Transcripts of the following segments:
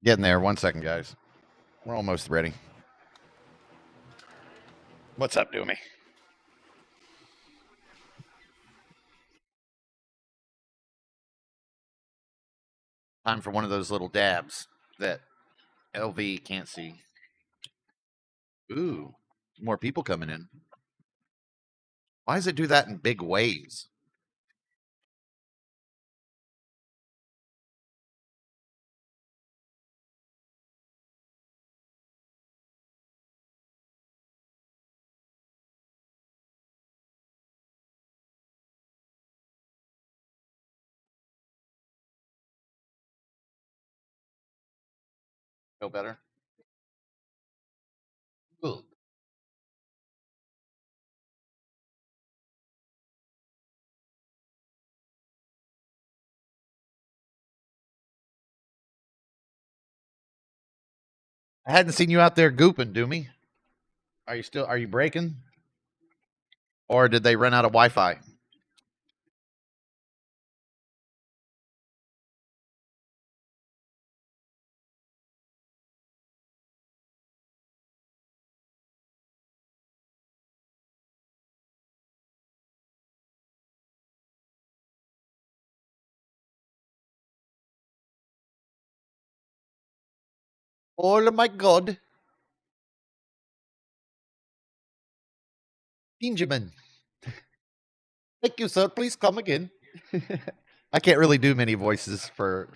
Getting there. 1 second, guys. We're almost ready. What's up, Doomy? Time for one of those little dabs that LV can't see. Ooh, more people coming in. Why does it do that in big waves? Feel better? Ooh. I hadn't seen you out there gooping, Doomy. Are you breaking? Or did they run out of Wi-Fi? Oh my god. Benjamin. Thank you, sir. Please come again. I can't really do many voices for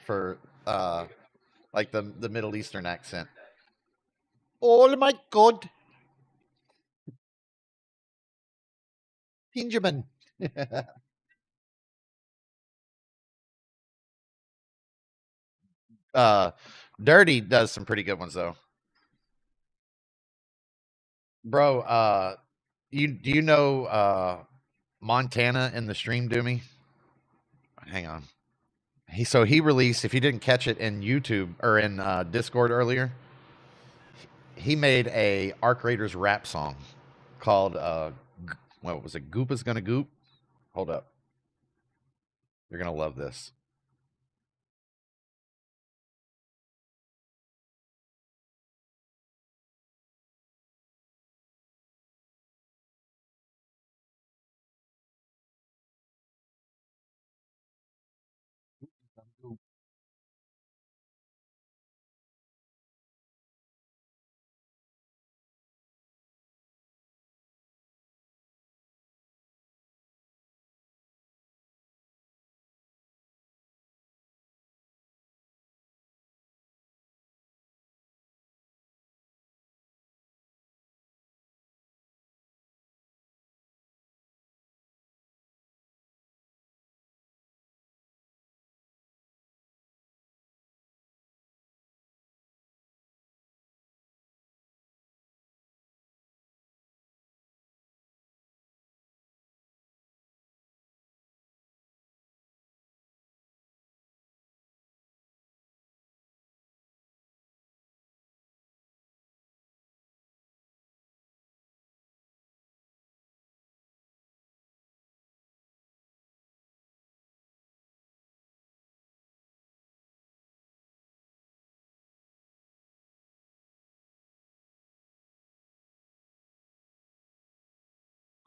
like the Middle Eastern accent. Oh my god. Benjamin. uh Dirty does some pretty good ones though. Bro, do you know Montana in the stream, do me? Hang on. He released, if you didn't catch it in YouTube or in Discord earlier, he made a Arc Raiders rap song called what was it? Goop is gonna goop. Hold up. You're gonna love this.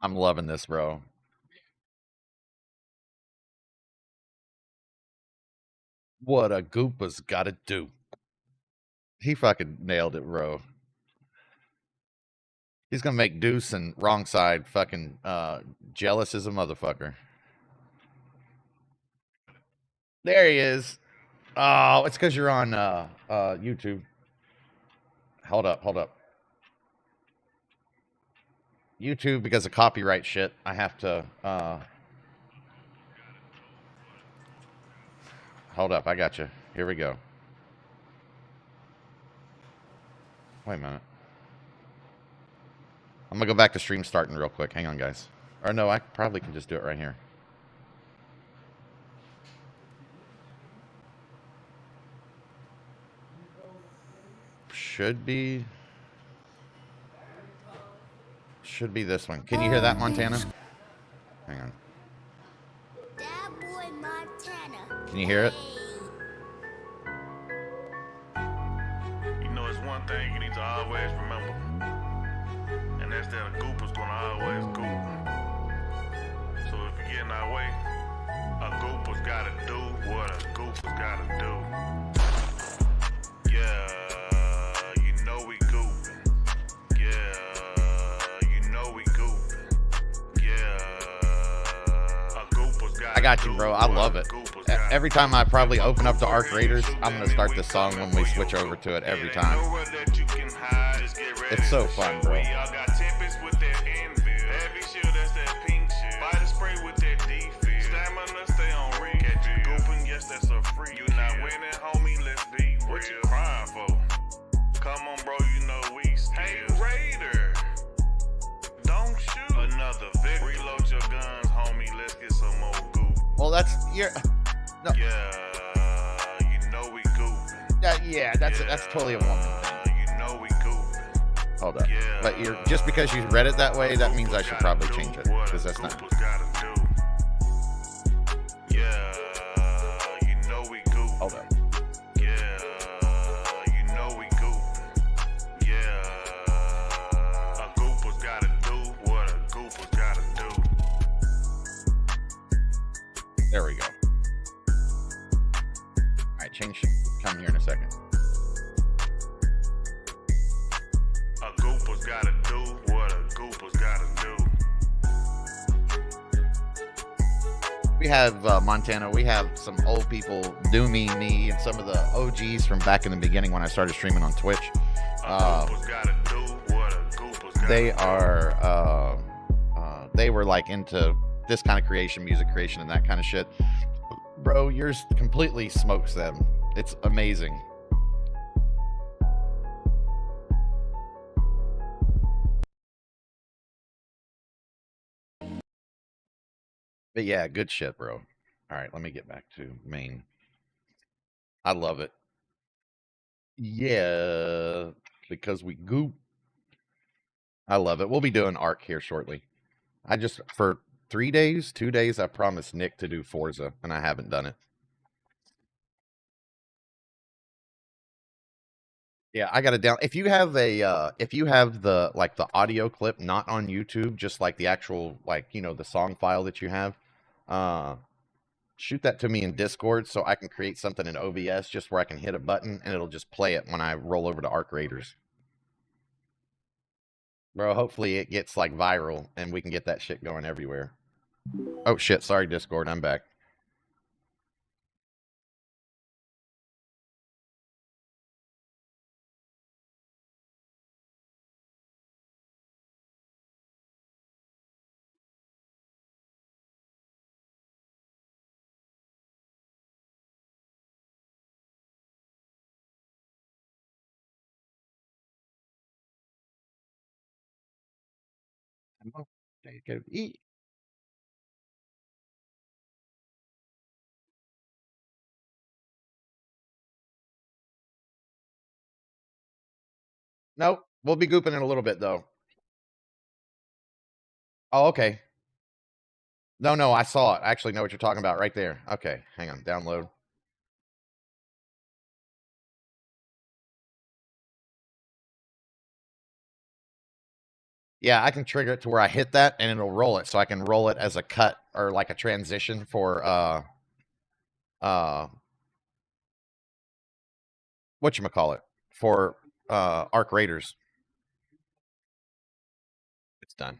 I'm loving this, bro. What a Goopa's gotta do. He fucking nailed it, bro. He's gonna make Deuce and Wrong Side fucking jealous as a motherfucker. There he is. Oh, it's because you're on YouTube. Hold up, hold up. YouTube, because of copyright shit, I have to hold up. I got you. Here we go. Wait a minute. I'm gonna go back to stream starting real quick. Hang on, guys. Or no, I probably can just do it right here. Should be this one. Can you hear that, Montana? Hang on. Can you hear it? always remember. And that's that a gooper's gonna always goop. So if you get in our way, a gooper's gotta do what a gooper's gotta do. Yeah, you know we goopin'. Yeah, you know we goopin'. Yeah, a gooper's gotta I got you, bro. I love it. Every time I probably open up to Arc Raiders, I'm gonna start this song when we switch over to it every time. It's so fun, bro. What you crying for? Come on, bro, you know we still. Hey, Raider, don't shoot another victim. Reload your guns, homie. Let's get some more goop. Well, that's your. No. Yeah, you know we goopin'. Yeah, that's totally a woman thing. You know we goopin'. Hold up. Yeah, But you're just because you read it that way, that means I should probably change it because that's not. Yeah, you know we goopin'. Hold up. There we go. All right, change. Come here in a second. A gooper's gotta do what a gooper's gotta do. We have Montana. We have some old people, Doomy, me, and some of the OGs from back in the beginning when I started streaming on Twitch. They are. They were like into this kind of creation, music creation, and that kind of shit. Bro, yours completely smokes them. It's amazing. But yeah, good shit, bro. All right, let me get back to main. I love it. Yeah, because we goop. I love it. We'll be doing Arc here shortly. I just, for 2 days, I promised Nick to do Forza, and I haven't done it. Yeah, I got it down. If you have the like the audio clip not on YouTube, just like the actual like the song file that you have, shoot that to me in Discord so I can create something in OBS just where I can hit a button and it'll just play it when I roll over to Arc Raiders. Bro, hopefully it gets like viral and we can get that shit going everywhere. Oh shit, sorry Discord, I'm back. Eat. Nope, we'll be gooping in a little bit though. Oh, okay. No, I saw it. I actually know what you're talking about right there. Okay, hang on, download. Yeah, I can trigger it to where I hit that and it'll roll it, so I can roll it as a cut or like a transition for whatchamacallit, for Arc Raiders. It's done.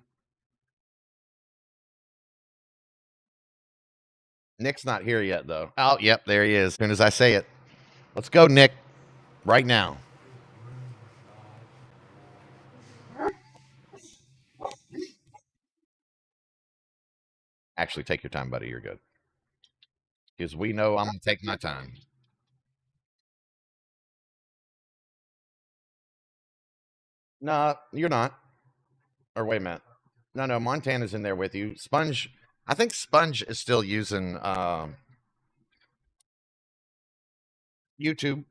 Nick's not here yet though. Oh, yep, there he is. As soon as I say it. Let's go, Nick. Right now. Actually, take your time, buddy. You're good. Because we know I'm going to take my time. No, you're not. Or wait a minute. No, Montana's in there with you. Sponge, I think Sponge is still using YouTube.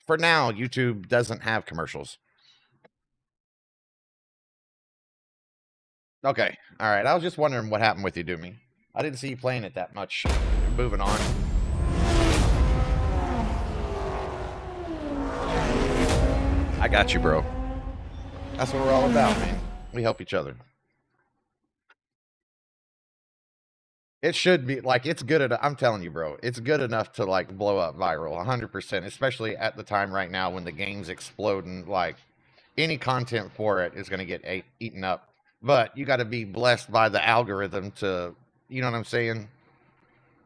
For now, YouTube doesn't have commercials. Okay. All right. I was just wondering what happened with you, Doomy. I didn't see you playing it that much. Moving on. I got you, bro. That's what we're all about, man. We help each other. It should be like it's good enough. I'm telling you, bro, it's good enough to like blow up viral 100%, especially at the time right now when the game's exploding. Like any content for it is going to get eaten up. But you got to be blessed by the algorithm to, you know what I'm saying?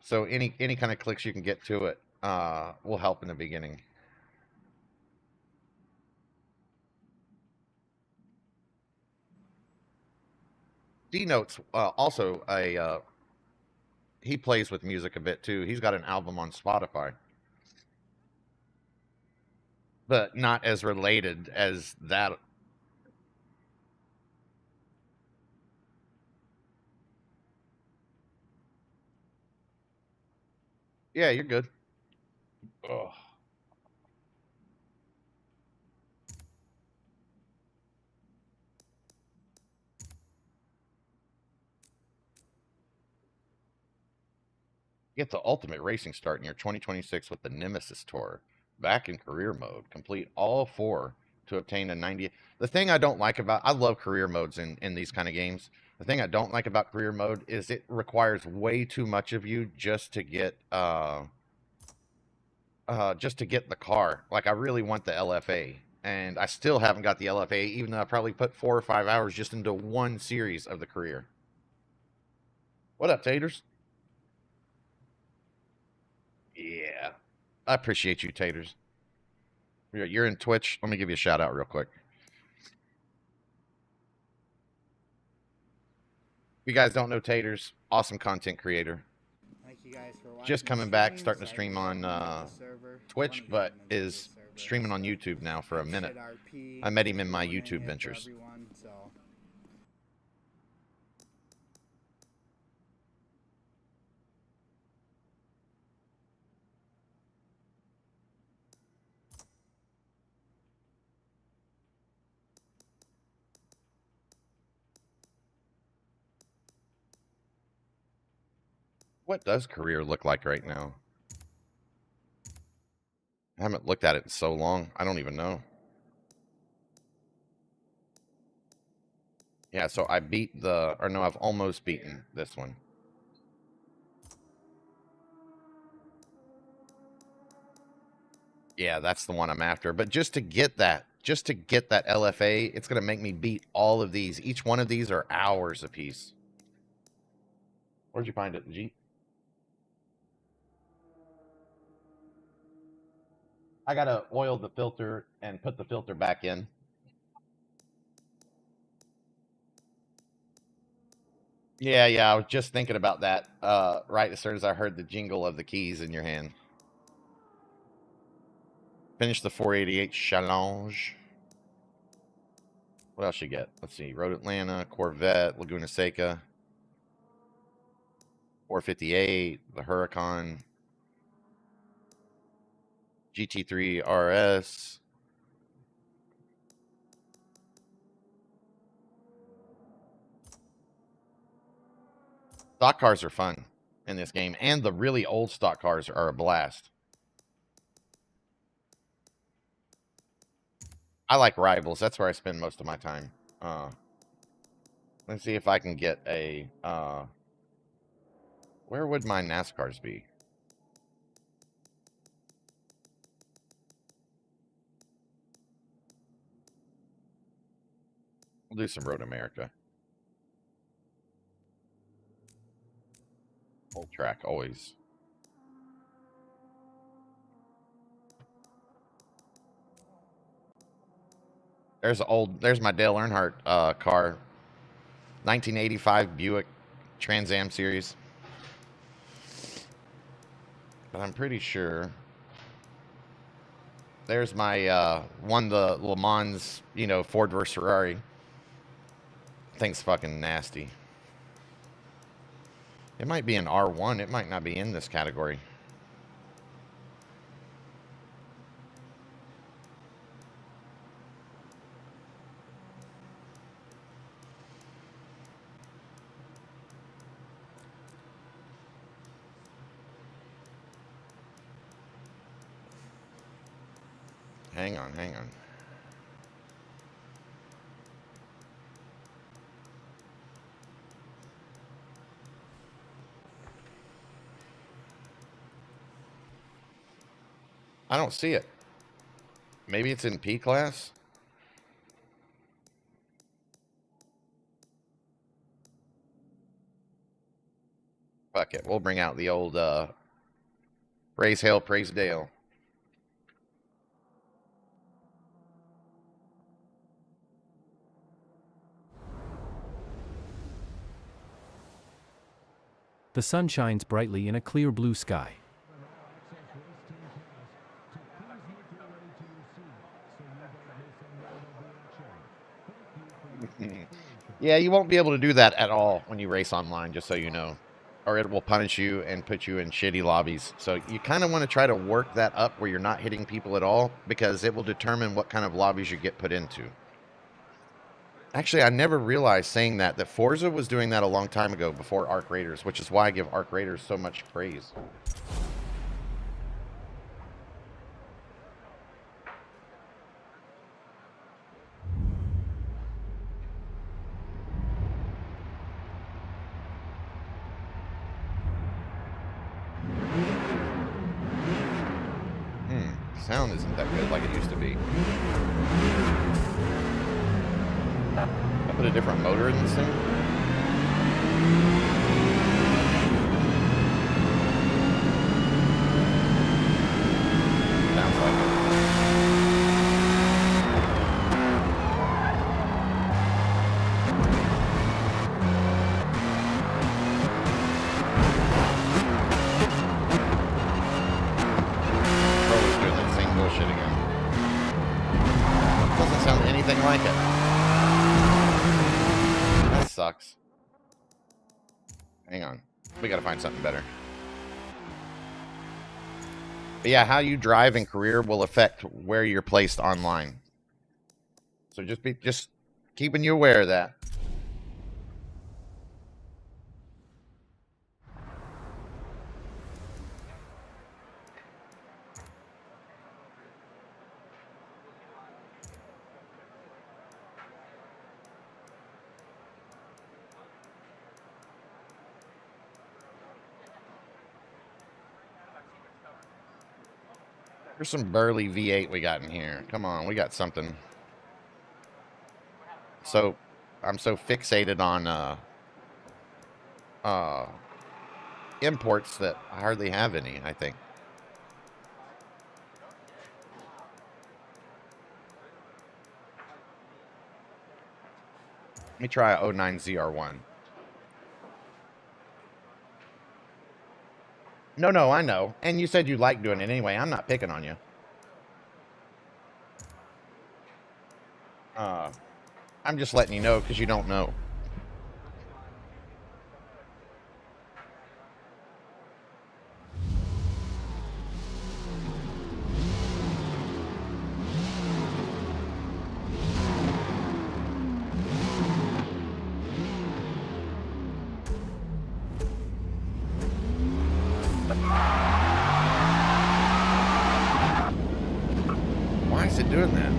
So any kind of clicks you can get to it will help in the beginning. D Notes also a he plays with music a bit too. He's got an album on Spotify, but not as related as that. Yeah, you're good. Ugh. Get the ultimate racing start in your 2026 with the Nemesis Tour. Back in career mode. Complete all four to obtain a 90. The thing I don't like about I love career modes in these kind of games. The thing I don't like about career mode is it requires way too much of you just to get the car. Like I really want the LFA. And I still haven't got the LFA, even though I probably put 4 or 5 hours just into one series of the career. What up, Taters? Yeah. I appreciate you, Taters. You're in Twitch. Let me give you a shout out real quick. If you guys don't know Taters, awesome content creator. Thank you guys for watching. Just coming back, starting to stream on Twitch, but is streaming on YouTube now for a minute. I met him in my YouTube ventures. What does career look like right now? I haven't looked at it in so long. I don't even know. Yeah, so I beat or no, I've almost beaten this one. Yeah, that's the one I'm after. But just to get that LFA, it's going to make me beat all of these. Each one of these are hours apiece. Where'd you find it, G? I got to oil the filter and put the filter back in. Yeah, I was just thinking about that right as soon as I heard the jingle of the keys in your hand. Finish the 488 challenge. What else you get? Let's see. Road Atlanta, Corvette, Laguna Seca, 458, the Huracan, GT3 RS. Stock cars are fun in this game, and the really old stock cars are a blast. I like Rivals. That's where I spend most of my time. Let's see if I can get a... where would my NASCARs be? We'll do some Road America. Old track, always. There's my Dale Earnhardt car. 1985 Buick Trans Am series. But I'm pretty sure there's my won the Le Mans, Ford versus Ferrari. Thing's fucking nasty. It might be an R1. It might not be in this category. Hang on. I don't see it. Maybe it's in P class. Fuck it. We'll bring out the old Raise Hail, Praise Dale. The sun shines brightly in a clear blue sky. Yeah, you won't be able to do that at all when you race online, just so you know. Or it will punish you and put you in shitty lobbies. So you kind of want to try to work that up where you're not hitting people at all, because it will determine what kind of lobbies you get put into. Actually, I never realized saying that Forza was doing that a long time ago before Arc Raiders, which is why I give Arc Raiders so much praise. Sound isn't that good like it used to be. I put a different motor in this thing. Sounds like it. Bro was doing that same bullshit again. Doesn't sound anything like it. That sucks. Hang on. We gotta find something better. But yeah, how you drive in career will affect where you're placed online. So just keeping you aware of that. There's some burly V8 we got in here. Come on, we got something. So, I'm so fixated on imports that I hardly have any, I think. Let me try a 09 ZR1. No, I know. And you said you like doing it anyway. I'm not picking on you. I'm just letting you know because you don't know. Why is it doing that?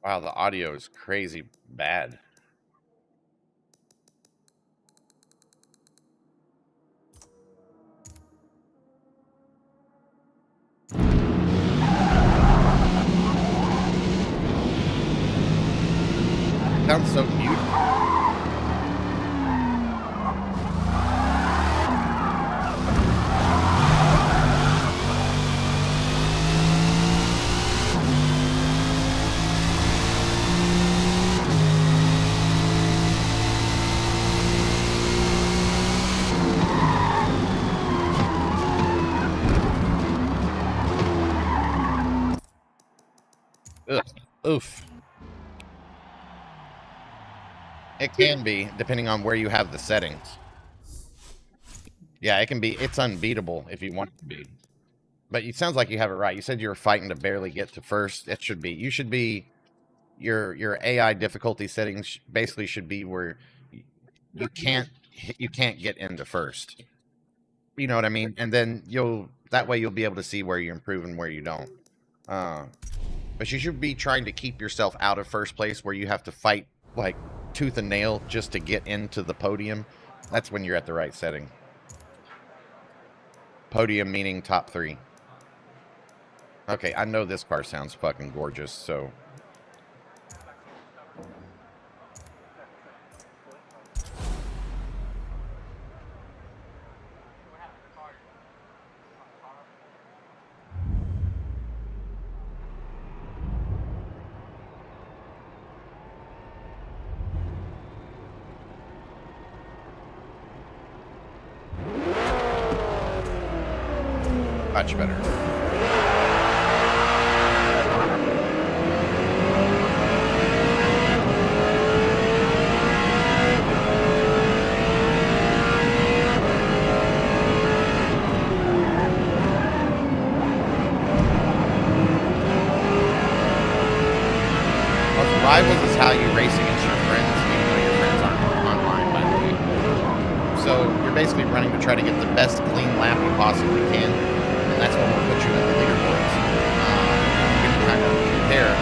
Wow, the audio is crazy bad. Sounds so cute. Ugh. Oof. It can be, depending on where you have the settings. Yeah, it can be. It's unbeatable if you want it to be. But it sounds like you have it right. You said you were fighting to barely get to first. It should be. You should be. Your AI difficulty settings basically should be where you can't get into first. You know what I mean? And then that way you'll be able to see where you improve and where you don't. But you should be trying to keep yourself out of first place where you have to fight like tooth and nail just to get into the podium. That's when you're at the right setting. Podium meaning top 3. Okay, I know this car sounds fucking gorgeous, so... Much better. Rivals is how you race against your friends, even though your friends aren't online, by the way. So you're basically running to try to get the best clean lap you possibly can, and that's what will put you in the leaderboards. You can kind of compare.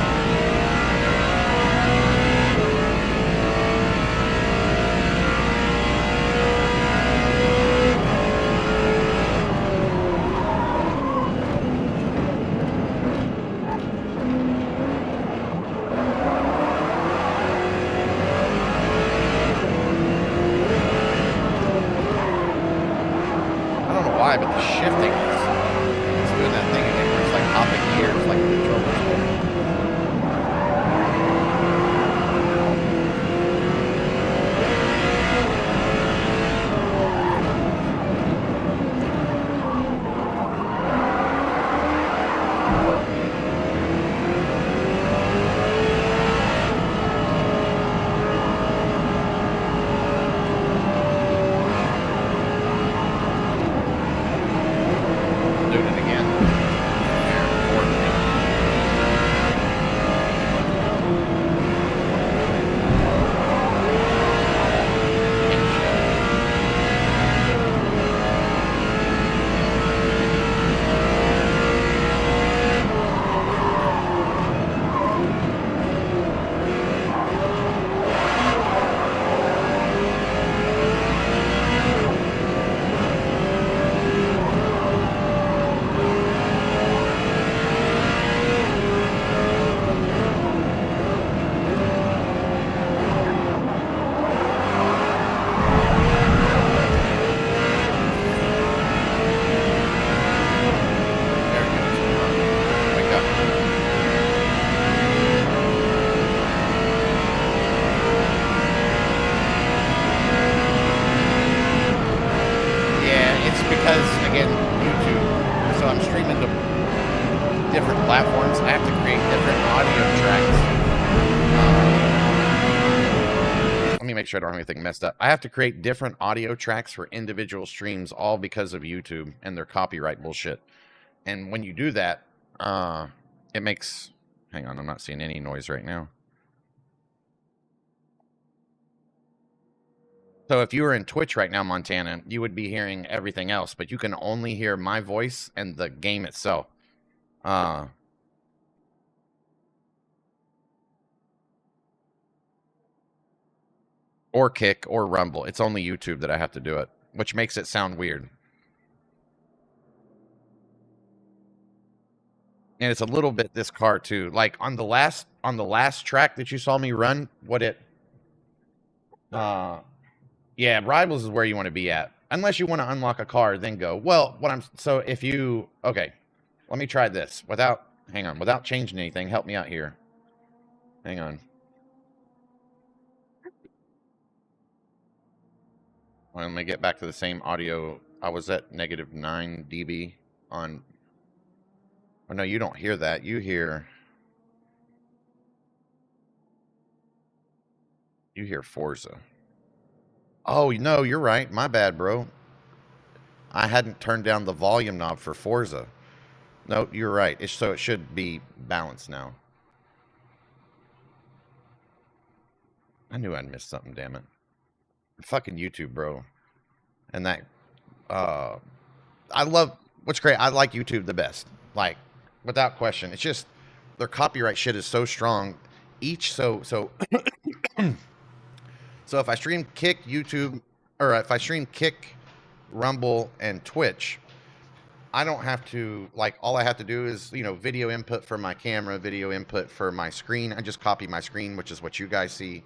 Why, but the shifting is doing that thing again where it's like hopping gears like the control control. Platforms, I have to create different audio tracks. Let me make sure I don't have anything messed up. I have to create different audio tracks for individual streams, all because of YouTube and their copyright bullshit. And when you do that, it makes... Hang on, I'm not seeing any noise right now. So if you were in Twitch right now, Montana, you would be hearing everything else, but you can only hear my voice and the game itself. Or Kick, or Rumble. It's only YouTube that I have to do it, which makes it sound weird. And it's a little bit this car too. Like on the last track that you saw me run, yeah, Rivals is where you want to be at. Unless you want to unlock a car, then go. Well, okay, let me try this without changing anything. Help me out here. Hang on. Well, let me get back to the same audio. I was at -9 dB on... Oh, no, you don't hear that. You hear Forza. Oh, no, you're right. My bad, bro. I hadn't turned down the volume knob for Forza. No, you're right. So it should be balanced now. I knew I'd missed something, damn it. Fucking YouTube, bro. And that I love what's great. I like YouTube the best, like without question. It's just their copyright shit is so strong. Each so so if I stream Kick, YouTube, or if I stream Kick, Rumble, and Twitch, I don't have to, like, all I have to do is, you know, video input for my camera, video input for my screen. I just copy my screen, which is what you guys see.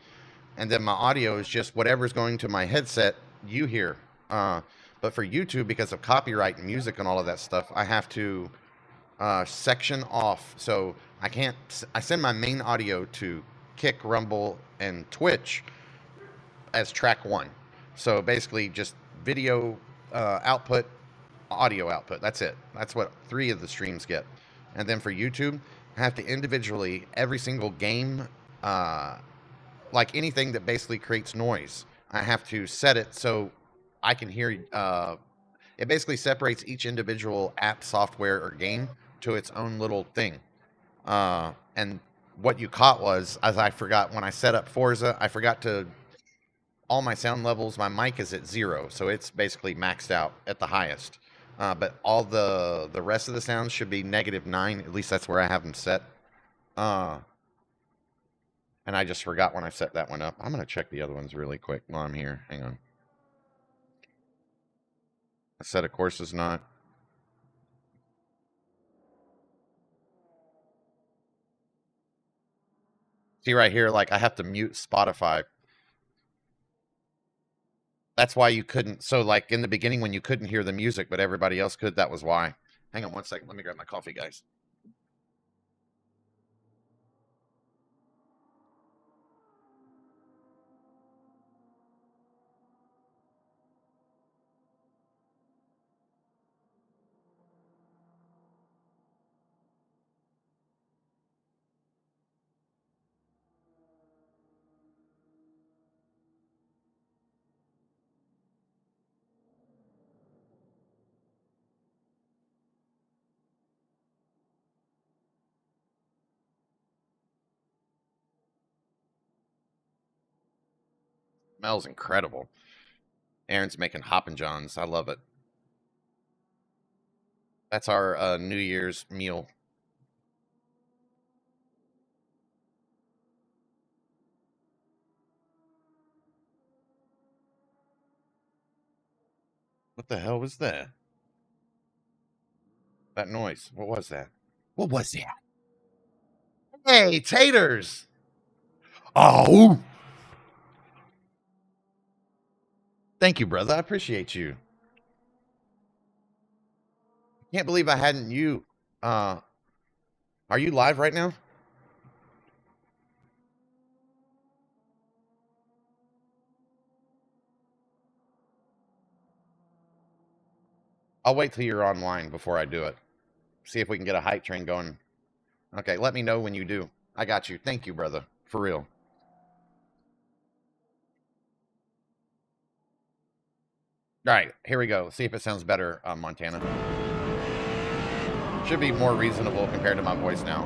And then my audio is just whatever's going to my headset, you hear. But for YouTube, because of copyright and music and all of that stuff, I have to section off. So I can't, I send my main audio to Kick, Rumble, and Twitch as track one. So basically just video output, audio output. That's it. That's what 3 of the streams get. And then for YouTube, I have to individually, every single game, like anything that basically creates noise, I have to set it so I can hear. It basically separates each individual app, software, or game to its own little thing. And what you caught was, as I forgot when I set up Forza, I forgot to all my sound levels. My mic is at 0, so it's basically maxed out at the highest. But all the rest of the sounds should be -9. At least that's where I have them set. And I just forgot when I set that one up. I'm going to check the other ones really quick while I'm here. Hang on. A set of courses not. See right here, like I have to mute Spotify. That's why you couldn't. So like in the beginning when you couldn't hear the music, but everybody else could, that was why. Hang on one second. Let me grab my coffee, guys. Smells incredible. Aaron's making Hoppin' Johns. I love it. That's our New Year's meal. What the hell was that? That noise. What was that? What was that? Hey, taters! Oh! Thank you, brother. I appreciate you. Can't believe I hadn't you. Are you live right now? I'll wait till you're online before I do it. See if we can get a hype train going. Okay, let me know when you do. I got you. Thank you, brother. For real. All right, here we go. See if it sounds better, Montana. Should be more reasonable compared to my voice now.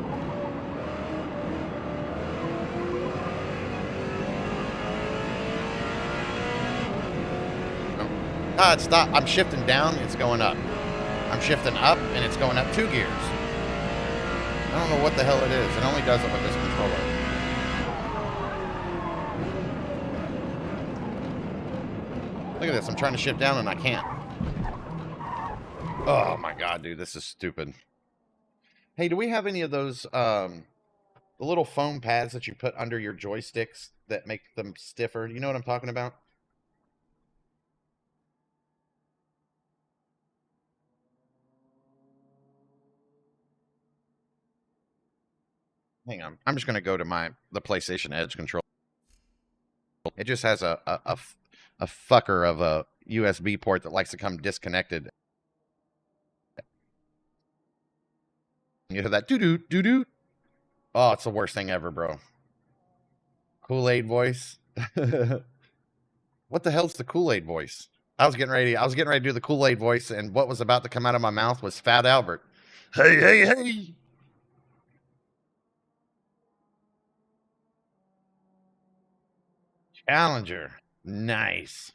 Ah, it's not. I'm shifting down, it's going up. I'm shifting up, and it's going up 2 gears. I don't know what the hell it is. It only does it with this controller. Look at this. I'm trying to shift down, and I can't. Oh, my God, dude. This is stupid. Hey, do we have any of those, the little foam pads that you put under your joysticks that make them stiffer? You know what I'm talking about? Hang on. I'm just going to go to the PlayStation Edge control. It just has a fucker of a USB port that likes to come disconnected. You hear that doo-doo, doo-doo? Oh, it's the worst thing ever, bro. Kool-Aid voice. What the hell's the Kool-Aid voice? I was getting ready to do the Kool-Aid voice, and what was about to come out of my mouth was Fat Albert. Hey, hey, hey. Challenger. Nice.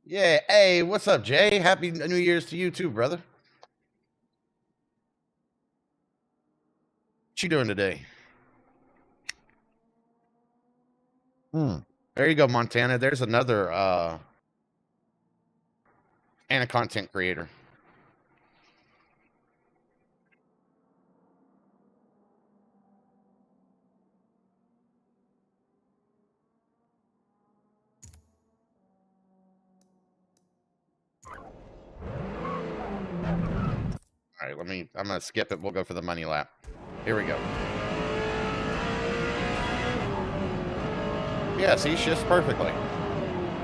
Yeah. Hey, what's up, Jay? Happy New Year's to you too, brother. What you doing today? There you go, Montana. There's another and a content creator. All right, I'm gonna skip it. We'll go for the money lap. Here we go. Yeah, see, shifts perfectly.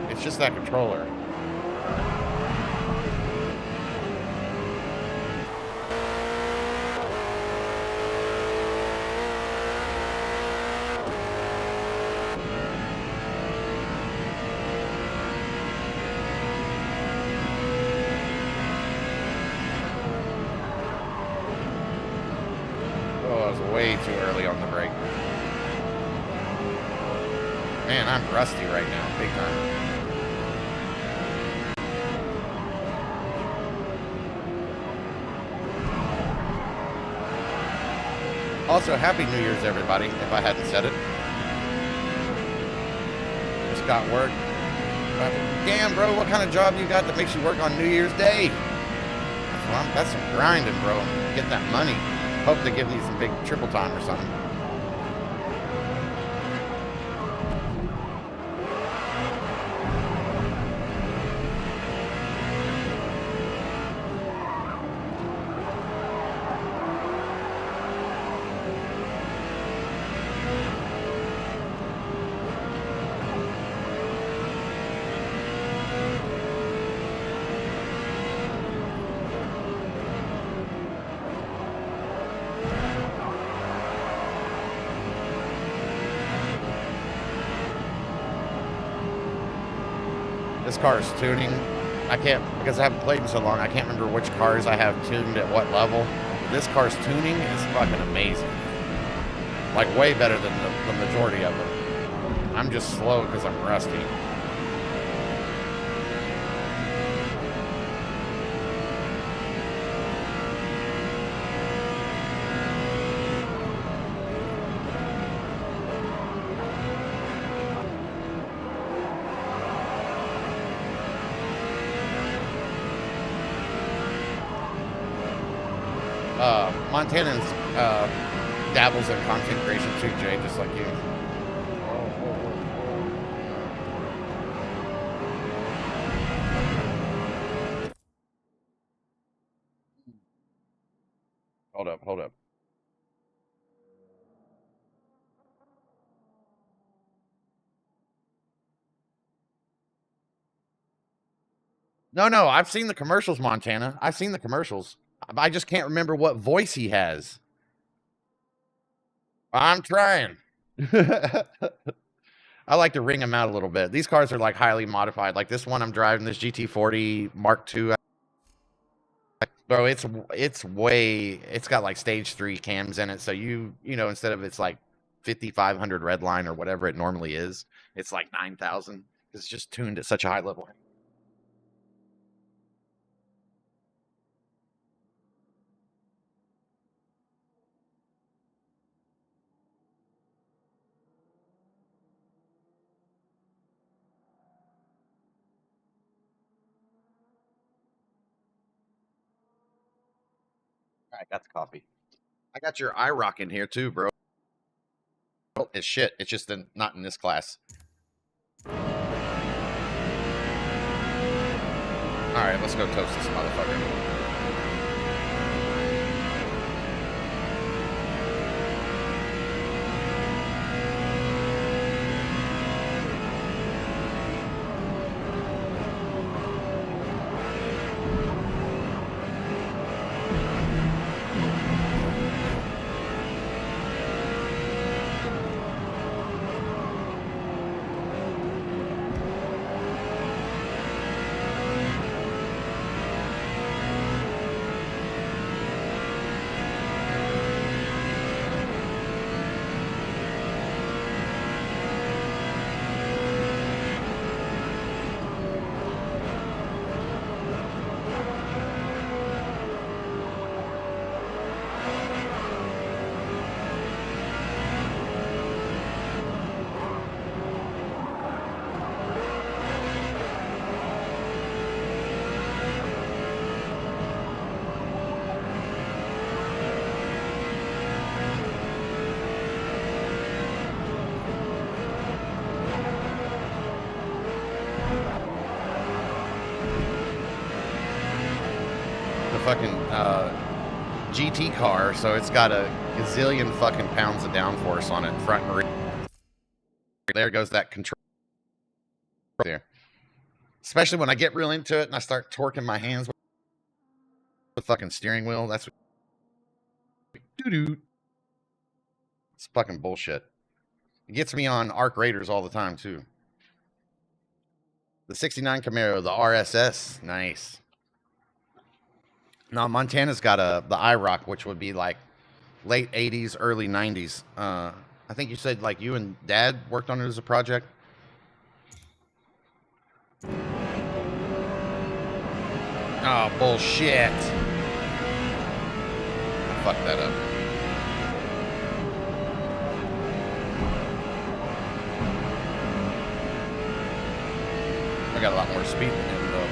It's just that controller. Oh, I was way too early on the brake. Man, I'm rusty right now, big time. Also, Happy New Year's, everybody, if I hadn't said it. Just got work. Damn, bro, what kind of job you got that makes you work on New Year's Day? That's some grinding, bro. Get that money. Hope they give you some big triple time or something. This car is tuning. I can't, because I haven't played in so long, I can't remember which cars I have tuned at what level. This car's tuning is fucking amazing. Like, way better than the majority of them. I'm just slow because I'm rusty. Montanans dabbles in content creation too, Jay, just like you. Hold up. No, I've seen the commercials, Montana. I've seen the commercials. I just can't remember what voice he has. I'm trying. I like to ring them out a little bit. These cars are like highly modified. Like this one I'm driving, this GT40 Mark II. Bro, it's got like stage 3 cams in it. So you know, instead of it's like 5,500 red line or whatever it normally is, it's like 9,000. It's just tuned at such a high level. I got the coffee. I got your IROC in here too, bro. It's shit. It's just not in this class. All right, let's go toast this motherfucker. fucking GT car, so it's got a gazillion fucking pounds of downforce on it, front and rear. There goes that control there. Especially when I get real into it and I start torquing my hands with the fucking steering wheel. That's doo-doo. It's fucking bullshit. It gets me on Arc Raiders all the time, too. The 69 Camaro, the RSS. Nice. Now, Montana's got the IROC, which would be like late 80s, early 90s. I think you said like you and Dad worked on it as a project. Oh, bullshit. I fucked that up. I got a lot more speed than him, though.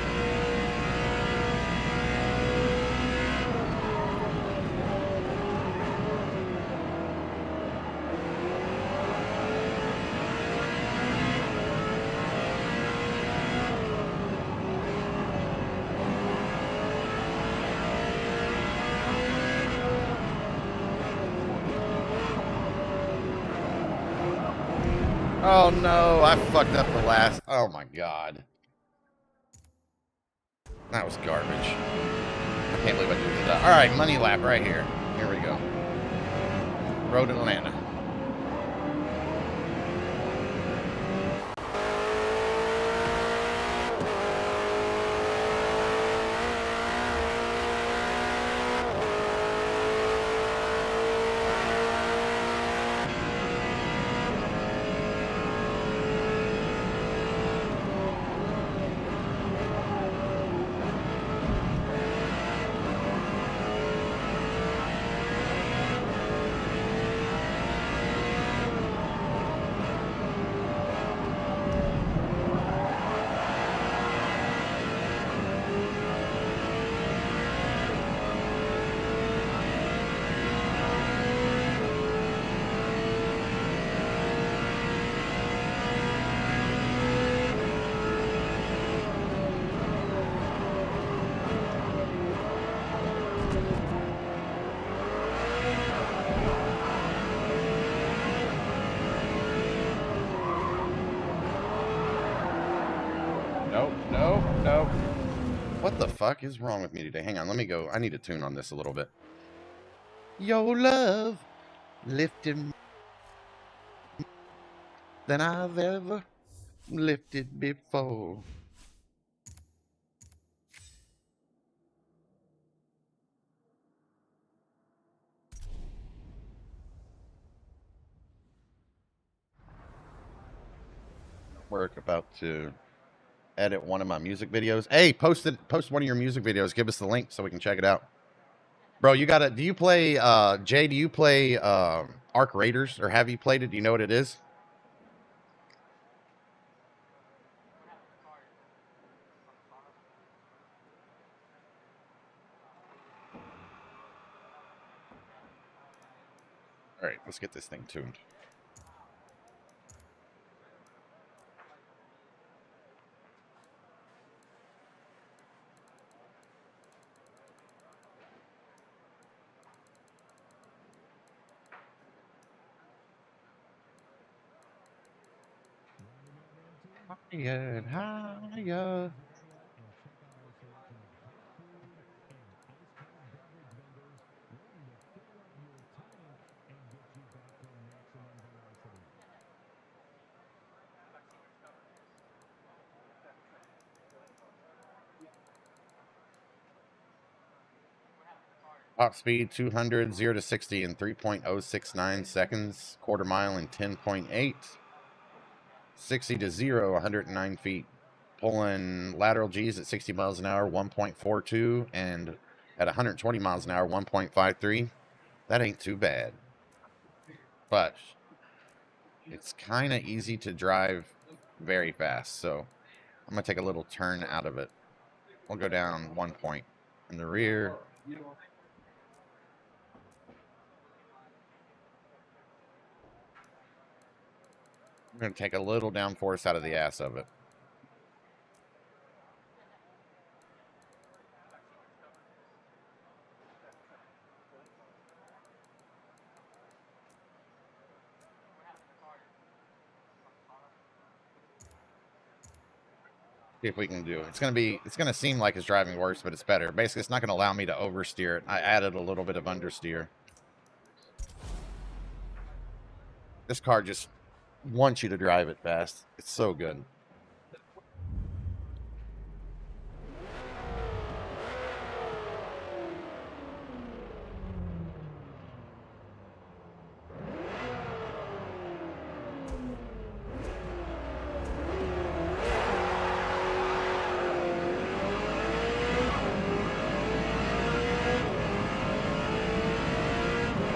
Oh no, I fucked up the last. Oh my god. That was garbage. I can't believe I did that. Alright, money lap right here. Here we go. Road Atlanta. Nope. What the fuck is wrong with me today? Hang on, let me go. I need to tune on this a little bit. Your love lifted than I've ever lifted before. We're about to edit one of my music videos. Hey, post one of your music videos. Give us the link so we can check it out. Bro, you gotta, do you play, Jay, do you play Arc Raiders, or have you played it? Do you know what it is? All right, let's get this thing tuned. Higher and higher. Top speed 200, 0 to 60 in 3.069 seconds. Quarter mile in 10.8. 60 to 0, 109 feet. Pulling lateral G's at 60 miles an hour, 1.42. And at 120 miles an hour, 1.53. That ain't too bad. But it's kind of easy to drive very fast. So I'm going to take a little turn out of it. We'll go down 1 point in the rear. I'm going to take a little downforce out of the ass of it. See if we can do it. It's gonna seem like it's driving worse, but it's better. Basically, it's not gonna allow me to oversteer it. I added a little bit of understeer. This car just wants you to drive it fast. It's so good.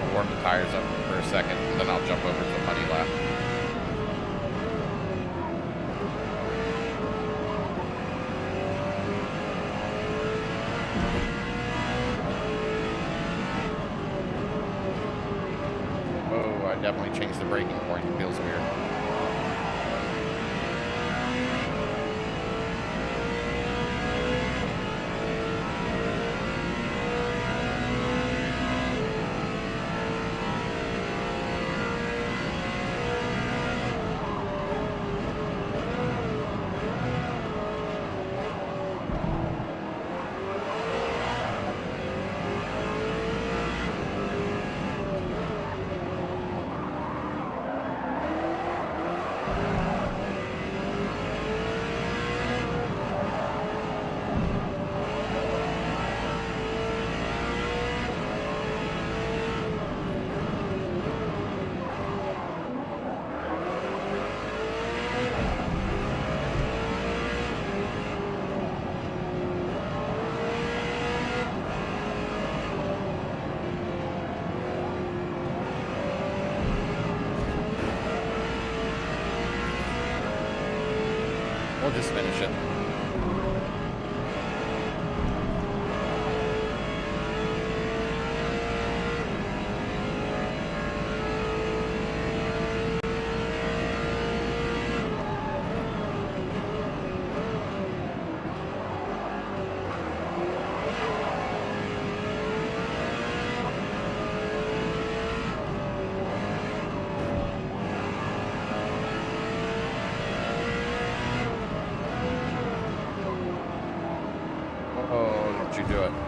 I'll warm the tires up for a second, and then I'll jump over to the muddy lap. Oh, I definitely changed the braking point. It feels weird. We'll just finish it.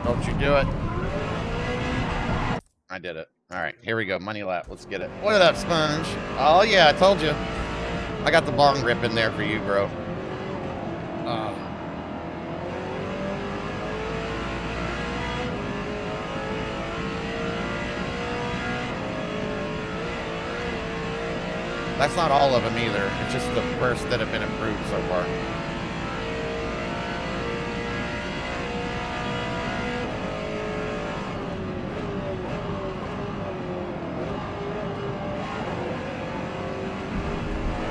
Don't you do it. I did it. All right, here we go. Money lap. Let's get it. What up, Sponge? Oh, yeah, I told you. I got the bong rip in there for you, bro. That's not all of them either. It's just the first that have been improved so far.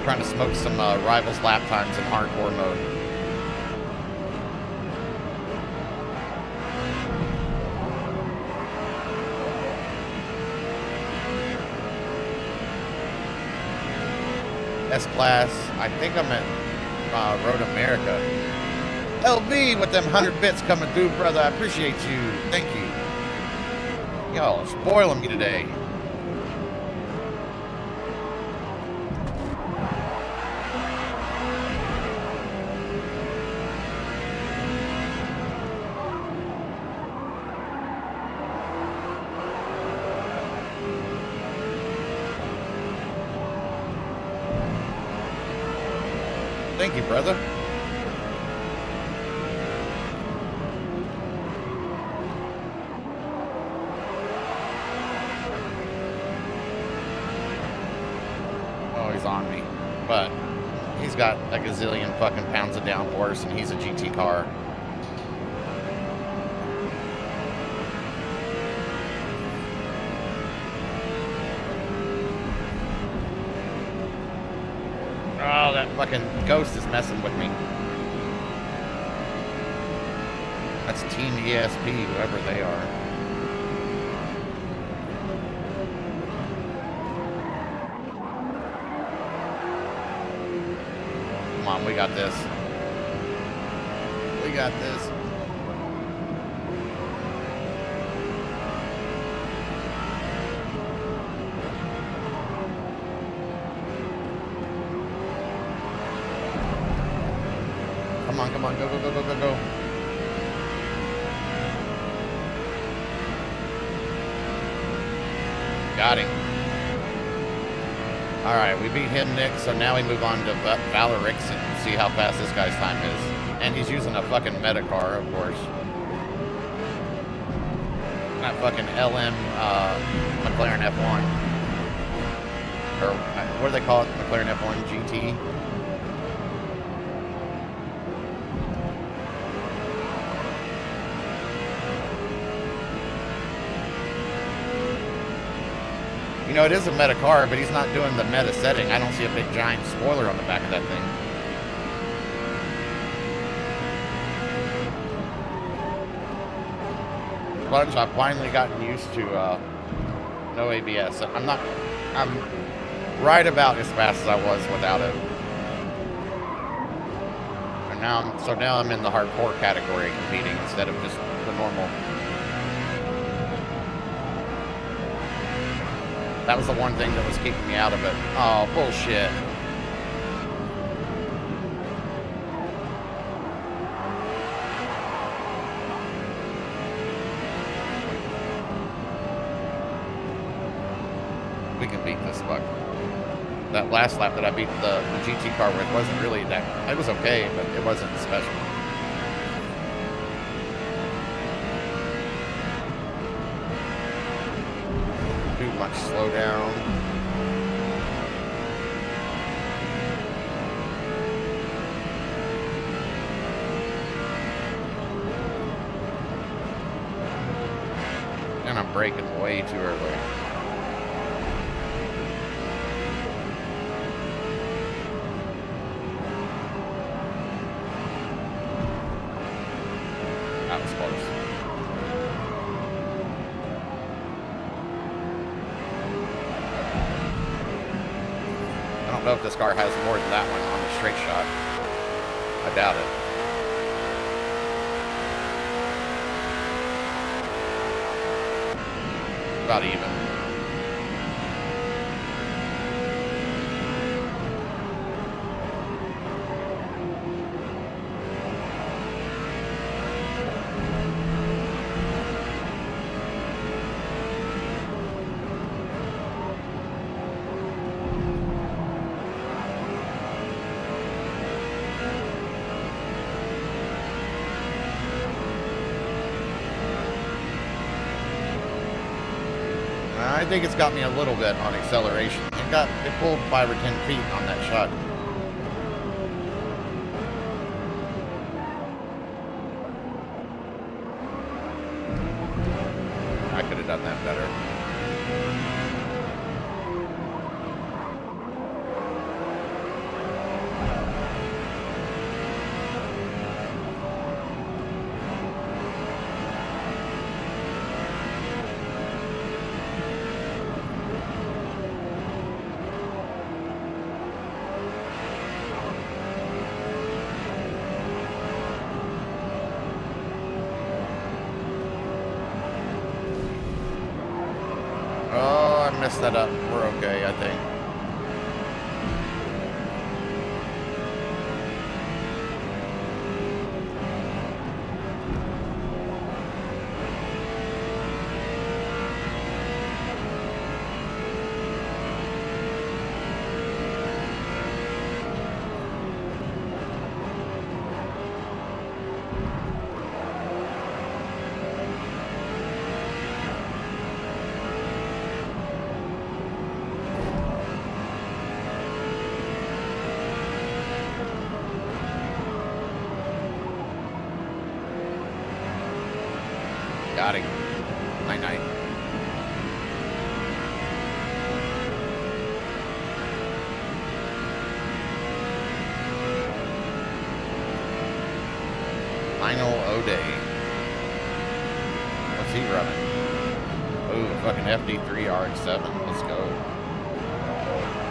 Trying to smoke some Rivals lap times in hardcore mode. S-Class. I think I'm at Road America. LB with them 100 bits coming through, brother. I appreciate you. Thank you. Y'all are spoiling me today. Thank you, brother. Oh, he's on me. But he's got a gazillion fucking pounds of downforce, and he's a GT car. Oh, that fucking ghost is messing with me. That's Team ESP, whoever they are. Come on, we got this. We got this. Come on, go, go, go, go, go, go. Got him. Alright, we beat him, Nick, so now we move on to Valorixen and see how fast this guy's time is. And he's using a fucking meta car, of course. That fucking LM McLaren F1. Or what do they call it? McLaren F1 GT? You know, it is a meta car, but he's not doing the meta setting. I don't see a big giant spoiler on the back of that thing. But I've finally gotten used to no ABS. I'm right about as fast as I was without it. And now I'm in the hardcore category competing instead of just the normal. That was the one thing that was keeping me out of it. Oh, bullshit. We can beat this fuck. That last lap that I beat the GT car with wasn't really that... It was okay, but it wasn't special. Too much slowdown. And I'm braking way too early. That was close. I don't know if this car has more than that one on the straight shot. I doubt it. About even. I think it's got me a little bit on acceleration. It pulled 5 or 10 feet on that shot. I could have done that better. Messed that up. We're okay, I think. Got him. Night-night. Final O'Day. What's he running? Ooh, fucking FD3 RX-7. Let's go.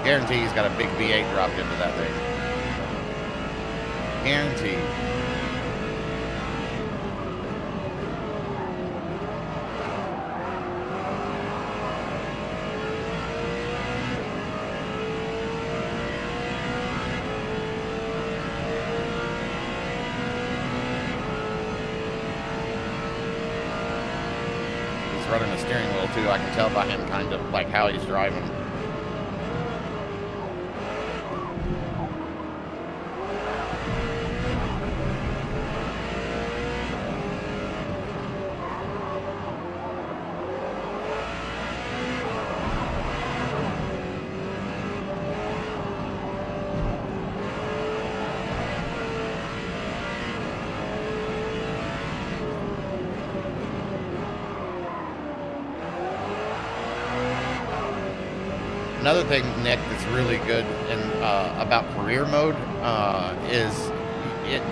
Guarantee he's got a big V8 dropped into that thing. Guaranteed. running a steering wheel too. I can tell by him kind of like how he's driving. Another thing, Nick, that's really good about career mode is it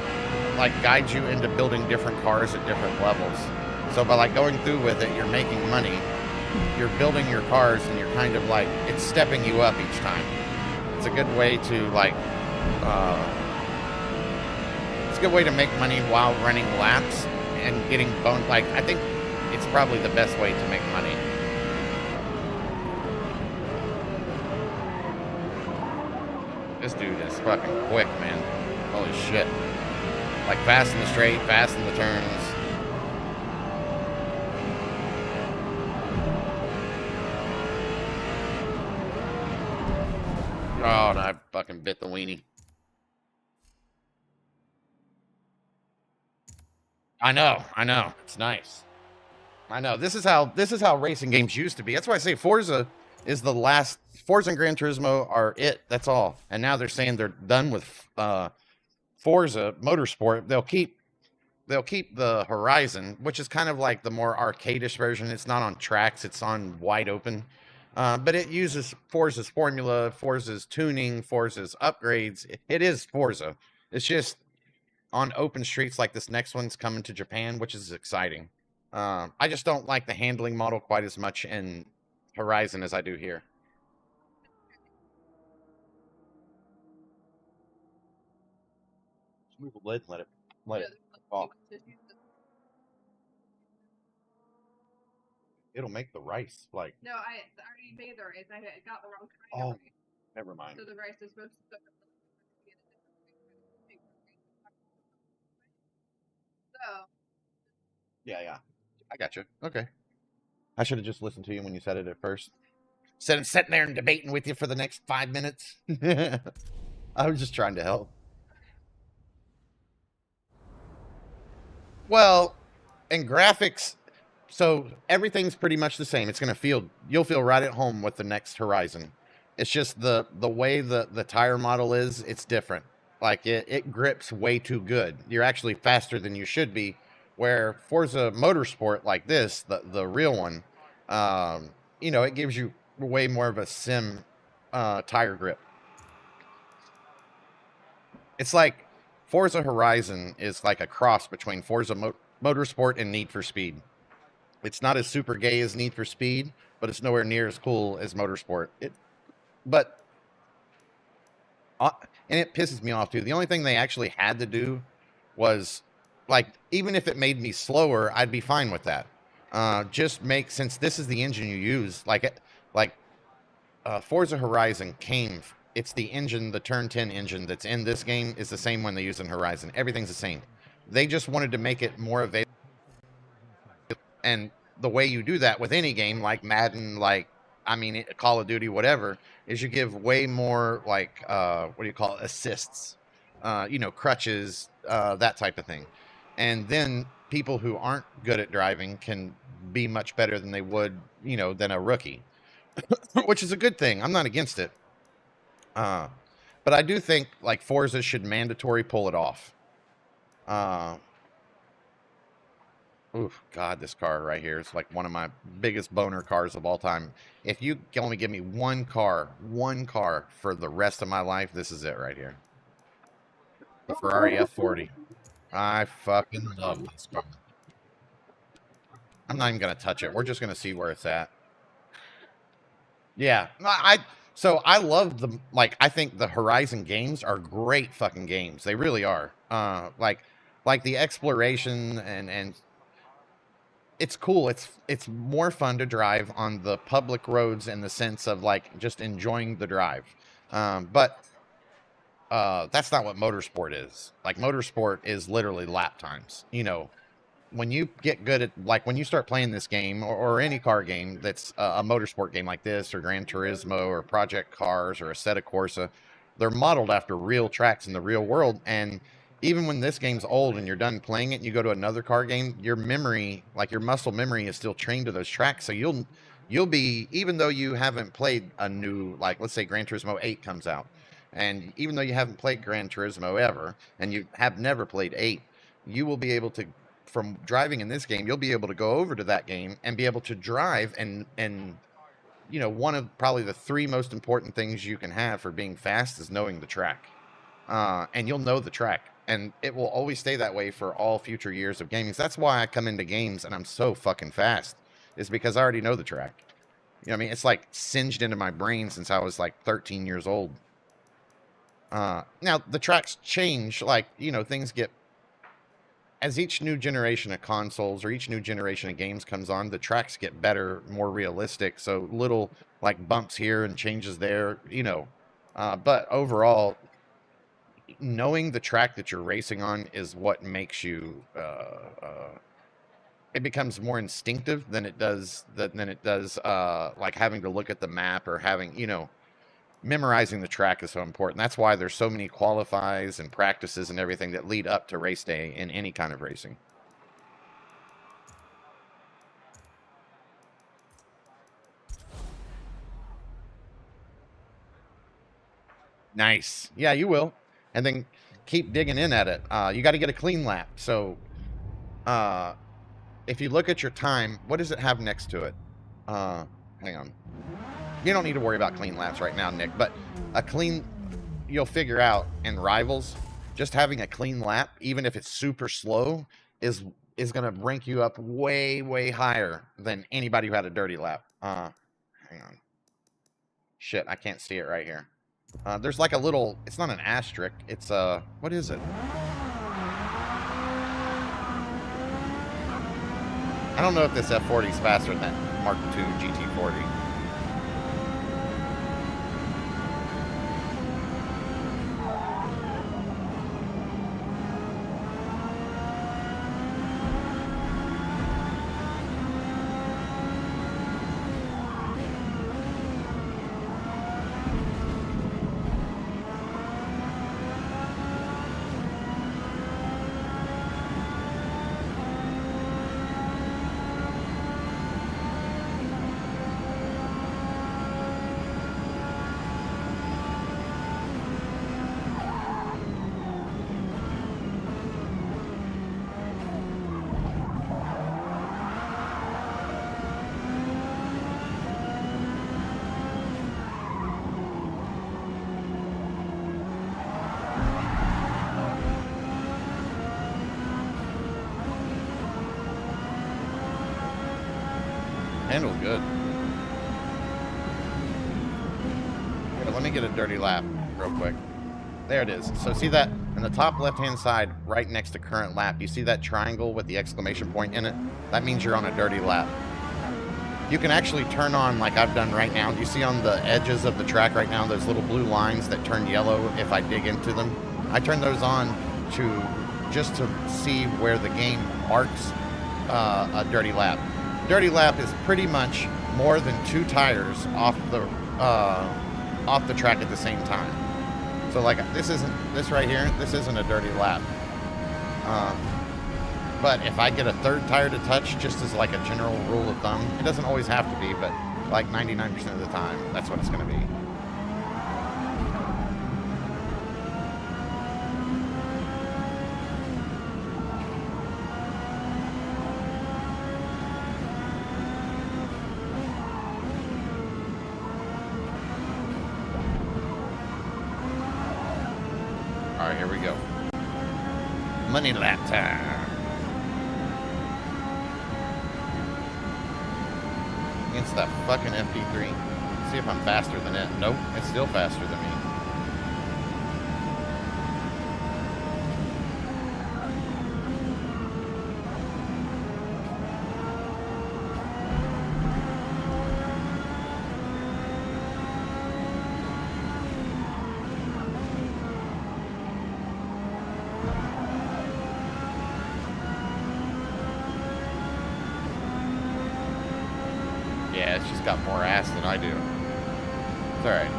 like guides you into building different cars at different levels. So by like going through with it, you're making money, you're building your cars, and you're kind of like it's stepping you up each time. It's a good way to like it's a good way to make money while running laps and getting like I think it's probably the best way to make money. This dude is fucking quick, man. Holy shit. Like fast in the straight, fast in the turns. Oh, no, I fucking bit the weenie. I know. It's nice. I know. This is how racing games used to be. That's why I say Forza is the last. Forza and Gran Turismo are it. That's all. And now they're saying they're done with Forza Motorsport. They'll keep the Horizon, which is kind of like the more arcade-ish version. It's not on tracks. It's on wide open. But it uses Forza's formula, Forza's tuning, Forza's upgrades. It is Forza. It's just on open streets like this next one's coming to Japan, which is exciting. I just don't like the handling model quite as much in Horizon as I do here. Just move the lid, let it fall. It'll make the rice like. No, I already made the rice. I got the wrong kind of rice. Never mind. So the rice is supposed to. So. Yeah. I got you. Okay. I should have just listened to you when you said it at first. Instead of sitting there and debating with you for the next 5 minutes. I was just trying to help. Well, in graphics, so everything's pretty much the same. It's you'll feel right at home with the next Horizon. It's just the way the tire model is, it's different. Like it grips way too good. You're actually faster than you should be. Where Forza Motorsport like this, the real one, it gives you way more of a sim tire grip. It's like Forza Horizon is like a cross between Forza Motorsport and Need for Speed. It's not as super gay as Need for Speed, but it's nowhere near as cool as Motorsport. And it pisses me off too. The only thing they actually had to do was, like, even if it made me slower, I'd be fine with that. Since this is the engine you use, Forza Horizon it's the engine, the Turn 10 engine that's in this game is the same one they use in Horizon. Everything's the same. They just wanted to make it more available. And the way you do that with any game, like Madden, Call of Duty, whatever, is you give way more, assists, crutches, that type of thing. And then people who aren't good at driving can be much better than they would, than a rookie, which is a good thing. I'm not against it. But I do think like Forza should mandatory pull it off. God, this car right here is like one of my biggest boner cars of all time. If you can only give me one car for the rest of my life, this is it right here. The Ferrari F40. I fucking love this car. I'm not even going to touch it. We're just going to see where it's at. Yeah. So I love I think the Horizon games are great fucking games. They really are. Like the exploration and it's cool. It's more fun to drive on the public roads in the sense of like just enjoying the drive. But that's not what motorsport is. Like motorsport is literally lap times. when you get good at, like, when you start playing this game or any car game that's a motorsport game like this or Gran Turismo or Project Cars or Assetto Corsa, they're modeled after real tracks in the real world. And even when this game's old and you're done playing it and you go to another car game, your memory, like your muscle memory, is still trained to those tracks. So you'll be, even though you haven't played a new, like, let's say Gran Turismo 8 comes out, and even though you haven't played Gran Turismo ever and you have never played 8, you will be able to, from driving in this game, you'll be able to go over to that game and be able to drive. And you know, one of probably the 3 most important things you can have for being fast is knowing the track. And you'll know the track, and it will always stay that way for all future years of gaming. That's why I come into games and I'm so fucking fast, is because I already know the track. You know what I mean? It's like singed into my brain since I was like 13 years old. Now the tracks change, like, you know, things get, as each new generation of consoles or each new generation of games comes on, the tracks get better, more realistic. So little like bumps here and changes there, you know. But overall, knowing the track that you're racing on is what makes you. It becomes more instinctive than it does like having to look at the map or having, you know. Memorizing the track is so important. That's why there's so many qualifies and practices and everything that lead up to race day in any kind of racing. Nice. Yeah, you will. And then keep digging in at it. You got to get a clean lap. So if you look at your time, what does it have next to it? Hang on. You don't need to worry about clean laps right now, Nick, but a clean, you'll figure out in Rivals, just having a clean lap, even if it's super slow, is going to rank you up way, way higher than anybody who had a dirty lap. Hang on. Shit, I can't see it right here. There's like a little, it's not an asterisk, it's what is it? I don't know if this F40 is faster than that Mark II GT40. Handle's good. Here, let me get a dirty lap real quick. There it is. So see that in the top left-hand side, right next to current lap, you see that triangle with the exclamation point in it? That means you're on a dirty lap. You can actually turn on, like I've done right now. You see on the edges of the track right now, those little blue lines that turn yellow if I dig into them. I turn those on just to see where the game marks a dirty lap. Dirty lap is pretty much more than 2 tires off the track at the same time. So like this right here, this isn't a dirty lap. But if I get a 3rd tire to touch, just as like a general rule of thumb, it doesn't always have to be, but like 99% of the time, that's what it's going to be. All right, here we go. Money lap time. Against that fucking MP3. See if I'm faster than it. Nope, it's still faster than me. Yeah, it's just got more ass than I do. It's alright.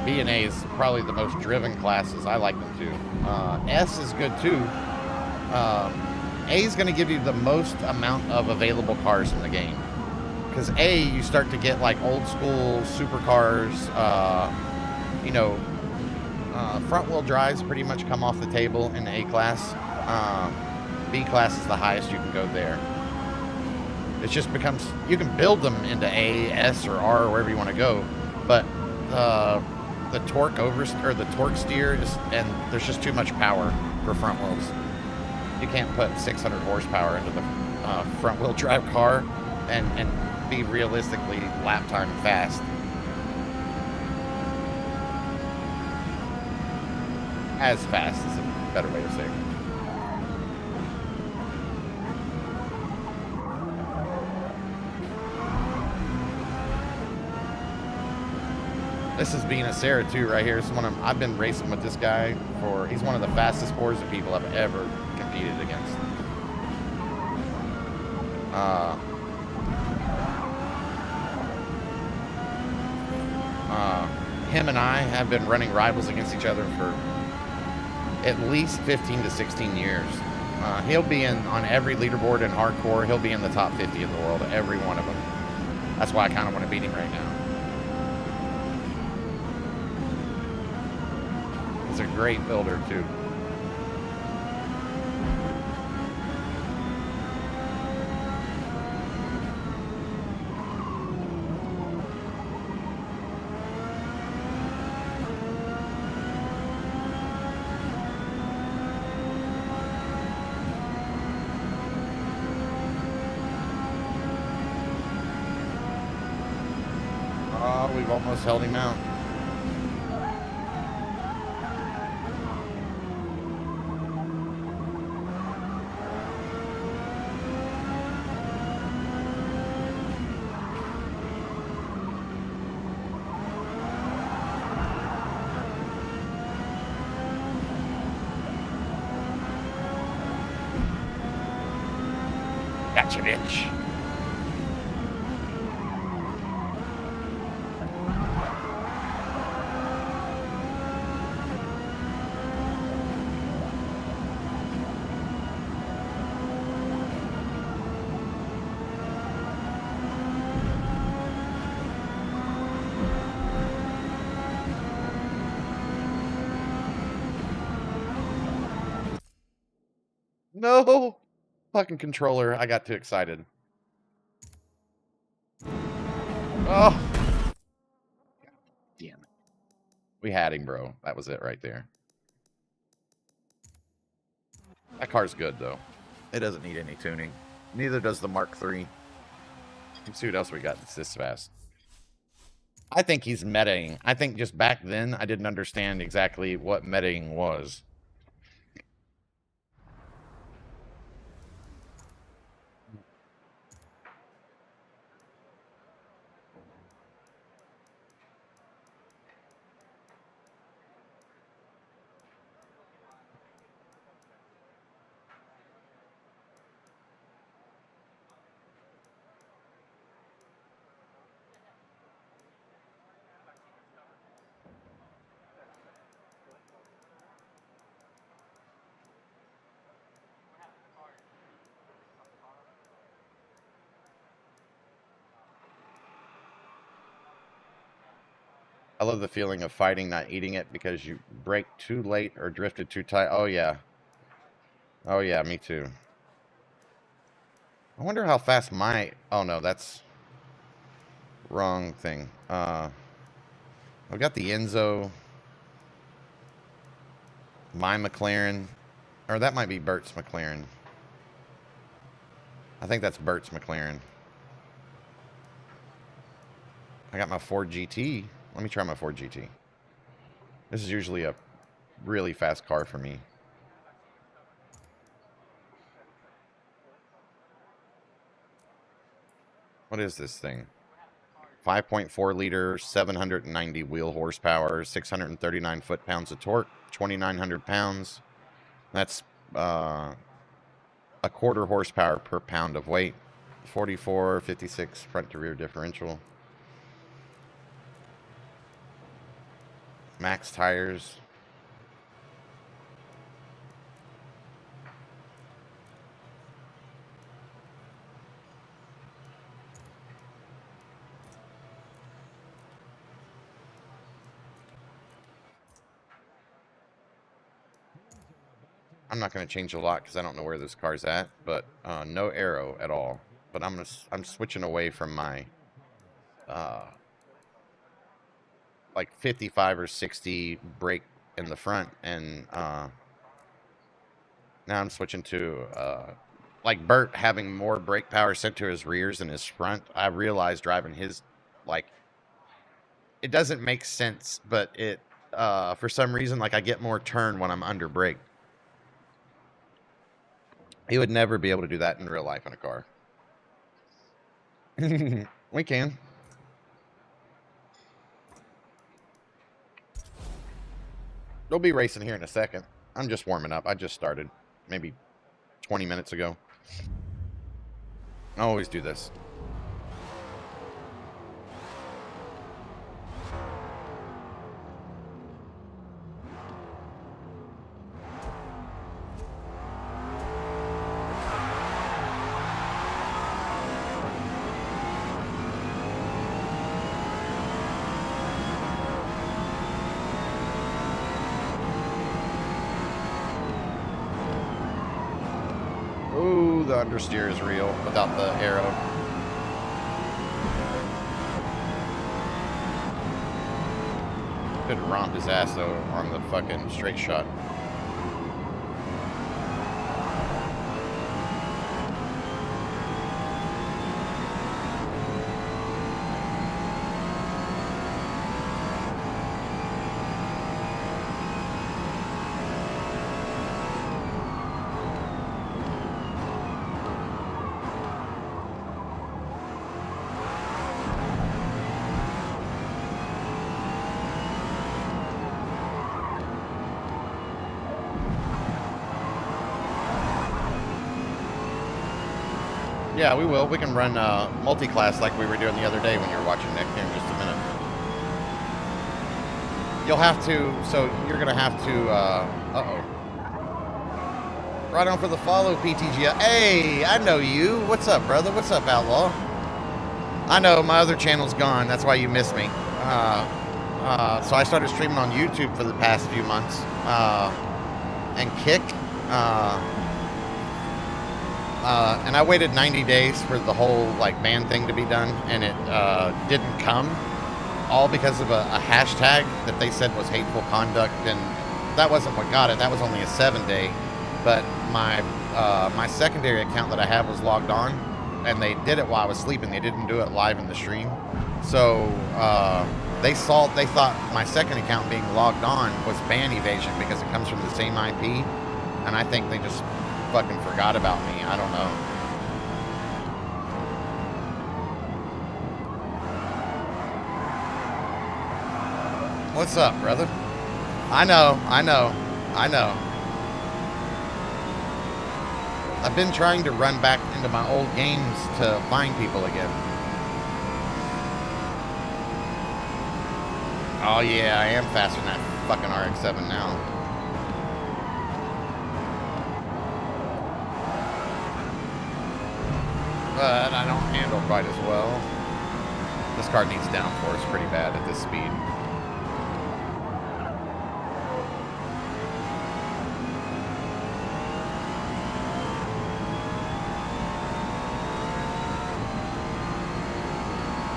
B and A is probably the most driven classes. I like them too. S is good too. A is going to give you the most amount of available cars in the game. Because A, you start to get like old school supercars. You know, front wheel drives pretty much come off the table in the A class. B class is the highest you can go there. It just becomes, you can build them into A, S, or R, or wherever you want to go. But the torque the torque steer is, and there's just too much power for front wheels. You can't put 600 horsepower into the front wheel drive car and be realistically lap time fast. As fast is a better way to say it. This is being a Sarah too, right here. I've been racing with this guy he's one of the fastest Forza people I've ever competed against. Him and I have been running rivals against each other for at least 15 to 16 years. He'll be on every leaderboard in hardcore. He'll be in the top 50 in the world, every one of them. That's why I kind of want to beat him right now. He's a great builder too. We've almost held him out. Gotcha, bitch. No! Fucking controller. I got too excited. Oh! God damn it. We had him, bro. That was it right there. That car's good, though. It doesn't need any tuning. Neither does the Mark III. Let's see what else we got that's this fast. I think he's metaing. I think just back then, I didn't understand exactly what metaing was. I love the feeling of fighting, not eating it because you break too late or drifted too tight. Oh, yeah. Oh, yeah, me too. I wonder how fast my... Oh, no, that's... Wrong thing. I've got the Enzo. My McLaren. Or that might be Bert's McLaren. I think that's Bert's McLaren. I got my Ford GT. Let me try my Ford GT. This is usually a really fast car for me. What is this thing? 5.4 liter, 790 wheel horsepower, 639 foot-pounds of torque, 2,900 pounds. That's a quarter horsepower per pound of weight. 44, 56 front to rear differential. Max tires. I'm not going to change a lot because I don't know where this car's at, but no aero at all. But I'm switching away from my like 55 or 60 brake in the front, and now I'm switching to like Bert having more brake power sent to his rears than his front. I realized driving his, like, it doesn't make sense, but it for some reason, like, I get more turn when I'm under brake. He would never be able to do that in real life in a car. We can. They'll be racing here in a second. I'm just warming up. I just started maybe 20 minutes ago. I always do this. Ooh, the understeer is real without the arrow. Could have romped his ass though on the fucking straight shot. Yeah, we will. We can run multi-class like we were doing the other day when you were watching Nick here in just a minute. You'll have to, so you're going to have to, uh-oh. Right on for the follow, PTG. Hey, I know you. What's up, brother? What's up, Outlaw? I know, my other channel's gone. That's why you missed me. So I started streaming on YouTube for the past few months. And Kick. And I waited 90 days for the whole like ban thing to be done, and it didn't come, all because of a hashtag that they said was hateful conduct, and that wasn't what got it. That was only a 7-day, but my my secondary account that I have was logged on, and they did it while I was sleeping. They didn't do it live in the stream, so they thought my second account being logged on was ban evasion because it comes from the same IP, and I think they just fucking forgot about me. I don't know. What's up, brother? I know. I've been trying to run back into my old games to find people again. Oh yeah, I am faster than that fucking RX-7 now. But I don't handle quite as well. This car needs downforce pretty bad at this speed.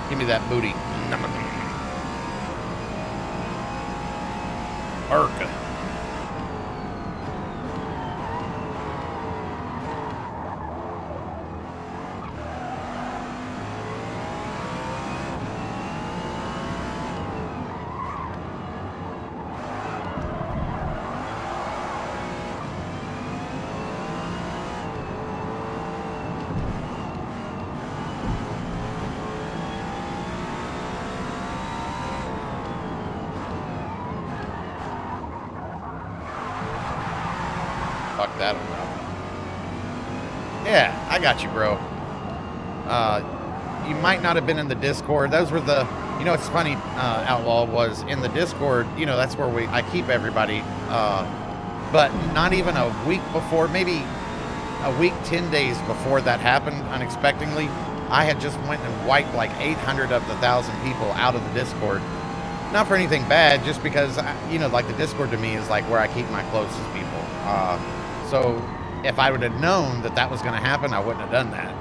Give me that booty. Arca. that around. Yeah, I got you, bro. You might not have been in the Discord. Those were the, you know, it's funny, Outlaw, was in the Discord, you know, that's where I keep everybody. But not even a week before, maybe a week, 10 days before that happened, unexpectedly, I had just went and wiped like 800 of the 1,000 people out of the Discord. Not for anything bad, just because, you know, like the Discord to me is like where I keep my closest people. So if I would have known that that was going to happen, I wouldn't have done that.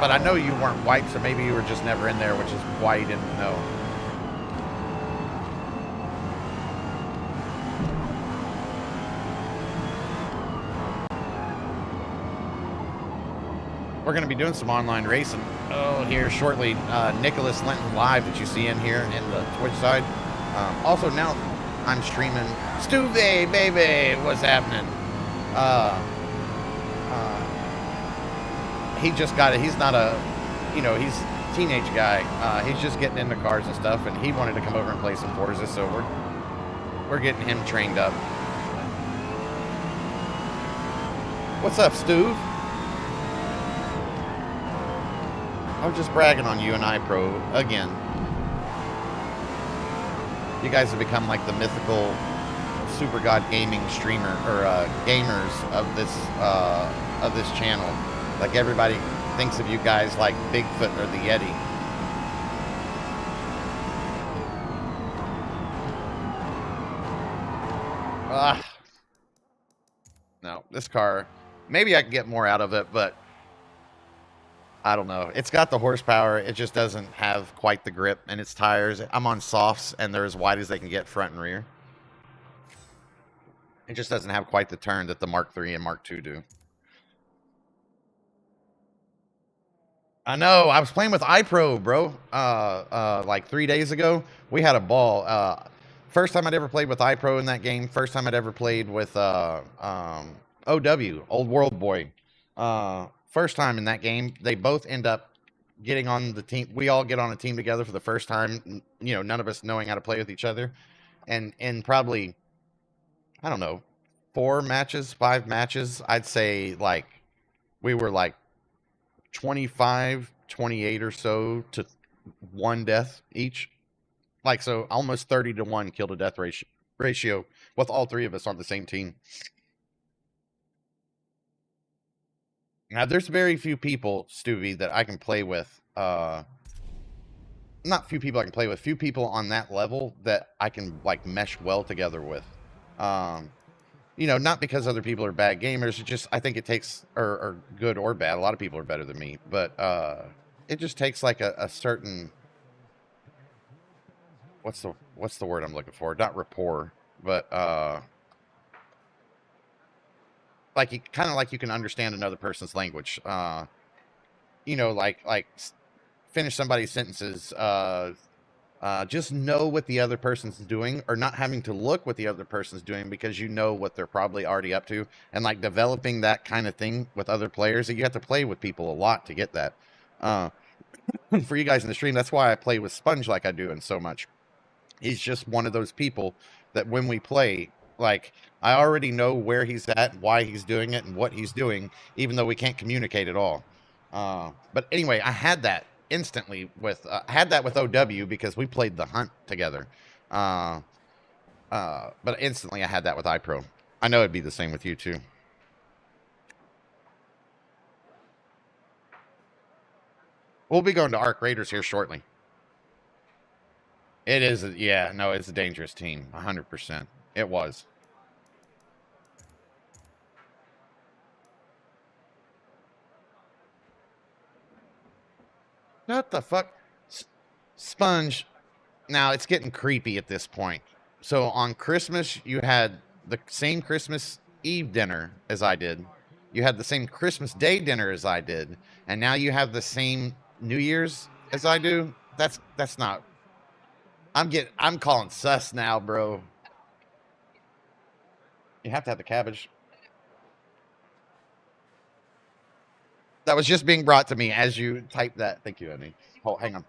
But I know you weren't wiped, so maybe you were just never in there, which is why you didn't know. We're going to be doing some online racing here shortly. Nicholas Linton Live that you see in here in the Twitch side. Also now I'm streaming Stuvie, baby, what's happening? He just got it. He's not a, you know, he's a teenage guy. He's just getting into cars and stuff, and he wanted to come over and play some Forza, so we're getting him trained up. What's up, Stu? I was just bragging on you and iPro again. You guys have become like the mythical Super God Gaming streamer or gamers of this channel. Like everybody thinks of you guys like Bigfoot or the Yeti. No, this car, maybe I can get more out of it, but I don't know. It's got the horsepower. It just doesn't have quite the grip, and its tires, I'm on softs, and they're as wide as they can get front and rear. It just doesn't have quite the turn that the Mark III and Mark II do. I know. I was playing with iPro, bro, like 3 days ago. We had a ball. First time I'd ever played with iPro in that game. First time I'd ever played with OW, Old World Boy. First time in that game. They both end up getting on the team. We all get on a team together for the first time. You know, none of us knowing how to play with each other. And in probably, I don't know, 4 matches, 5 matches, I'd say like we were like 25, 28 or so to 1 death each. Like, so almost 30 to 1 kill to death ratio with all 3 of us on the same team. Now, there's very few people, Stuvie, that I can play with. Not few people I can play with. Few people on that level that I can, like, mesh well together with. You know, not because other people are bad gamers. It just, I think it takes, or good or bad. A lot of people are better than me. But it just takes, like, a certain... What's the word I'm looking for? Not rapport, but... like you kind of like you can understand another person's language. You know, like finish somebody's sentences. Just know what the other person's doing, or not having to look what the other person's doing because you know what they're probably already up to, and like developing that kind of thing with other players. You have to play with people a lot to get that. For you guys in the stream, that's why I play with Sponge like I do and so much. He's just one of those people that when we play, like, I already know where he's at, why he's doing it, and what he's doing, even though we can't communicate at all. But anyway, I had that instantly with, with OW because we played the hunt together. But instantly I had that with iPro. I know it'd be the same with you too. We'll be going to Arc Raiders here shortly. It is, yeah, no, it's a dangerous team, 100%. It was. What the fuck? Sponge. Now, it's getting creepy at this point. So, on Christmas, you had the same Christmas Eve dinner as I did. You had the same Christmas Day dinner as I did. And now you have the same New Year's as I do? That's not... I'm calling sus now, bro. You have to have the cabbage. That was just being brought to me as you typed that. Thank you, Eddie. Oh, hang on.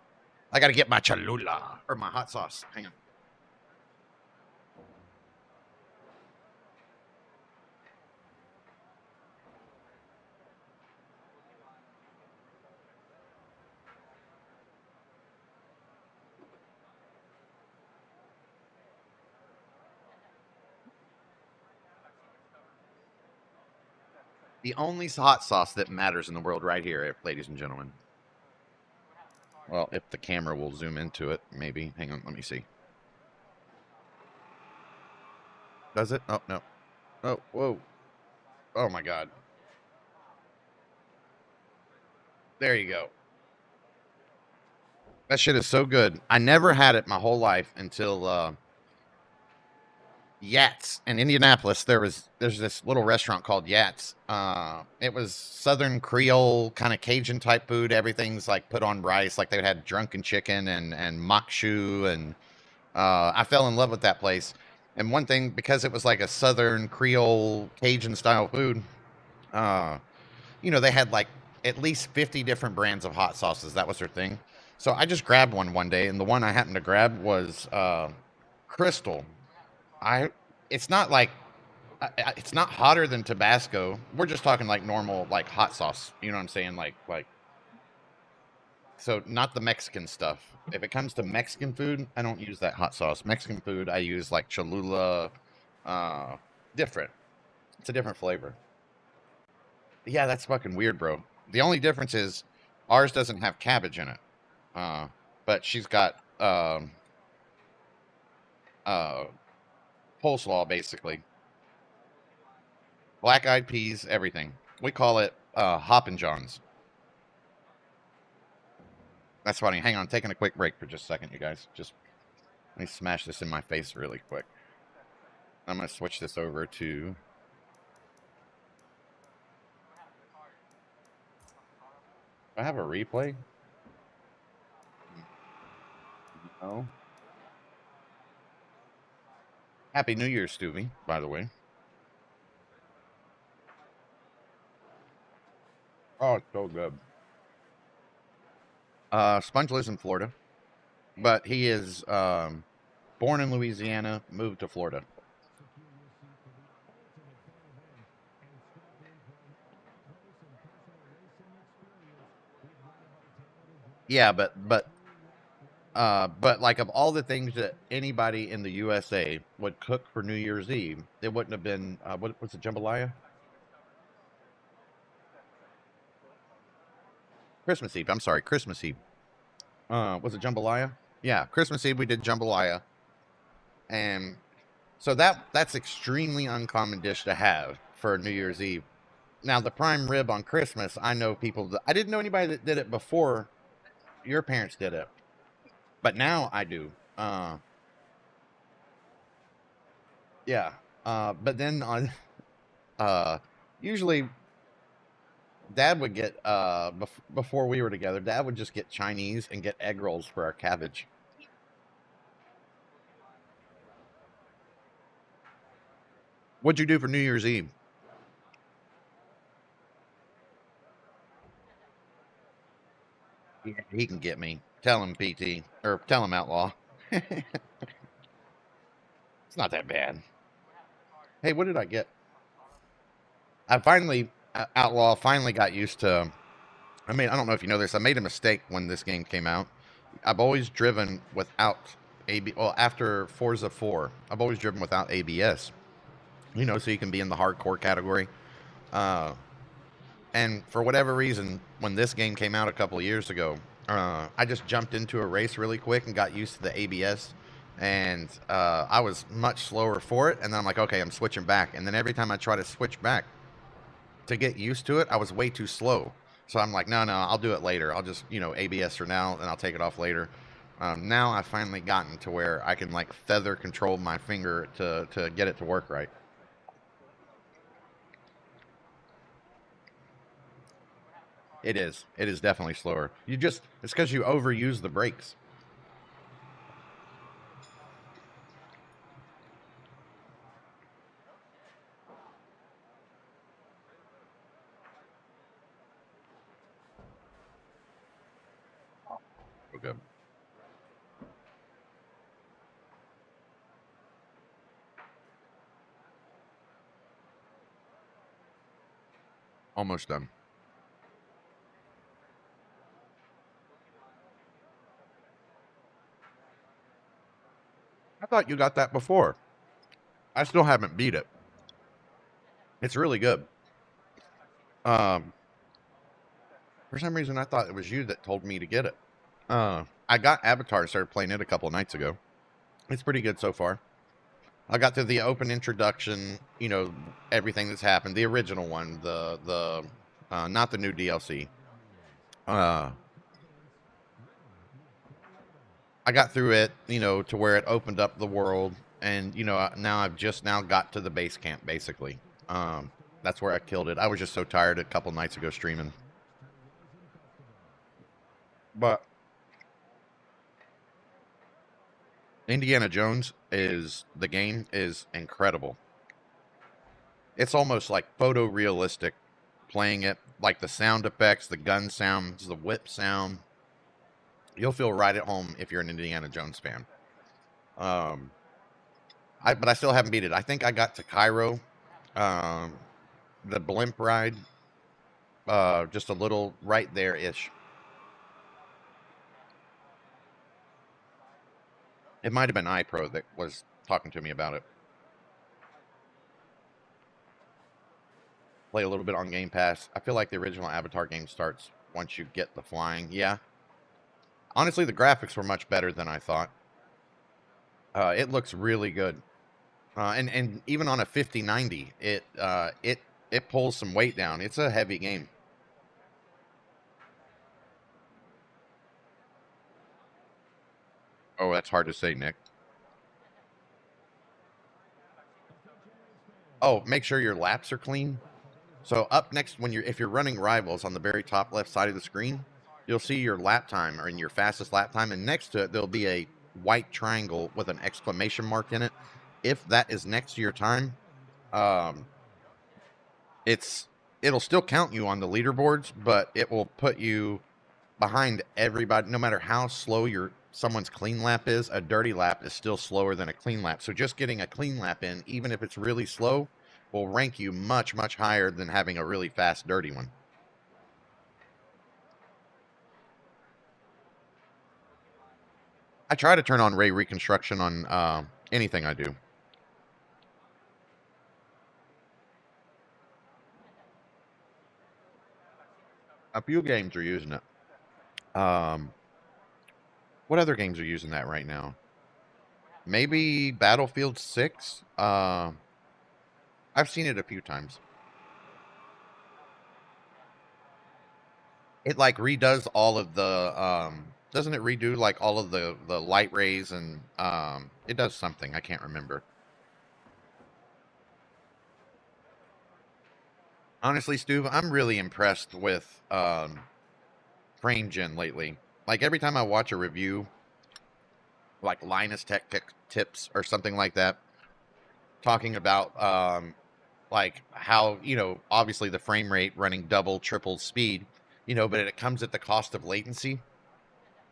I got to get my Cholula or my hot sauce. Hang on. The only hot sauce that matters in the world right here, ladies and gentlemen. Well, if the camera will zoom into it, maybe. Hang on, let me see. Does it? Oh, no. Oh, whoa. Oh, my God. There you go. That shit is so good. I never had it my whole life until Yats in Indianapolis. There's this little restaurant called Yats. It was Southern Creole kind of Cajun type food. Everything's like put on rice. Like they had drunken chicken and makshu, and I fell in love with that place. And one thing, because it was like a Southern Creole Cajun style food, they had like at least 50 different brands of hot sauces. That was their thing. So I just grabbed one day, and the one I happened to grab was Crystal. It's not like it's not hotter than Tabasco. We're just talking like normal like hot sauce. You know what I'm saying? Like so not the Mexican stuff. If it comes to Mexican food, I don't use that hot sauce. Mexican food, I use like Cholula. Different. It's a different flavor. Yeah, that's fucking weird, bro. The only difference is ours doesn't have cabbage in it. But she's got coleslaw, basically. Black-eyed peas, everything. We call it Hoppin' Johns. That's funny. Hang on, taking a quick break for just a second, you guys. Just let me smash this in my face really quick. I'm going to switch this over to... Do I have a replay? No. Happy New Year, Stewie, by the way. Oh, it's so good. Sponge lives in Florida, but he is born in Louisiana, moved to Florida. Yeah, but like of all the things that anybody in the USA would cook for New Year's Eve, it wouldn't have been what was it, jambalaya? Christmas Eve. I'm sorry, Christmas Eve. Was it jambalaya? Yeah, Christmas Eve we did jambalaya, and so that's extremely uncommon dish to have for New Year's Eve. Now the prime rib on Christmas, I know people. I didn't know anybody that did it before your parents did it, but now I do. Yeah. But then on usually Dad would get before we were together, Dad would just get Chinese and get egg rolls for our cabbage. What'd you do for New Year's Eve? Yeah, he can get me. Tell him, PT, or tell him, Outlaw. It's not that bad. Hey, what did I get? I finally, Outlaw finally got used to. I mean, I don't know if you know this. I made a mistake when this game came out. I've always driven without Well, after Forza 4, I've always driven without ABS. So you can be in the hardcore category. And for whatever reason, when this game came out a couple of years ago, I just jumped into a race really quick and got used to the ABS. And I was much slower for it. And then I'm like, okay, I'm switching back. And then every time I try to switch back to get used to it, I was way too slow. So I'm like, no, I'll do it later. I'll just, ABS for now, and I'll take it off later. Now I've finally gotten to where I can, like, feather control my finger to get it to work right. It is. It is definitely slower. It's because you overuse the brakes. Okay. Almost done. I thought you got that before. I still haven't beat it. It's really good. For some reason, I thought it was you that told me to get it. I got Avatar, started playing it a couple of nights ago. It's pretty good so far. I got through the open introduction, you know, everything that's happened. The original one, not the new DLC. I got through it, you know, to where it opened up the world, and you know, now I've just now got to the base camp, basically. That's where I killed it. I was just so tired a couple nights ago streaming. But Indiana Jones the game is incredible. It's almost like photorealistic playing it, like the sound effects, the gun sounds, the whip sound. You'll feel right at home if you're an Indiana Jones fan. But I still haven't beat it. I think I got to Cairo, the blimp ride, just a little right there-ish. It might have been iPro that was talking to me about it. Play a little bit on Game Pass. I feel like the original Avatar game starts once you get the flying. Yeah. Honestly, the graphics were much better than I thought. It looks really good. And even on a 5090, it pulls some weight down. It's a heavy game. Oh, that's hard to say, Nick. Oh, make sure your laps are clean. So up next, if you're running Rivals on the very top left side of the screen, you'll see your lap time or in your fastest lap time, and next to it there'll be a white triangle with an exclamation mark in it. If that is next to your time, it'll still count you on the leaderboards, but it will put you behind everybody. No matter how slow someone's clean lap is, a dirty lap is still slower than a clean lap. So just getting a clean lap in, even if it's really slow, will rank you much, much higher than having a really fast, dirty one. I try to turn on ray reconstruction on anything I do. A few games are using it. What other games are using that right now? Maybe Battlefield 6? I've seen it a few times. It like redoes all of the doesn't it redo like all of the light rays, and it does something I can't remember. Honestly, Stu, I'm really impressed with frame gen lately. Like every time I watch a review, like Linus Tech Tips or something like that, talking about like how, you know, obviously the frame rate running double, triple speed, you know, but it comes at the cost of latency.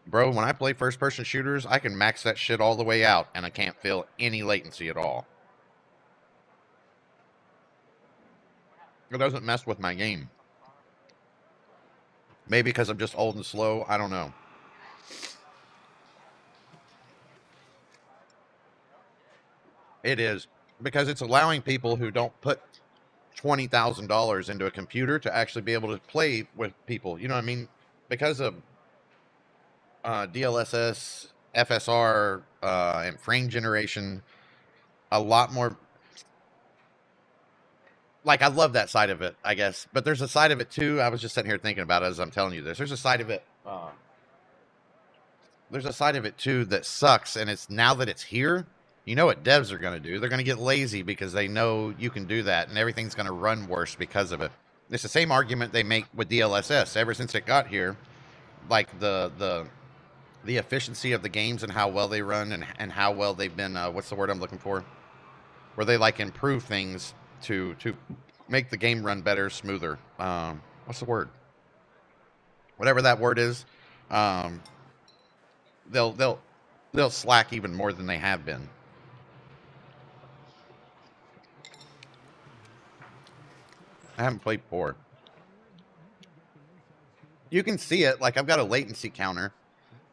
Bro, when I play first-person shooters, I can max that shit all the way out, and I can't feel any latency at all. It doesn't mess with my game. Maybe because I'm just old and slow. I don't know. It is. Because it's allowing people who don't put $20,000 into a computer to actually be able to play with people. You know what I mean? Because of DLSS, FSR, and frame generation, a lot more. Like, I love that side of it, I guess. But there's a side of it, too. I was just sitting here thinking about it as I'm telling you this. There's a side of it. There's a side of it, too, that sucks. And it's now that it's here, you know what devs are going to do. They're going to get lazy because they know you can do that. And everything's going to run worse because of it. It's the same argument they make with DLSS. Ever since it got here, like the efficiency of the games and how well they run and how well they've been, what's the word I'm looking for? Where they, like, improve things to make the game run better, smoother. What's the word? Whatever that word is, they'll slack even more than they have been. I haven't played 4. You can see it. Like, I've got a latency counter,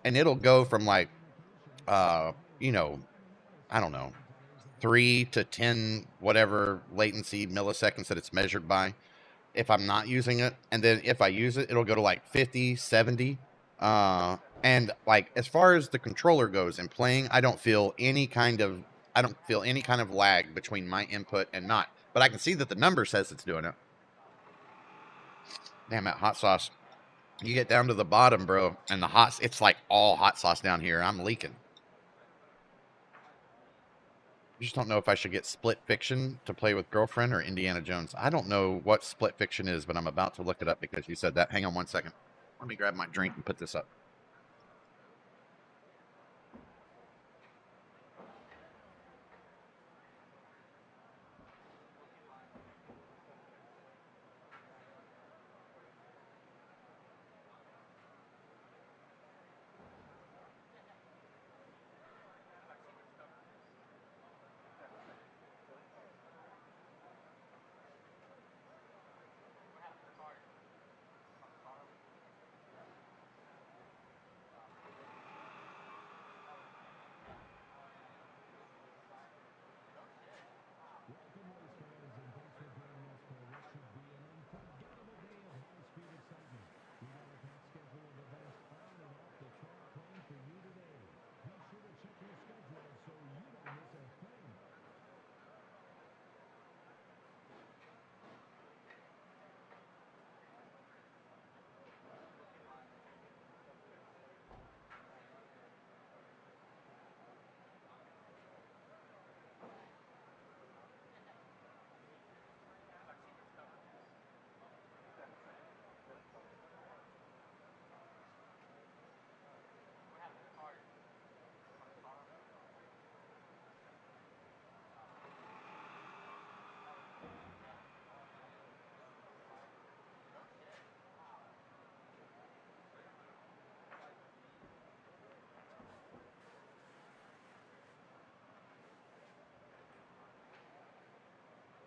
and it'll go from like, you know, I don't know, 3 to 10 whatever latency milliseconds that it's measured by. if I'm not using it, and then if I use it, it'll go to like 50, 70. And like as far as the controller goes and playing, I don't feel any kind of lag between my input and not. But I can see that the number says it's doing it. Damn, that hot sauce. You get down to the bottom, bro, and it's like all hot sauce down here. I'm leaking. You just don't know if I should get Split Fiction to play with Girlfriend or Indiana Jones. I don't know what Split Fiction is, but I'm about to look it up because you said that. Hang on one second. Let me grab my drink and put this up.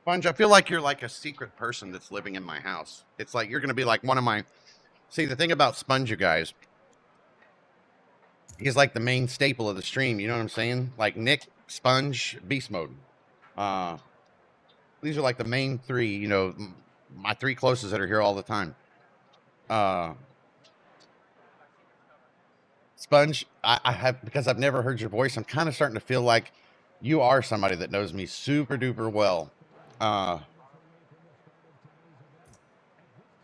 Sponge, I feel like you're like a secret person that's living in my house. It's like you're going to be like one of my. See, the thing about Sponge, you guys, he's like the main staple of the stream. You know what I'm saying? Like Nick, Sponge, Beast Mode. These are like the main three, you know, my three closest that are here all the time. Sponge, I have, because I've never heard your voice, I'm kind of starting to feel like you are somebody that knows me super duper well.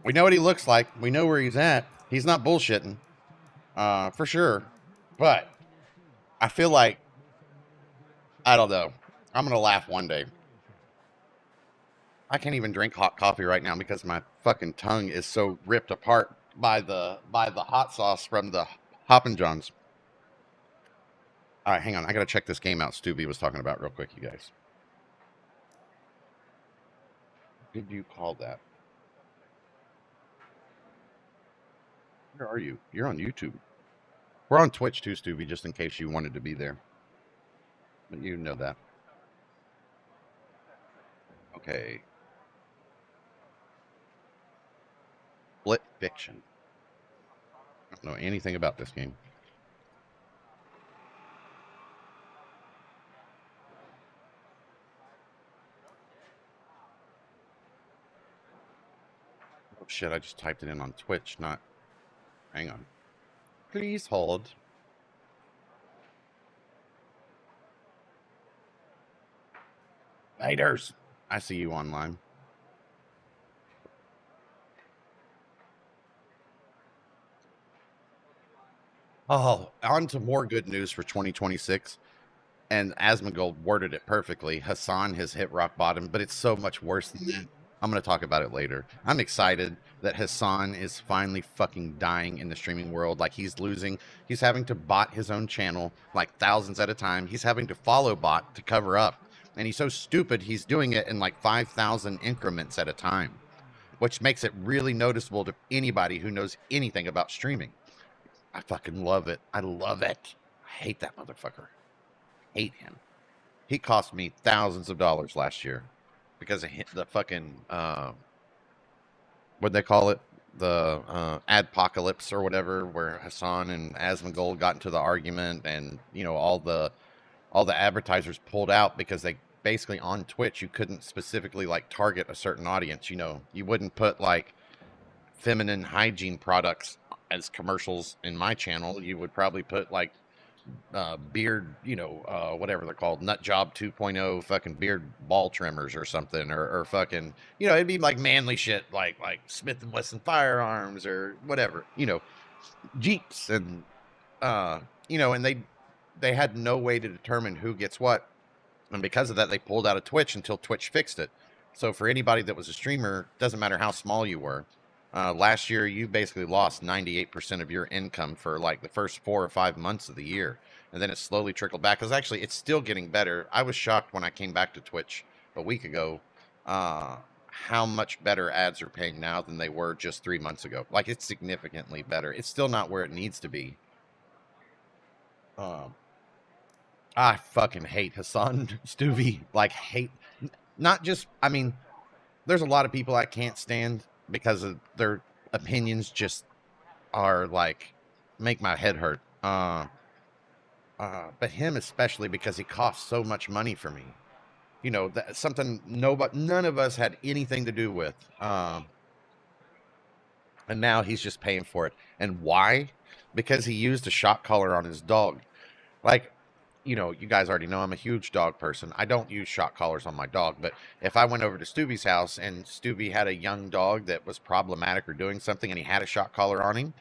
We know what he looks like. We know where he's at. He's not bullshitting, for sure. But I feel like, I don't know. I'm going to laugh one day. I can't even drink hot coffee right now because my fucking tongue is so ripped apart by the hot sauce from the Hoppin' Johns. All right, hang on. I got to check this game out Stubby was talking about real quick, you guys. What did you call that? Where are you? You're on YouTube. We're on Twitch too, Stubby, just in case you wanted to be there. But you know that. Okay. Split Fiction. I don't know anything about this game. Oh shit, I just typed it in on Twitch, not... Hang on. Please hold. Haters! I see you online. Oh, on to more good news for 2026. And Asmongold worded it perfectly. Hassan has hit rock bottom, but it's so much worse than that. I'm going to talk about it later. I'm excited that Hassan is finally fucking dying in the streaming world. Like, he's losing. He's having to bot his own channel, like thousands at a time. He's having to follow bot to cover up. And he's so stupid, he's doing it in like 5,000 increments at a time, which makes it really noticeable to anybody who knows anything about streaming. I fucking love it. I love it. I hate that motherfucker. Hate him. He cost me thousands of dollars last year because of the fucking what'd they call it? The adpocalypse or whatever, where Hassan and Asmongold got into the argument, and you know all the advertisers pulled out because basically on Twitch, you couldn't specifically like target a certain audience. You know, you wouldn't put like feminine hygiene products as commercials in my channel. You would probably put like beard, you know, whatever they're called, nut job 2.0 fucking beard ball trimmers or something, or fucking, you know, it'd be like manly shit, like Smith and Wesson firearms or whatever, you know, Jeeps, and you know, and they had no way to determine who gets what, and because of that, they pulled out of Twitch until Twitch fixed it. So for anybody that was a streamer, doesn't matter how small you were, last year you basically lost 98% of your income for like the first 4 or 5 months of the year, and then it slowly trickled back. Because actually, it's still getting better. I was shocked when I came back to Twitch a week ago, how much better ads are paying now than they were just 3 months ago. Like, it's significantly better. It's still not where it needs to be. I fucking hate Hassan Stuvie. Like, hate, not just, I mean, there's a lot of people I can't stand because of their opinions just are like, make my head hurt. But him especially, because he costs so much money for me. You know, that's something none of us had anything to do with. And now he's just paying for it. And why? Because he used a shock collar on his dog. Like, you know, you guys already know I'm a huge dog person. I don't use shock collars on my dog, but if I went over to Stuvie's house and Stuvie had a young dog that was problematic or doing something and he had a shock collar on him,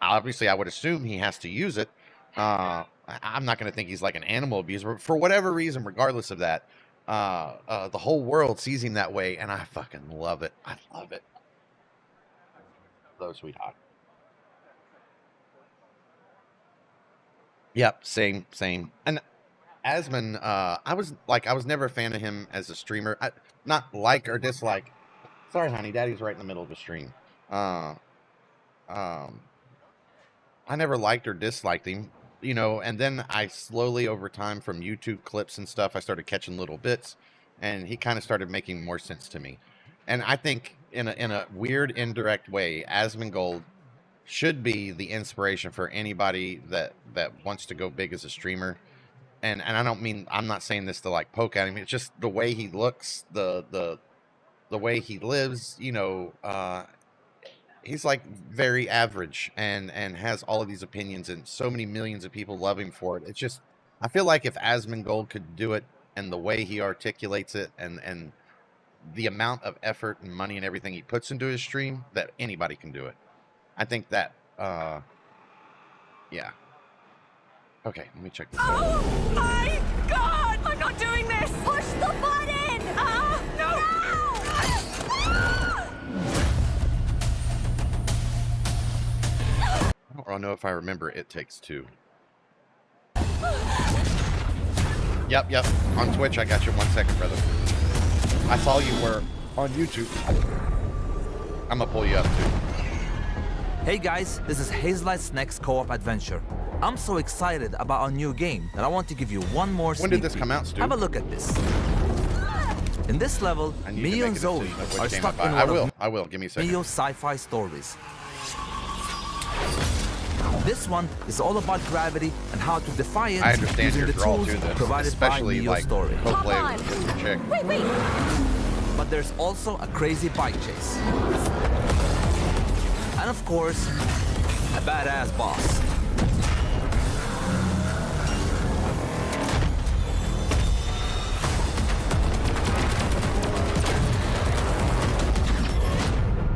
obviously I would assume he has to use it. I'm not going to think he's like an animal abuser, but for whatever reason, regardless of that, the whole world sees him that way, and I fucking love it. I love it. Hello, sweetheart. Yep, same. And Asman, I was never a fan of him as a streamer. Not like or dislike. Sorry, honey, Daddy's right in the middle of the stream. I never liked or disliked him, you know. And then I slowly, over time, from YouTube clips and stuff, I started catching little bits, and he kind of started making more sense to me. And I think, in a weird, indirect way, Asmongold should be the inspiration for anybody that wants to go big as a streamer. And I don't mean, I'm not saying this to like poke at him. It's just the way he looks, the way he lives, you know, he's like very average and has all of these opinions, and so many millions of people love him for it. It's just, I feel like if Asmongold could do it, and the way he articulates it, and the amount of effort and money and everything he puts into his stream, that anybody can do it. I think that, yeah. Okay, let me check this out. Oh my God! I'm not doing this! Push the button! No! I don't know if I remember It Takes Two. Yep. On Twitch, I got you. 1 second, brother. I saw you were on YouTube. I'm gonna pull you up, too. Hey guys, this is Hazelight's next co-op adventure. I'm so excited about our new game that I want to give you one more sneak When did this peek. come out, Stu? Have a look at this. In this level, Mio and Zoe are stuck in one I will. Give me a second. Mio sci-fi stories. This one is all about gravity and how to defy it I understand using your the draw tools to this, provided especially by Mio's like story. co-play Come with your chick. Wait! But there's also a crazy bike chase. And of course, a badass boss.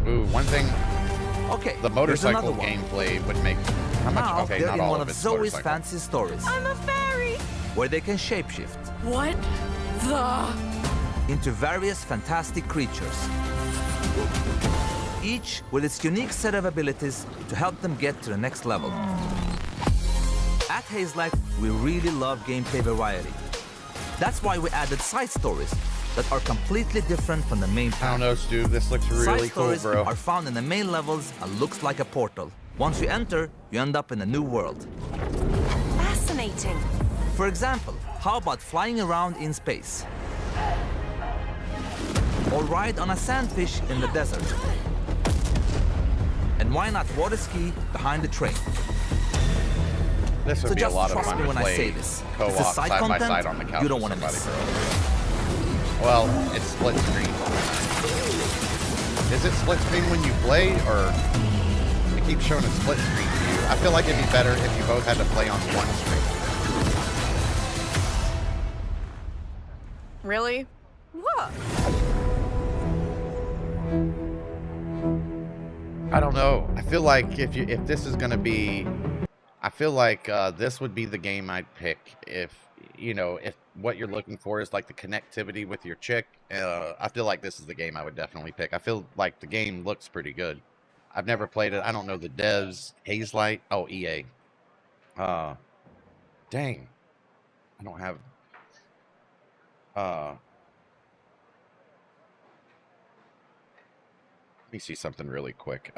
Ooh, one thing, Okay, the motorcycle here's another one. gameplay would make, how much? Now Okay, they're not in all one of of it's Zoe's motorcycle. fancy stories, I'm a fairy! where they can shapeshift What the? into various fantastic creatures, each with its unique set of abilities to help them get to the next level. At Hazelight, we really love gameplay variety. That's why we added side stories that are completely different from the main I path. don't know, Stu. This looks really Side cool, stories bro. are found in the main levels and looks like a portal. Once you enter, you end up in a new world. Fascinating. For example, how about flying around in space? Or ride on a sandfish in the desert? And why not water ski behind the train? This would So be a just lot of trust fun me to when I play say this. co-op If it's side side by content, side on the couch you don't with want to somebody, miss. bro. Well, it's split screen. Is it split screen when you play, or it keeps showing a split screen to you? I feel like it'd be better if you both had to play on one screen. Really? What? I don't know. I feel like if this is gonna be, I feel like this would be the game I'd pick if if what you're looking for is like the connectivity with your chick. I feel like this is the game I would definitely pick. I feel like the game looks pretty good. I've never played it. I don't know the devs. Hazelight. Oh, EA. Dang. I don't have. Let me see something really quick.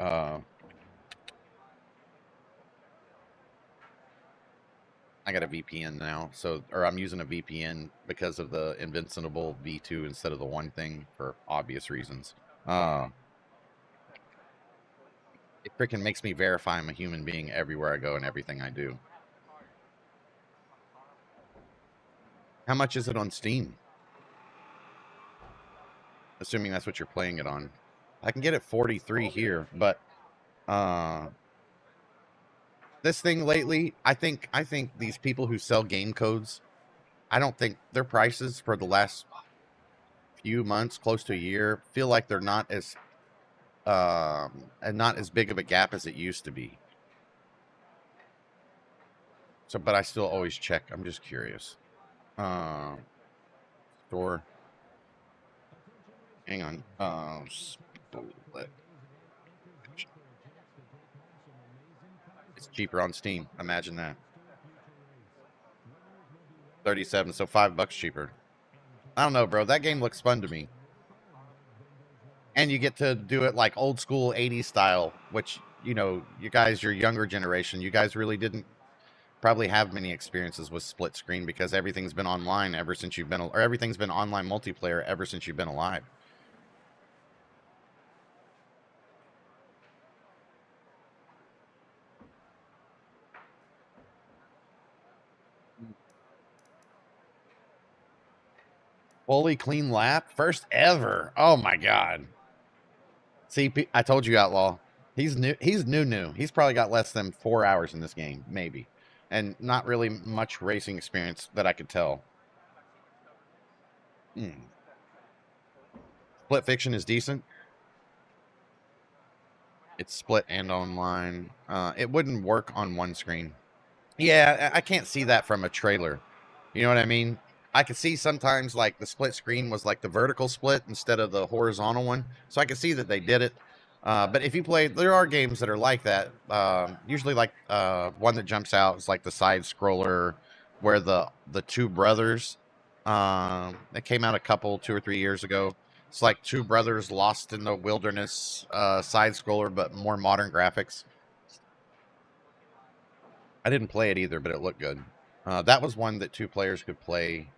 I got a VPN now, or I'm using a VPN because of the Invincible V2 instead of the one thing for obvious reasons. It freaking makes me verify I'm a human being everywhere I go and everything I do. How much is it on Steam? Assuming that's what you're playing it on. I can get it 43 here, but this thing lately, I think these people who sell game codes, I don't think their prices for the last few months, close to a year, feel like they're not as and not as big of a gap as it used to be. So, but I still always check. I'm just curious. Store. Hang on. Split. It's cheaper on Steam. Imagine that. 37, so $5 cheaper. I don't know, bro. That game looks fun to me. And you get to do it like old school 80s style, which, you guys, your younger generation, you guys really didn't probably have many experiences with split screen because everything's been online ever since you've been, or everything's been online multiplayer ever since you've been alive. Fully clean lap, first ever. Oh my god. See, I told you, Outlaw. He's new. He's new. He's probably got less than 4 hours in this game, maybe, and not really much racing experience that I could tell. Split Fiction is decent. It's split and online. It wouldn't work on one screen. Yeah, I can't see that from a trailer. You know what I mean? I could see sometimes like the split screen was like the vertical split instead of the horizontal one. So I could see that they did it. But if you play, there are games that are like that. Usually like one that jumps out is like the side scroller where the two brothers, it came out 2 or 3 years ago. It's like two brothers lost in the wilderness, side scroller, but more modern graphics. I didn't play it either, but it looked good. That was one that 2 players could play.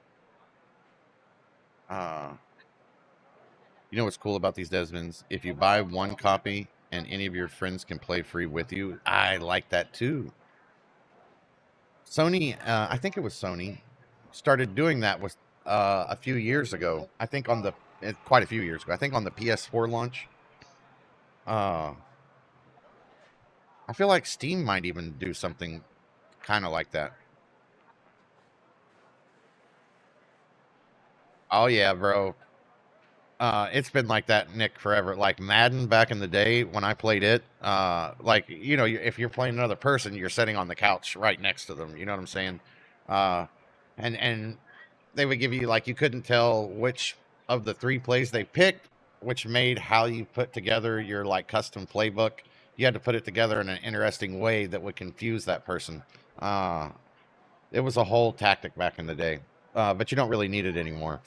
You know what's cool about these Desmonds? If you buy one copy and any of your friends can play free with you, I like that too. Sony, I think it was Sony, started doing that with a few years ago. I think on quite a few years ago. I think on the PS4 launch. I feel like Steam might even do something kind of like that. Oh yeah, bro. It's been like that, Nick, forever. Like Madden back in the day when I played it, like, if you're playing another person, you're sitting on the couch right next to them. You know what I'm saying? And they would give you, like, you couldn't tell which of the 3 plays they picked, which made how you put together your, like, custom playbook. You had to put it together in an interesting way that would confuse that person. It was a whole tactic back in the day, but you don't really need it anymore.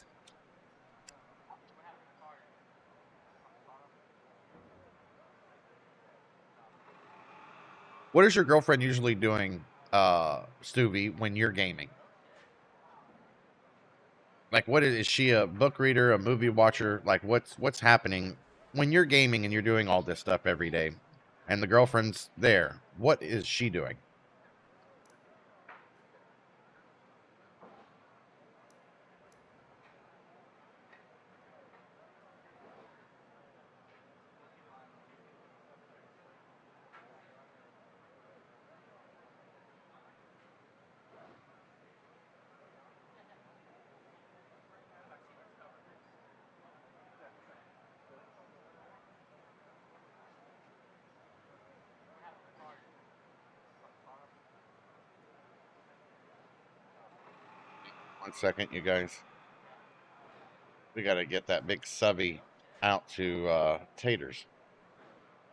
What is your girlfriend usually doing, Stuvie, when you're gaming? Like, is she a book reader, a movie watcher? Like, what's happening when you're gaming and you're doing all this stuff every day, and the girlfriend's there? What is she doing? 1 second, you guys. We got to get that big subby out to Taters.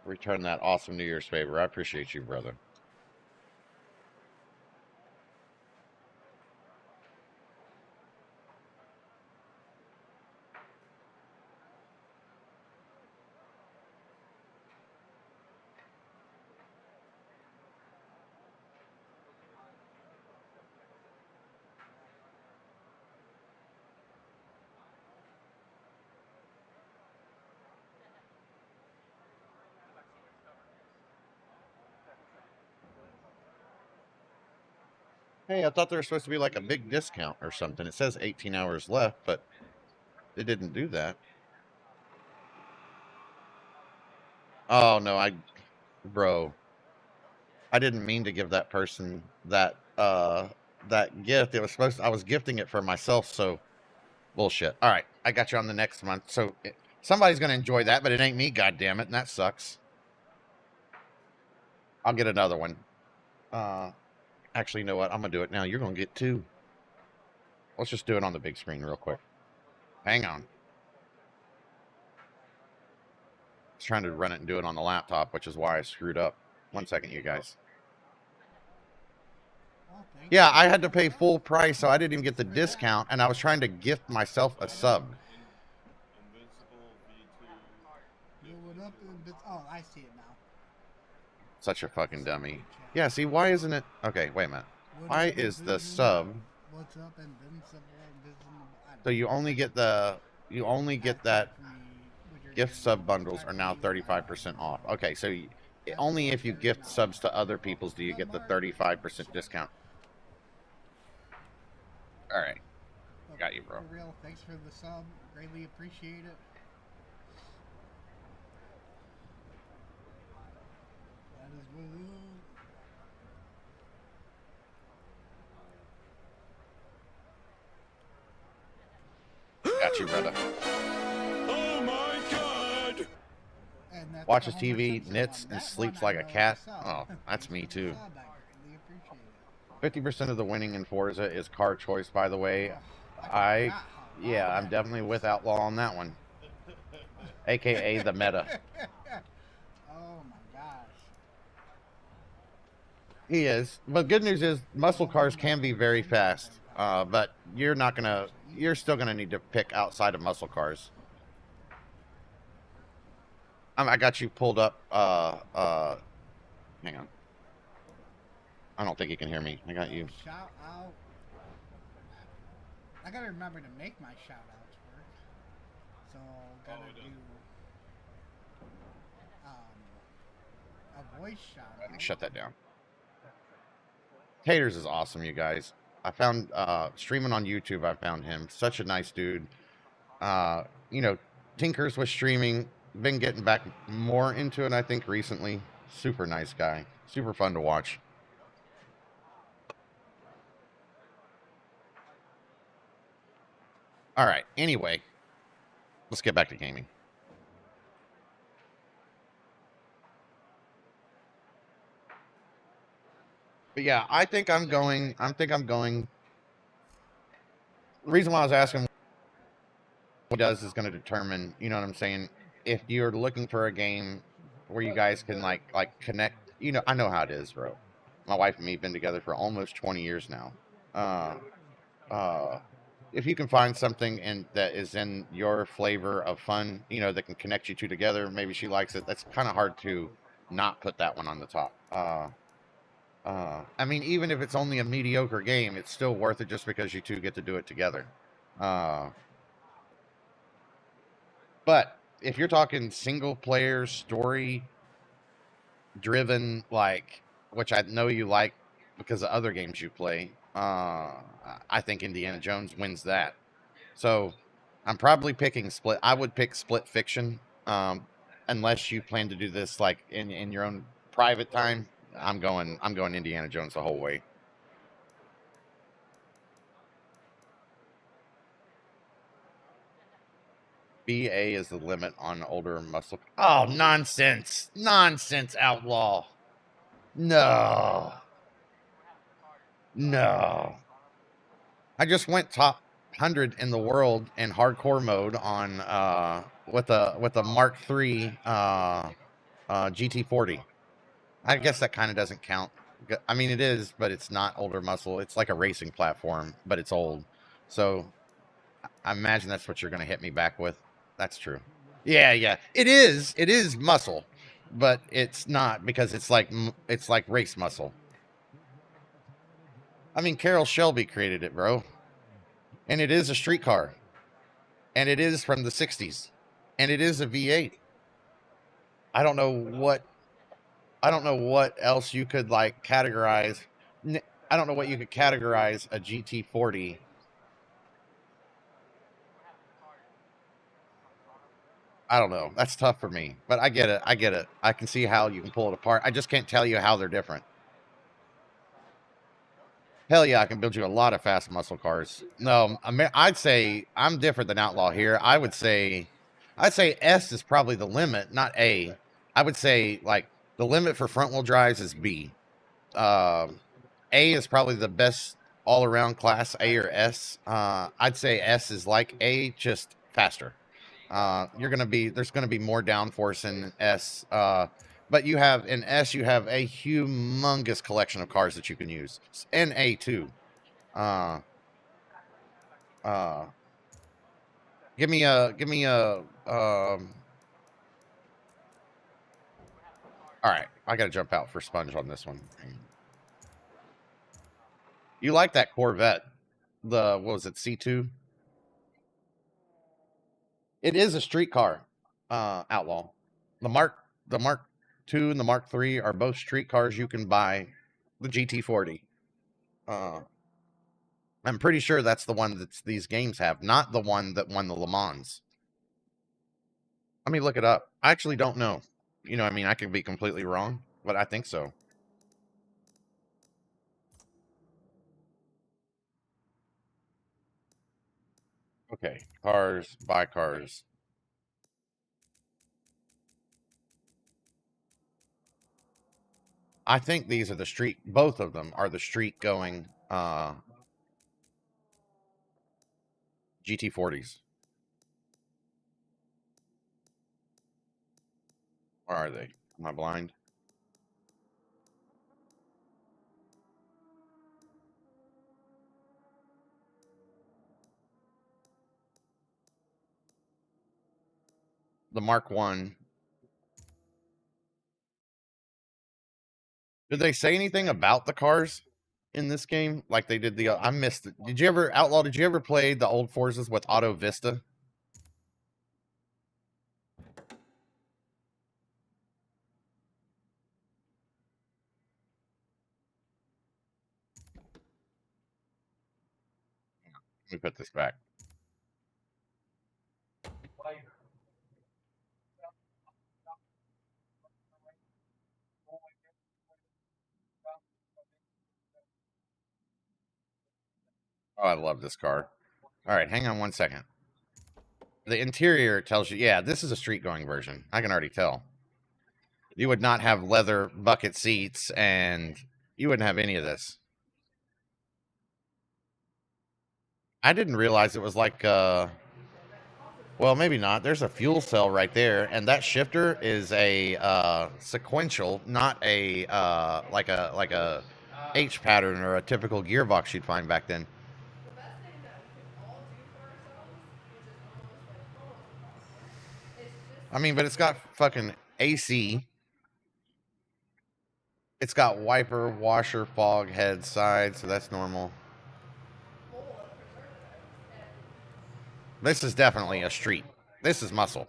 Return that awesome New Year's favor. I appreciate you, brother. Hey, I thought there was supposed to be like a big discount or something. It says 18 hours left, but it didn't do that. Oh no, bro, I didn't mean to give that person that gift. It was supposed to, I was gifting it for myself, so bullshit. All right, I got you on the next month. So somebody's gonna enjoy that, but it ain't me, goddammit, and that sucks. I'll get another one. Actually, you know what? I'm gonna do it now. You're gonna get 2. Let's just do it on the big screen real quick. Hang on. I was trying to run it and do it on the laptop, which is why I screwed up. 1 second, you guys. Yeah, I had to pay full price, so I didn't even get the discount, and I was trying to gift myself a sub. Oh, I see it now. Such a fucking dummy. Yeah, see, why isn't it... Okay, wait a minute. Why is the sub... What's up, invincible, invisible? So you only get the... You only get that... Gift sub bundles are now 35% off. Okay, so only if you gift subs to other people's do you get the 35% discount. All right. Got you, bro. For real, thanks for the sub. Greatly appreciate it. That is what it is. Got you, brother. Oh my God! Watches TV, knits, and sleeps like a cat. Oh, that's me too. 50% of the winning in Forza is car choice, by the way. Yeah, I'm definitely with Outlaw on that one. AKA the meta. Oh my gosh. He is. But good news is muscle cars can be very fast. But you're still gonna need to pick outside of muscle cars. I got you pulled up. Hang on. I don't think you can hear me. I got you. Shout out. I gotta remember to make my shout outs work. So gotta do a voice shout out. Let me shut that down. Taters is awesome, you guys. I found streaming on YouTube, I found him. Such a nice dude. You know, tinkers with streaming. Been getting back more into it, I think, recently. Super nice guy. Super fun to watch. All right. Anyway, let's get back to gaming. But yeah, I think I'm going. The reason why I was asking what it does is going to determine, you know what I'm saying? If you're looking for a game where you guys can like connect, you know, I know how it is, bro. My wife and me have been together for almost 20 years now. If you can find something that is in your flavor of fun, you know, that can connect you two together, maybe she likes it. That's kind of hard to not put that one on the top. I mean, even if it's only a mediocre game, it's still worth it just because you two get to do it together. But if you're talking single player story driven, like, which I know you like because of other games you play, I think Indiana Jones wins that. So I'm probably picking Split. I would pick Split Fiction, unless you plan to do this like in your own private time. I'm going Indiana Jones the whole way. BA is the limit on older muscle. Oh, nonsense. Nonsense, Outlaw. No. No. I just went top 100 in the world in hardcore mode on with a Mark III GT40. I guess that kind of doesn't count. I mean, it is, but it's not older muscle. It's like a racing platform, but it's old. So I imagine that's what you're going to hit me back with. That's true. Yeah, yeah. It is. It is muscle, but it's not because it's like race muscle. I mean, Carroll Shelby created it, bro. And it is a street car. And it is from the 60s. And it is a V8. I don't know what else you could like categorize. I don't know what you could categorize a GT40. I don't know. That's tough for me, but I get it. I get it. I can see how you can pull it apart. I just can't tell you how they're different. Hell yeah, I can build you a lot of fast muscle cars. No, I mean, I'd say I'm different than Outlaw here. I'd say S is probably the limit, not A. I would say like the limit for front wheel drives is B. A is probably the best all around class, A or S. I'd say S is like A, just faster. There's gonna be more downforce in S. But you have in S, you have a humongous collection of cars that you can use, and A too. Give me a. All right, I gotta jump out for Sponge on this one. You like that Corvette? What was it, C2? It is a street car, Outlaw. The Mark II and the Mark III are both street cars you can buy. The GT40. I'm pretty sure that's the one that these games have, not the one that won the Le Mans. Let me look it up. I actually don't know. You know, I mean, I could be completely wrong, but I think so. Okay, cars, buy cars. I think these are the street, both of them are the street going GT40s. Where are they? Am I blind? The Mark 1. Did they say anything about the cars in this game? Like they did I missed it. Did you ever, Outlaw, did you ever play the old Forzas with Auto Vista? Let me put this back. Oh, I love this car. All right, hang on one second. The interior tells you, yeah, this is a street going version. I can already tell. You would not have leather bucket seats, and you wouldn't have any of this. I didn't realize it was like, well, maybe not. There's a fuel cell right there, and that shifter is a sequential, not a like a H pattern or a typical gearbox you'd find back then. I mean, but it's got fucking AC. It's got wiper, washer, fog, head, side, so that's normal. This is definitely a street. This is muscle.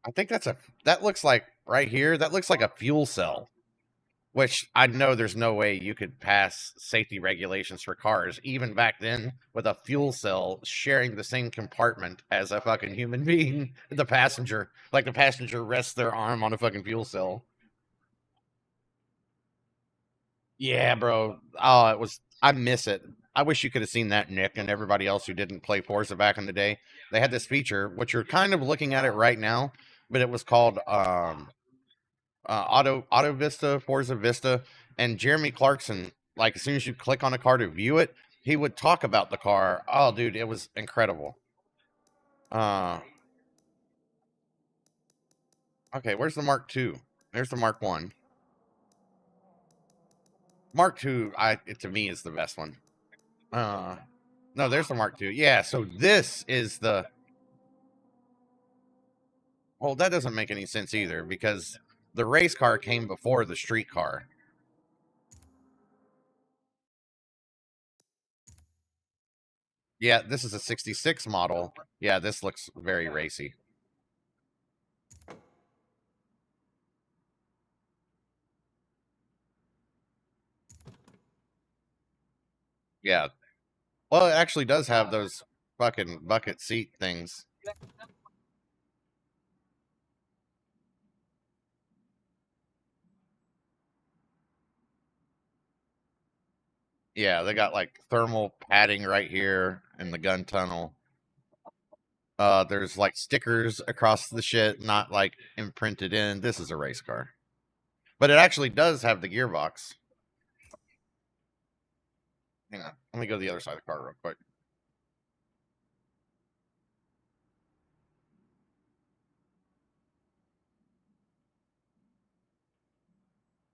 I think that looks like right here, that looks like a fuel cell, which I know there's no way you could pass safety regulations for cars, even back then, with a fuel cell sharing the same compartment as a fucking human being, the passenger. Like the passenger rests their arm on a fucking fuel cell. Yeah, bro. Oh, I miss it. I wish you could have seen that, Nick, and everybody else who didn't play Forza back in the day. They had this feature, which you're kind of looking at it right now, but it was called Auto Vista, Forza Vista, and Jeremy Clarkson. Like as soon as you click on a car to view it, he would talk about the car. Oh, dude, it was incredible. Okay, where's the Mark II? There's the Mark I. Mark II, to me is the best one. No, there's the Mark II. Yeah, so this is the. Well, that doesn't make any sense either because the race car came before the street car. Yeah, this is a 66 model. Yeah, this looks very racy. Yeah. Well, it actually does have those fucking bucket seat things. Yeah, they got like thermal padding right here in the gun tunnel. There's like stickers across the shit, not like imprinted in. This is a race car. But it actually does have the gearbox. Hang on. Let me go to the other side of the car real quick.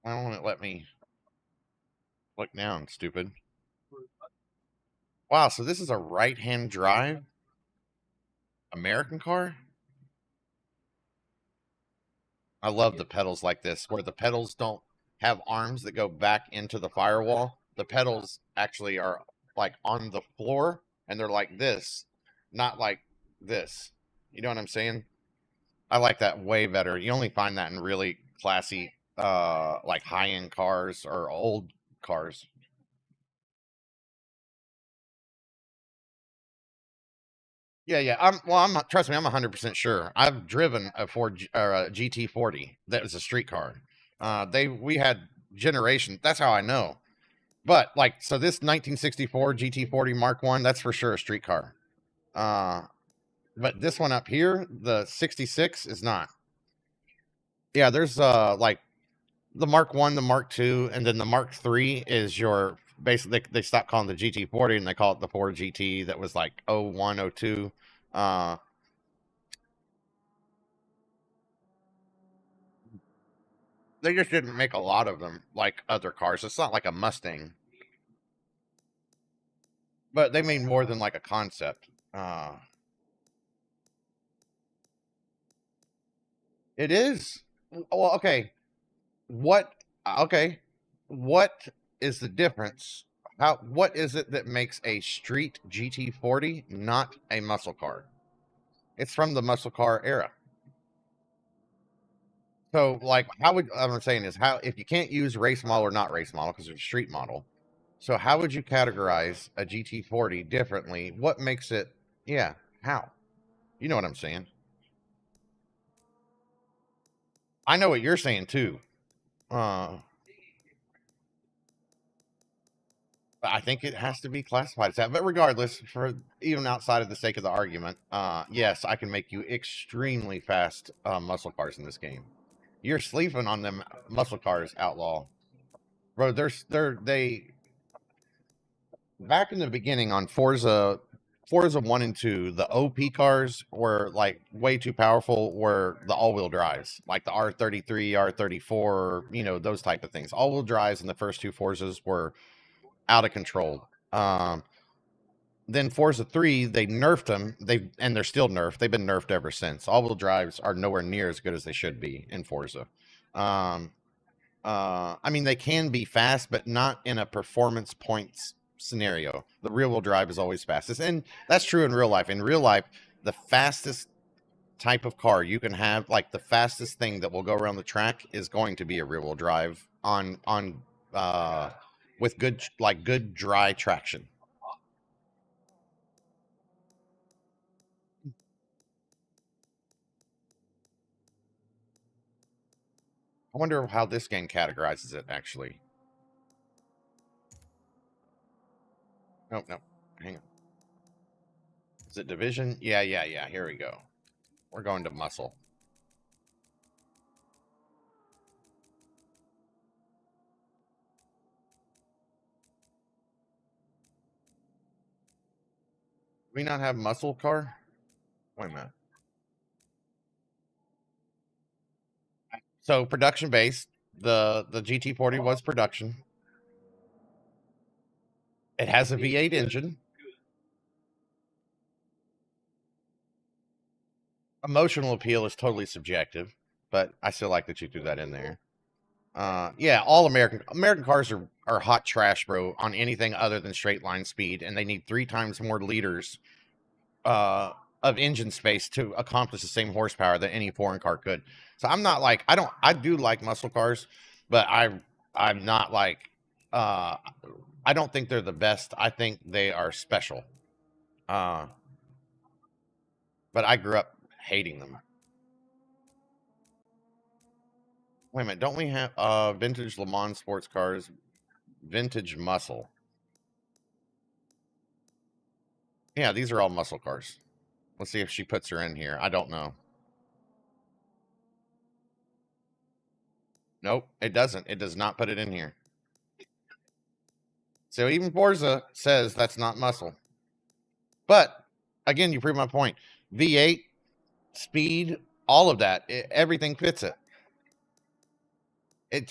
Why won't it let me look down, stupid? Wow, so this is a right-hand drive American car? I love the pedals like this, where the pedals don't have arms that go back into the firewall. The pedals actually are like on the floor and they're like this, not like this. You know what I'm saying? I like that way better. You only find that in really classy like high-end cars or old cars. Yeah. I'm trust me, I'm 100% sure. I've driven a Ford or a GT40 that was a street car. We had generation. That's how I know. But like, so this 1964 GT40 Mark One, that's for sure a street car. But this one up here, the 66, is not. Yeah, there's like the Mark One, the Mark Two, and then the Mark Three is your basically they stopped calling the GT40 and they call it the Ford GT that was like 01, 02. They just didn't make a lot of them like other cars. It's not like a Mustang, but they made more than like a concept. It is. Well, okay. What? Okay. What is the difference? How? What is it that makes a street GT40 not a muscle car? It's from the muscle car era. So, like, how would I'm saying is how if you can't use race model or not race model because it's a street model, so how would you categorize a GT40 differently? What makes it? Yeah, how? You know what I'm saying? I know what you're saying too. I think it has to be classified as that. But regardless, for even outside of the sake of the argument, yes, I can make you extremely fast muscle cars in this game. You're sleeping on them muscle cars, outlaw, bro. They back in the beginning on Forza 1 and 2, the OP cars were like way too powerful, were the all-wheel drives, like the R33, R34, you know, those type of things. All-wheel drives in the first two Forzas were out of control. Then Forza 3, they nerfed them. They're still nerfed. They've been nerfed ever since. All-wheel drives are nowhere near as good as they should be in Forza. I mean, they can be fast, but not in a performance points scenario. The rear-wheel drive is always fastest, and that's true in real life. In real life, the fastest type of car you can have, like the fastest thing that will go around the track, is going to be a rear-wheel drive on with good dry traction. I wonder how this game categorizes it, actually. No, hang on. Is it division? Yeah. Here we go. We're going to muscle. we not have muscle car? Wait a minute. So production based. The GT40 was production. It has a V8 engine. Emotional appeal is totally subjective, but I still like that you threw that in there. Yeah, all American cars are hot trash, bro, on anything other than straight line speed, and they need 3 times more liters of engine space to accomplish the same horsepower that any foreign car could. So I'm not like I do like muscle cars, but I'm not like I don't think they're the best. I think they are special. But I grew up hating them. Wait a minute, don't we have vintage Le Mans sports cars, vintage muscle? Yeah, these are all muscle cars. Let's see if she puts her in here. I don't know. Nope, it doesn't. It does not put it in here. So even Forza says that's not muscle. But again, you prove my point. V8, speed, all of that, everything fits it.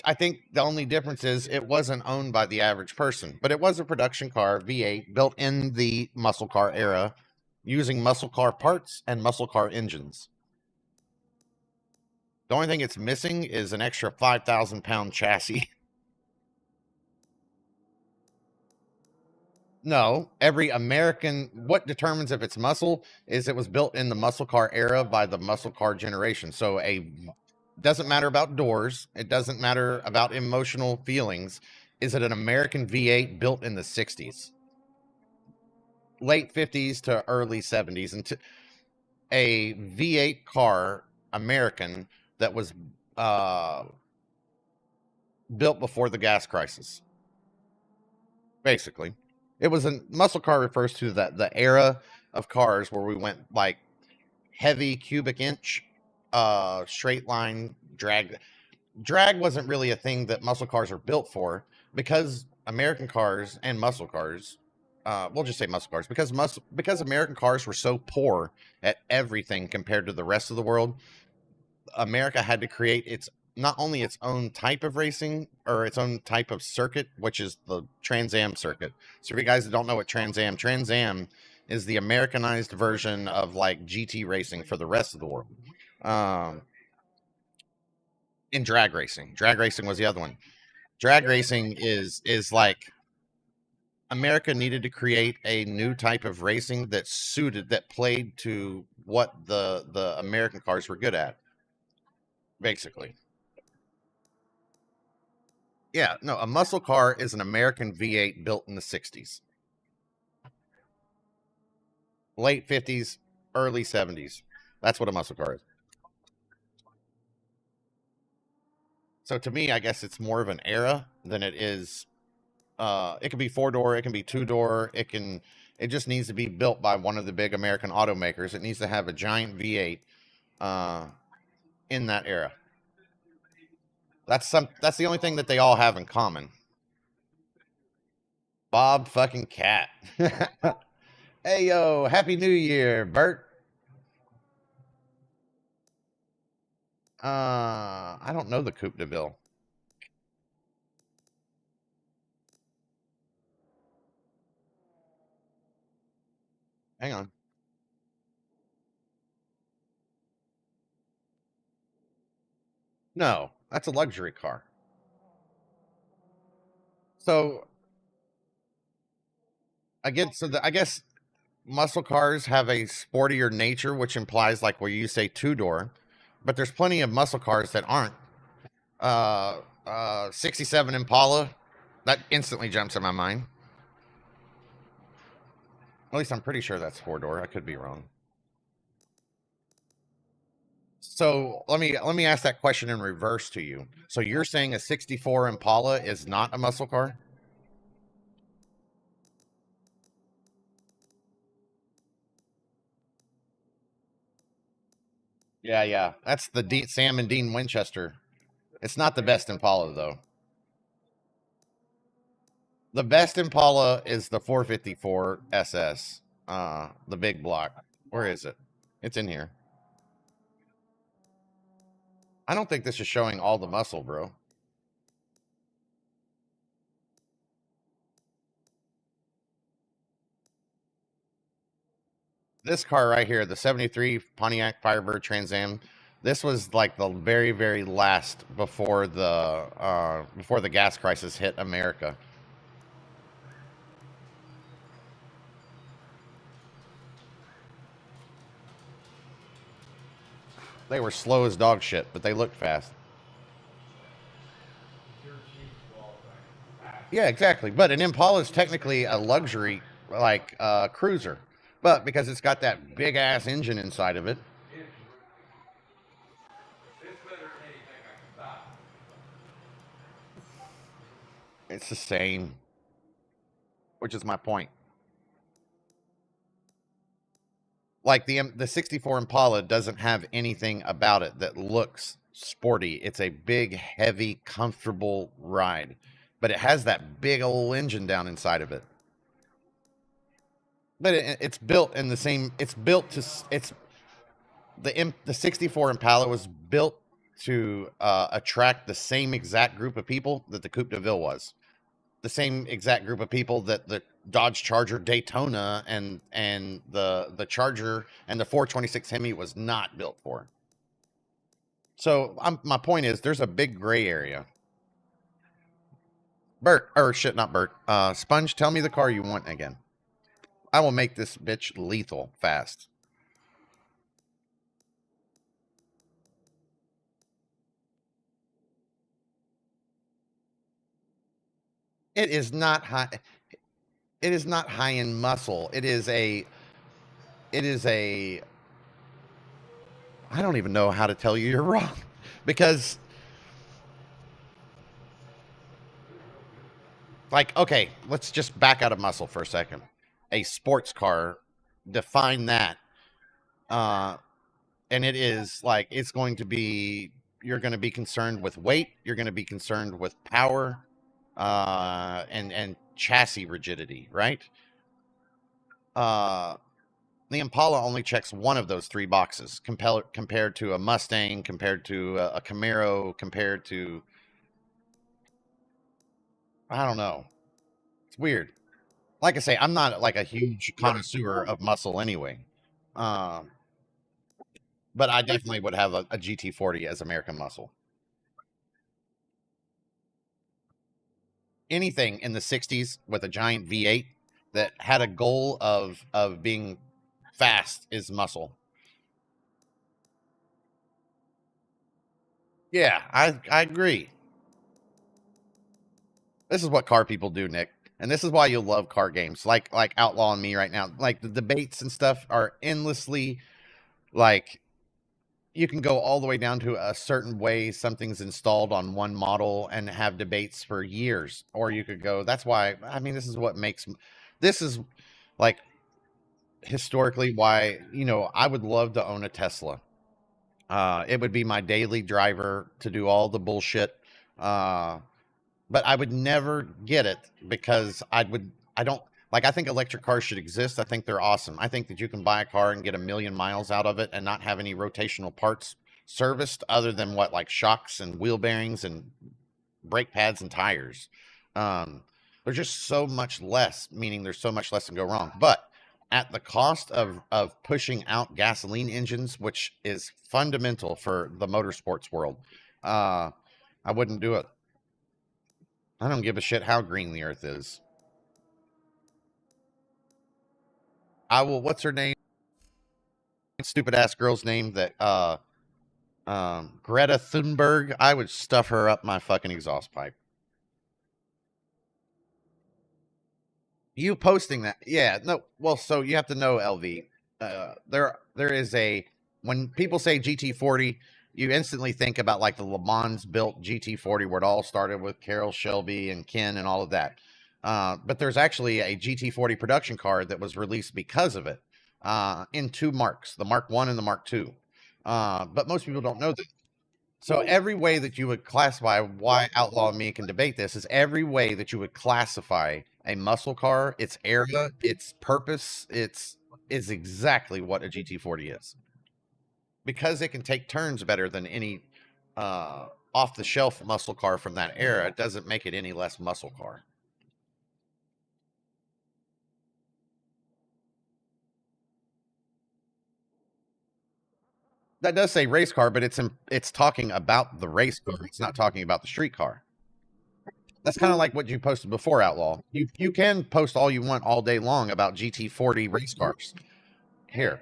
I think the only difference is it wasn't owned by the average person, but it was a production car, V8, built in the muscle car era, using muscle car parts and muscle car engines. The only thing it's missing is an extra 5,000-pound chassis. No, every American, what determines if it's muscle is it was built in the muscle car era by the muscle car generation. So doesn't matter about doors. It doesn't matter about emotional feelings. Is it an American V8 built in the 60s? Late 50s to early 70s. And a V8 car, American, that was built before the gas crisis. Basically. It was a muscle car refers to the era of cars where we went like heavy cubic inch, straight line drag. Drag wasn't really a thing that muscle cars are built for because American cars and muscle cars, we'll just say muscle cars, because American cars were so poor at everything compared to the rest of the world. America had to create not only its own type of racing or its own type of circuit, which is the Trans Am circuit. So for you guys that don't know what Trans Am is the Americanized version of like GT racing for the rest of the world. In drag racing was the other one. Drag racing is like America needed to create a new type of racing that played to what the American cars were good at, basically. Yeah, no, a muscle car is an American V8 built in the 60s. Late 50s, early 70s. That's what a muscle car is. So to me, I guess it's more of an era than it is. It can be 4-door, it can be 2-door, it just needs to be built by one of the big American automakers. It needs to have a giant V8 in that era. That's the only thing that they all have in common. Bob fucking Cat. Hey yo, Happy New Year, Bert. I don't know the Coupe de Ville. Hang on. No, that's a luxury car. So again, I guess muscle cars have a sportier nature, which implies like where you say 2-door, but there's plenty of muscle cars that aren't. 67 Impala, that instantly jumps in my mind. At least I'm pretty sure that's 4-door. I could be wrong. So let me ask that question in reverse to you. So you're saying a 64 Impala is not a muscle car? Yeah. That's the Sam and Dean Winchester. It's not the best Impala though. The best Impala is the 454 SS. The big block. Where is it? It's in here. I don't think this is showing all the muscle, bro. This car right here, the 73 Pontiac Firebird Trans Am, this was like the very, very last before the gas crisis hit America. They were slow as dog shit, but they looked fast. Yeah, exactly. But an Impala is technically a luxury, like cruiser, but because it's got that big ass engine inside of it. It's the same, which is my point. Like the 64 Impala doesn't have anything about it that looks sporty. It's a big, heavy, comfortable ride, but it has that big old engine down inside of it. But it's built in the same. It's built to. It's the 64 Impala was built to attract the same exact group of people that the Coupe de Ville was. The same exact group of people that the Dodge Charger Daytona and the Charger and the 426 Hemi was not built for. So my point is, there's a big gray area. Bert, or shit, not Bert. Sponge, tell me the car you want again. I will make this bitch lethal fast. It is not high. It is not high in muscle. It is a. I don't even know how to tell you you're wrong, because, like, okay, let's just back out of muscle for a second. A sports car, define that, and it is like it's going to be. You're going to be concerned with weight. You're going to be concerned with power, and chassis rigidity, right? The Impala only checks one of those three boxes compared to a Mustang, compared to a Camaro, compared to, I don't know. It's weird. Like I say, I'm not like a huge connoisseur of muscle anyway. But I definitely would have a GT40 as American muscle. Anything in the 60s with a giant V8 that had a goal of being fast is muscle. Yeah, I agree. This is what car people do, Nick. And this is why you'll love car games like Outlaw and Me right now. Like the debates and stuff are endlessly, like, you can go all the way down to a certain way something's installed on one model and have debates for years. Or you could go, that's why, I mean, this is what makes, this is like historically why, I would love to own a Tesla. It would be my daily driver to do all the bullshit. But I would never get it because I think electric cars should exist. I think they're awesome. I think that you can buy a car and get 1,000,000 miles out of it and not have any rotational parts serviced other than like shocks and wheel bearings and brake pads and tires. There's just so much less, meaning there's so much less to go wrong. But at the cost of pushing out gasoline engines, which is fundamental for the motorsports world, I wouldn't do it. I don't give a shit how green the earth is. I will, what's her name? Stupid ass girl's name that, Greta Thunberg. I would stuff her up my fucking exhaust pipe. You posting that? Yeah, no. Well, so you have to know, LV. There is when people say GT40, you instantly think about like the Le Mans built GT40, where it all started with Carroll Shelby and Ken and all of that. But there's actually a GT40 production car that was released because of it, in two marks, the Mark 1 and the Mark 2. But most people don't know that. So every way that you would classify, why Outlaw and Me can debate this, is every way that you would classify a muscle car, its era, its purpose, is exactly what a GT40 is. Because it can take turns better than any off-the-shelf muscle car from that era, it doesn't make it any less muscle car. That does say race car, but it's talking about the race car. It's not talking about the street car. That's kind of like what you posted before, Outlaw. You can post all you want all day long about GT40 race cars. Here.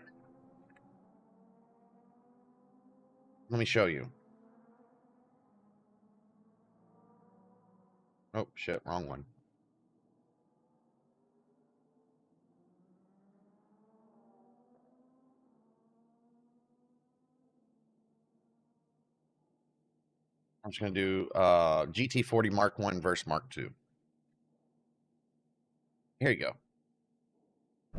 Let me show you. Oh, shit, wrong one. I'm just going to do GT40 Mark 1 versus Mark 2. Here you go.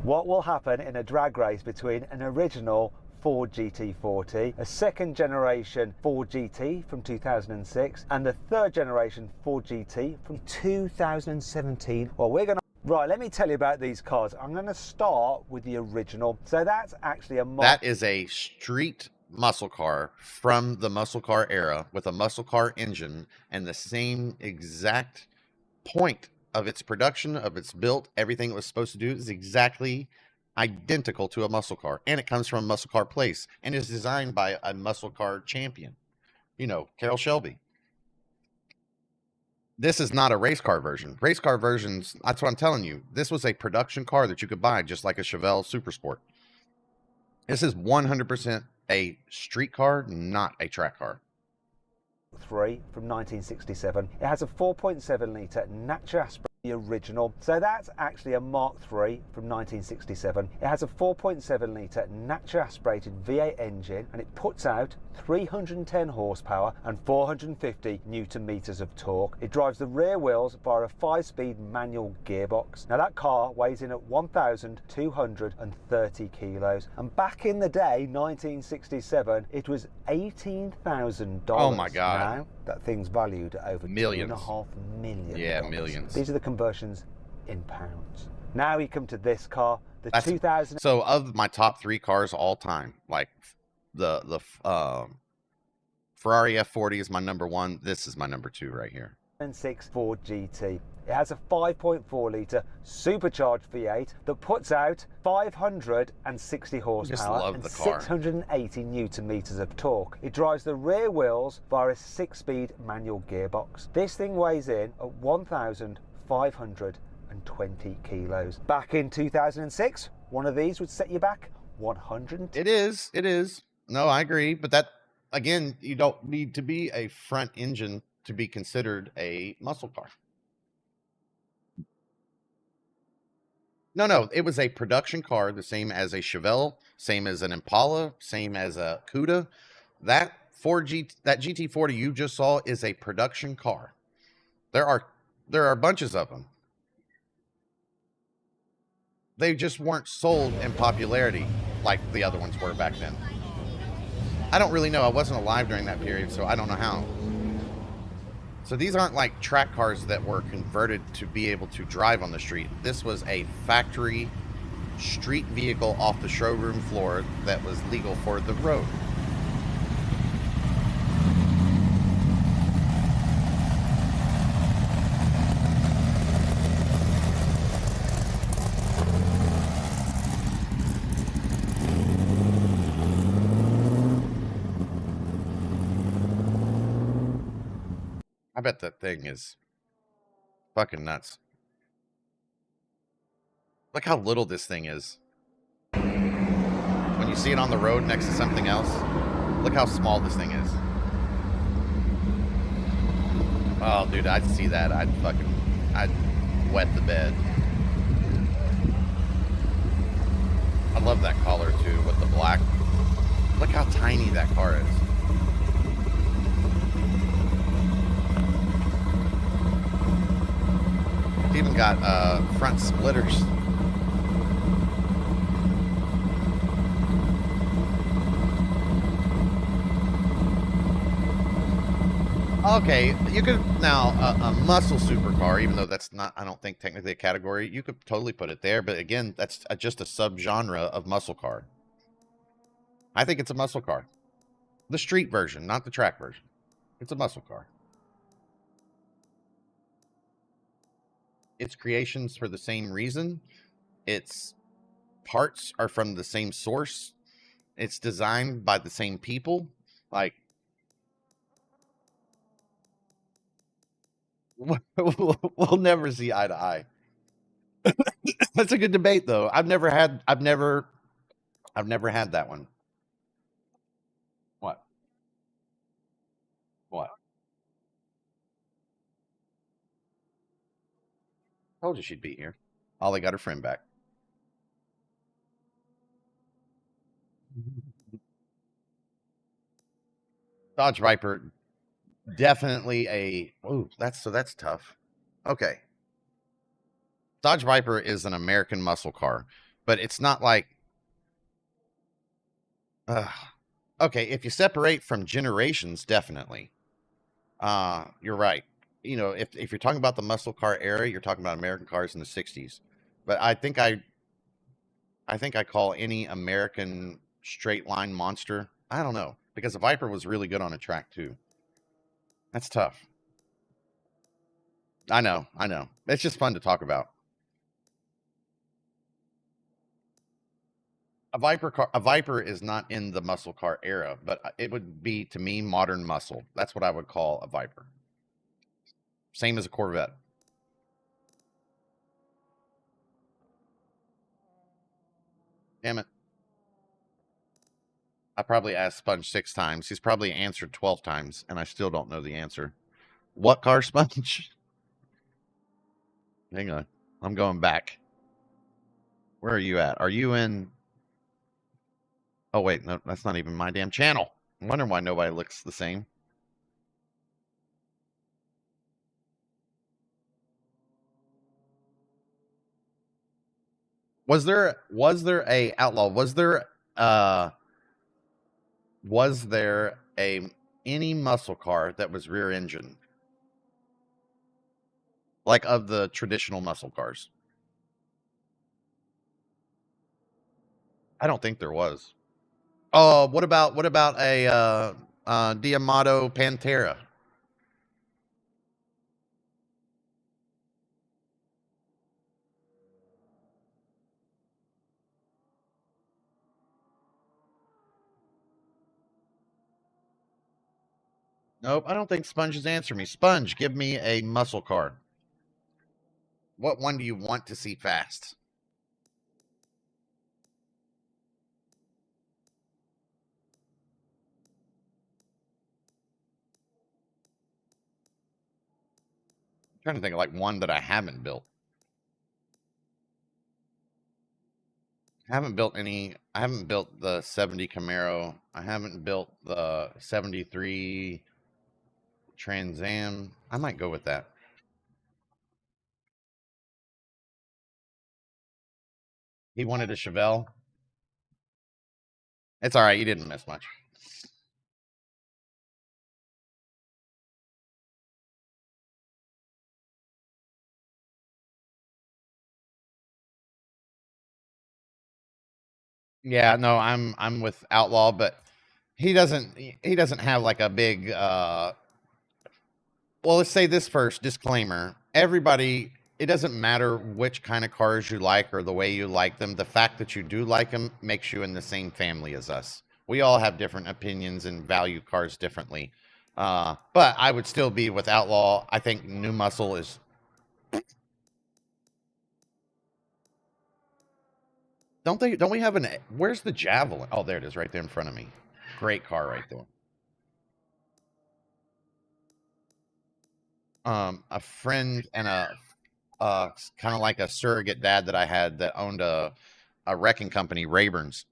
What will happen in a drag race between an original Ford GT40, a second generation Ford GT from 2006, and the third generation Ford GT from 2017? Well, we're going to... Right, let me tell you about these cars. I'm going to start with the original. So that's actually a... That is a street muscle car from the muscle car era with a muscle car engine and the same exact point of its production, of its built, everything it was supposed to do is exactly identical to a muscle car. And it comes from a muscle car place and is designed by a muscle car champion. You know, Carroll Shelby. This is not a race car version. Race car versions, that's what I'm telling you. This was a production car that you could buy just like a Chevelle Super Sport. This is 100% a street car, not a track car. 3 from 1967. It has a 4.7 litre natural aspirated, the original. So that's actually a Mark 3 from 1967. It has a 4.7 litre natural aspirated V8 engine and it puts out 310 horsepower and 450 newton meters of torque. It drives the rear wheels via a 5-speed manual gearbox. Now that car weighs in at 1,230 kilos, and back in the day, 1967, it was $18,000. Oh my God. Now that thing's valued at over millions. $2.5 million. Yeah, millions. These are the conversions in pounds. Now we come to this car, the 2000. So of my top 3 cars all time, like the Ferrari F40 is my number 1. This is my number 2 right here. 2006 Ford GT. It has a 5.4 litre supercharged V8 that puts out 560 horsepower and 680 newton meters of torque. It drives the rear wheels via a 6-speed manual gearbox. This thing weighs in at 1,520 kilos. Back in 2006, one of these would set you back 100. It is. No, I agree. But that, again, you don't need to be a front engine to be considered a muscle car. No, it was a production car, the same as a Chevelle, same as an Impala, same as a Cuda. That GT40 you just saw is a production car. There are bunches of them. They just weren't sold in popularity like the other ones were back then. I don't really know. I wasn't alive during that period, so I don't know how. So these aren't like track cars that were converted to be able to drive on the street. This was a factory street vehicle off the showroom floor that was legal for the road. I bet that thing is fucking nuts. Look how little this thing is. When you see it on the road next to something else, look how small this thing is. Oh, dude, I'd see that. I'd wet the bed. I love that collar too with the black. Look how tiny that car is. It's even got front splitters. Okay, you could now a muscle supercar, even though that's not, I don't think technically a category. You could totally put it there, but again, that's just a subgenre of muscle car. I think it's a muscle car, the street version, not the track version. It's a muscle car. Its creations for the same reason. Its parts are from the same source. It's designed by the same people. Like, we'll never see eye to eye. That's a good debate, though. I've never had that one. What? What? Told you she'd be here. Ollie got her friend back. Dodge Viper, definitely a. Oh, that's tough. Okay, Dodge Viper is an American muscle car, but it's not like. Okay, if you separate from generations, definitely. You're right. You know, if you're talking about the muscle car era, you're talking about American cars in the '60s. But I think I call any American straight line monster. I don't know, because the Viper was really good on a track too. That's tough. I know. It's just fun to talk about. A Viper is not in the muscle car era, but it would be to me modern muscle. That's what I would call a Viper. Same as a Corvette. Damn it. I probably asked Sponge 6 times. He's probably answered 12 times, and I still don't know the answer. What car, Sponge? Hang on. I'm going back. Where are you at? Are you in? Oh, wait. No, that's not even my damn channel. I'm wondering why nobody looks the same. Was there a outlaw? Uh was there a any muscle car that was rear engine? Like of the traditional muscle cars? I don't think there was. Oh, what about a Diamato Pantera? Nope, I don't think Sponge has answered me. Sponge, give me a muscle car. What one do you want to see fast? I'm trying to think of like one that I haven't built. I haven't built any. I haven't built the 70 Camaro. I haven't built the 73 Trans Am. I might go with that. He wanted a Chevelle. It's all right. You didn't miss much. Yeah, no, I'm with Outlaw, but he doesn't have like a big well, let's say this first disclaimer. Everybody, it doesn't matter which kind of cars you like or the way you like them. The fact that you do like them makes you in the same family as us. We all have different opinions and value cars differently. But I would still be with Outlaw. I think New Muscle is. Don't we have an? Where's the Javelin? Oh, there it is, right there in front of me. Great car right there. A friend and a kind of like a surrogate dad that I had that owned a wrecking company, Rayburn's,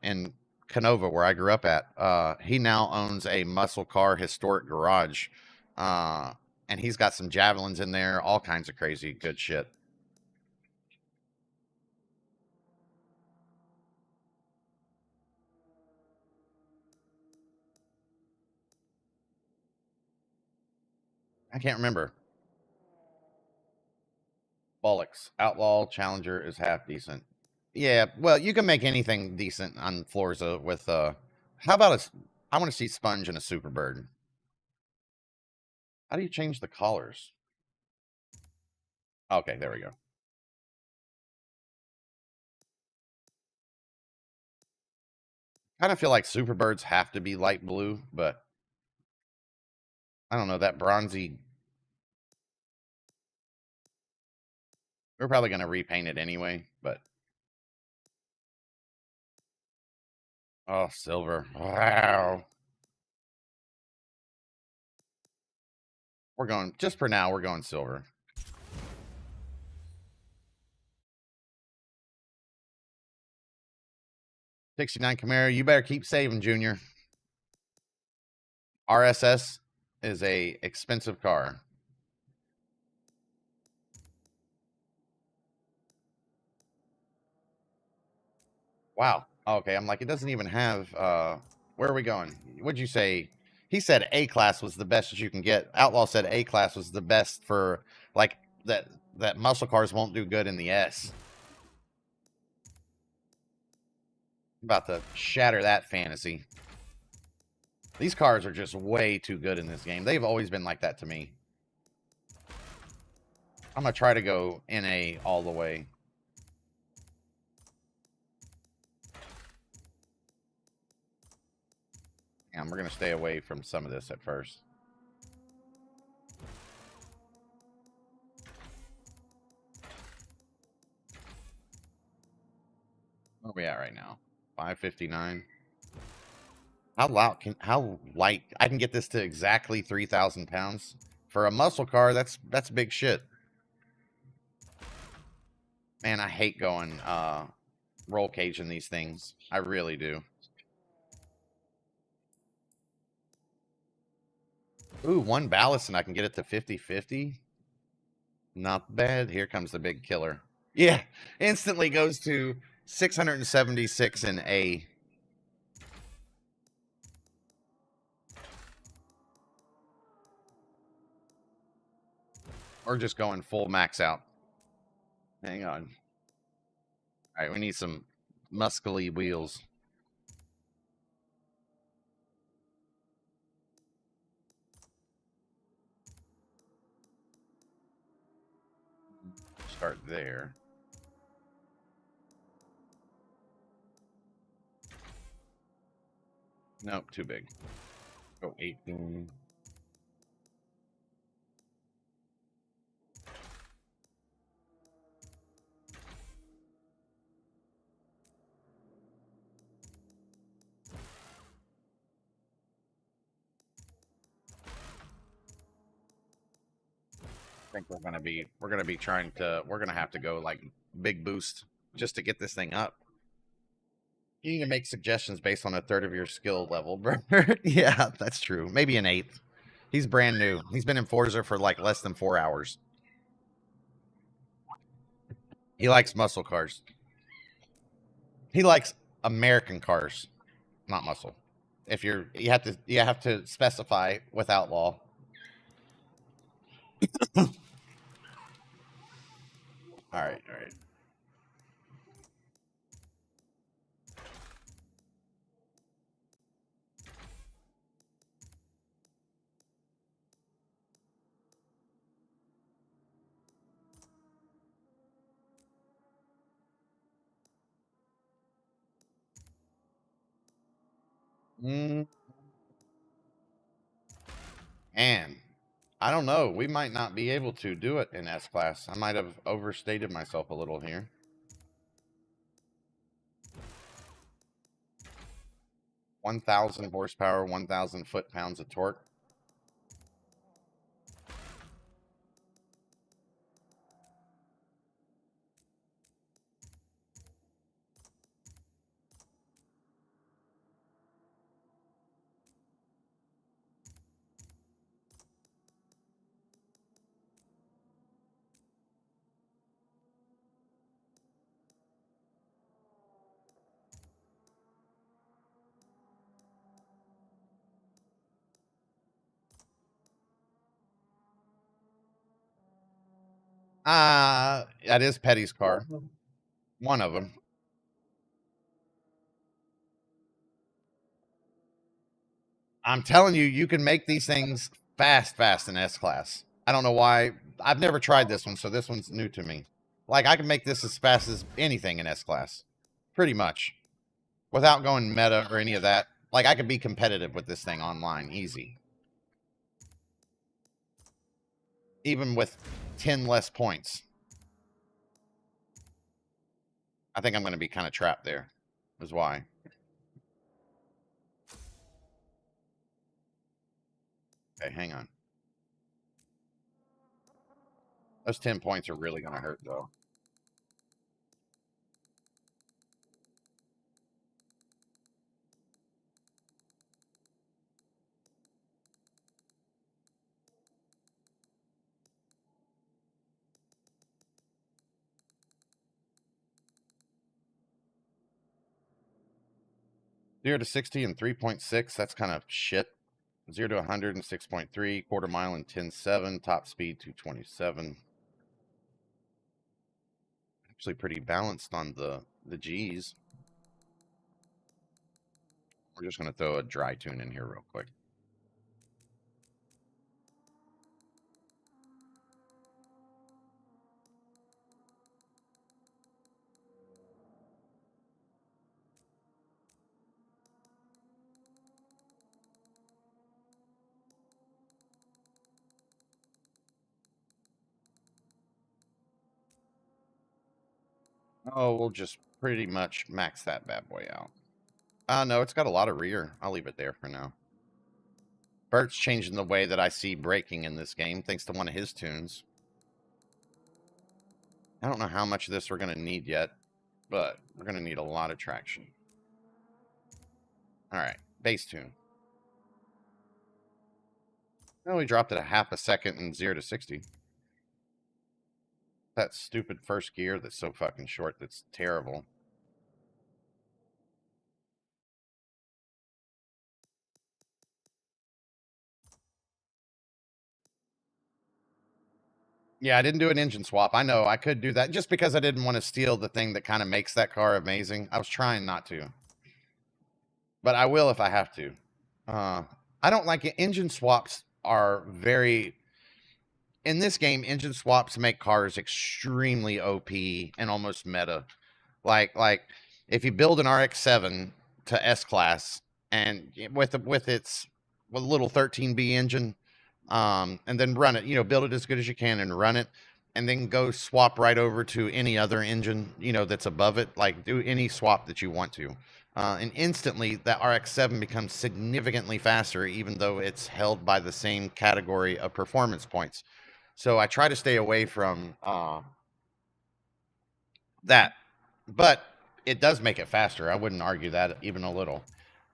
in Canova, where I grew up at. He now owns a muscle car historic garage, and he's got some javelins in there, all kinds of crazy good shit. I can't remember. Bollocks. Outlaw Challenger is half decent. Yeah, well, you can make anything decent on Forza with how about I want to see Sponge and a Super Bird. How do you change the collars? Okay, there we go. Kind of feel like Super Birds have to be light blue, but I don't know, that bronzy. We're probably going to repaint it anyway, but oh, silver. Wow. We're going, just for now, we're going silver. '69 Camaro, you better keep saving, Junior. RSS is a expensive car. Wow. Okay, I'm like, it doesn't even have, where are we going? What'd you say? He said A-class was the best that you can get. Outlaw said A-class was the best for, like, that muscle cars won't do good in the S. About to shatter that fantasy. These cars are just way too good in this game. They've always been like that to me. I'm going to try to go NA all the way. And we're going to stay away from some of this at first. Where are we at right now? 559. How light? I can get this to exactly 3,000 pounds. For a muscle car, that's big shit. Man, I hate going roll cage in these things. I really do. Ooh, one ballast and I can get it to 50-50. Not bad. Here comes the big killer. Yeah, instantly goes to 676 in A. Or just going full max out. Hang on. All right, we need some muscly wheels. Start there. Nope, too big. Go 18. I think we're gonna be trying to, we're gonna have to go like big boost just to get this thing up. You need to make suggestions based on a third of your skill level, bro. Yeah, that's true. Maybe an eighth. He's brand new. He's been in Forza for like less than 4 hours. He likes muscle cars. He likes American cars, not muscle. If you have to specify with Outlaw. All right, all right. And I don't know. We might not be able to do it in S class. I might have overstated myself a little here. 1,000 horsepower, 1,000 foot-pounds of torque. That is Petty's car. One of them. I'm telling you, you can make these things fast in S-Class. I don't know why. I've never tried this one, so this one's new to me. Like, I can make this as fast as anything in S-Class. Pretty much. Without going meta or any of that. Like, I could be competitive with this thing online. Easy. Even with 10 less points. I think I'm going to be kind of trapped there. Is why. Okay, hang on. Those 10 points are really going to hurt, though. Zero to 60 and 3.6. That's kind of shit. 0 to 100 and 6.3. Quarter mile and 10.7. Top speed 227. Actually pretty balanced on the G's. We're just going to throw a dry tune in here real quick. Oh, we'll just pretty much max that bad boy out. No, it's got a lot of rear. I'll leave it there for now. Bert's changing the way that I see braking in this game, thanks to one of his tunes. I don't know how much of this we're going to need yet, but we're going to need a lot of traction. All right, bass tune. Oh, we dropped it a half a second in 0 to 60. That stupid first gear that's so fucking short, that's terrible. Yeah, I didn't do an engine swap. I know I could do that just because I didn't want to steal the thing that kind of makes that car amazing. I was trying not to. But I will if I have to. I don't like it. Engine swaps are very... In this game, engine swaps make cars extremely OP and almost meta. Like if you build an RX-7 to S-Class and with its little 13B engine, and then run it, build it as good as you can and run it, and then go swap right over to any other engine, that's above it, like do any swap that you want to. And instantly that RX-7 becomes significantly faster, even though it's held by the same category of performance points. So I try to stay away from that, but it does make it faster. I wouldn't argue that even a little.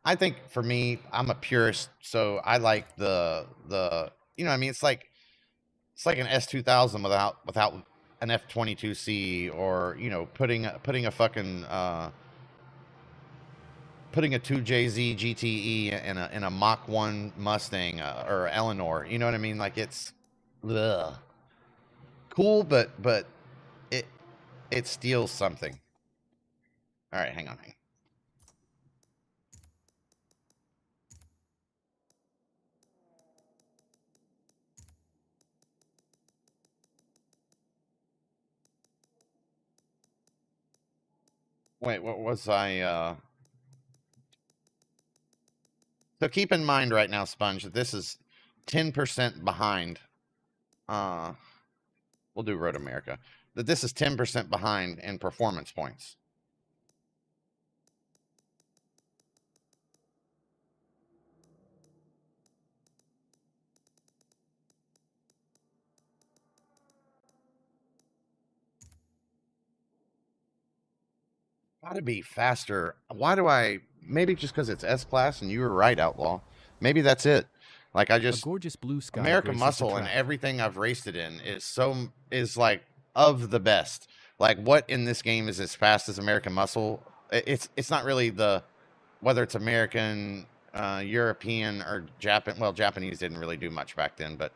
I think for me, I'm a purist, so I like the it's like an S2000 without an F22C, or putting a fucking putting a 2JZ GTE in a Mach 1 Mustang or Eleanor. You know what I mean? Like it's cool, but it steals something. All right, hang on. Wait, what was I? So keep in mind right now, Sponge, that this is 10% behind. We'll do Road America. That this is 10% behind in performance points. Gotta be faster. Why do I... Maybe just because it's S-Class, and you were right, Outlaw. Maybe that's it. Like, I just... A gorgeous blue sky American graces the Muscle and track. everything I've raced it in is like of the best. Like, what in this game is as fast as American Muscle? It's not really whether it's American, European, or Japan. Well, Japanese didn't really do much back then, but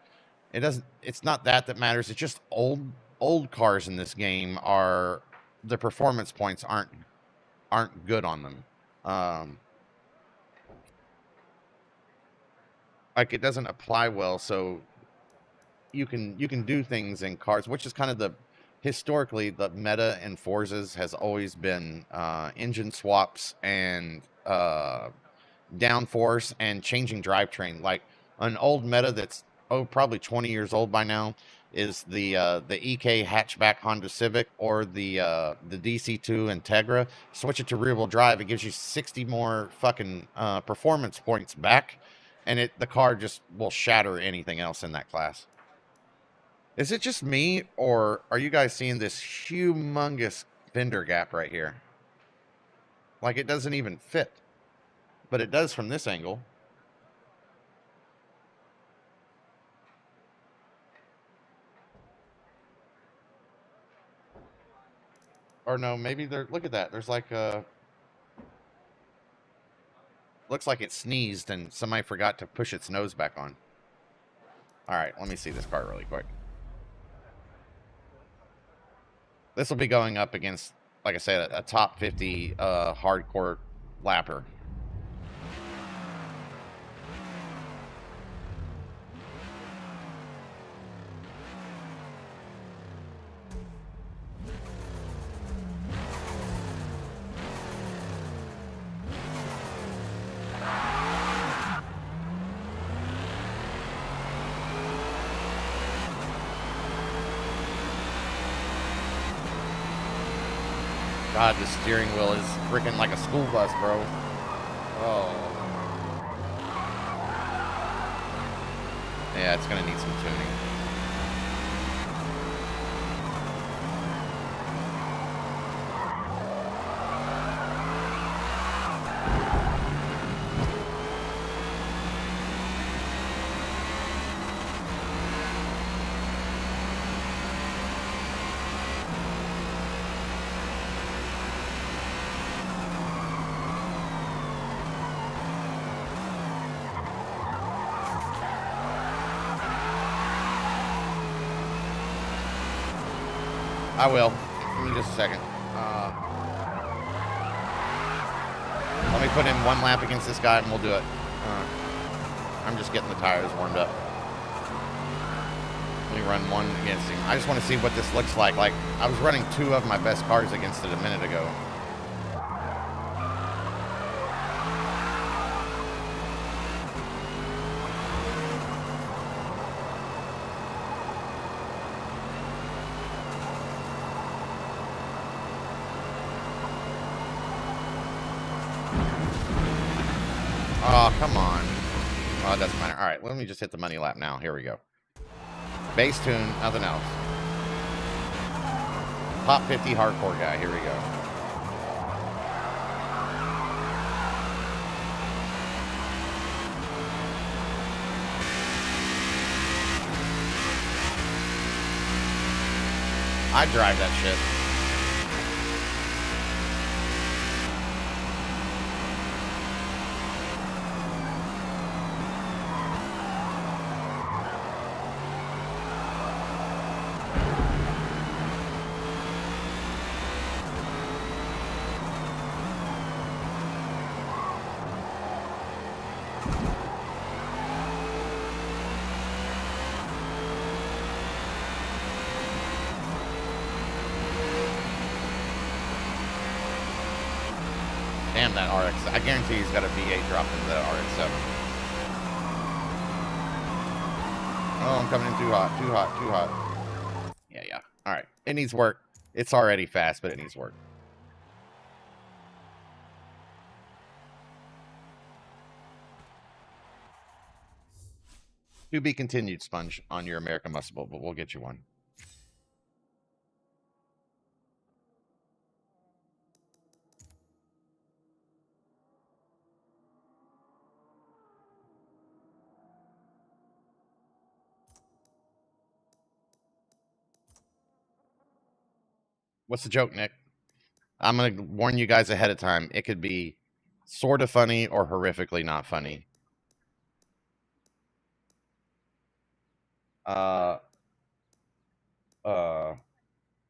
it's not that matters. It's just old old cars in this game are the performance points aren't good on them. Like it doesn't apply well, so you can do things in cars, which is kind of the historically the meta in Forzas has always been engine swaps and downforce and changing drivetrain. Like an old meta that's probably 20 years old by now is the EK hatchback Honda Civic or the DC2 Integra. Switch it to rear wheel drive, it gives you 60 more fucking performance points back, and the car just will shatter anything else in that class. Is it just me, or are you guys seeing this humongous fender gap right here? Like it doesn't even fit, but it does from this angle. Or no, maybe there. Look at that. There's like a. Looks like it sneezed and somebody forgot to push its nose back on. All right, let me see this car really quick. This will be going up against, like I said, a top 50 hardcore lapper. God, the steering wheel is freaking like a school bus, bro. Oh. Yeah, it's gonna need some tuning. I will. Give me just a second. Let me put in one lap against this guy and we'll do it. I'm just getting the tires warmed up. Let me run one against him. I just want to see what this looks like. Like, I was running 2 of my best cars against it a minute ago. Oh, come on. Oh, it doesn't matter. All right, let me just hit the money lap now. Here we go. Base tune, nothing else. Top 50 hardcore guy. Here we go. I drive that shit. Damn that RX. I guarantee he's got a V8 drop into that RX-7. Oh, I'm coming in too hot, too hot, too hot. Yeah. All right. It needs work. It's already fast, but it needs work. To be continued, Sponge, on your American Muscle Boat, but we'll get you one. What's the joke, Nick? I'm going to warn you guys ahead of time. It could be sort of funny or horrifically not funny.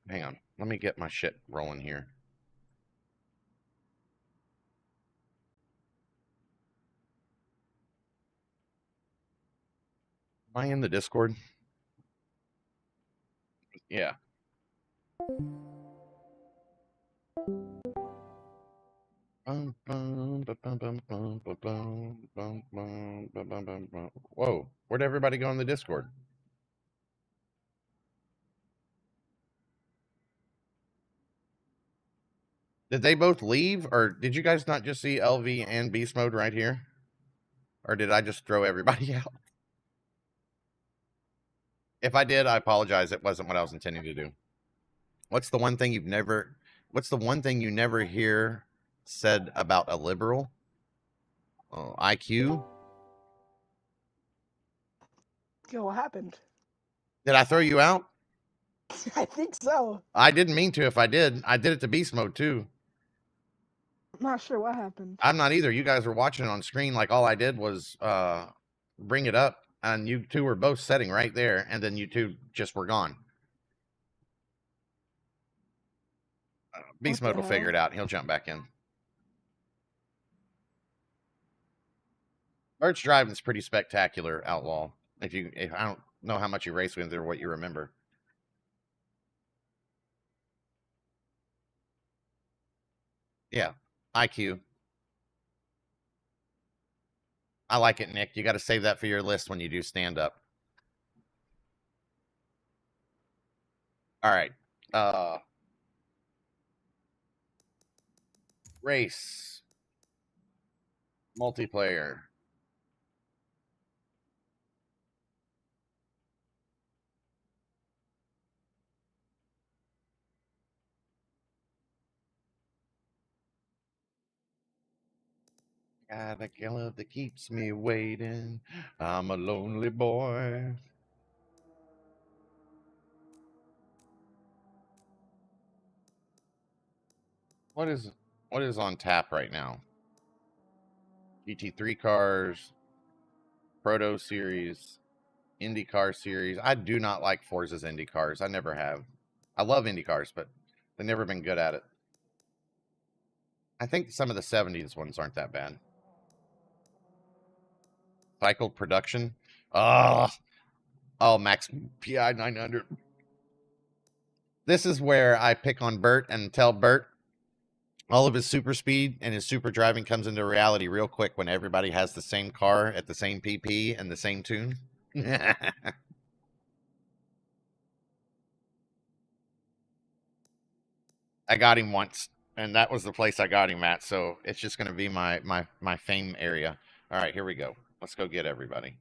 Hang on. Let me get my shit rolling here. Am I in the Discord? Yeah. Whoa, where'd everybody go in the Discord? Did they both leave, or did you guys not just see LV and Beast Mode right here? Or did I just throw everybody out? If I did, I apologize. It wasn't what I was intending to do. What's the one thing you never hear said about a liberal? Oh, IQ? Yo, what happened? Did I throw you out? I think so. I didn't mean to. If I did it to Beast Mode too. I'm not sure what happened. I'm not either. You guys were watching it on screen. Like all I did was bring it up, and you two were both sitting right there, and then you two just were gone. Beast Mode will figure it out. He'll jump back in. Bert's driving's pretty spectacular, Outlaw. If I don't know how much you race with or what you remember. Yeah, IQ. I like it, Nick. You got to save that for your list when you do stand up. All right. Race. Multiplayer. Got a killer that keeps me waiting. I'm a lonely boy. What is on tap right now? GT3 cars, Proto Series, IndyCar Series. I do not like Forza's Indy cars. I never have. I love Indy cars, but they've never been good at it. I think some of the 70s ones aren't that bad. Cycled production. Oh, Max PI 900. This is where I pick on Bert and tell Bert all of his super speed and his super driving comes into reality real quick when everybody has the same car at the same PP and the same tune. I got him once, and that was the place I got him at, so it's just going to be my fame area. All right, here we go. Let's go get everybody.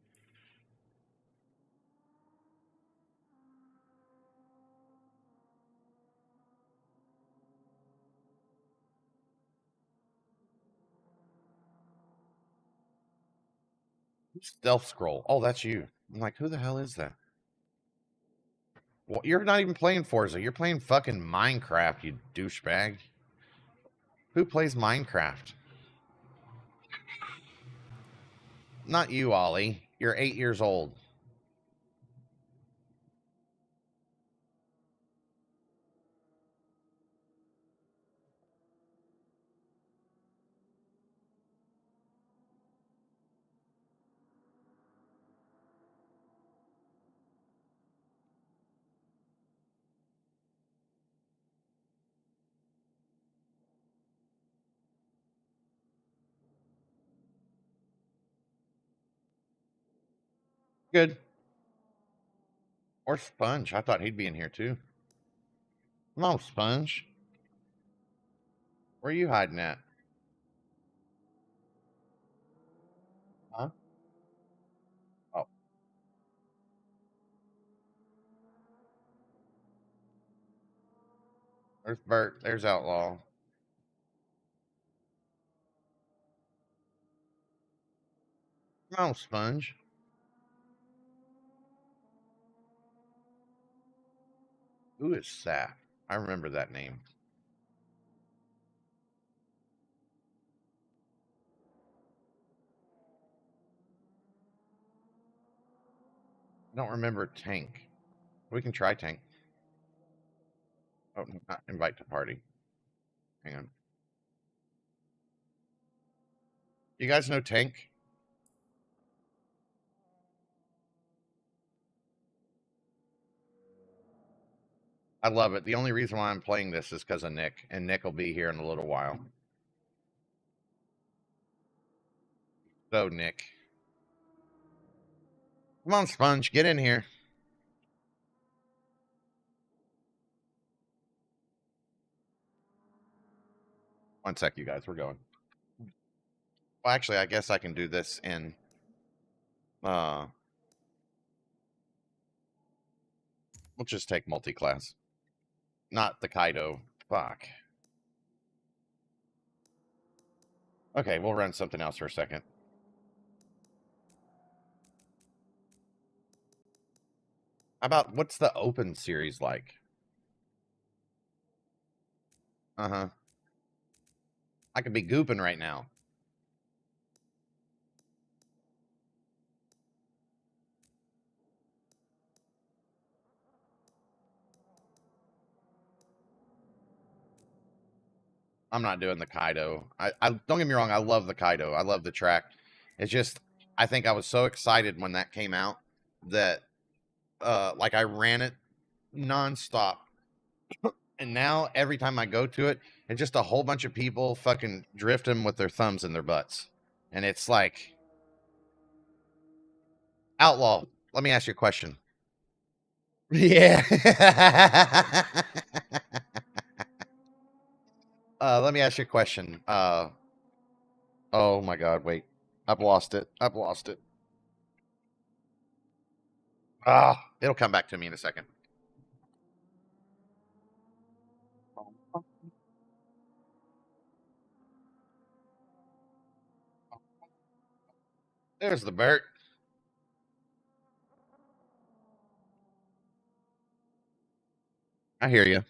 Stealth scroll. Oh, that's you. I'm like, who the hell is that? Well, you're not even playing Forza. You're playing fucking Minecraft, you douchebag. Who plays Minecraft? Not you, Ollie. You're 8 years old. Good. Or Sponge. I thought he'd be in here too. Come on, Sponge. Where are you hiding at? Huh? Oh. There's Bert. There's Outlaw. Come on, Sponge. Who is Saf? I remember that name. I don't remember Tank. We can try Tank. Oh, not invite to party. Hang on. You guys know Tank? I love it. The only reason why I'm playing this is because of Nick, and Nick will be here in a little while. So, Nick. Come on, Sponge, get in here. One sec, you guys, we're going. Well, actually, I guess I can do this in... we'll just take multi-class. Not the Kaido. Fuck. Okay, we'll run something else for a second. How about, what's the open series like? Uh-huh. I could be gooping right now. I'm not doing the Kaido. I don't get me wrong, I love the Kaido. I love the track. It's just, I think I was so excited when that came out that, like, I ran it nonstop. And now, every time I go to it, it's just a whole bunch of people fucking drifting with their thumbs in their butts. And it's like... Outlaw, let me ask you a question. Yeah. Let me ask you a question. Oh my God, wait. I've lost it. I've lost it. It'll come back to me in a second. There's the Bert. I hear you.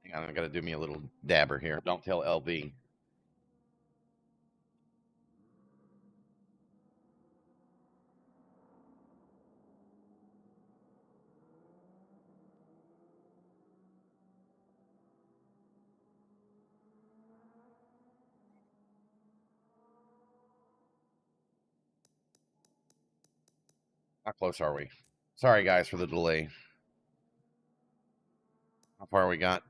Hang on, I gotta do me a little dabber here. Don't tell LV. How close are we? Sorry, guys, for the delay. How far we got?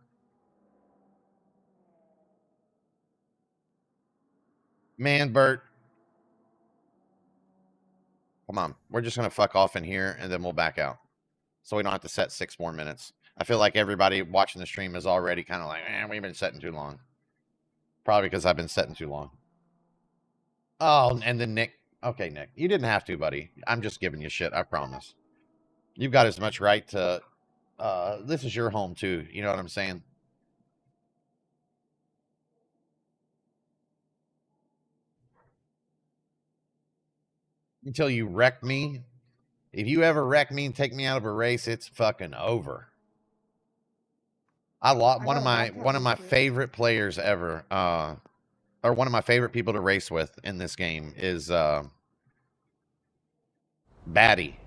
Man, Bert. Come on. We're just going to fuck off in here, and then we'll back out. So we don't have to set 6 more minutes. I feel like everybody watching the stream is already kind of like, we've been setting too long. Probably because I've been setting too long. Oh, and then Nick. Okay, Nick. You didn't have to, buddy. I'm just giving you shit, I promise. You've got as much right to... this is your home, too. You know what I'm saying? Until you wreck me. If you ever wreck me and take me out of a race, it's fucking over. I lost one of my favorite players ever, or one of my favorite people to race with in this game is Batty.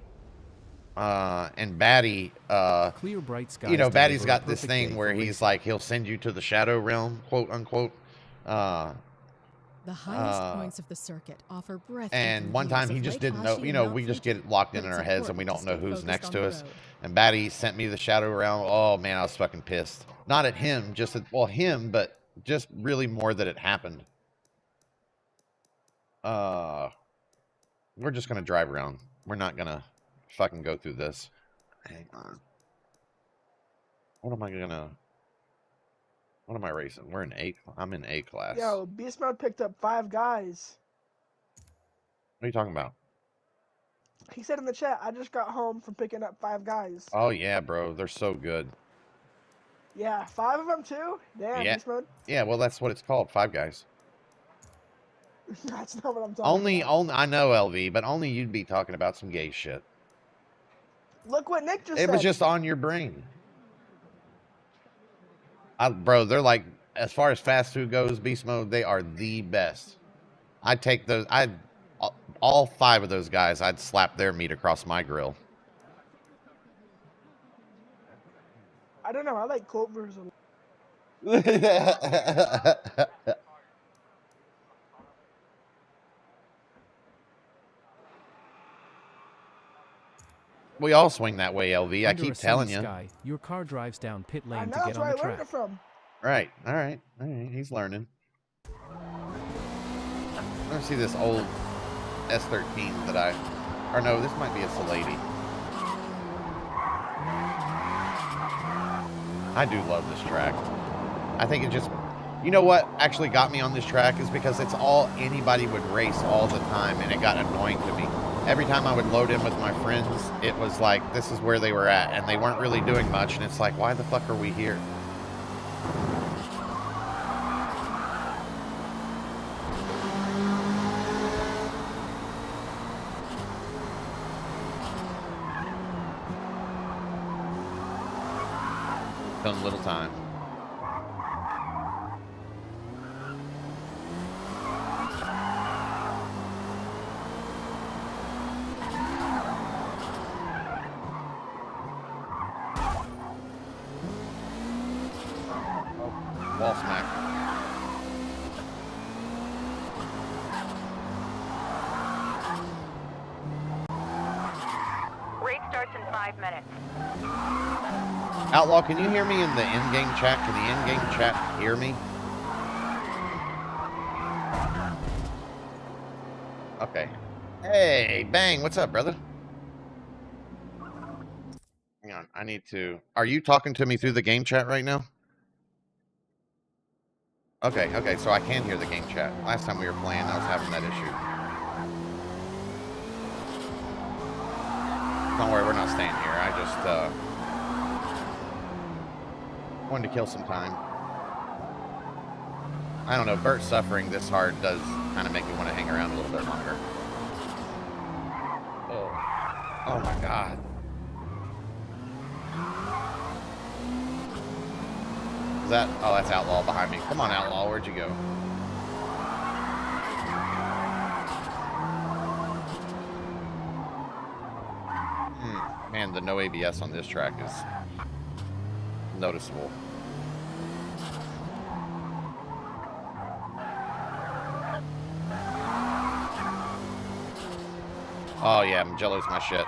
And Batty, Clear, bright skies you know, Batty's deliver a got this perfect thing day where for he's racing. like, he'll send you to the shadow realm, quote unquote. The highest points of the circuit offer breathtaking And one time he views of just Lake didn't know, Ashi you know, and we Mount just Fuji, get locked in but our it's heads and we important don't to know stay who's focused next on to the us. road. And Batty sent me the shadow realm. Oh man, I was fucking pissed. Not at him, just at, well, him, but just really more that it happened. We're just gonna drive around. We're not gonna fucking go through this. Hang on. What am I racing? We're in A. I'm in A class. Yo, Beast Mode picked up 5 guys. What are you talking about? He said in the chat, I just got home from picking up 5 guys. Oh yeah, bro. They're so good. Yeah, 5 of them too? Damn, Yeah. Beast Mode. Yeah, well, that's what it's called. 5 guys. That's not what I'm talking about. Only I know, LV, but only you'd be talking about some gay shit. Look what Nick just said. It was just on your brain. Bro, they're like, as far as fast food goes, Beast Mode, they are the best. I'd take those. all 5 of those guys, I'd slap their meat across my grill. I don't know. I like Culver's. We all swing that way, LV. I Under keep a sunny telling you. sky, your car drives down pit I lane know to that's get where on I the learned track. it from. Right. All right. All right. He's learning. Let me see this old S13 that I... Or no, this might be a Salady. I do love this track. I think it just... You know what actually got me on this track is because it's all anybody would race all the time, and it got annoying to me. Every time I would load in with my friends, it was like, this is where they were at, and they weren't really doing much, and it's like, why the fuck are we here? Done little time. Wall smack. Race starts in 5 minutes. Outlaw, can you hear me in the in-game chat? Can the in-game chat hear me? Okay. Hey, Bang, what's up, brother? Hang on, I need to... Are you talking to me through the game chat right now? Okay, so I can hear the game chat. Last time we were playing, I was having that issue. Don't worry, we're not staying here. I just, wanted to kill some time. I don't know, Bert suffering this hard does kind of make me want to hang around a little bit longer. Oh my god. Is that... Oh, that's Outlaw behind me. Come on, Outlaw, where'd you go? Man, the no ABS on this track is noticeable. Oh yeah, Magello's my shit.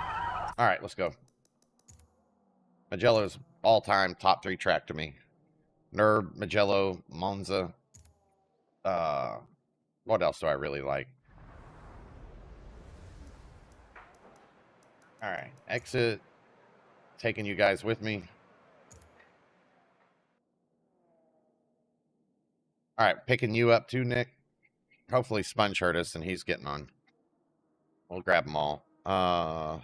Alright, let's go. Magello's all-time top 3 track to me. Nerb, Magello, Monza. What else do I really like? Alright, exit. Taking you guys with me. Alright, picking you up too, Nick. Hopefully Sponge heard us and he's getting on. We'll grab them all. Alright,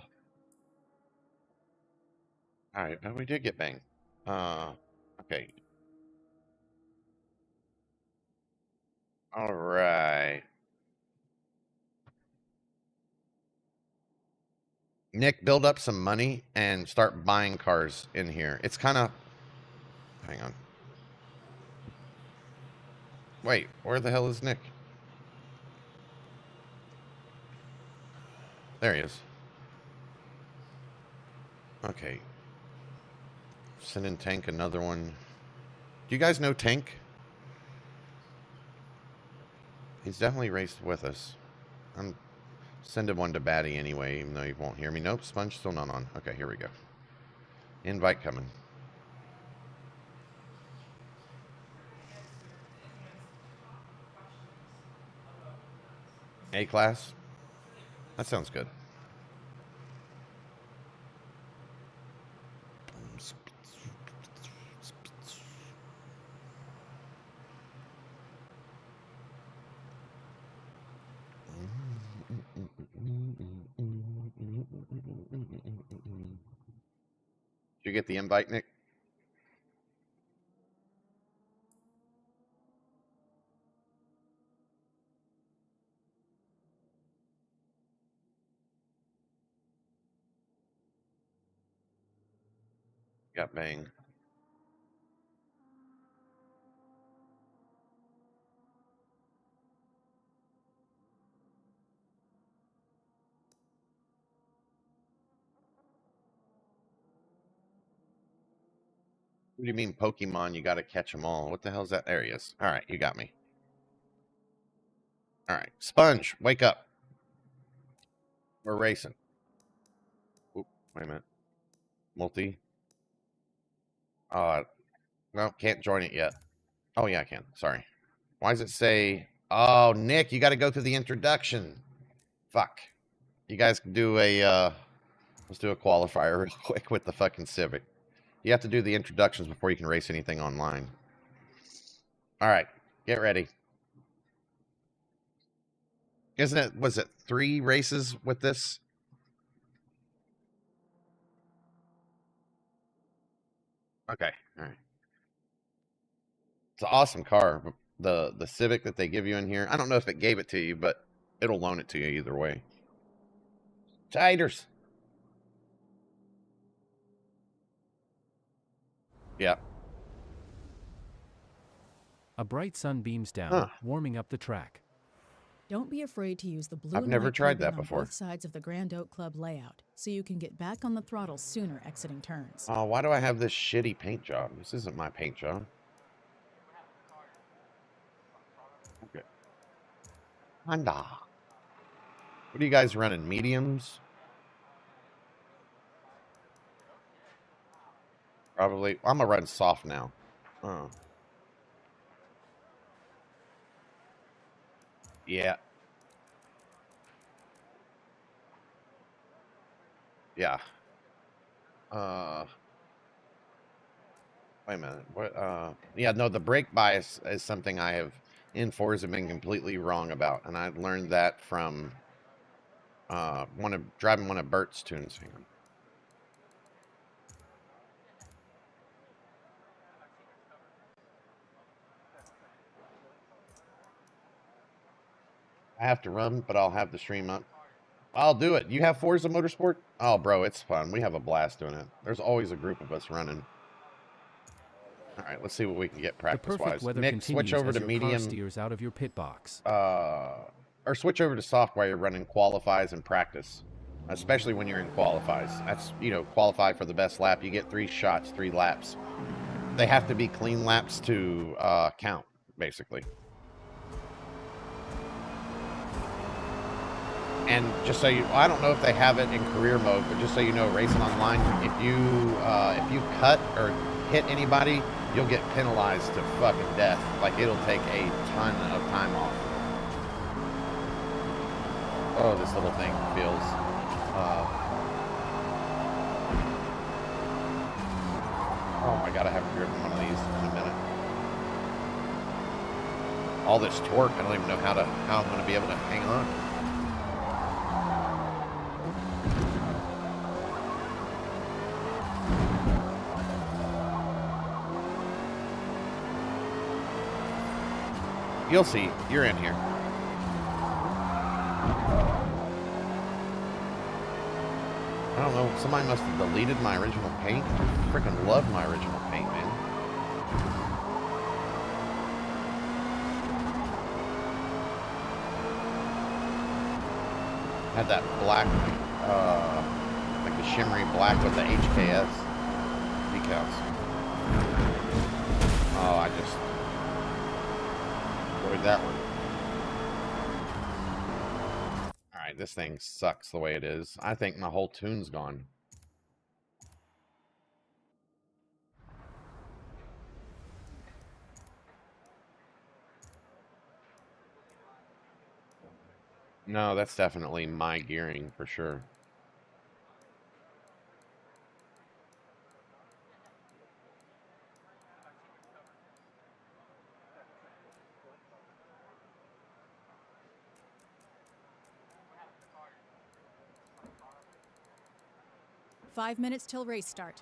but we did get Bang. Okay. Alright. Nick, build up some money and start buying cars in here. It's kind of... Hang on. Wait, where the hell is Nick? There he is. Okay. Send in Tank another one. Do you guys know Tank? He's definitely raced with us. I'm sending one to Batty anyway, even though he won't hear me. Nope, Sponge still not on. Okay, here we go. Invite coming. A-class? That sounds good. Did you get the invite, Nick? Got Bang. What do you mean Pokemon? You got to catch them all. What the hell's that? There he is. All right, you got me. All right, Sponge, wake up. We're racing. Oop, wait a minute. Multi. No, can't join it yet. Oh, yeah, I can. Sorry. Why does it say... Oh, Nick, you got to go through the introduction. Fuck. You guys can do a... Let's do a qualifier real quick with the fucking Civic. You have to do the introductions before you can race anything online. All right, get ready. Isn't it... Was it 3 races with this? Okay, all right. It's an awesome car. The Civic that they give you in here. I don't know if it gave it to you, but it'll loan it to you either way. Chiders. Yeah. A bright sun beams down, warming up the track. Don't be afraid to use the blue I've and never white tried ribbon that on before. both sides of the Grand Oak Club layout, so you can get back on the throttle sooner exiting turns. Oh, why do I have this shitty paint job? This isn't my paint job. Okay. Honda. What are you guys running? Mediums? Probably. I'm gonna run soft now. Oh. Yeah. Yeah. Wait a minute. What? Yeah, no, the brake bias is something I have in Forza been completely wrong about, and I learned that from driving one of Bert's tunes. Hang on. I have to run, but I'll have the stream up. I'll do it. You have Forza Motorsport? Oh, bro, it's fun. We have a blast doing it. There's always a group of us running. All right, let's see what we can get practice-wise. Nick, switch over to medium. Steers out of your pit box. Or switch over to soft while you're running qualifies and practice, especially when you're in qualifies. That's, you know, qualify for the best lap. You get 3 shots, 3 laps. They have to be clean laps to count, basically. And just so you, I don't know if they have it in career mode, but just so you know, racing online, if you cut or hit anybody, you'll get penalized to fucking death. Like, it'll take a ton of time off. Oh, this little thing feels. Oh my god, I haven't driven one of these in a minute. All this torque, I don't even know how I'm going to be able to hang on. You'll see. You're in here. I don't know. Somebody must have deleted my original paint. I freaking love my original paint, man. Had that black, like the shimmery black with the HKS decals. Oh, I just enjoyed that one. Alright, this thing sucks the way it is. I think my whole tune's gone. No, that's definitely my gearing for sure. Five minutes till race start.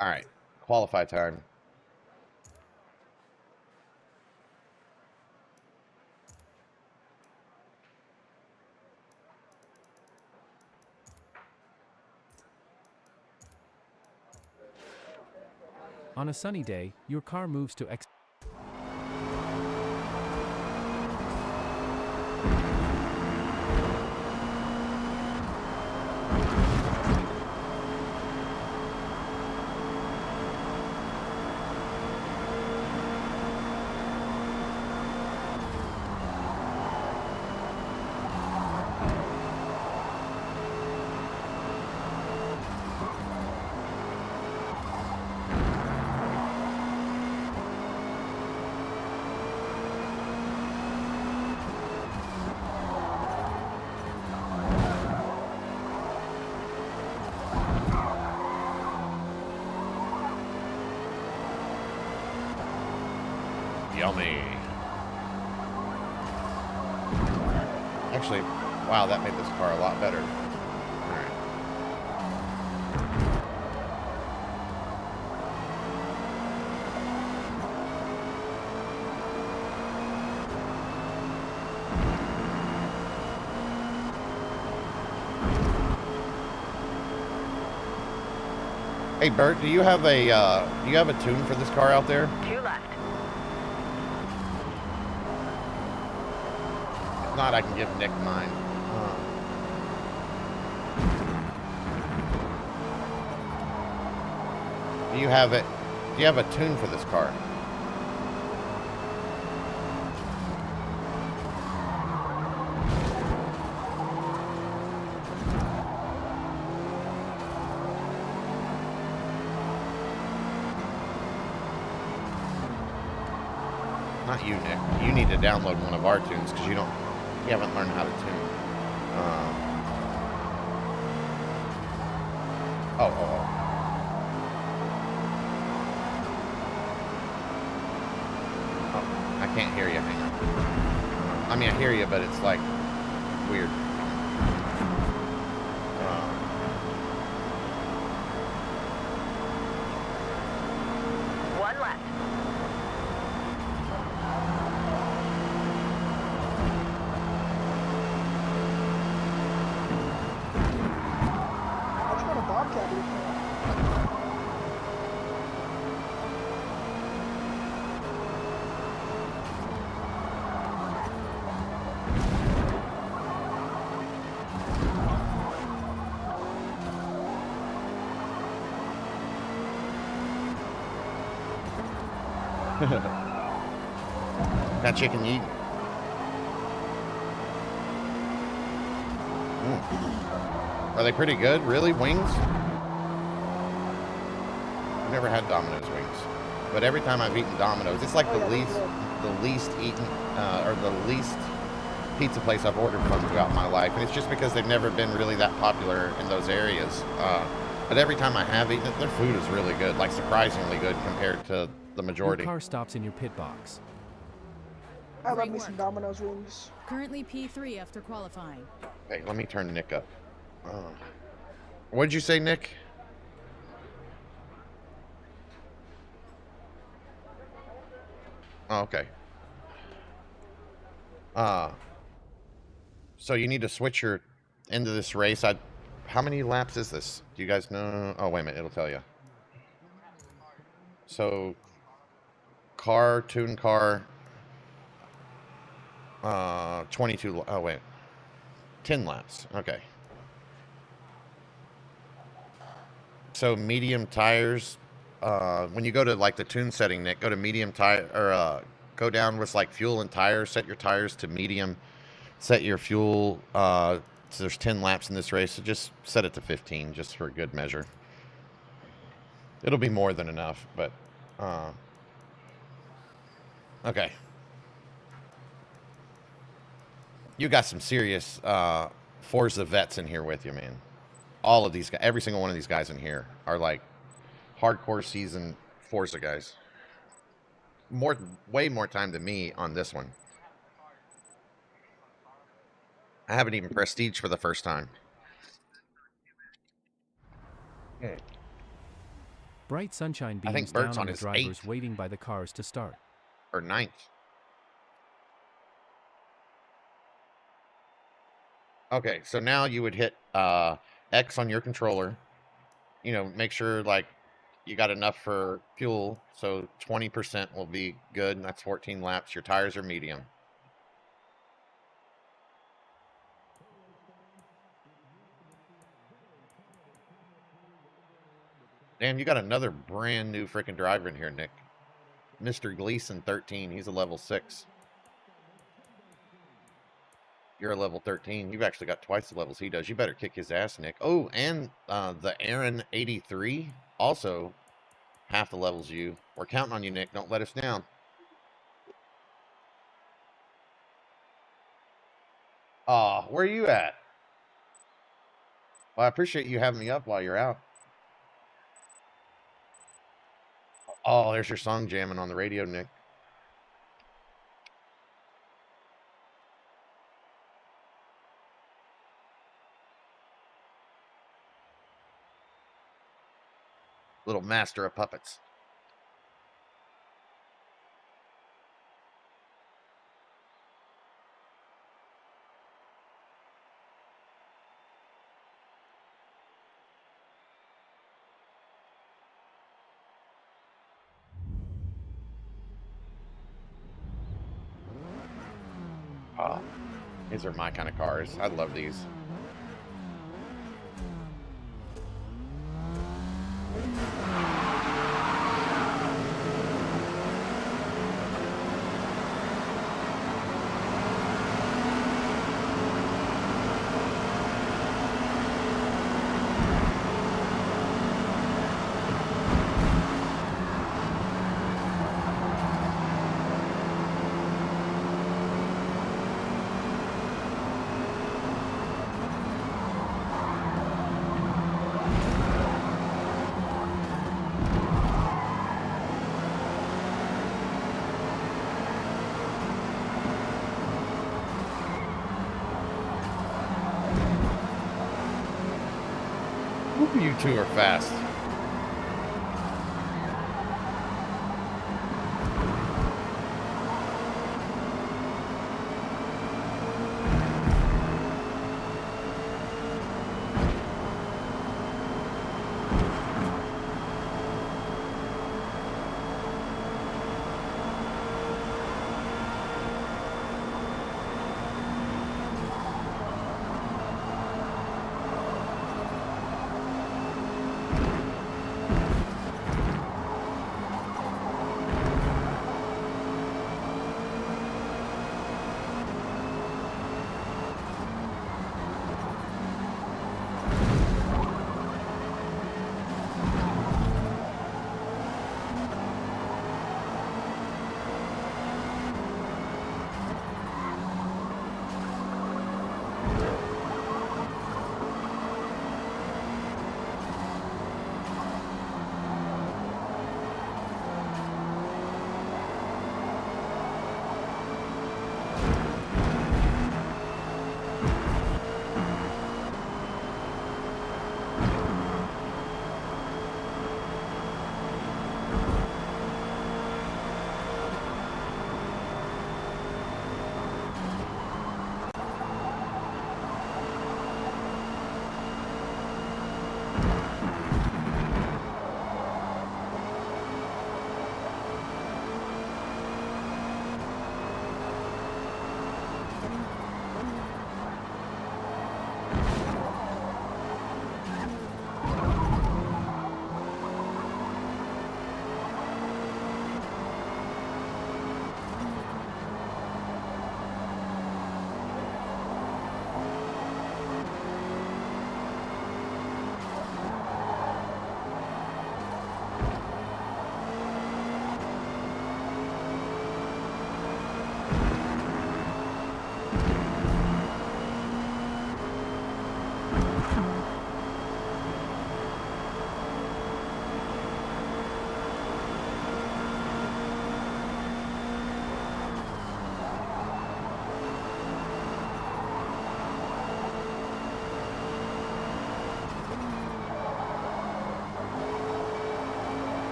All right, qualify time. On a sunny day, your car moves to X. Yummy. Actually, wow, that made this car a lot better. All right. Hey Bert, do you have a tune for this car out there? 2 left. If not, I can give Nick mine. Do you have it? Do you have a tune for this car? Not you, Nick. You need to download one of our tunes because you haven't learned how to tune. Oh. I can't hear you. Hang on. I mean, I hear you, but it's like weird. 1 left. I just got a Bobcat before. That chicken eat. Are they pretty good? Really? Wings? I've never had Domino's wings. But every time I've eaten Domino's, it's like the least eaten, or the least pizza place I've ordered from throughout my life. And it's just because they've never been really that popular in those areas. But every time I have eaten it, their food is really good. Like surprisingly good compared to the majority. Your car stops in your pit box. I love Great me some work. Domino's wings. Currently P3 after qualifying. Hey, let me turn Nick up. What'd you say, Nick? Oh, okay. So you need to switch your into this race. How many laps is this? Do you guys know? Oh, wait a minute. It'll tell you. So, tune car. 22. Oh, wait. 10 laps. Okay. So medium tires. When you go to like the tune setting, Nick, go to medium tire or go down with like fuel and tires. Set your tires to medium. Set your fuel. So there's 10 laps in this race. So just set it to 15, just for a good measure. It'll be more than enough, but okay. You got some serious Forza vets in here with you, man. All of these guys, every single one of these guys in here are like hardcore seasoned Forza guys. Way more time than me on this one. I haven't even prestige for the first time. Bright sunshine I think beams Bert's down on on the his drivers 8th. waiting by the cars to start. Or 9th. Okay, so now you would hit X on your controller. You know, make sure like you got enough for fuel. So 20% will be good, and that's 14 laps. Your tires are medium. Damn, you got another brand new freaking driver in here, Nick. Mr. Gleason 13. He's a level 6. You're a level 13. You've actually got twice the levels he does. You better kick his ass, Nick. Oh, and the Aaron 83, also half the levels you. We're counting on you, Nick. Don't let us down. Where are you at? Well, I appreciate you having me up while you're out. Oh, there's your song jamming on the radio, Nick. Little master of puppets. Oh, these are my kind of cars. I love these. You two are fast.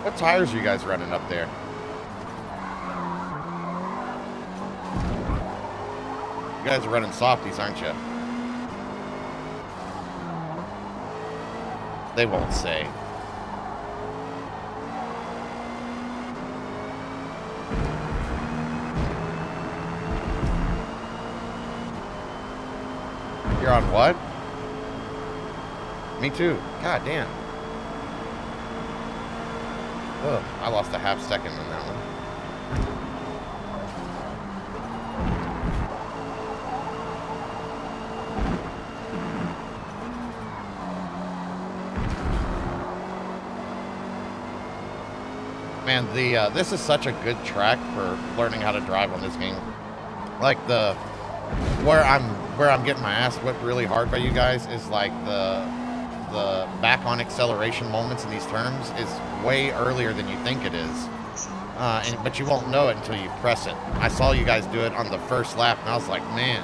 What tires are you guys running up there? You guys are running softies, aren't you? They won't say. You're on what? Me too. God damn. Ugh, I lost a half second on that one. Man, this is such a good track for learning how to drive on this game. Like where I'm getting my ass whipped really hard by you guys is like the the back on acceleration moments in these terms is way earlier than you think it is. But you won't know it until you press it. I saw you guys do it on the first lap, and I was like, man.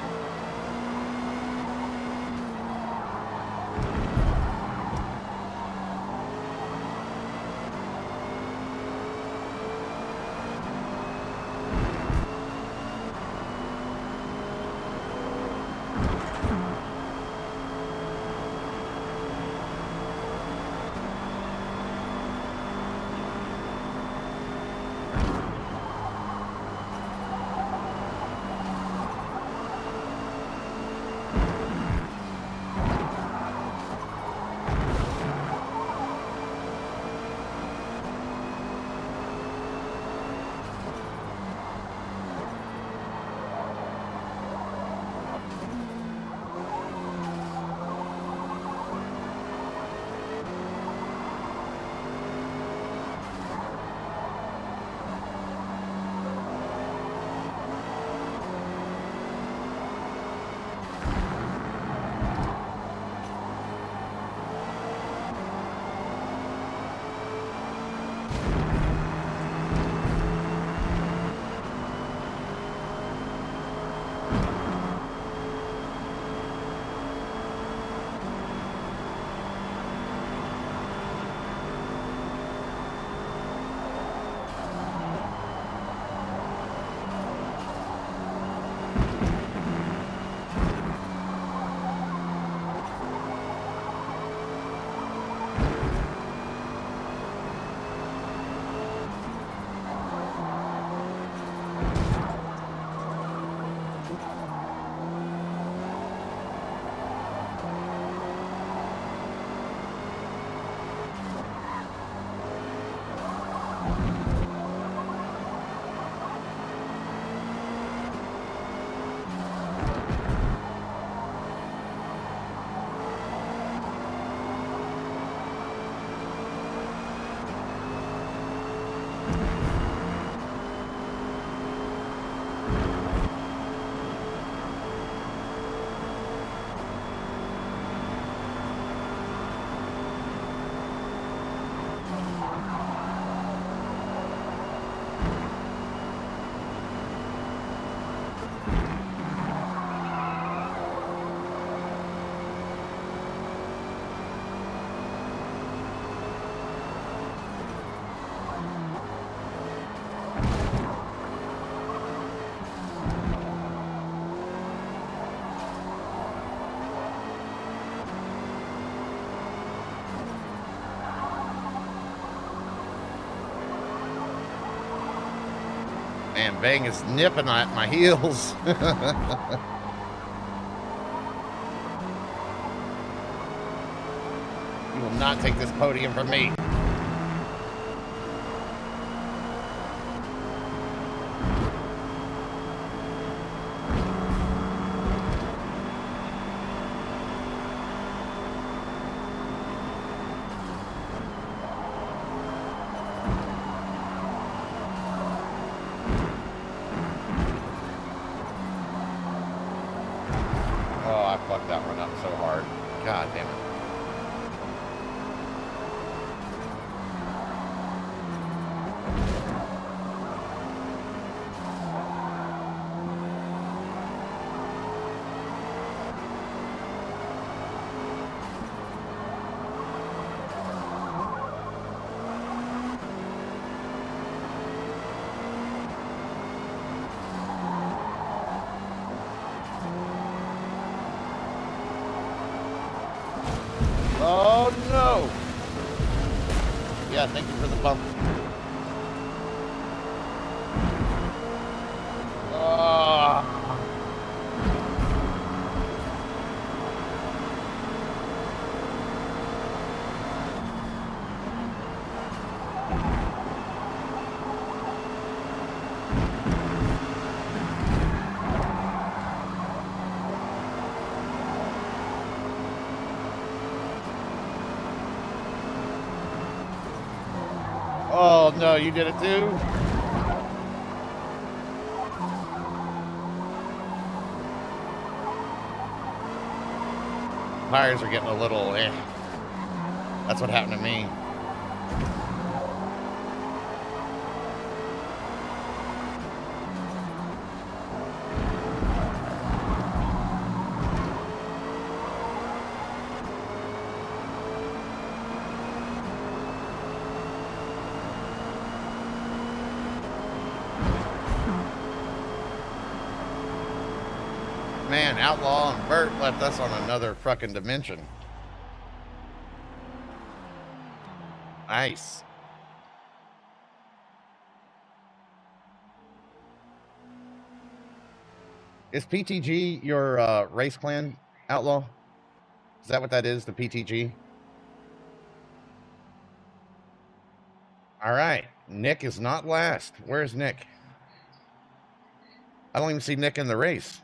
Man, Bang is nipping at my heels. You will not take this podium from me. Fucked that one up so hard. God damn it. Oh no! Yeah, thank you for the bump. Oh no, you did it too? Tires are getting a little That's what happened to me. Man, Outlaw and Bert left us on another fucking dimension. Nice. Is PTG your race clan, Outlaw? Is that what that is, the PTG? All right. Nick is not last. Where's Nick? I don't even see Nick in the race.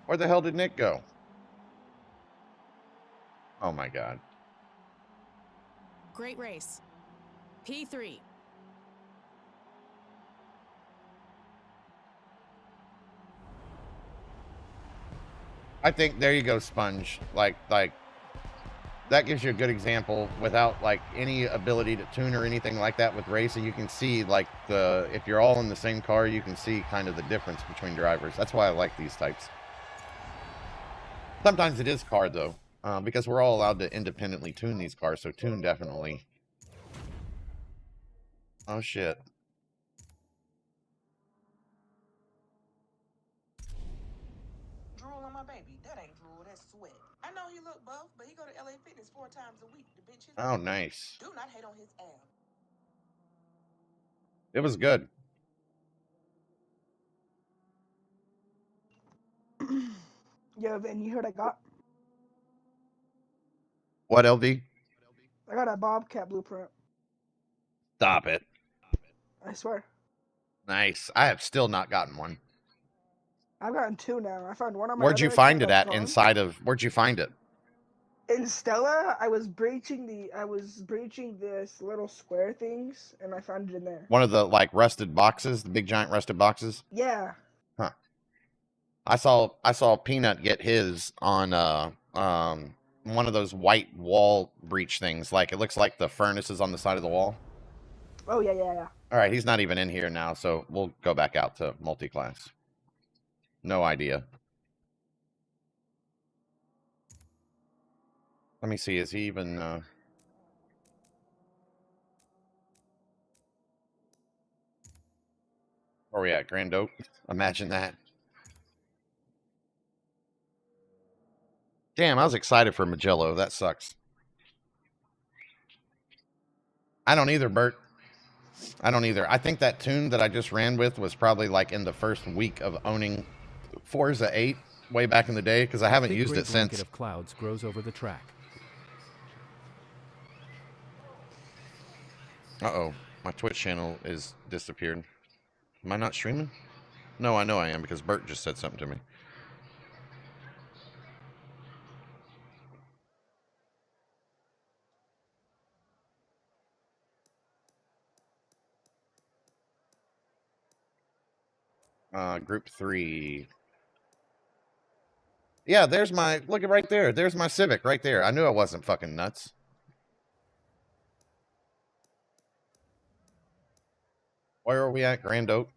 Where the hell did Nick go? Oh my God. Great race. P3. I think there you go, Sponge. Like that gives you a good example without like any ability to tune or anything like that with racing. You can see like if you're all in the same car, you can see kind of the difference between drivers. That's why I like these types. Sometimes it is car though, because we're all allowed to independently tune these cars. So tune definitely. Oh shit. Drool on my baby. That ain't drool, that's sweat. I know he look buff, but he go to LA Fitness 4 times a week to bench his. Oh, nice. Do not hate on his abs. It was good. Yo, Vin, you heard I got? What, LV? I got a Bobcat blueprint. Stop it. I swear. Nice. I have still not gotten one. I've gotten 2 now. I found one on my Where'd you other find it account at gone. inside of, where'd you find it? In Stella, I was breaching this little square things, and I found it in there. One of the like rusted boxes, the big giant rusted boxes? Yeah. Huh. I saw Peanut get his on one of those white wall breach things. Like it looks like the furnace is on the side of the wall. Oh yeah. All right, he's not even in here now, so we'll go back out to multi-class. No idea. Let me see, is he even where are we at? Grand Oak? Imagine that. Damn, I was excited for Magello. That sucks. I don't either, Bert. I don't either. I think that tune that I just ran with was probably like in the first week of owning Forza 8 way back in the day, because I haven't used it since. Blanket of clouds grows over the track. Uh-oh. My Twitch channel is disappeared. Am I not streaming? No, I know I am, because Bert just said something to me. Group 3. Yeah, there's my, look at right there. There's my Civic right there. I knew I wasn't fucking nuts. Where are we at? Grand Oak?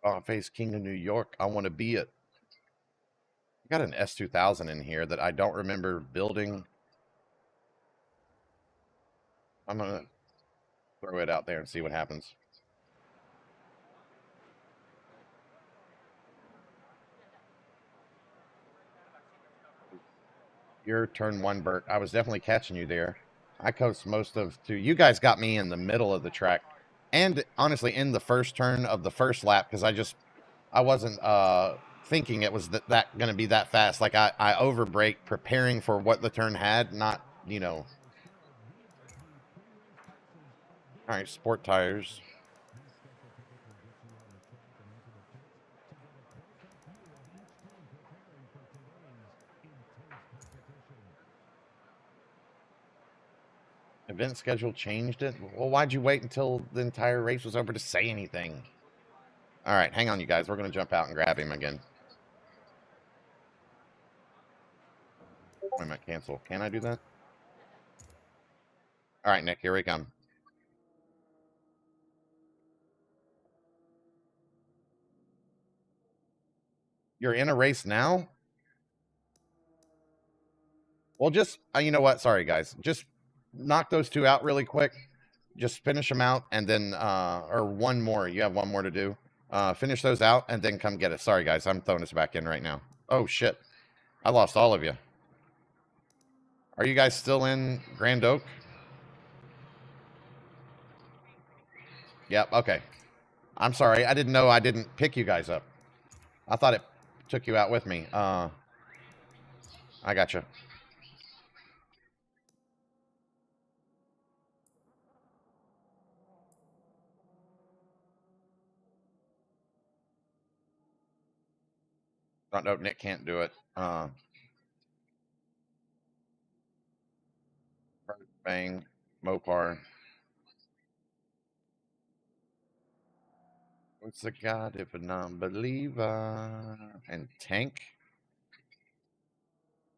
Oh, I face King of New York. I want to be it. I got an S2000 in here that I don't remember building. I'm going to throw it out there and see what happens. Your turn 1, Bert. I was definitely catching you there. I coached most of 2. You guys got me in the middle of the track. And honestly, in the first turn of the first lap, because I wasn't thinking it was that going to be that fast. Like I overbrake preparing for what the turn had, not, you know. All right, sport tires. Event schedule changed it? Well, why'd you wait until the entire race was over to say anything? All right, hang on, you guys. We're going to jump out and grab him again. Wait a minute, cancel. Can I do that? All right, Nick, here we come. You're in a race now? Well, just, you know what? Sorry, guys. Just knock those two out really quick. Just finish them out and then, or one more. You have one more to do. Finish those out and then come get us. Sorry, guys. I'm throwing this back in right now. Oh, shit. I lost all of you. Are you guys still in Grand Oak? Yep, okay. I'm sorry. I didn't know I didn't pick you guys up. I thought it took you out with me. I gotcha. Don't know. Nick can't do it. Bang, Mopar. What's a god if a non-believer? And Tank.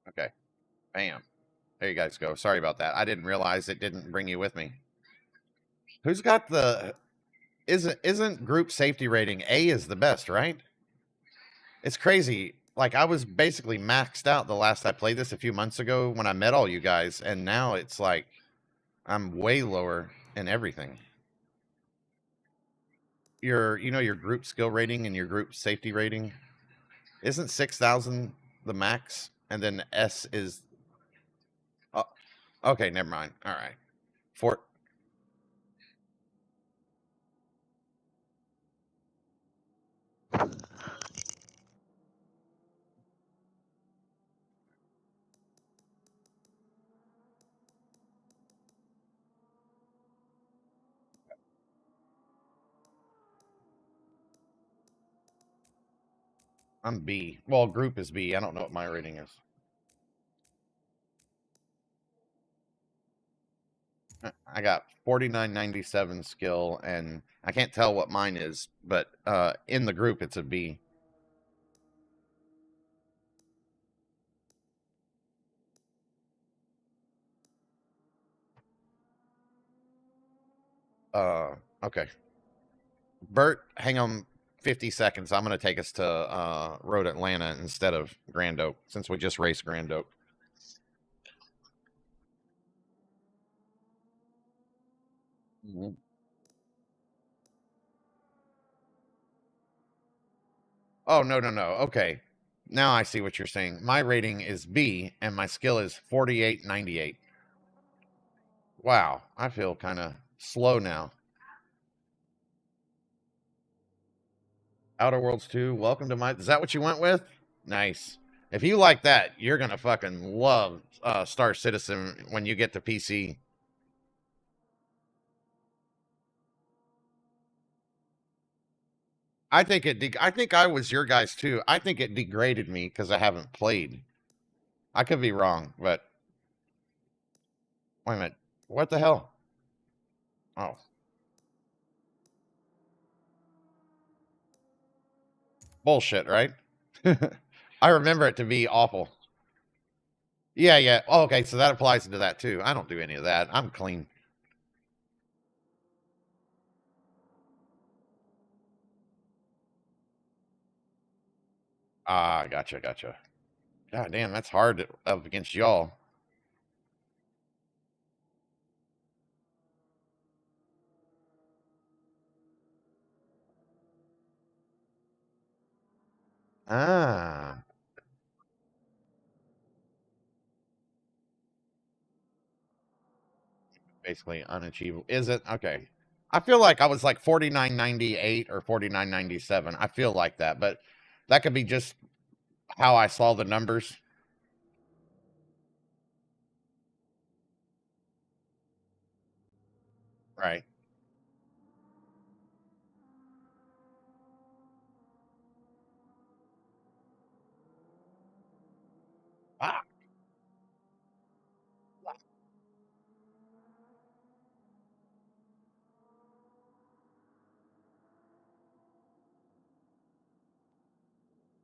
Okay. Bam. There you guys go. Sorry about that. I didn't realize it didn't bring you with me. Who's got the... Isn't group safety rating A is the best, right? It's crazy. Like, I was basically maxed out the last I played this a few months ago when I met all you guys, and now it's like I'm way lower in everything. Your group skill rating and your group safety rating isn't 6,000 the max, and then S is okay, never mind. All right. I'm B. Well, group is B. I don't know what my rating is. I got 4997 skill, and I can't tell what mine is, but in the group it's a B. Okay. Bert, hang on 50 seconds. I'm going to take us to Road Atlanta instead of Grand Oak, since we just raced Grand Oak. Oh, no. Okay. Now I see what you're saying. My rating is B, and my skill is 4898. Wow. I feel kind of slow now. Outer Worlds 2, welcome to my... Is that what you went with? Nice. If you like that, you're going to fucking love Star Citizen when you get to PC. I think I think I was your guys too. I think it degraded me because I haven't played. I could be wrong, but... Wait a minute. What the hell? Oh. Bullshit, right? I remember it to be awful. Yeah. Oh, okay, so that applies to that too. I don't do any of that. I'm clean. Ah, gotcha. God damn, that's hard up against y'all. Ah. Basically unachievable. Is it? Okay. I feel like I was like 4998 or 4997. I feel like that, but that could be just how I saw the numbers. Right. Ah.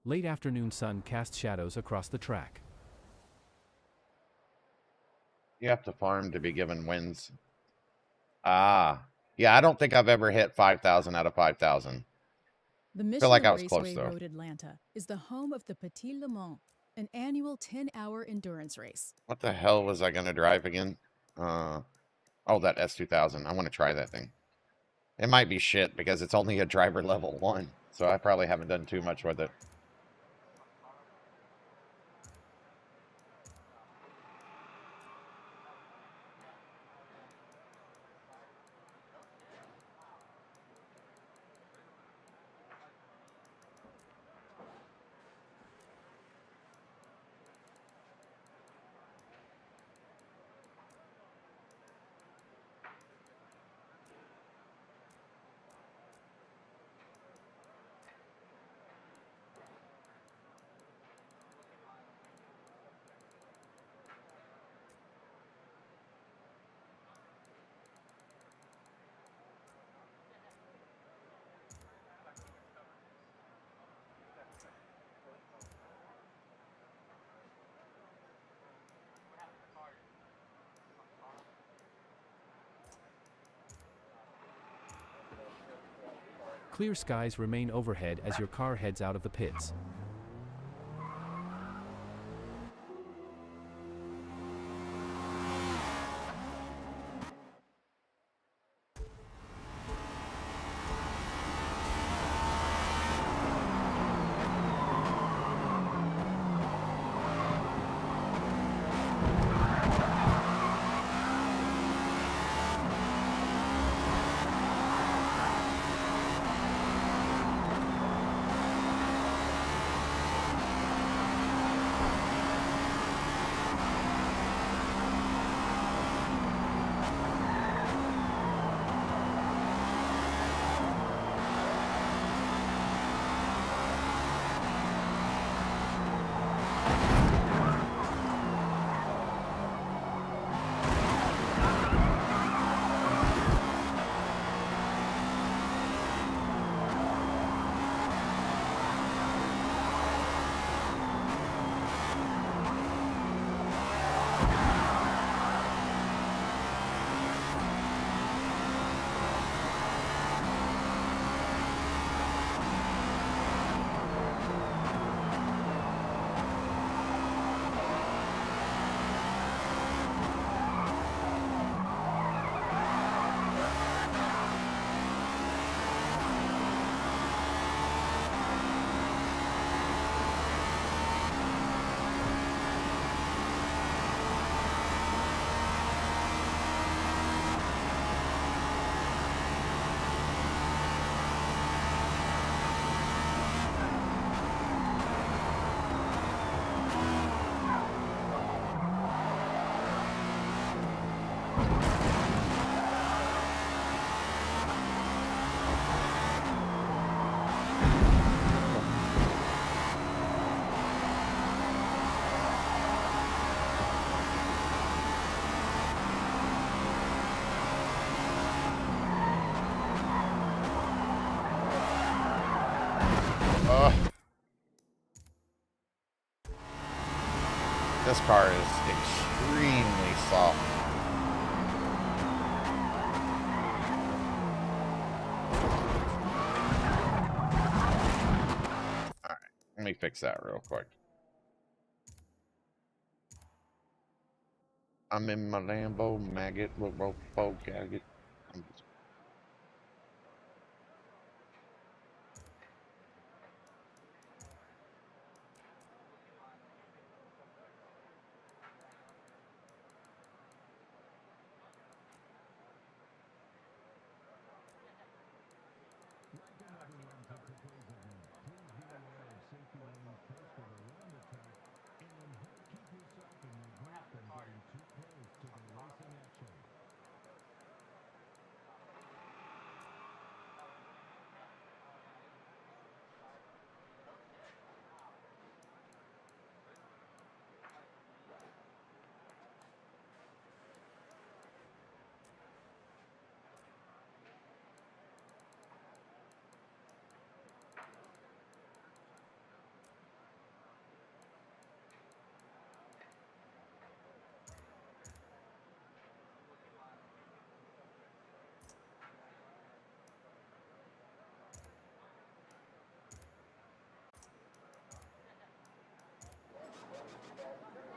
Late afternoon sun casts shadows across the track. You have to farm to be given wins. Ah. Yeah, I don't think I've ever hit 5,000 out of 5,000. The I feel Michelin like I was close, Raceway though. Road Atlanta is the home of the Petit Le Mans, an annual 10-hour endurance race. What the hell was I going to drive again? Oh, that S2000. I want to try that thing. It might be shit because it's only a driver level 1, so I probably haven't done too much with it. Clear skies remain overhead as your car heads out of the pits. This car is extremely soft. Alright, let me fix that real quick. I'm in my Lambo, maggot, robo, gadget.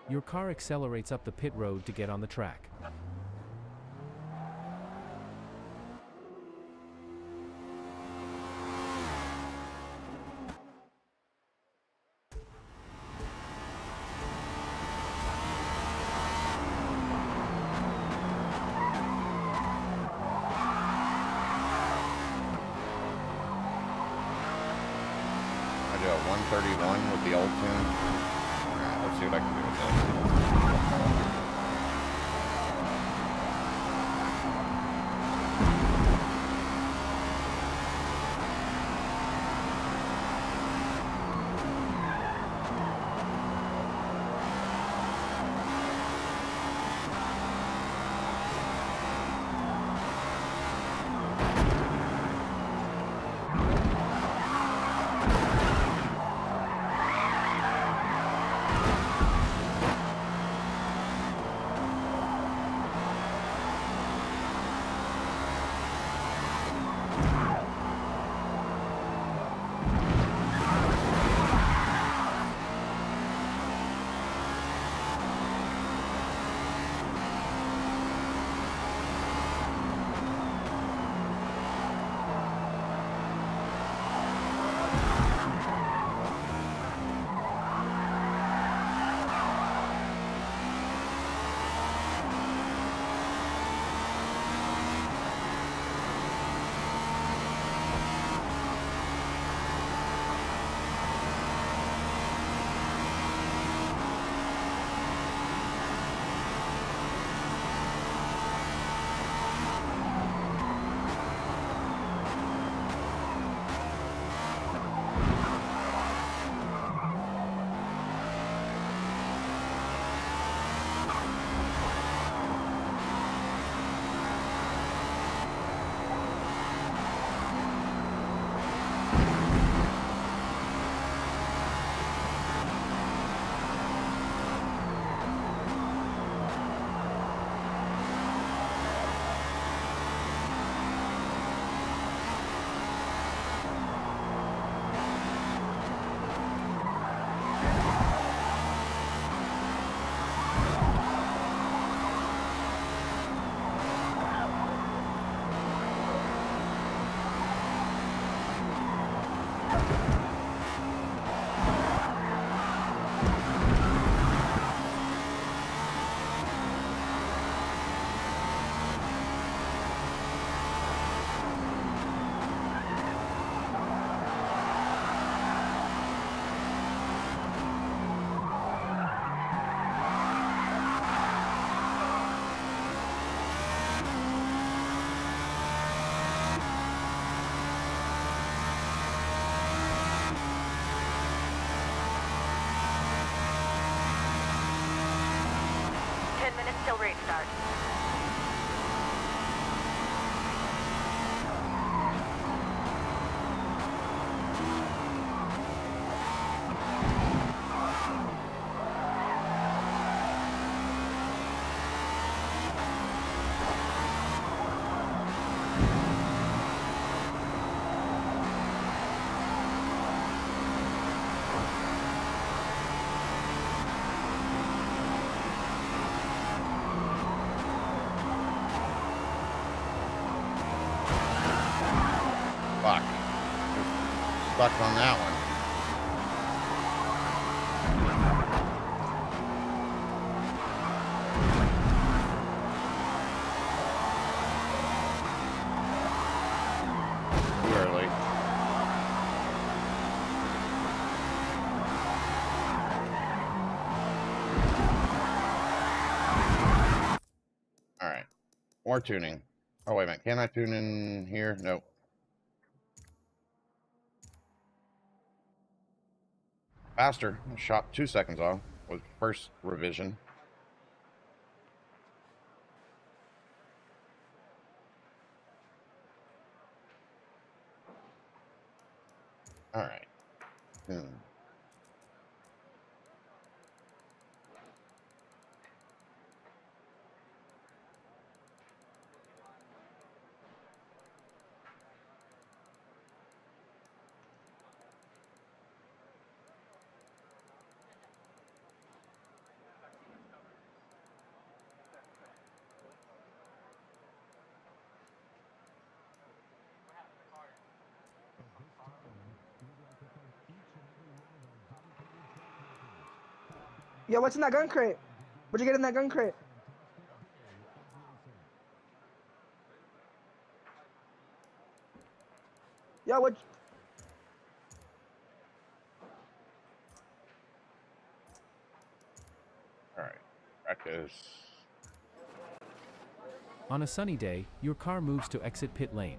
Your car accelerates up the pit road to get on the track. I do a 131 with the old tune. Alright, let's see what I can do with this. Till restart. Fuck. Stuck on that one. Too early. Alright. More tuning. Oh, wait a minute. Can I tune in here? Nope. Faster. Shot 2 seconds off with first revision. All right. Yo, what's in that gun crate? What'd you get in that gun crate? Yo, what? All right, practice. On a sunny day, your car moves to exit pit lane.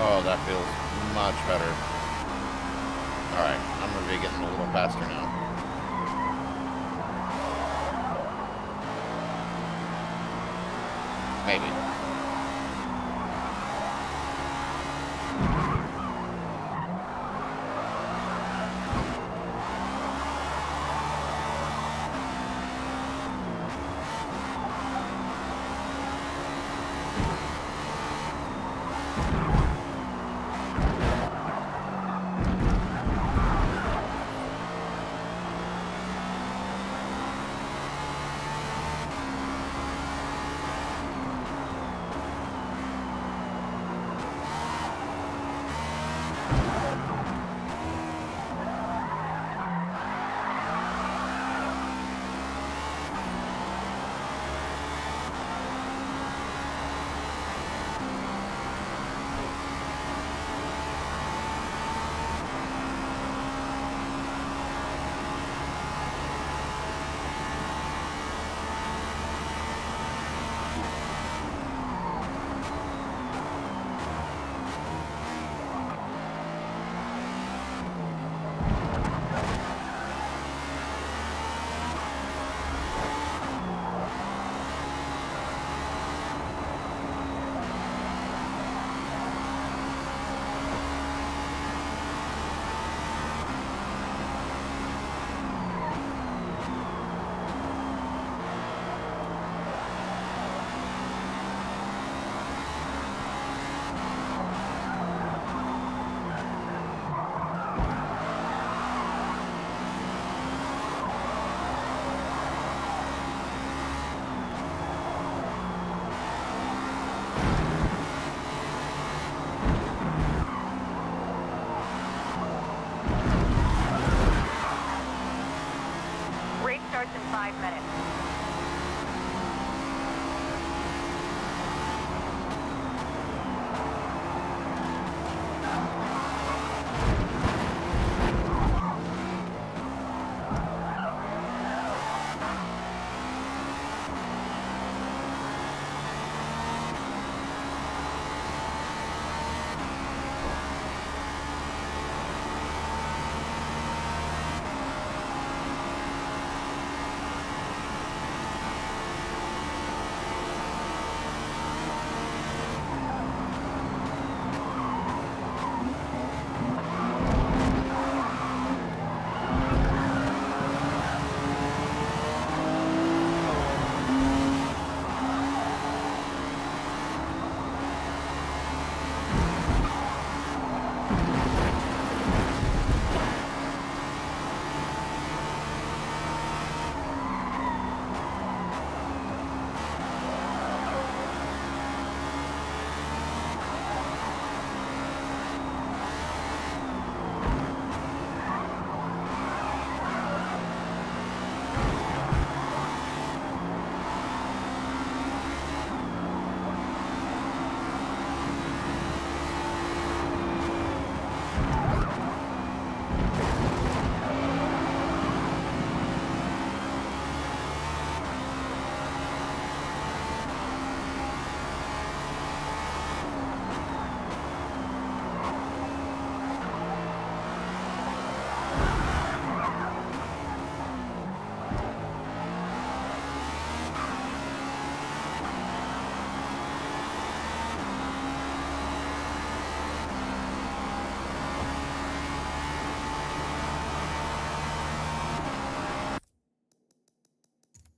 Oh, that feels much better. All right, I'm gonna be getting a little faster now. Maybe.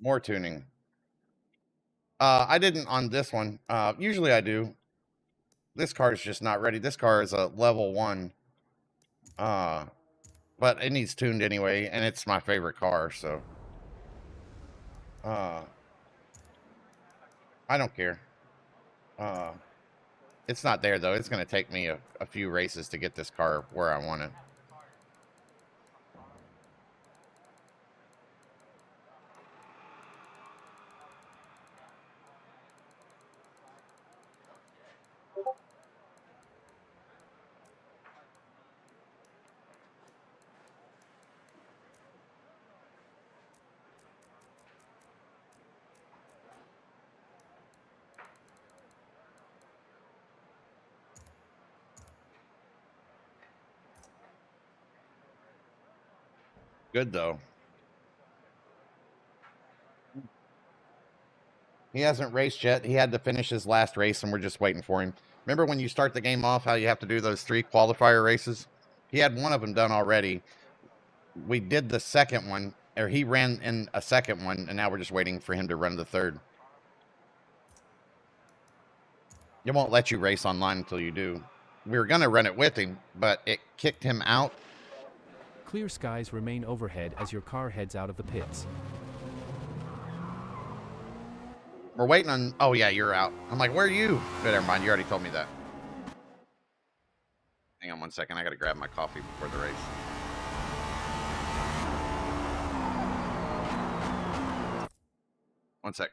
More tuning. I didn't on this one. Usually I do. This car is just not ready. This car is a level 1. But it needs tuned anyway, and it's my favorite car, so I don't care. It's not there though. It's going to take me a few races to get this car where I want it. Good though. He hasn't raced yet. He had to finish his last race, and we're just waiting for him. Remember when you start the game off, how you have to do those 3 qualifier races? He had one of them done already. We did the second one, or he ran in a second one, and now we're just waiting for him to run the third. It won't let you race online until you do. We were going to run it with him, but it kicked him out. Clear skies remain overhead as your car heads out of the pits. We're waiting on... Oh, yeah, you're out. I'm like, where are you? But never mind, you already told me that. Hang on one second. I got to grab my coffee before the race. One sec.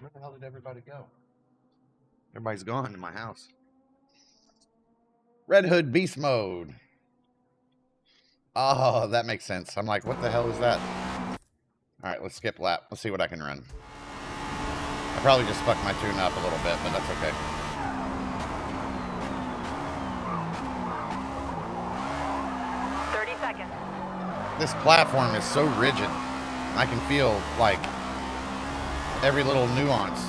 Where the hell did everybody go? Everybody's gone in my house. Red Hood Beast Mode. Oh, that makes sense. I'm like, what the hell is that? All right, let's skip lap. Let's see what I can run. I probably just fucked my tune up a little bit, but that's okay. This platform is so rigid. I can feel, like, every little nuance.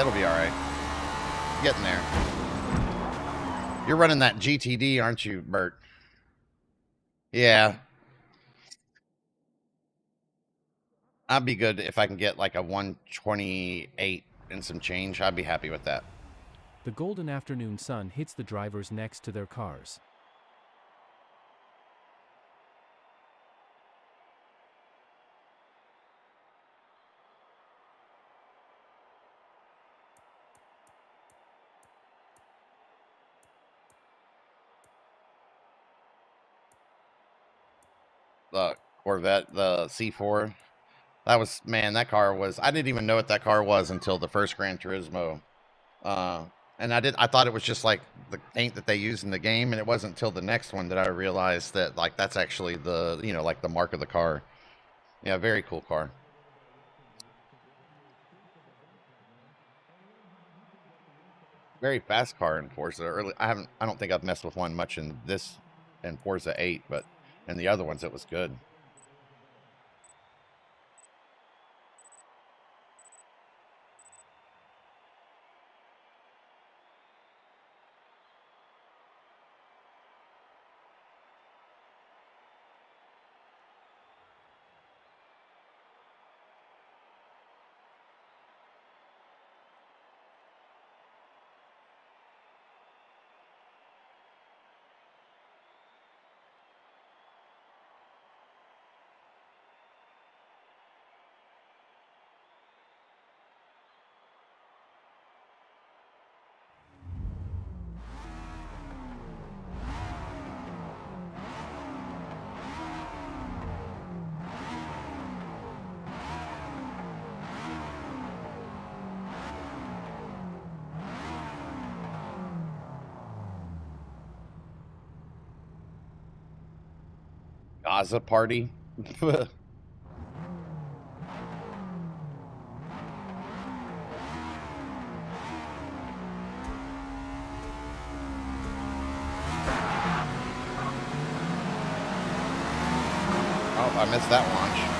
It'll be all right. Getting there. You're running that GTD, aren't you, Bert? Yeah. I'd be good if I can get like a 128 and some change. I'd be happy with that. The golden afternoon sun hits the drivers next to their cars. The Corvette, the C4. That was, man, that car was, I didn't even know what that car was until the first Gran Turismo. And I thought it was just like the paint that they use in the game, and it wasn't until the next one that I realized that, like, that's actually the, you know, like the mark of the car. Yeah, very cool car. Very fast car in Forza. I don't think I've messed with one much in this, in Forza 8, but in the other ones it was good. Gaza party. Oh, I missed that launch.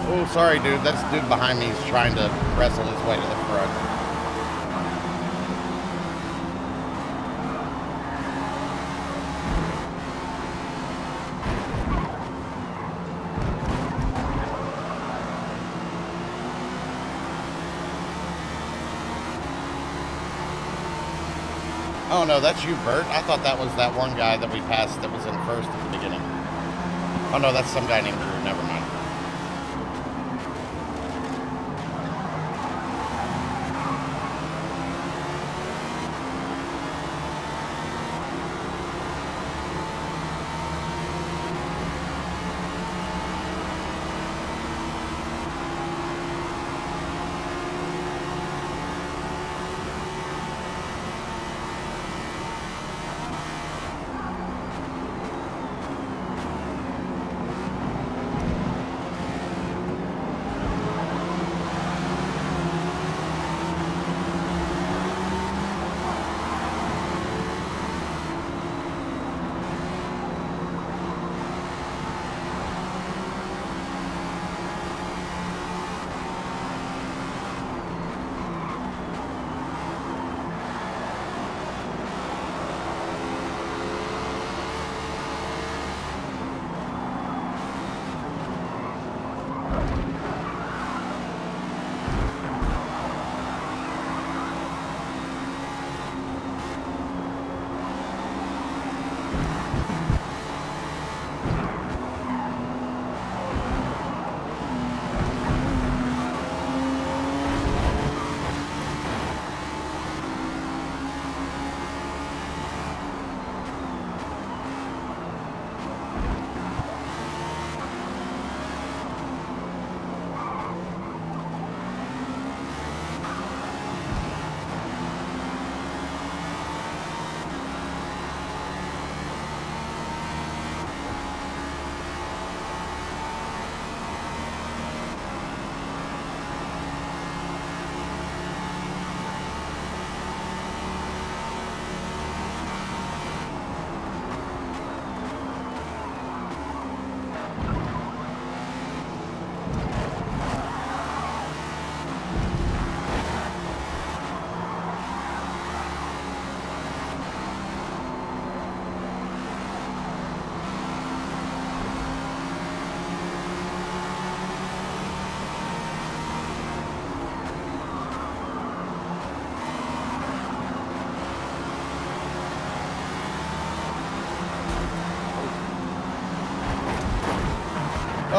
Oh, sorry, dude. That dude behind me is trying to wrestle his way to the front. Oh, no, that's you, Bert. I thought that was that one guy that we passed that was in first at the beginning. Oh, no, that's some guy named Drew. Never mind.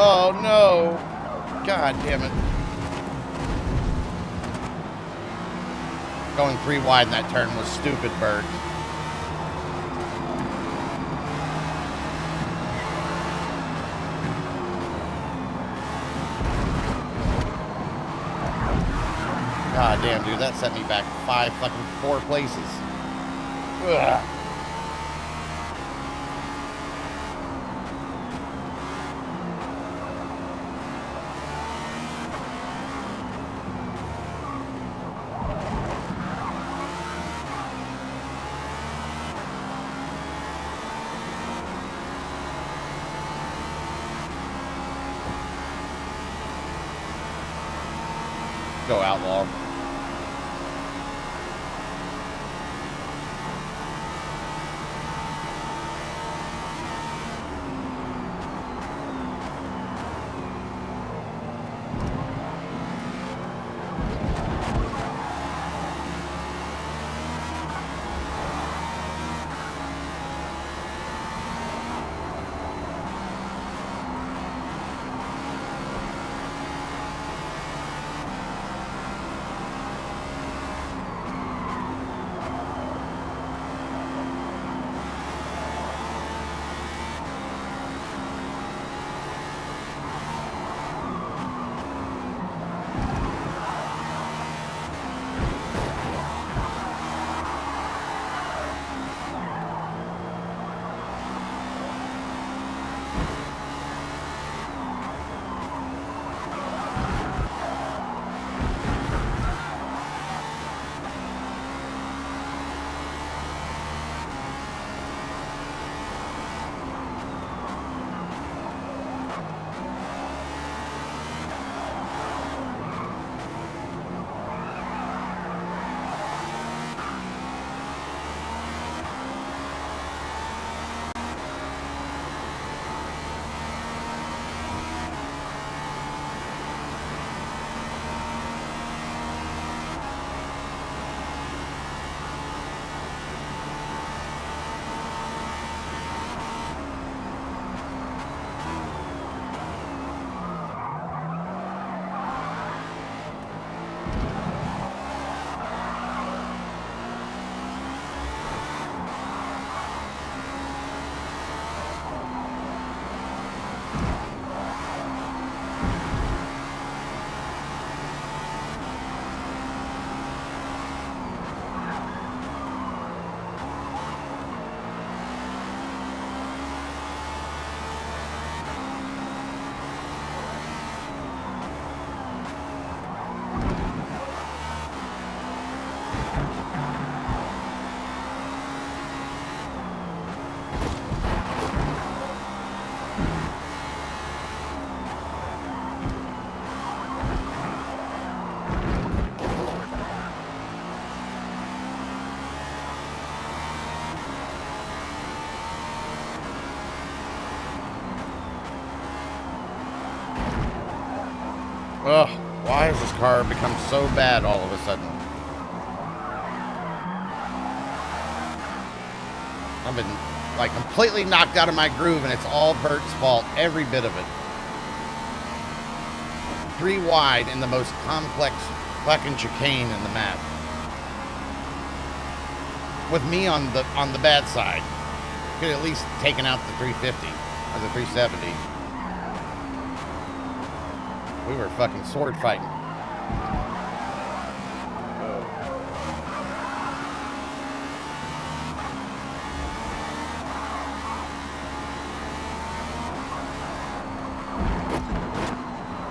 Oh no! God damn it! Going 3 wide in that turn was stupid, Bert. God damn, dude, that set me back 4 places. Ugh. Go Outlaw. Ugh, why has this car become so bad all of a sudden? I've been, like, completely knocked out of my groove, and it's all Bert's fault, every bit of it. 3 wide in the most complex fucking chicane in the map. With me on the bad side. Could have at least taken out the 350 or the 370. We were fucking sword fighting.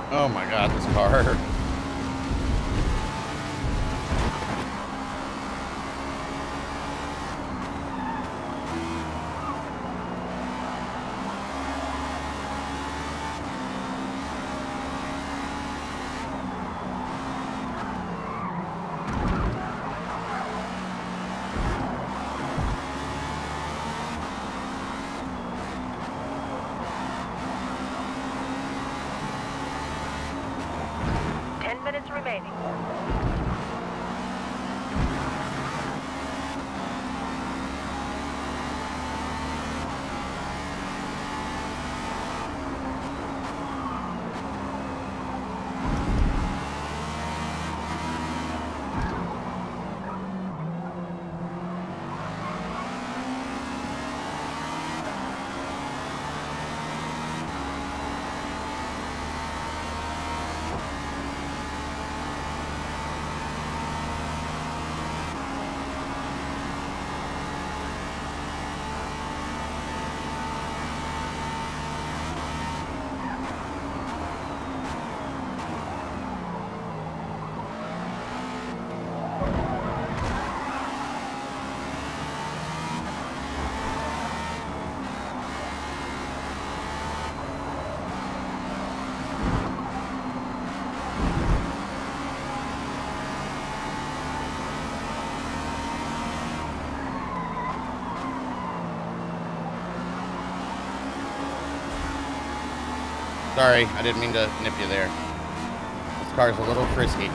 Oh my god, this car. Sorry, I didn't mean to nip you there. This car's a little frisky.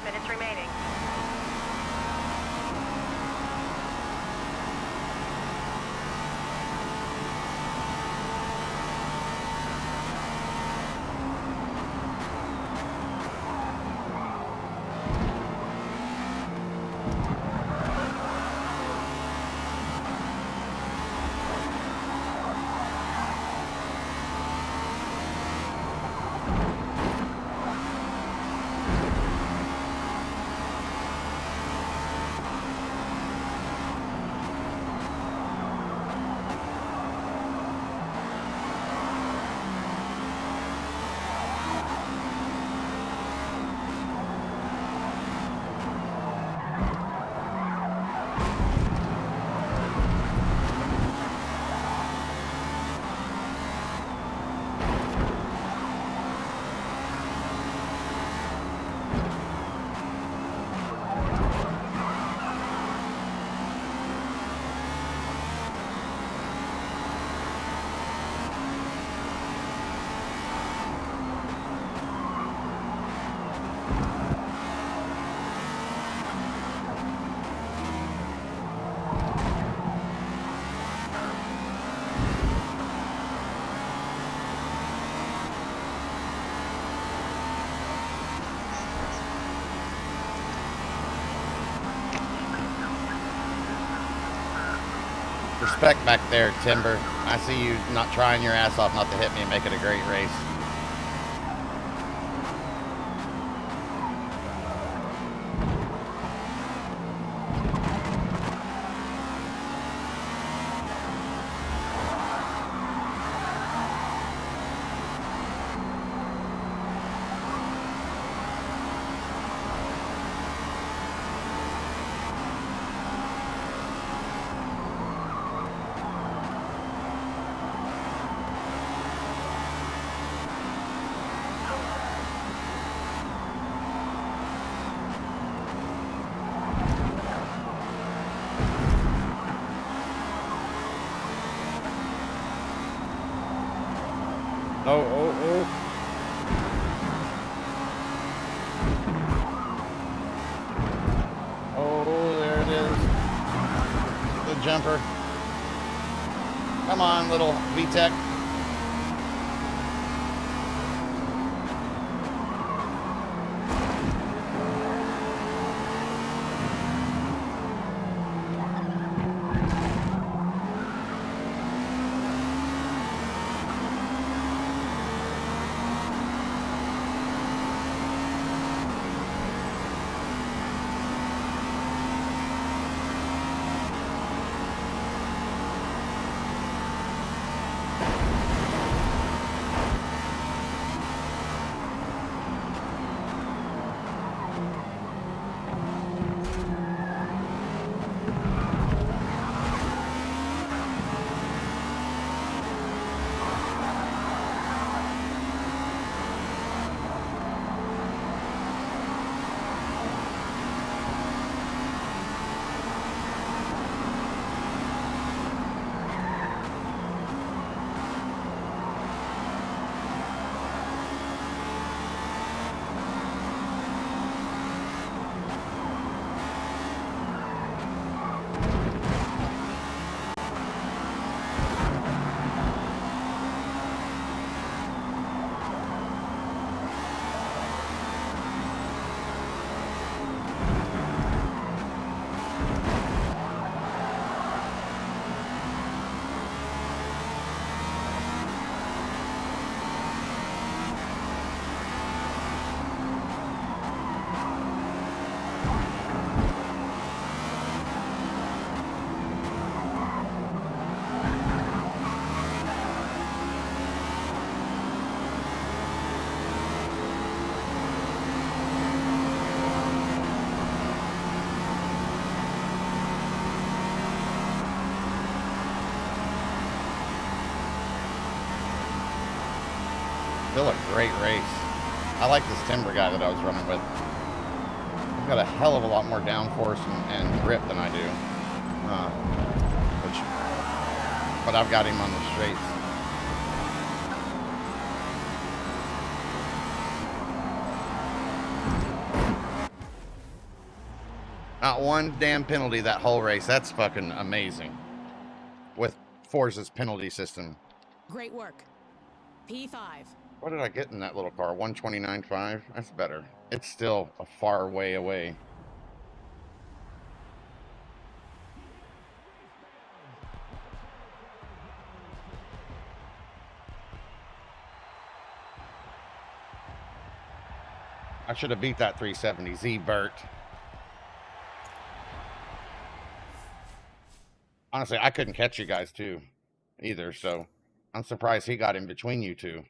Minutes remaining. Respect back there, Timber. I see you not trying your ass off not to hit me and make it a great race. Jumper. Come on, little VTEC. Still a great race. I like this Timber guy that I was running with. He's got a hell of a lot more downforce and grip than I do. But I've got him on the straights. Not one damn penalty that whole race. That's fucking amazing. With Forza's penalty system. Great work. P5. What did I get in that little car? 129.5? That's better. It's still a far way away. I should have beat that 370. Z Burt. Honestly, I couldn't catch you guys too either, so I'm surprised he got in between you two.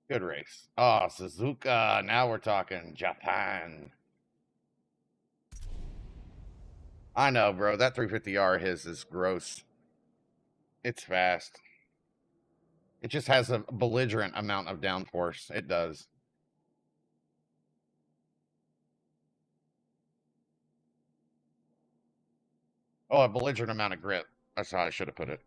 Good race. Oh, Suzuka. Now we're talking Japan. I know, bro. That 350R his is gross. It's fast. It just has a belligerent amount of downforce. It does. Oh, a belligerent amount of grip. That's how I should have put it.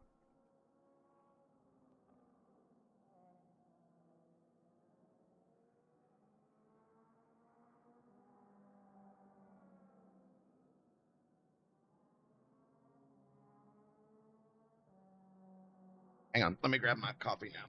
Hang on. Let me grab my coffee now.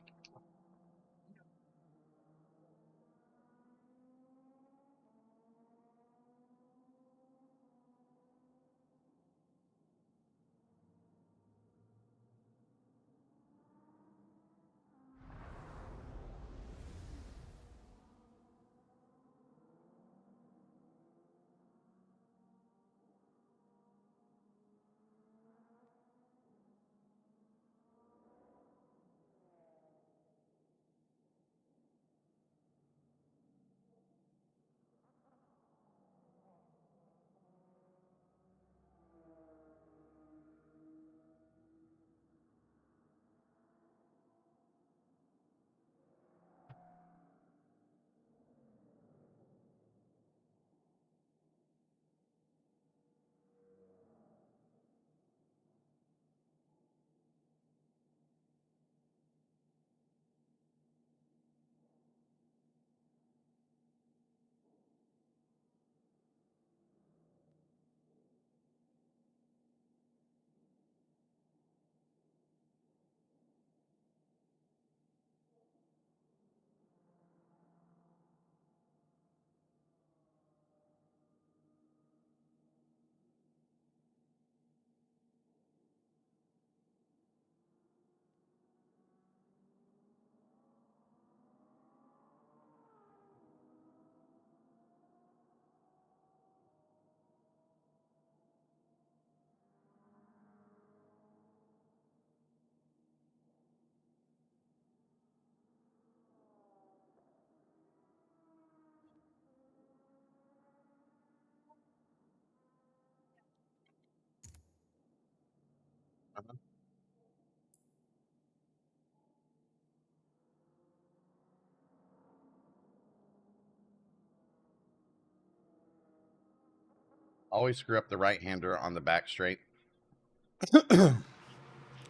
Always screw up the right hander on the back straight.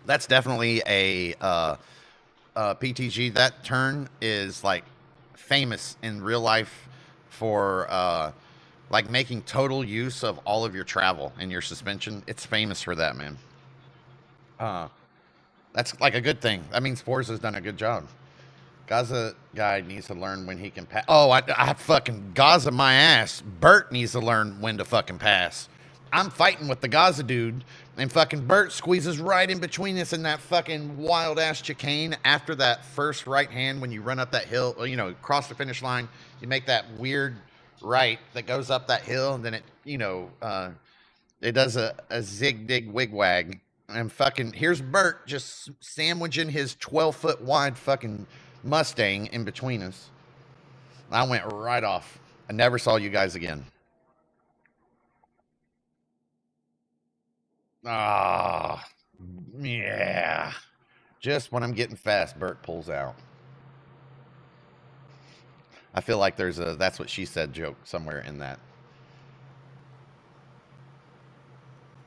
That's definitely a PTG. That turn is like famous in real life for like making total use of all of your travel and your suspension. It's famous for that, man. That's like a good thing. That means Forza's done a good job. Gaza guy needs to learn when he can pass. Oh, I fucking Gaza my ass. Bert needs to learn when to fucking pass. I'm fighting with the Gaza dude, and fucking Bert squeezes right in between us in that fucking wild ass chicane after that first right hand when you run up that hill, you know, cross the finish line. You make that weird right that goes up that hill, and then it, you know, it does a zig dig wig wag. And fucking here's Bert just sandwiching his 12-foot wide fucking Mustang in between us. I went right off. I never saw you guys again. Ah, yeah. Just when I'm getting fast, Bert pulls out. I feel like there's a "that's what she said" joke somewhere in that.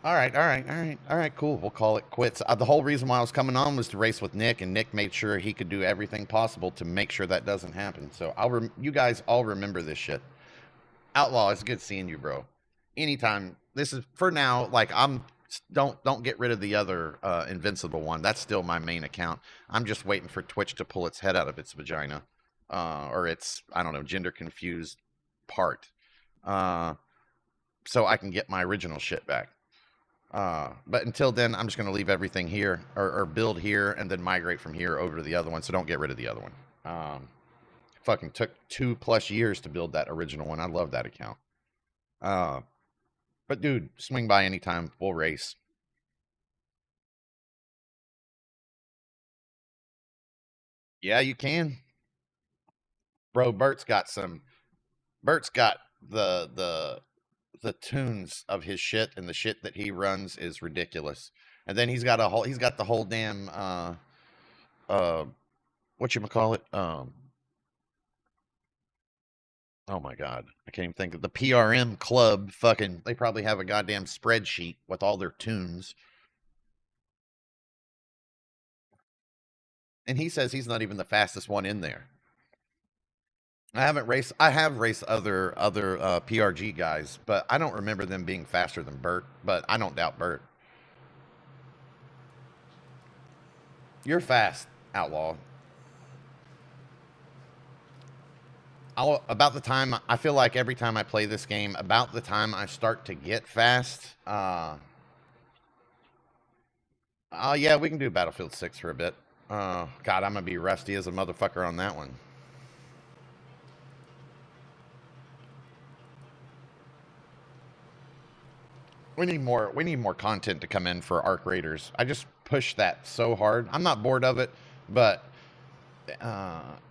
All right, cool. We'll call it quits. The whole reason why I was coming on was to race with Nick, and Nick made sure he could do everything possible to make sure that doesn't happen. So you guys all remember this shit. Outlaw, it's good seeing you, bro. Anytime. This is for now. Like don't get rid of the other Invincible one. That's still my main account. I'm just waiting for Twitch to pull its head out of its vagina, or its, I don't know, gender confused part, so I can get my original shit back. But until then, I'm just going to leave everything here, or build here, and then migrate from here over to the other one. So don't get rid of the other one. Fucking took 2+ years to build that original one. I love that account. But dude, swing by anytime. We'll race. Yeah, you can. Bro, Bert's got the tunes of his shit, and the shit that he runs is ridiculous. And then he's got the whole damn whatchamacallit? Oh my god, I can't even think of the PRM club. Fucking, they probably have a goddamn spreadsheet with all their tunes. And he says he's not even the fastest one in there. I have raced other PRG guys, but I don't remember them being faster than Bert, but I don't doubt Bert. You're fast, Outlaw. About the time, I feel like every time I play this game, about the time I start to get fast, yeah, we can do Battlefield 6 for a bit. God, I'm gonna be rusty as a motherfucker on that one. We need more content to come in for Arc Raiders. I just push that so hard. I'm not bored of it, but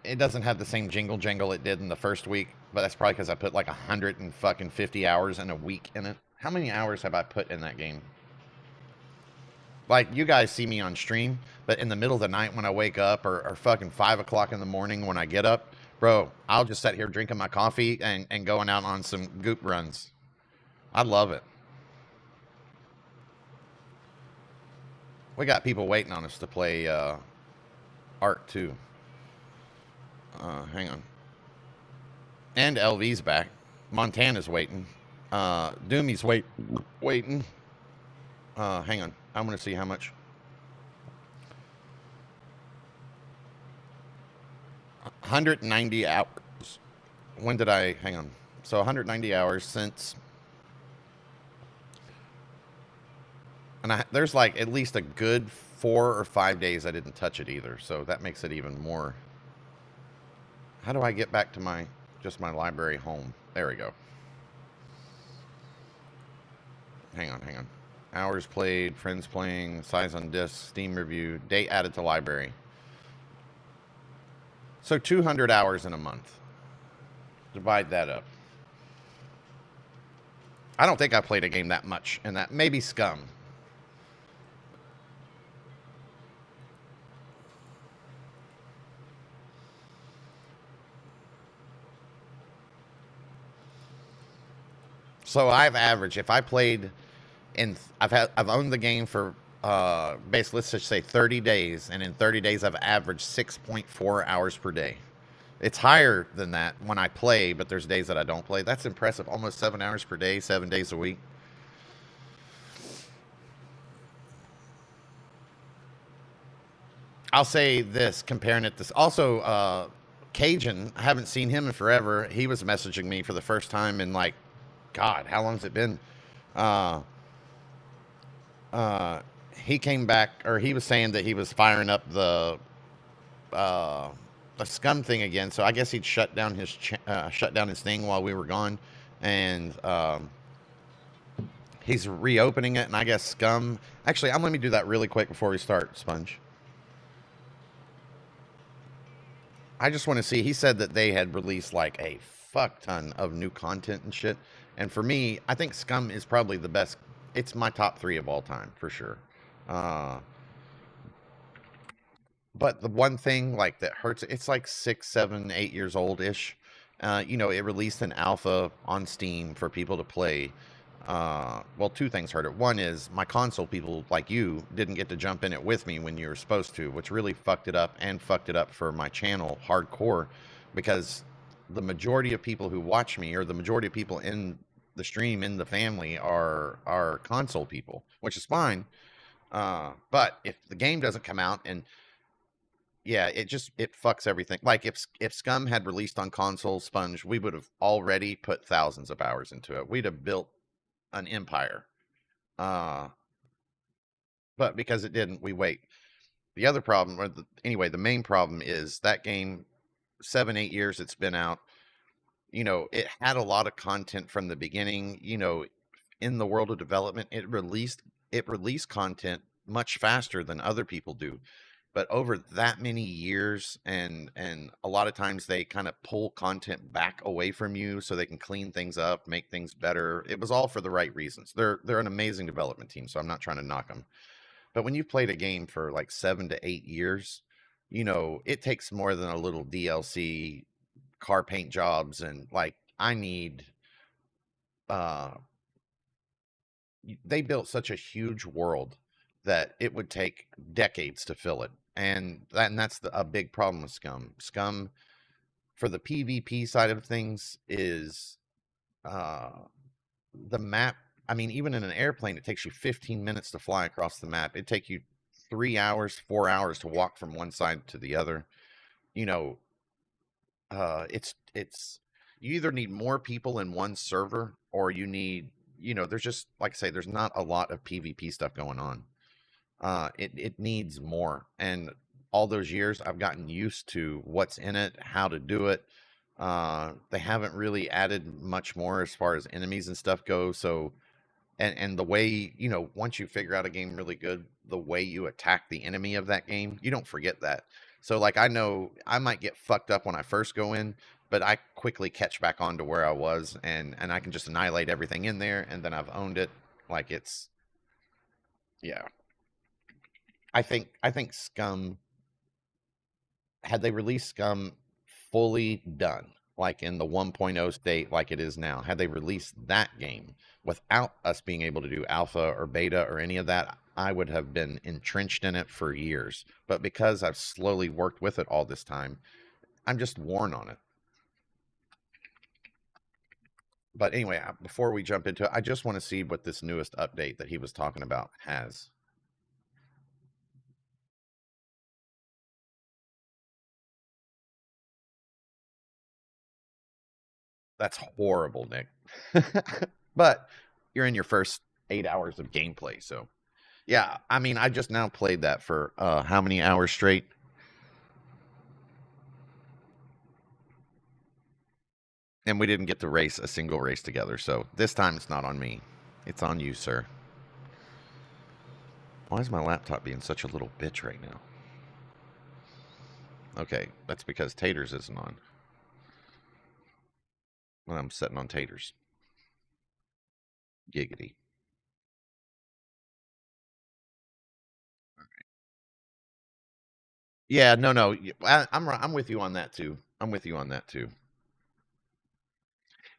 it doesn't have the same jingle jangle it did in the first week. But that's probably because I put like 150 hours in a week in it. How many hours have I put in that game? Like, you guys see me on stream, but in the middle of the night when I wake up, or fucking 5 o'clock in the morning when I get up, bro, I'll just sit here drinking my coffee and going out on some goop runs. I love it. We got people waiting on us to play Art 2. Hang on. And LV's back. Montana's waiting. Doomy's waiting. Hang on. I'm going to see how much. 190 hours. When did I... Hang on. So 190 hours since... And there's like at least a good 4 or 5 days I didn't touch it either. So that makes it even more. How do I get back to my library home? There we go. Hang on. Hours played, friends playing, size on disc, Steam review, date added to library. So 200 hours in a month. Divide that up. I don't think I played a game that much, and that maybe Scum. So I've averaged, if I played and I've owned the game for basically, let's just say 30 days, and in 30 days I've averaged 6.4 hours per day. It's higher than that when I play, but there's days that I don't play. That's impressive. Almost 7 hours per day, 7 days a week. I'll say this, comparing it this. Also, Cajun, I haven't seen him in forever. He was messaging me for the first time in like, God, how long has it been? He came back, or he was saying that he was firing up the scum thing again. So I guess he'd shut down his thing while we were gone, and he's reopening it. And I guess scum. Actually, let me do that really quick before we start, Sponge. I just want to see. He said that they had released like a fuck ton of new content and shit. And for me, I think Scum is probably the best. It's my top 3 of all time for sure. But the one thing like that hurts, it's like 6, 7, 8 years old ish. You know, it released an alpha on Steam for people to play. Well, 2 things hurt it. One is my console people like you didn't get to jump in it with me when you were supposed to, which really fucked it up, and fucked it up for my channel hardcore, because the majority of people who watch me, or the majority of people in the stream, in the family, are console people, which is fine. But if the game doesn't come out, and yeah, it fucks everything. Like if Scum had released on console, Sponge, we would have already put thousands of hours into it. We'd have built an empire. But because it didn't, we wait. The other problem, or anyway, the main problem is that game, 7, 8 years it's been out. You know, it had a lot of content from the beginning. You know, in the world of development, it released content much faster than other people do. But over that many years, and a lot of times they kind of pull content back away from you so they can clean things up, make things better. It was all for the right reasons. They're an amazing development team, so I'm not trying to knock them. But when you've played a game for like 7 to 8 years, you know, it takes more than a little DLC, car paint jobs, and like I need they built such a huge world that it would take decades to fill it. And that's a big problem with Scum. Scum, for the PvP side of things, is the map. I mean, even in an airplane, it takes you 15 minutes to fly across the map. It takes you 3 hours, 4 hours to walk from one side to the other. You know, it's you either need more people in one server, or you need, you know, there's just, like I say, there's not a lot of PvP stuff going on. It needs more. And all those years, I've gotten used to what's in it, how to do it. They haven't really added much more as far as enemies and stuff go. So, and the way, you know, once you figure out a game really good, the way you attack the enemy of that game, you don't forget that. So, like, I know I might get fucked up when I first go in, but I quickly catch back on to where I was, and I can just annihilate everything in there, and then I've owned it. Like, it's, yeah. I think Scum, had they released Scum fully done, like in the 1.0 state like it is now, had they released that game without us being able to do alpha or beta or any of that, I would have been entrenched in it for years. But because I've slowly worked with it all this time, I'm just worn on it. But anyway, before we jump into it, I just want to see what this newest update that he was talking about has. That's horrible, Nick. But you're in your first 8 hours of gameplay, so yeah. I mean, I just now played that for how many hours straight? And we didn't get to race a single race together, so this time it's not on me. It's on you, sir. Why is my laptop being such a little bitch right now? Okay, that's because Taters isn't on. When I'm sitting on Taters. Giggity. Yeah, no. I'm with you on that too. I'm with you on that too.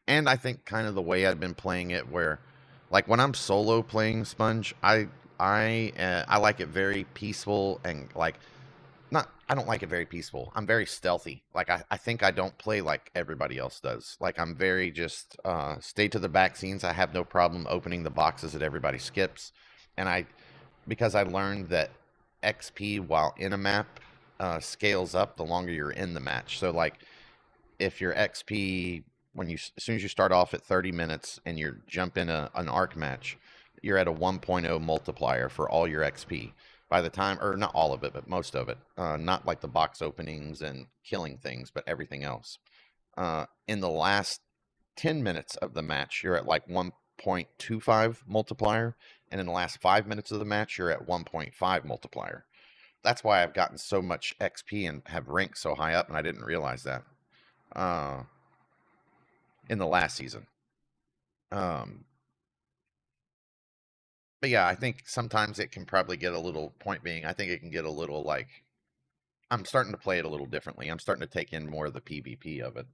And I think kind of the way I've been playing it, where like when I'm solo playing Sponge, I like it very peaceful and like not. I don't like it very peaceful. I'm very stealthy. Like I think I don't play like everybody else does. Like I'm very just stay to the back scenes. I have no problem opening the boxes that everybody skips, and because I learned that XP while in a map scales up the longer you're in the match. So like if your XP as soon as you start off at 30 minutes and you jump in an arc match, you're at a 1.0 multiplier for all your XP. By the time, or not all of it, but most of it, not like the box openings and killing things, but everything else. In the last 10 minutes of the match, you're at like 1.25 multiplier, and in the last 5 minutes of the match, you're at 1.5 multiplier. That's why I've gotten so much XP and have ranked so high up, and I didn't realize that in the last season. But yeah, I think sometimes it can probably get a little, point being, I think it can get a little like, I'm starting to play it a little differently. I'm starting to take in more of the PvP of it.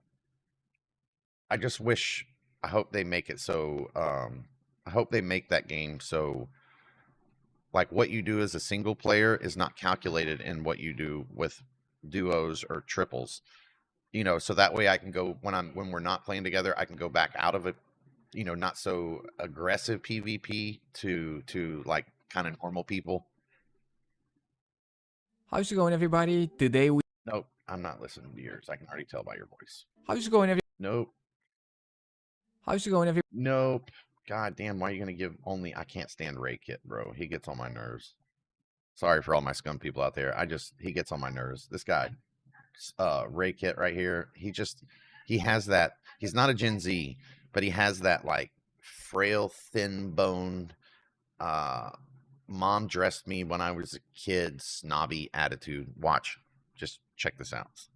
I just wish, I hope they make it so, I hope they make that game so, like what you do as a single player is not calculated in what you do with duos or triples. You know, so that way I can go, when we're not playing together, I can go back out of it, you know, not so aggressive PvP to like kind of normal people. How's it going, everybody? Today we... Nope, I'm not listening to yours. I can already tell by your voice. How's it going, Nope. How's it going, Nope. God damn, why are you going to give only... I can't stand Ray Kit, bro. He gets on my nerves. Sorry for all my scum people out there. He gets on my nerves. This guy, Ray Kit right here, he has that... He's not a Gen Z, but he has that like frail, thin-boned, mom dressed me when I was a kid, snobby attitude. Watch, just check this out.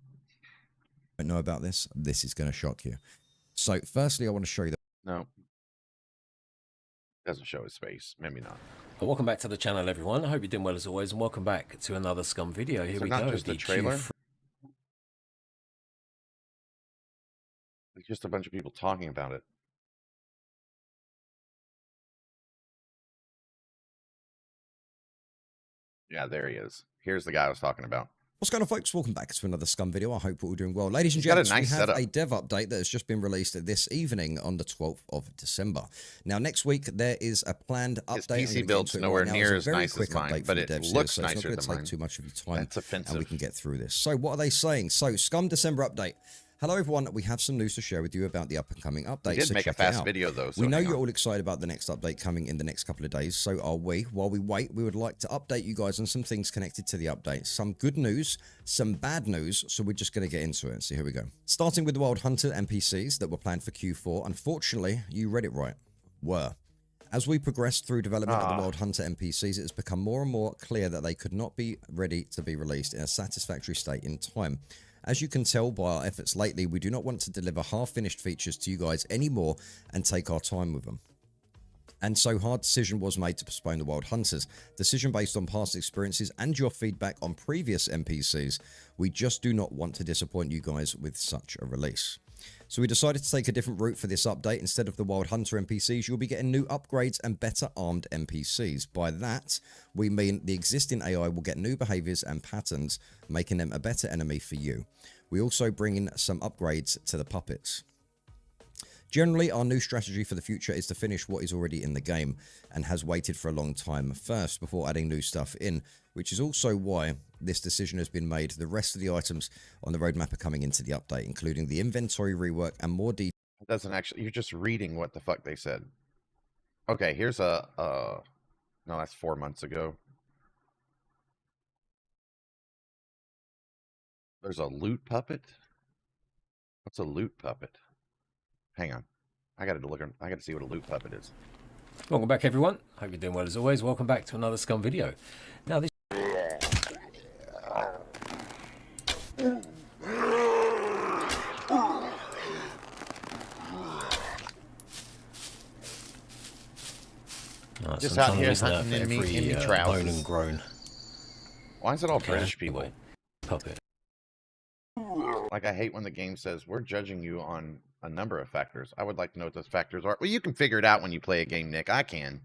I don't know about this. This is going to shock you. So, firstly, I want to show you that. No, doesn't show his face. Maybe not. Well, welcome back to the channel, everyone. I hope you're doing well as always, and welcome back to another Scum video. Here we go. Just a trailer. It's just a bunch of people talking about it. Yeah, there he is. Here's the guy I was talking about. What's going on, folks? Welcome back to another Scum video. I hope we're all doing well. Ladies and gentlemen, we have a dev update that has just been released this evening on the 12th of December. Now, next week, there is a planned update. His PC build's nowhere near as nice as mine, but it looks nicer than mine. It's not going to take too much of your time. That's offensive. And we can get through this. So, what are they saying? So, Scum December update. Hello, everyone. We have some news to share with you about the up-and-coming updates. We did make a fast video, though. We know you're all excited about the next update coming in the next couple of days. So are we. While we wait, we would like to update you guys on some things connected to the update. Some good news, some bad news. So we're just going to get into it. So here we go. Starting with the Wild Hunter NPCs that were planned for Q4. Unfortunately, you read it right. Were. As we progressed through development of the Wild Hunter NPCs, it has become more and more clear that they could not be ready to be released in a satisfactory state in time. As you can tell by our efforts lately, we do not want to deliver half-finished features to you guys anymore and take our time with them. And so hard decision was made to postpone the Wild Hunters. Decision based on past experiences and your feedback on previous NPCs. We just do not want to disappoint you guys with such a release. So we decided to take a different route for this update. Instead of the Wild Hunter NPCs, you'll be getting new upgrades and better armed NPCs. By that, we mean the existing AI will get new behaviors and patterns, making them a better enemy for you. We also bring in some upgrades to the puppets. Generally, our new strategy for the future is to finish what is already in the game and has waited for a long time first before adding new stuff in, which is also why this decision has been made. The rest of the items on the roadmap are coming into the update, including the inventory rework and more detail. It doesn't actually, you're just reading what the fuck they said. Okay, here's no, that's 4 months ago. There's a loot puppet? What's a loot puppet? Hang on. I gotta see what a loot puppet is. Welcome back, everyone. Hope you're doing well as always. Welcome back to another Scum video. Now this just out here hunting in me trousers. Bone and grown. Why is it all British people? Puppet. Like, I hate when the game says, we're judging you on a number of factors. I would like to know what those factors are. Well, you can figure it out when you play a game, Nick. I can.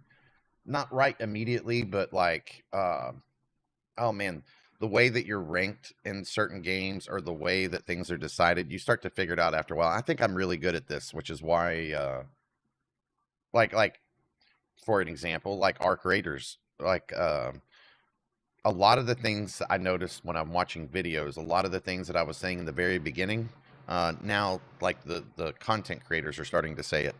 Not right immediately, but like, oh man, the way that you're ranked in certain games or the way that things are decided, you start to figure it out after a while. I think I'm really good at this, which is why, like for an example, like Arc Raiders, like, a lot of the things I noticed when I'm watching videos, a lot of the things that I was saying in the very beginning, now like the content creators are starting to say it.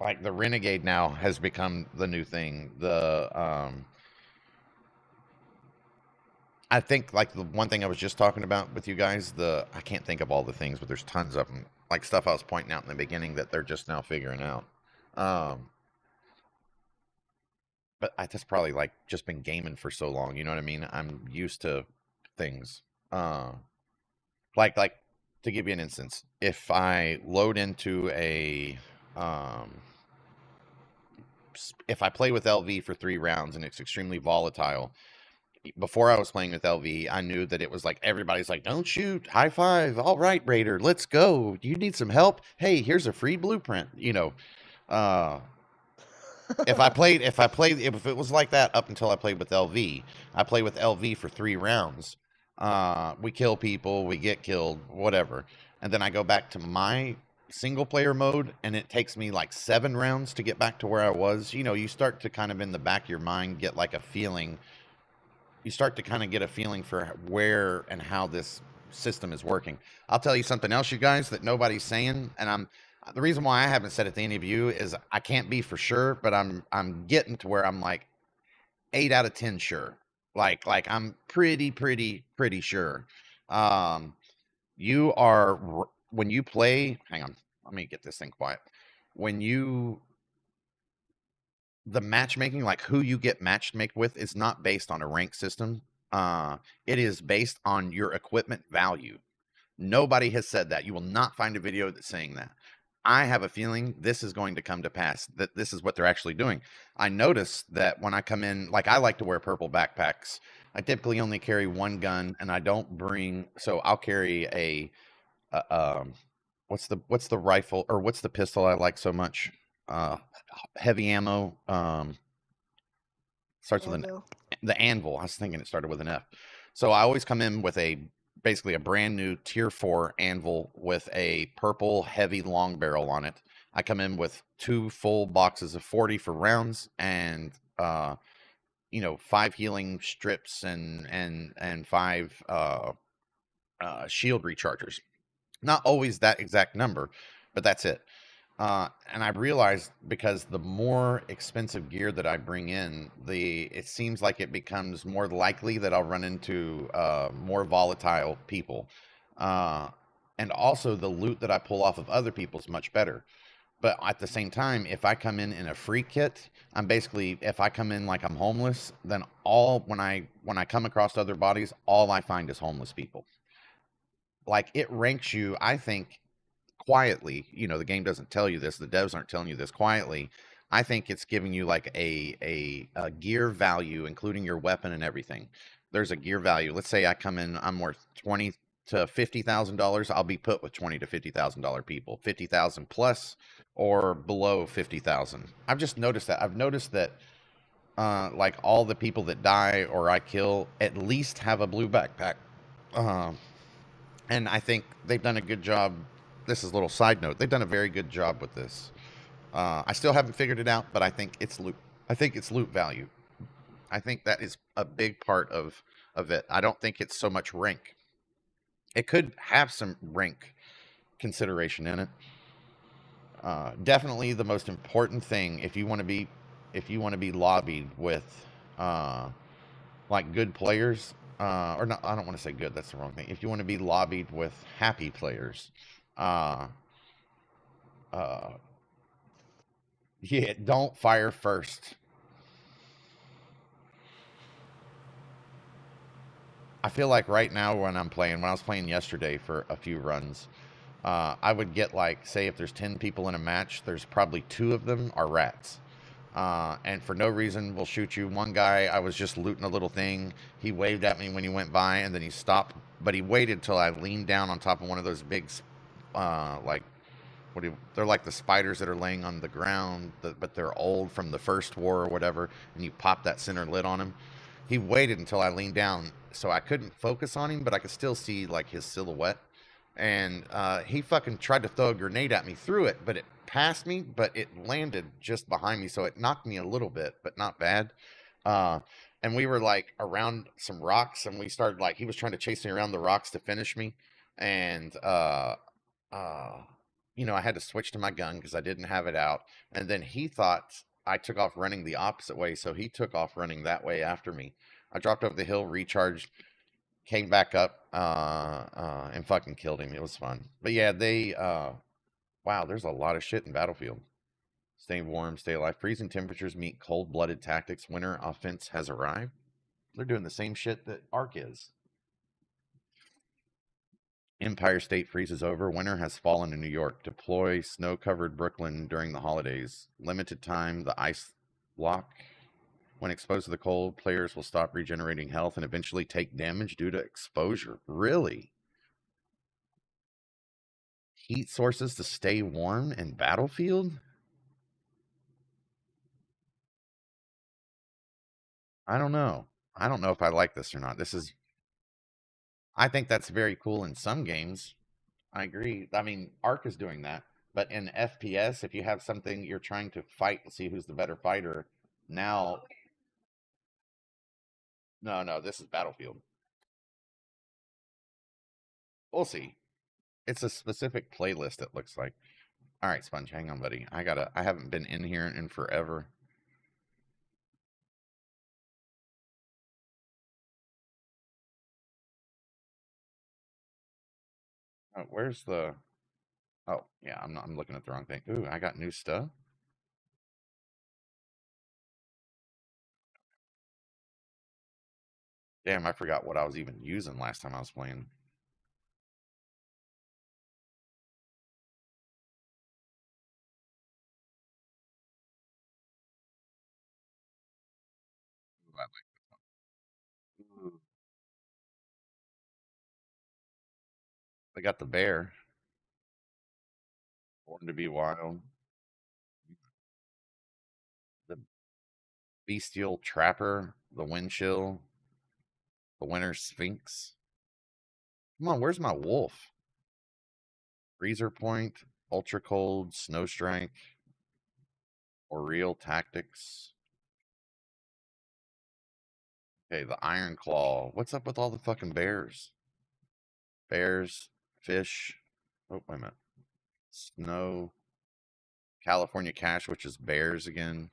Like the Renegade now has become the new thing. I think like the one thing I was just talking about with you guys, I can't think of all the things, but there's tons of them. Like stuff I was pointing out in the beginning that they're just now figuring out. But I just probably like just been gaming for so long, you know what I mean? I'm used to things. Like to give you an instance, if I load into if I play with LV for 3 rounds and it's extremely volatile, before I was playing with LV, I knew that it was like everybody's like, don't shoot, high five, all right, Raider, let's go. Do you need some help? Hey, here's a free blueprint. You know, if it was like that up until I played with LV, I played with LV for 3 rounds. We kill people, we get killed, whatever. And then I go back to my single player mode and it takes me like 7 rounds to get back to where I was. You know, you start to kind of in the back of your mind get like a feeling. You start to kind of get a feeling for where and how this system is working. I'll tell you something else, you guys, that nobody's saying, and the reason why I haven't said it to any of you is I can't be for sure, but I'm getting to where I'm like 8 out of 10 sure. Like I'm pretty sure. You are when you play. Hang on, let me get this thing quiet. The matchmaking, like who you get matched with, is not based on a rank system. It is based on your equipment value. Nobody has said that. You will not find a video that's saying that. I have a feeling this is going to come to pass, that this is what they're actually doing. I noticed that when I come in, like I like to wear purple backpacks. I typically only carry 1 gun, and I don't bring, so I'll carry what's the rifle, or what's the pistol I like so much? Heavy ammo, starts with the Anvil. I was thinking it started with an F. So I always come in with basically a brand new tier 4 Anvil with a purple heavy long barrel on it. I come in with 2 full boxes of 40 for rounds, and 5 healing strips and 5 shield rechargers. Not always that exact number, but that's it. And I realized, because the more expensive gear that I bring in, it seems like it becomes more likely that I'll run into more volatile people. And also the loot that I pull off of other people is much better. But at the same time, if I come in a free kit, if I come in like I'm homeless, then when I come across other bodies, all I find is homeless people. Like, it ranks you, I think, quietly. The game doesn't tell you this, the devs aren't telling you this quietly. I think it's giving you like a gear value, including your weapon and everything. There's a gear value. Let's say I come in, I'm worth $20,000 to $50,000. I'll be put with $20,000 to $50,000 people. 50,000 plus or below 50,000. I've just noticed that. I've noticed that like all the people that die or I kill at least have a blue backpack. And I think they've done a good job. This is a little side note. They've done a very good job with this. I still haven't figured it out, but I think it's loot. I think it's loot value. I think that is a big part of it. I don't think it's so much rank. It could have some rank consideration in it. Definitely the most important thing, if you want to be lobbied with like good players, or not, I don't want to say good, that's the wrong thing. If you want to be lobbied with happy players, yeah, don't fire first. I feel like right now when I was playing yesterday for a few runs, I would get like, say if there's 10 people in a match, there's probably 2 of them are rats. and for no reason will shoot you. One guy, I was just looting a little thing. He waved at me when he went by, and then he stopped. But he waited till I leaned down on top of one of those big, like, they're like the spiders that are laying on the ground, but they're old from the first war or whatever, and you pop that center lid on him. He waited until I leaned down, so I couldn't focus on him, but I could still see like his silhouette. And he fucking tried to throw a grenade at me through it, but it passed me, but it landed just behind me, so it knocked me a little bit, but not bad. Uh, and we were like around some rocks, and we started like he was trying to chase me around the rocks to finish me, and uh, you know, I had to switch to my gun because I didn't have it out. And then he thought I took off running the opposite way, so he took off running that way after me. I dropped over the hill, recharged, came back up, and fucking killed him. It was fun. But yeah, wow, there's a lot of shit in Battlefield. Stay warm, stay alive. Freezing temperatures meet cold-blooded tactics. Winter offense has arrived. They're doing the same shit that Ark is. Empire State freezes over. Winter has fallen in New York. Deploy snow-covered Brooklyn during the holidays. Limited time, the ice block. When exposed to the cold, players will stop regenerating health and eventually take damage due to exposure. Really? Heat sources to stay warm in Battlefield? I don't know. I don't know if I like this or not. I think that's very cool in some games. I agree. I mean, Ark is doing that. But in FPS, if you have something you're trying to fight to see who's the better fighter, now. No, this is Battlefield. We'll see. It's a specific playlist, it looks like. All right, Sponge, hang on, buddy. I haven't been in here in forever. Oh, where's the... Oh, yeah, I'm looking at the wrong thing. Ooh, I got new stuff. Damn, I forgot what I was even using last time I was playing. Ooh, I like this one. Ooh. They got the bear. Born to be wild. The bestial trapper. The wind chill. The winter sphinx. Come on, where's my wolf? Freezer point. Ultra cold. Snow strike. Or real tactics. Okay, the iron claw. What's up with all the fucking bears? Bears, fish. Oh, wait a minute. Snow. California cash, which is bears again.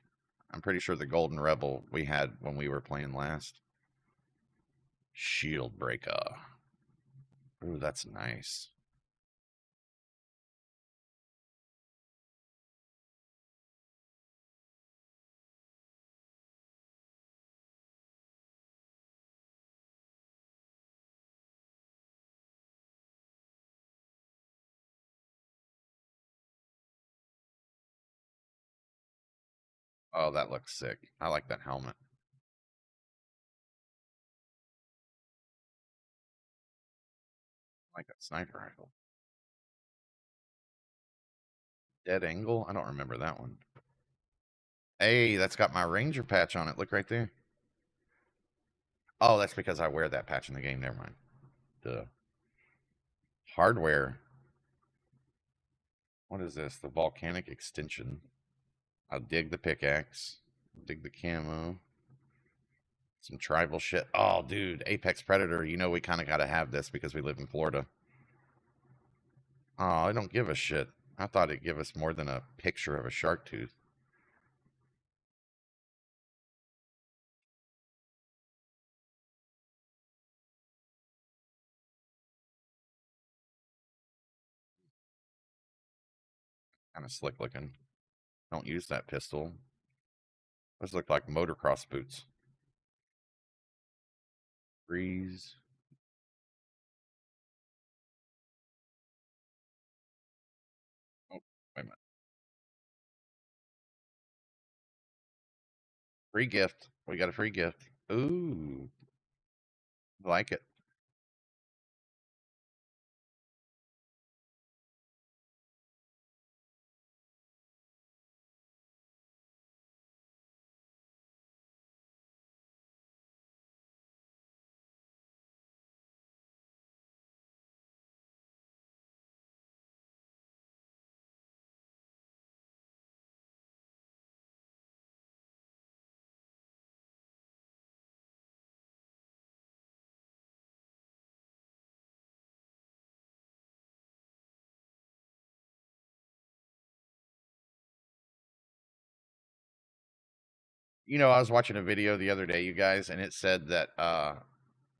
I'm pretty sure the golden rebel we had when we were playing last. Shield breaker. Ooh, that's nice. Oh, that looks sick. I like that helmet. I like that sniper rifle. Dead angle? I don't remember that one. Hey, that's got my ranger patch on it. Look right there. Oh, that's because I wear that patch in the game. Never mind. Duh. Hardware. What is this? The volcanic extension. I'll dig the pickaxe. Dig the camo. Some tribal shit. Oh, dude. Apex Predator. You know we kind of got to have this because we live in Florida. Oh, I don't give a shit. I thought it'd give us more than a picture of a shark tooth. Kind of slick looking. Don't use that pistol. Those look like motocross boots. Freeze. Oh, wait a minute. Free gift. We got a free gift. Ooh. I like it. You know, I was watching a video the other day, you guys, and it said that oh,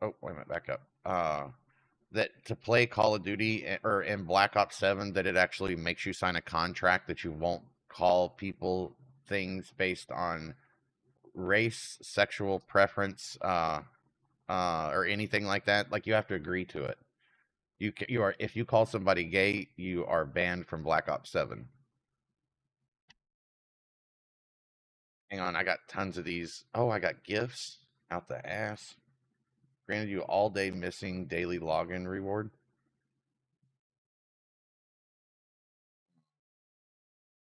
wait a minute, back up. That to play Call of Duty or in Black Ops 7 that it actually makes you sign a contract that you won't call people things based on race, sexual preference, or anything like that. Like you have to agree to it. You are if you call somebody gay, you are banned from Black Ops 7. Hang on, I got tons of these. Oh, I got gifts out the ass. Granted you all day missing daily login reward.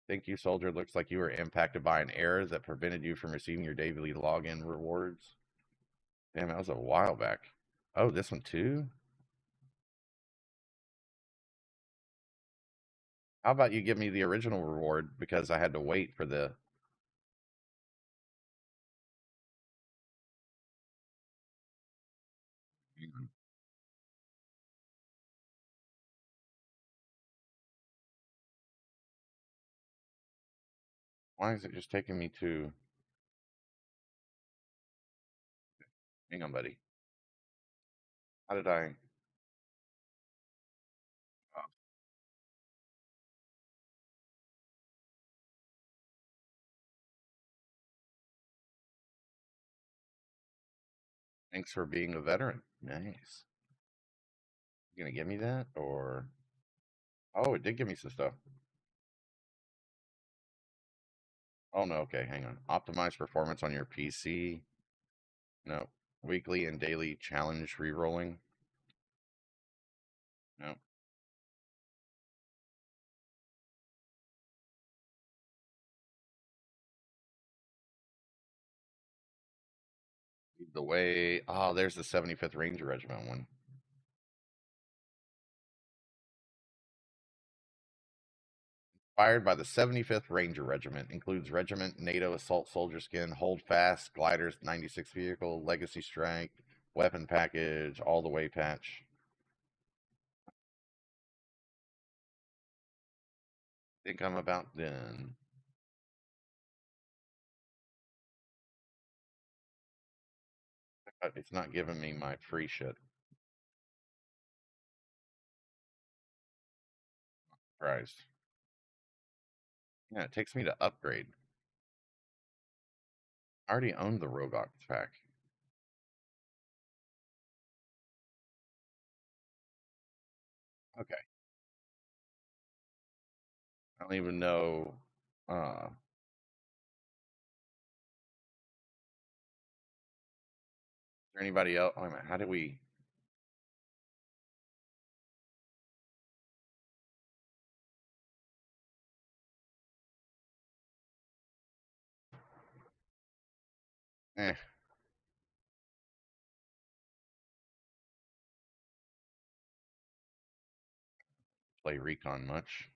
Thank you, soldier. Looks like you were impacted by an error that prevented you from receiving your daily login rewards. Damn, that was a while back. Oh, this one too? How about you give me the original reward because I had to wait for the... Why is it just taking me to... Hang on, buddy. How did I... Oh. Thanks for being a veteran. Nice. You gonna give me that, or... Oh, it did give me some stuff. Oh, no, okay, hang on. Optimize performance on your PC. No. Weekly and daily challenge re-rolling. No. Lead the way. Oh, there's the 75th Ranger Regiment one. Inspired by the 75th Ranger Regiment. Includes regiment, NATO assault soldier skin, hold fast, gliders, 96 vehicle, legacy strike, weapon package, all the way patch. Think I'm about done. It's not giving me my free shit. Christ. Yeah, it takes me to upgrade. I already owned the Rogox pack. Okay. I don't even know. Is there anybody else? Oh, how did we? Play recon much.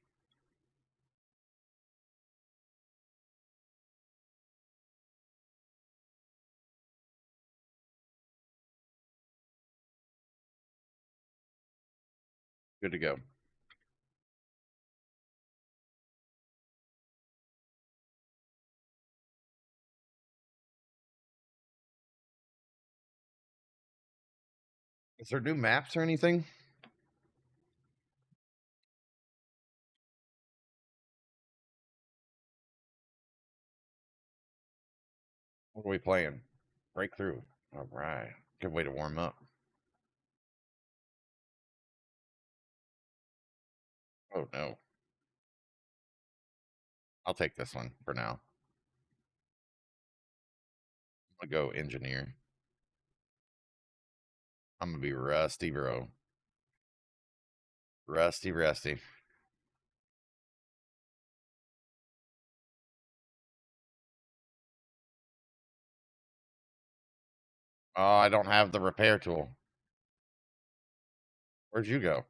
Good to go. Is there new maps or anything? What are we playing? Breakthrough. All right. Good way to warm up. Oh, no. I'll take this one for now. I'm gonna go engineer. I'm gonna be rusty, bro. Rusty. Oh, I don't have the repair tool. Where'd you go?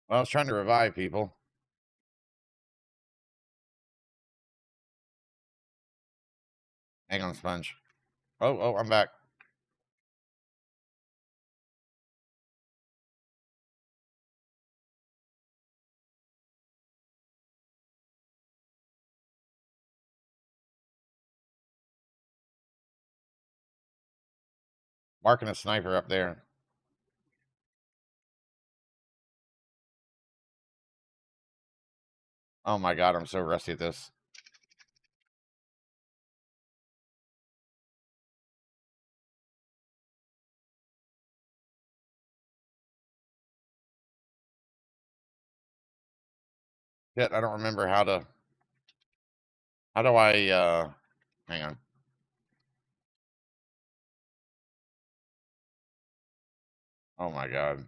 Well, I was trying to revive people. Hang on, Sponge. Oh, I'm back. Marking a sniper up there. Oh my god, I'm so rusty at this. Shit, I don't remember how to... How do I, hang on. Oh my god.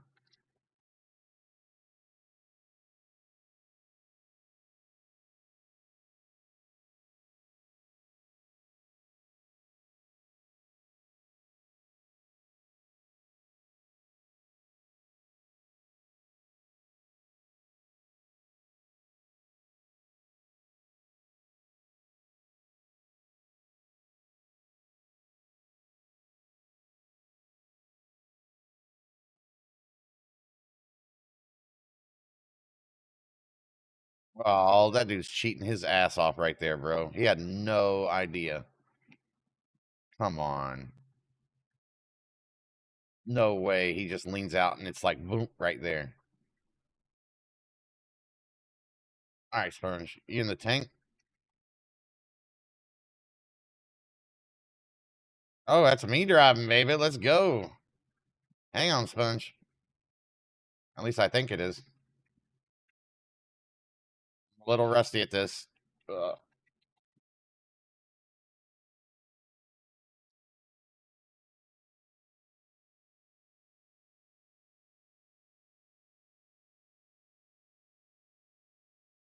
Oh, that dude's cheating his ass off right there, bro. He had no idea. Come on. No way. He just leans out and it's like, boom, right there. All right, Sponge. You in the tank? Oh, that's me driving, baby. Let's go. Hang on, Sponge. At least I think it is. A little rusty at this. Ugh.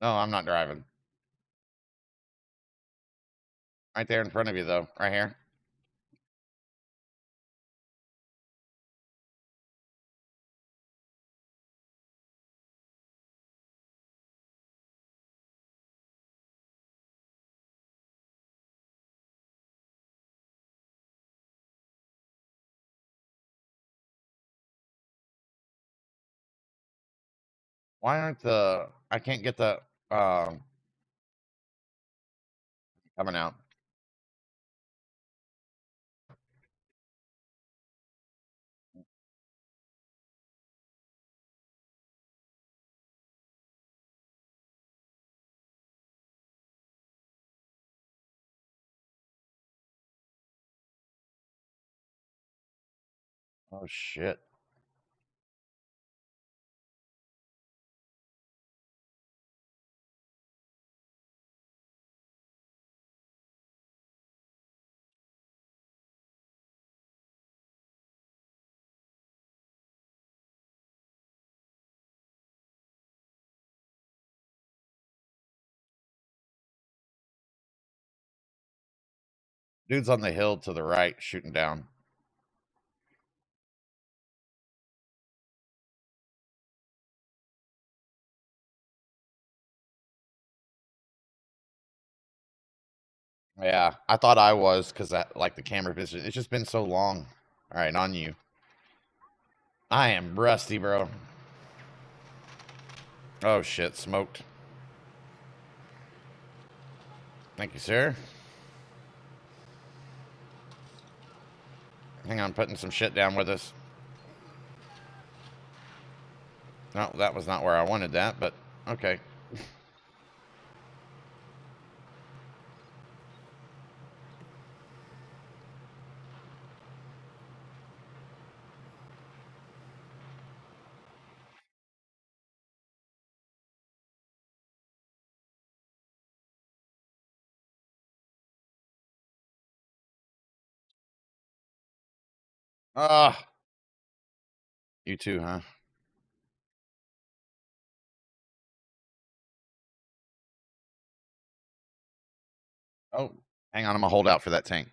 No, I'm not driving. Right there in front of you, though. Right here. Why aren't the... I can't get the... coming out. Oh, shit. Dude's on the hill to the right, shooting down. Yeah, I thought I was because that like the camera vision. It's just been so long. All right, on you. I am rusty, bro. Oh shit, smoked. Thank you, sir. Hang on, putting some shit down with us. No, that was not where I wanted that, but okay. Ah, you too, huh? Oh, hang on, I'm gonna hold out for that tank.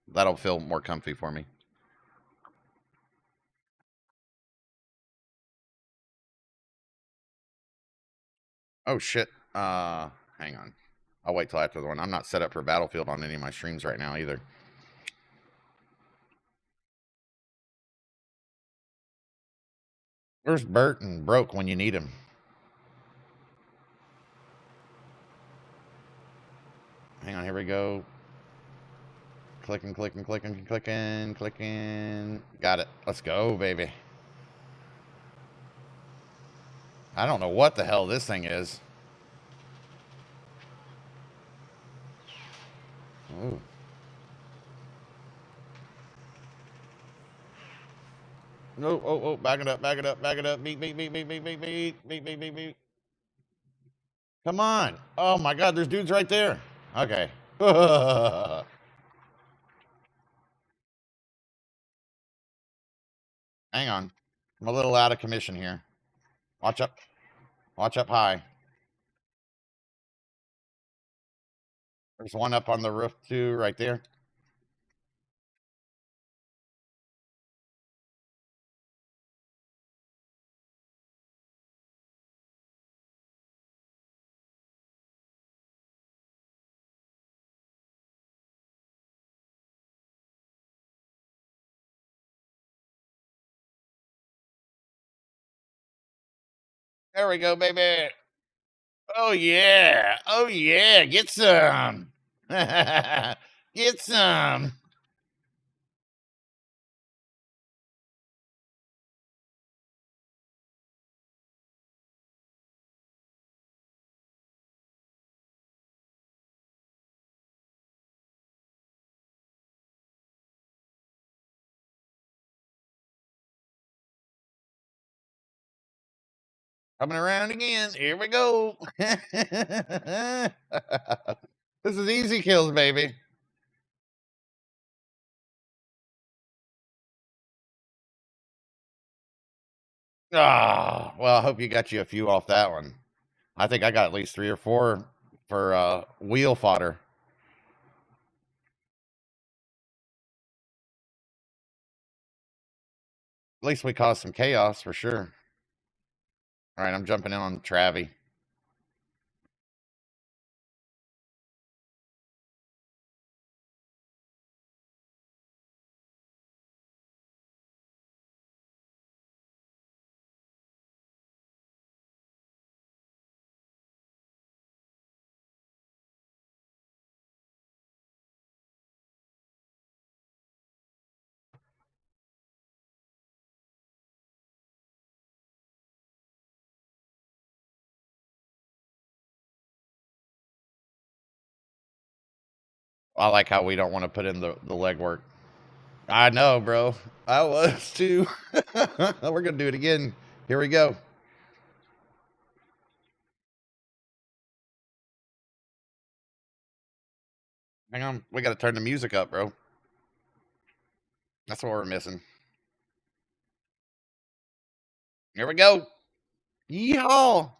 That'll feel more comfy for me. Oh shit. Hang on. I'll wait till after the one. I'm not set up for Battlefield on any of my streams right now either. Where's Bert and Broke when you need him? Hang on, here we go. Clicking, clicking, clicking, clicking, clicking. Got it. Let's go, baby. I don't know what the hell this thing is. Ooh. No, oh, back it up, back it up, back it up. Beat. Come on. Oh my God, there's dudes right there. Okay. Hang on. I'm a little out of commission here. Watch up. Watch up high. There's one up on the roof too, right there. There we go, baby. Oh yeah. Oh yeah. Get some. Get some. Coming around again. Here we go. This is easy kills, baby. Ah, well, I hope you got you a few off that one. I think I got at least 3 or 4 for wheel fodder. At least we caused some chaos for sure. All right, I'm jumping in on Travie. I like how we don't want to put in the legwork. I know, bro. I was too. We're going to do it again. Here we go. Hang on. We got to turn the music up, bro. That's what we're missing. Here we go. Yeehaw.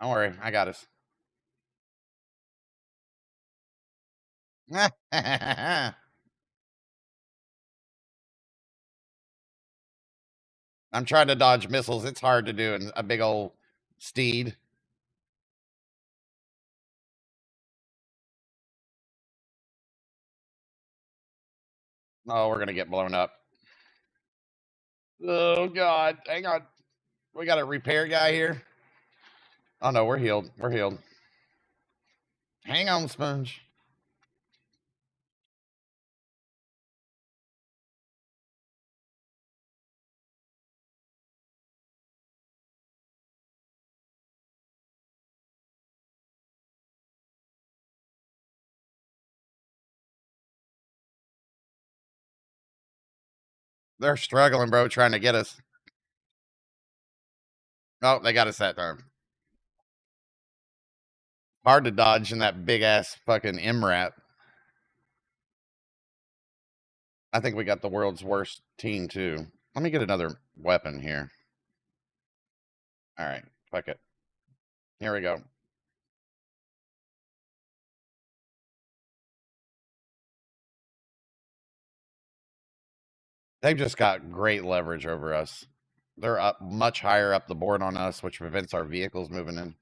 Don't worry. I got us. I'm trying to dodge missiles. It's hard to do in a big old steed. Oh, we're going to get blown up. Oh, God. Hang on. We got a repair guy here. Oh, no. We're healed. We're healed. Hang on, Sponge. They're struggling, bro, trying to get us. Oh, they got us that time. Hard to dodge in that big ass fucking MRAP. I think we got the world's worst team too. Let me get another weapon here. All right, fuck it. Here we go. They've just got great leverage over us. They're up much higher up the board on us, which prevents our vehicles moving in.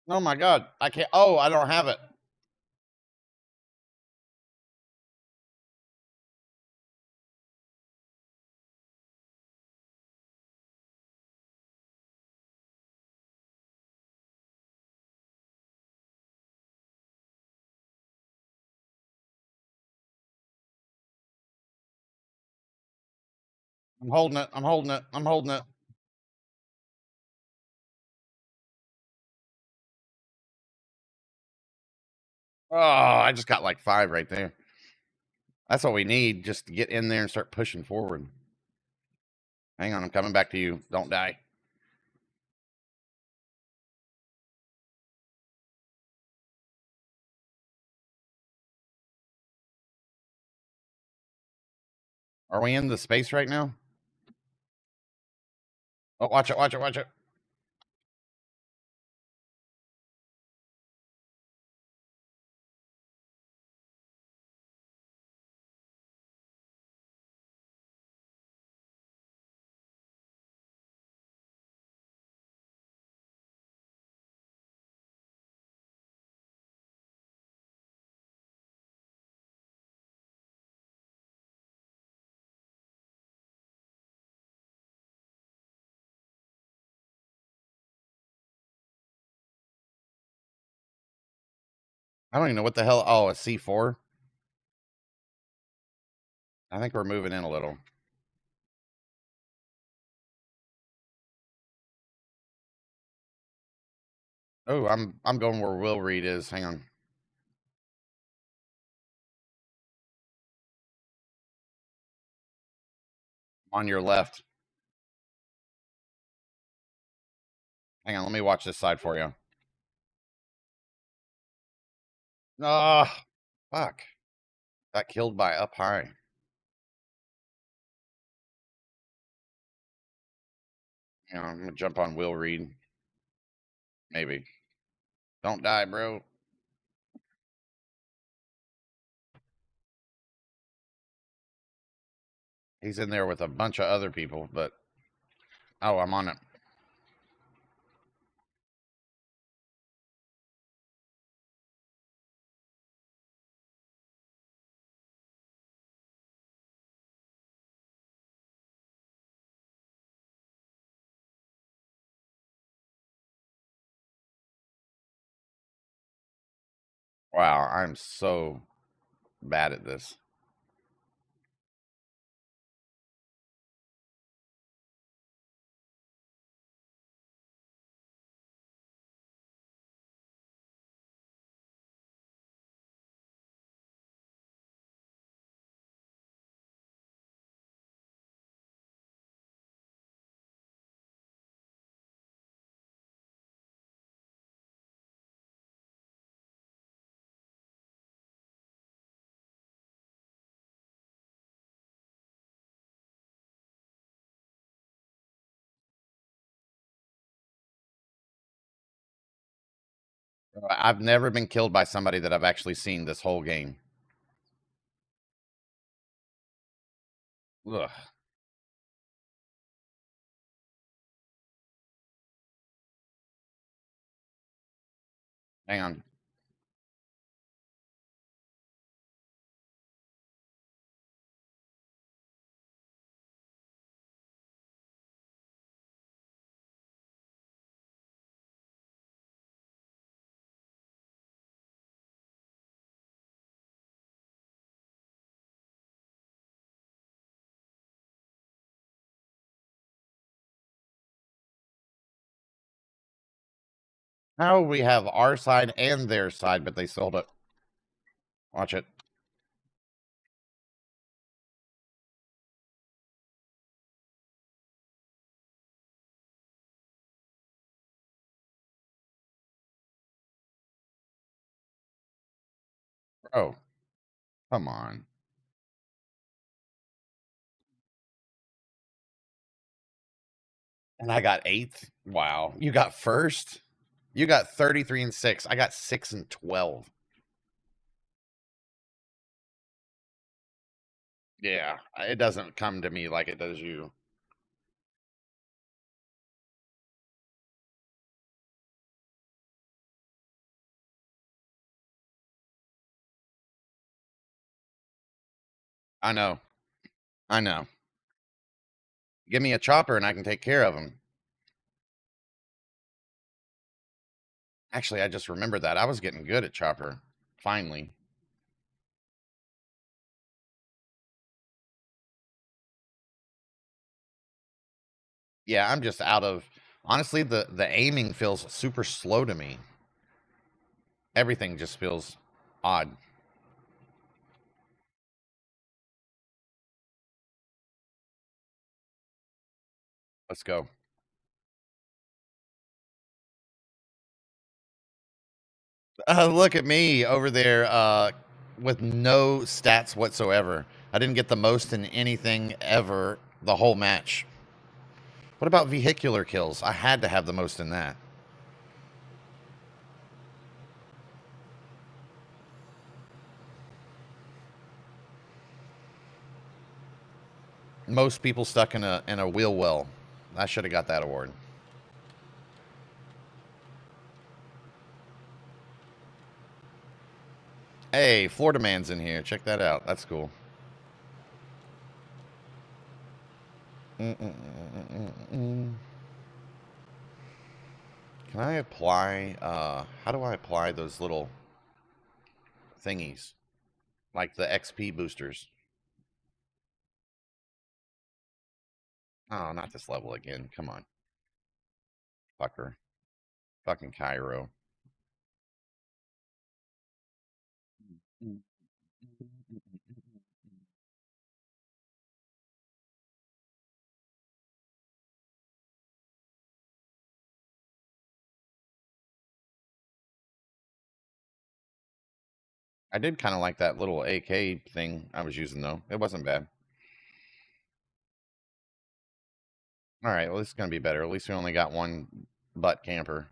Oh my God. I can't. Oh, I don't have it. I'm holding it. I'm holding it. I'm holding it. Oh, I just got like 5 right there. That's what we need, just to get in there and start pushing forward. Hang on, I'm coming back to you. Don't die. Are we in the space right now? Oh, watch it, watch it, watch it. I don't even know what the hell. Oh, a C4. I think we're moving in a little. Oh, I'm going where Will Reed is. Hang on. On your left. Hang on, let me watch this side for you. Ah, fuck. Got killed by up high. You know, I'm gonna jump on Will Reed. Maybe. Don't die, bro. He's in there with a bunch of other people, but oh, I'm on it. Wow, I'm so bad at this. I've never been killed by somebody that I've actually seen this whole game. Ugh. Hang on. How we have our side and their side, but they sold it. Watch it. Bro, come on. And I got 8th? Wow. You got first? You got 33 and 6. I got 6 and 12. Yeah, it doesn't come to me like it does you. I know. I know. Give me a chopper and I can take care of them. Actually, I just remembered that. I was getting good at chopper. Finally. Yeah, I'm just out of... Honestly, the aiming feels super slow to me. Everything just feels odd. Let's go. Look at me over there with no stats whatsoever. I didn't get the most in anything ever the whole match. What about vehicular kills? I had to have the most in that. Most people stuck in a wheel well. I should have got that award. Hey, Florida Man's in here. Check that out. That's cool. Can I apply, how do I apply those little thingies? Like the XP boosters. Oh, not this level again. Come on. Fucker. Fucking Cairo. I did kind of like that little AK thing I was using, though. It wasn't bad. All right, well, this is going to be better. At least we only got one butt camper.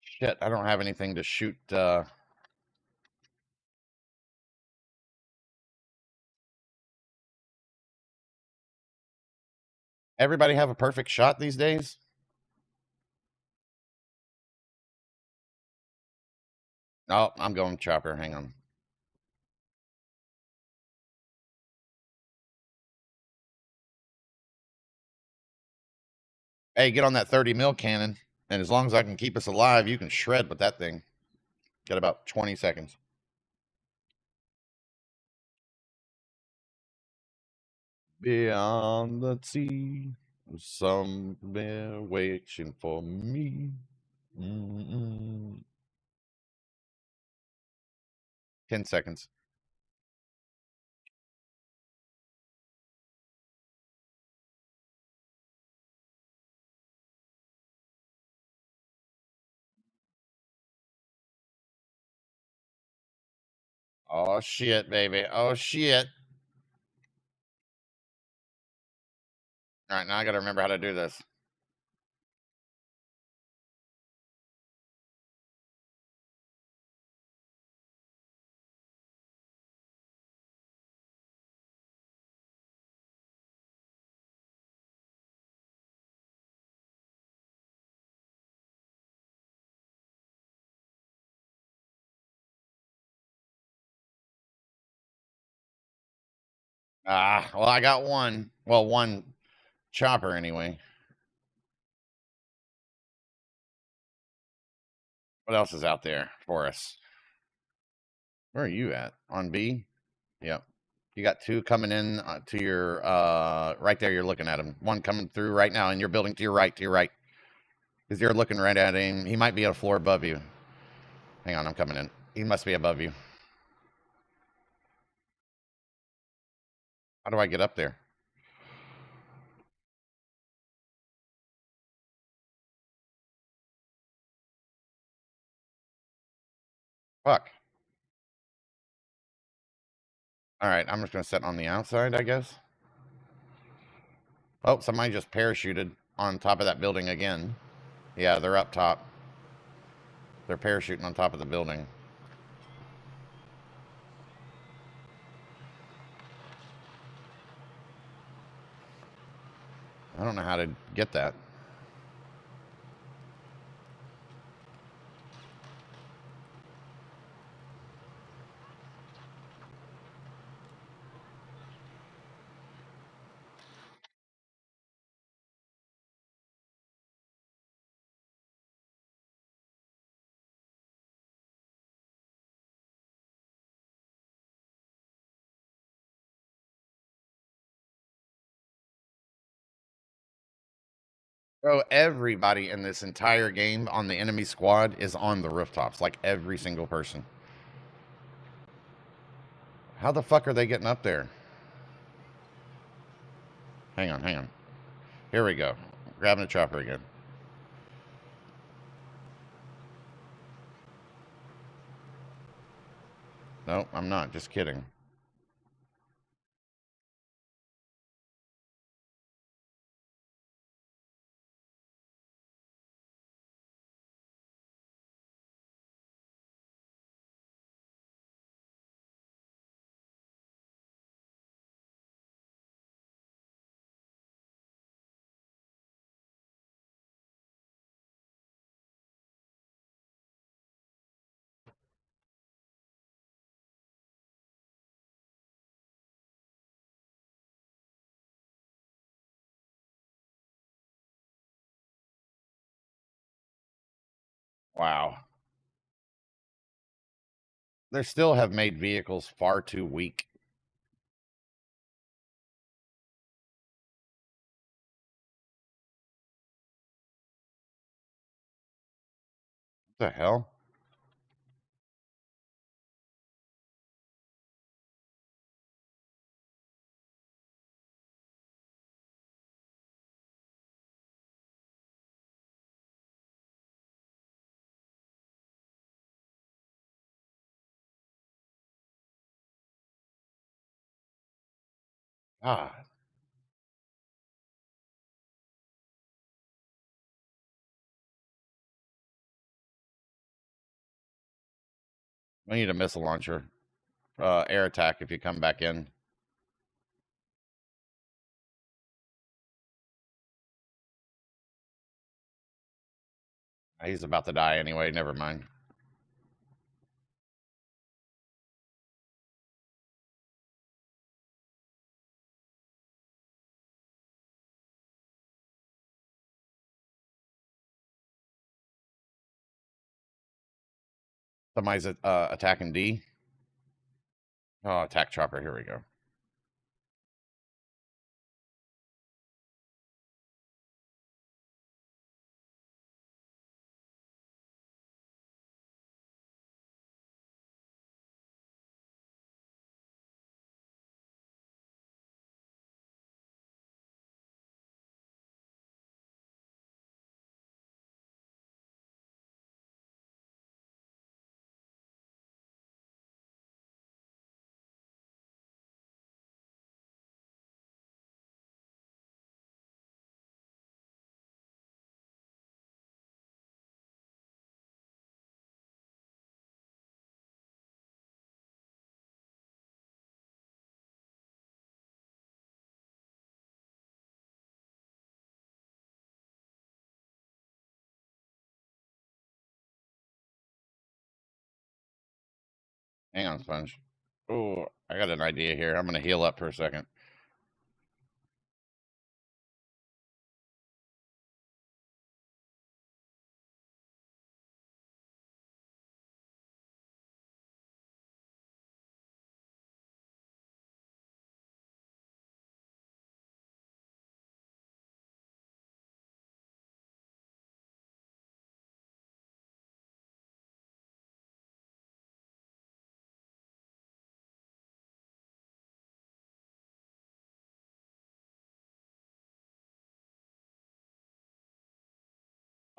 Shit, I don't have anything to shoot. everybody have a perfect shot these days? Oh, I'm going chopper. Hang on. Hey, get on that 30 mil cannon. And as long as I can keep us alive, you can shred with that thing. Got about 20 seconds. Beyond the sea, somewhere waiting for me. 10 seconds. Oh, shit, baby. Oh, shit. All right, now I got to remember how to do this. Ah, well, I got one. Well, one chopper anyway. What else is out there for us? Where are you at? On B? Yep. You got two coming in to your right there. You're looking at him. One coming through right now, and you're building to your right. Because you're looking right at him. He might be a floor above you. Hang on, I'm coming in. He must be above you. How do I get up there? Fuck. All right, I'm just going to sit on the outside, I guess. Oh, somebody just parachuted on top of that building again. Yeah, they're up top. They're parachuting on top of the building. I don't know how to get that. Bro, everybody in this entire game on the enemy squad is on the rooftops. Like, every single person. How the fuck are they getting up there? Hang on. Here we go. Grabbing a chopper again. No, I'm not. Just kidding. Wow. They still have made vehicles far too weak. What the hell? God. We need a missile launcher. Air attack if you come back in. He's about to die anyway. Never mind. Somebody's attacking D. Oh, attack chopper. Here we go. Hang on, Sponge. Oh, I got an idea here. I'm going to heal up for a second.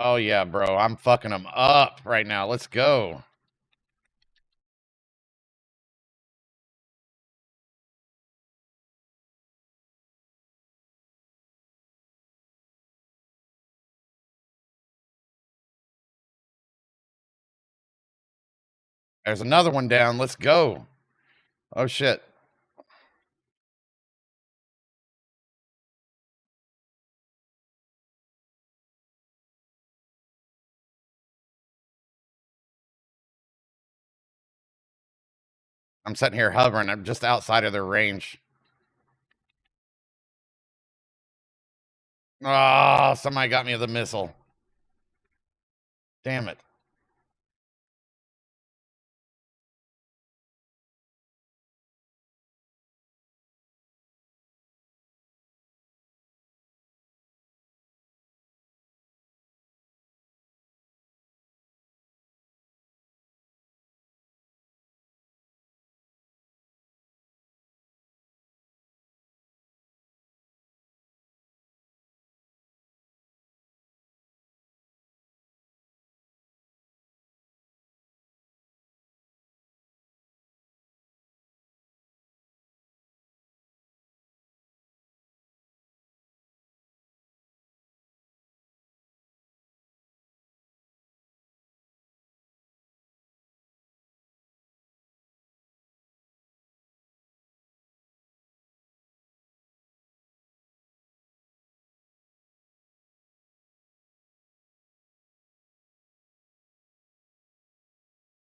Oh, yeah, bro. I'm fucking them up right now. Let's go. There's another one down. Let's go. Oh, shit. I'm sitting here hovering. I'm just outside of their range. Oh, somebody got me with a missile. Damn it.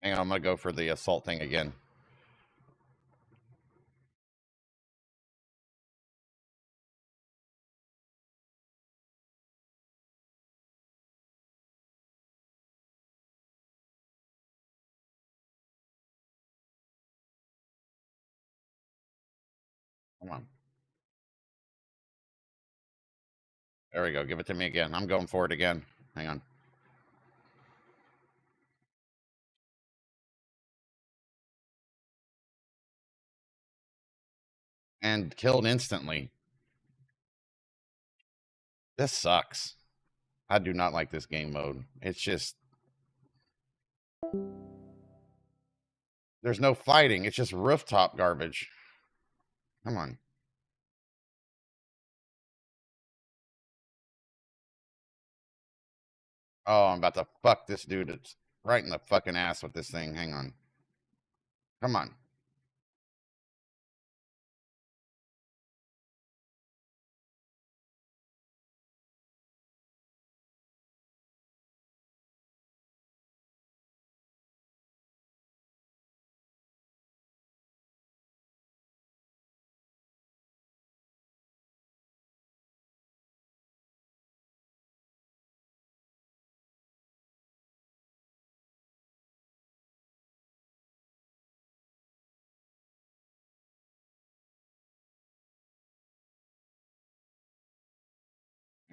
Hang on. I'm going to go for the assault thing again. Come on. There we go. Give it to me again. I'm going for it again. Hang on. And killed instantly. This sucks. I do not like this game mode. It's just... There's no fighting. It's just rooftop garbage. Come on. Oh, I'm about to fuck this dude. It's right in the fucking ass with this thing. Hang on. Come on.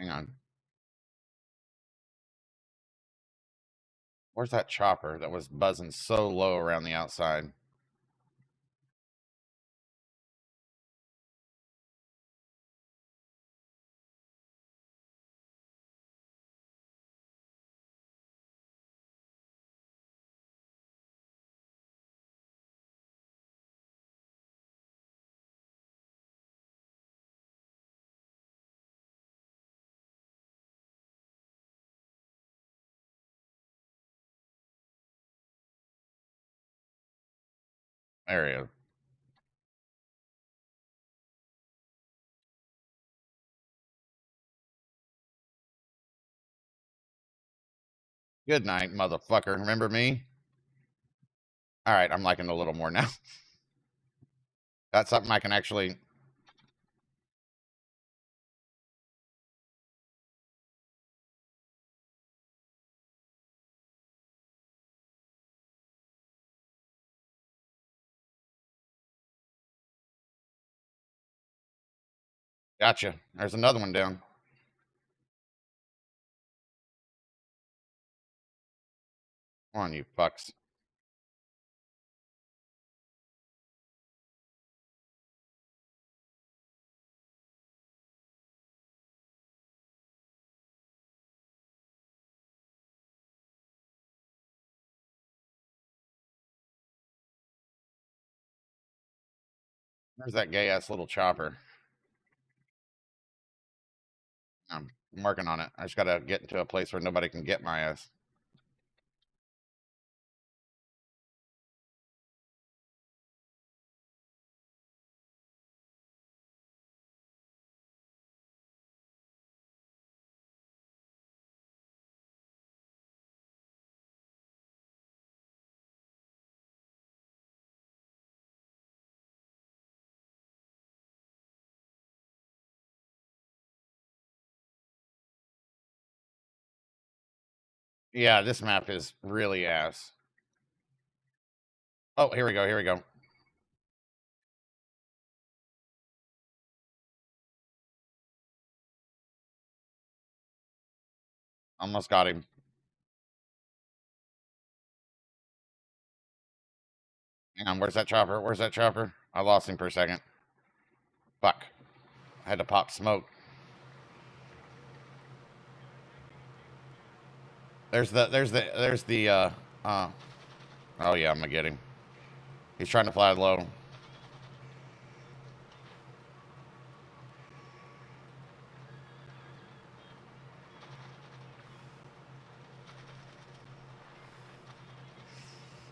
Hang on. Where's that chopper that was buzzing so low around the outside? There he is. Good night, motherfucker. Remember me? All right, I'm liking it a little more now. That's something I can actually... Gotcha. There's another one down. Come on, you fucks. Where's that gay-ass little chopper? I'm working on it. I just gotta get into a place where nobody can get my ass. Yeah, this map is really ass. Oh, here we go. Here we go. Almost got him. Hang on, where's that chopper? Where's that chopper? I lost him for a second. Fuck. I had to pop smoke. There's the, oh yeah, I'm gonna get him. He's trying to fly low.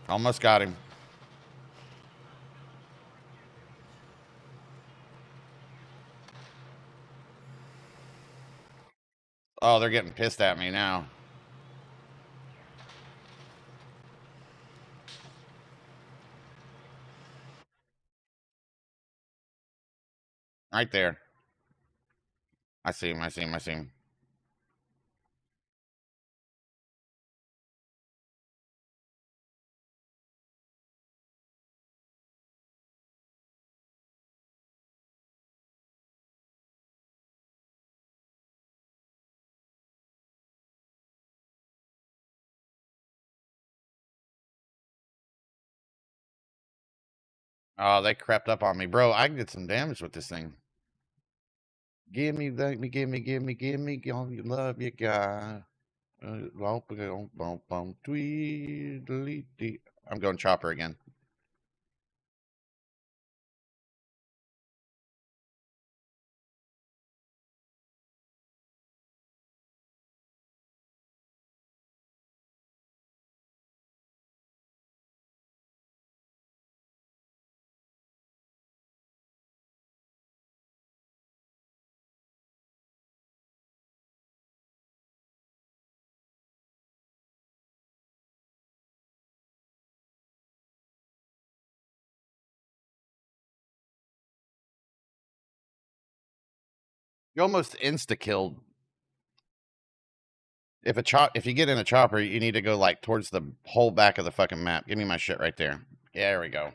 Almost got him. Oh, they're getting pissed at me now. Right there. I see him, I see him, I see him. Oh, they crept up on me. Bro, I can get some damage with this thing. Give me, give me all you love you got. I'm going chopper again. You almost insta-killed. If you get in a chopper, you need to go like towards the whole back of the fucking map. Give me my shit right there. Yeah, there we go.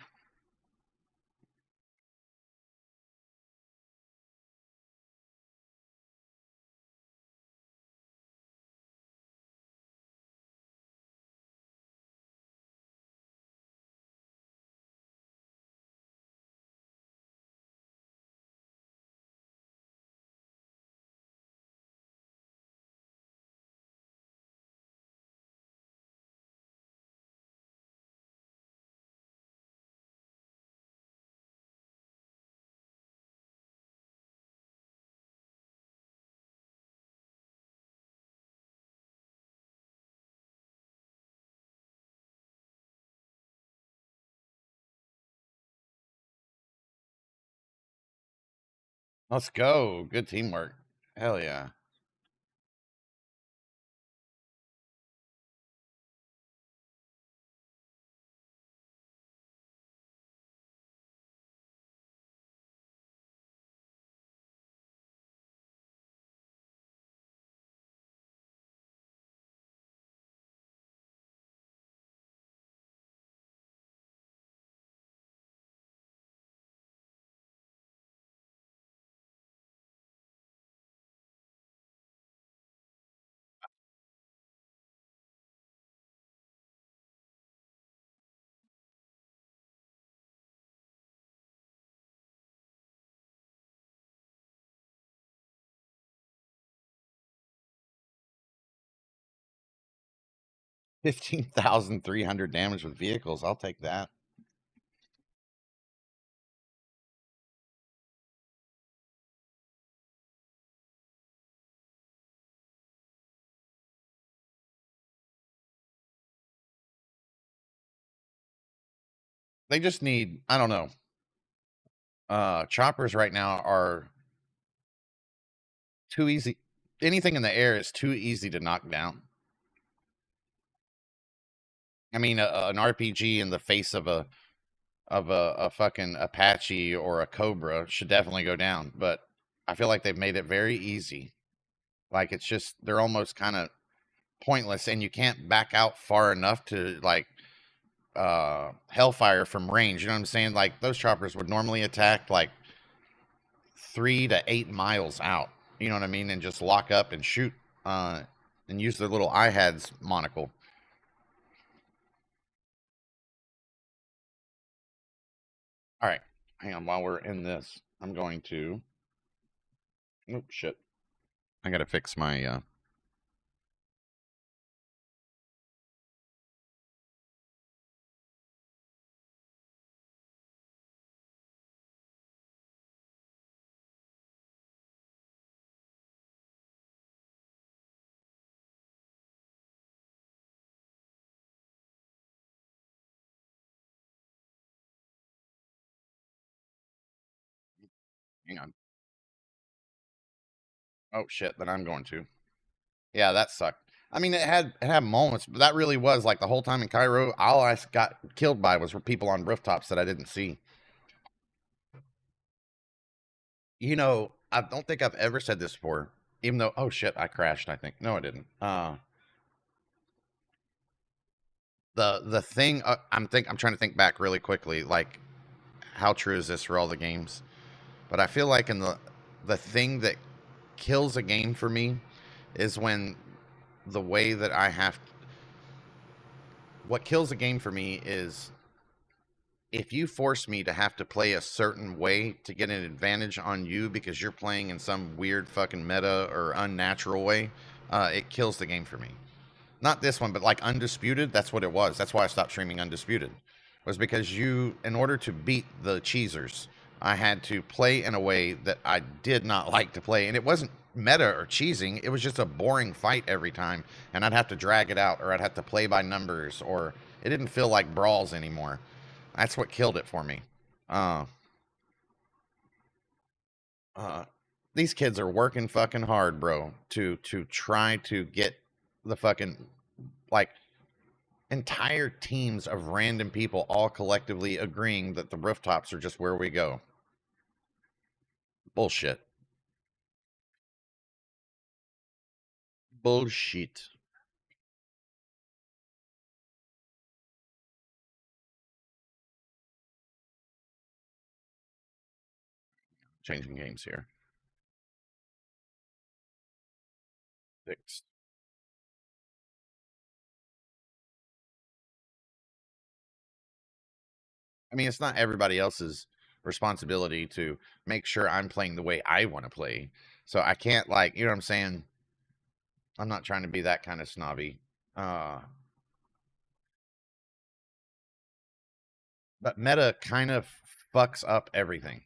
Let's go. Good teamwork. Hell yeah. $15,300 damage with vehicles. I'll take that. They just need, I don't know. Choppers right now are too easy. Anything in the air is too easy to knock down. I mean, an RPG in the face of a fucking Apache or a Cobra should definitely go down, but I feel like they've made it very easy. Like it's just they're almost kind of pointless, and you can't back out far enough to like Hellfire from range. You know what I'm saying? Like those choppers would normally attack like 3 to 8 miles out. You know what I mean? And just lock up and shoot and use their little iHads monocle. All right, hang on. While we're in this, I'm going to. Oh shit! I gotta fix my. Hang on. Oh shit! Then I'm going to. Yeah, that sucked. I mean, it had moments, but that really was like the whole time in Cairo. All I got killed by was people on rooftops that I didn't see. You know, I don't think I've ever said this before. Even though, oh shit, I crashed. I think no, I didn't. The thing I'm trying to think back really quickly. Like, how true is this for all the games? But I feel like in the thing that kills a game for me is when the way that I have what kills a game for me is if you force me to have to play a certain way to get an advantage on you because you're playing in some weird fucking meta or unnatural way, it kills the game for me. Not this one, but like Undisputed, that's what it was. That's why I stopped streaming Undisputed. Was because in order to beat the cheesers, I had to play in a way that I did not like to play. And it wasn't meta or cheesing, it was just a boring fight every time. And I'd have to drag it out, or I'd have to play by numbers, or it didn't feel like brawls anymore. That's what killed it for me. Uh, these kids are working fucking hard, bro, to try to get the fucking like entire teams of random people all collectively agreeing that the rooftops are just where we go. Bullshit. Bullshit. Changing games here. Fixed. I mean, it's not everybody else's responsibility to make sure I'm playing the way I want to play. So I can't like, you know what I'm saying? I'm not trying to be that kind of snobby. Uh but meta kind of fucks up everything.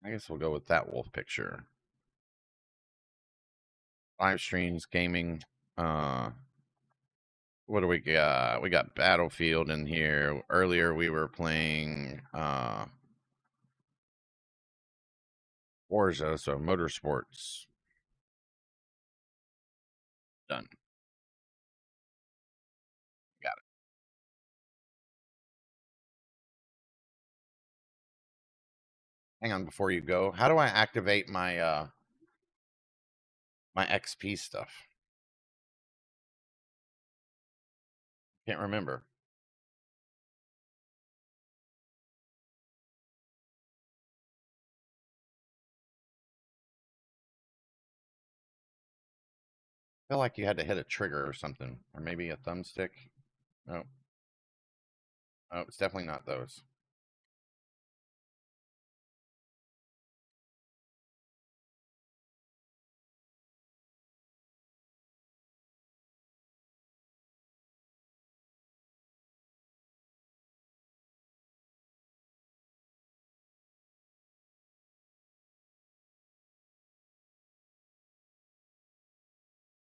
I guess we'll go with that wolf picture. Live streams, gaming. What do we got? We got Battlefield in here. Earlier we were playing Forza, so motorsports. Done. Got it. Hang on before you go. How do I activate my my XP stuff? Can't remember. I feel like you had to hit a trigger or something, or maybe a thumbstick. No. Oh, it's definitely not those.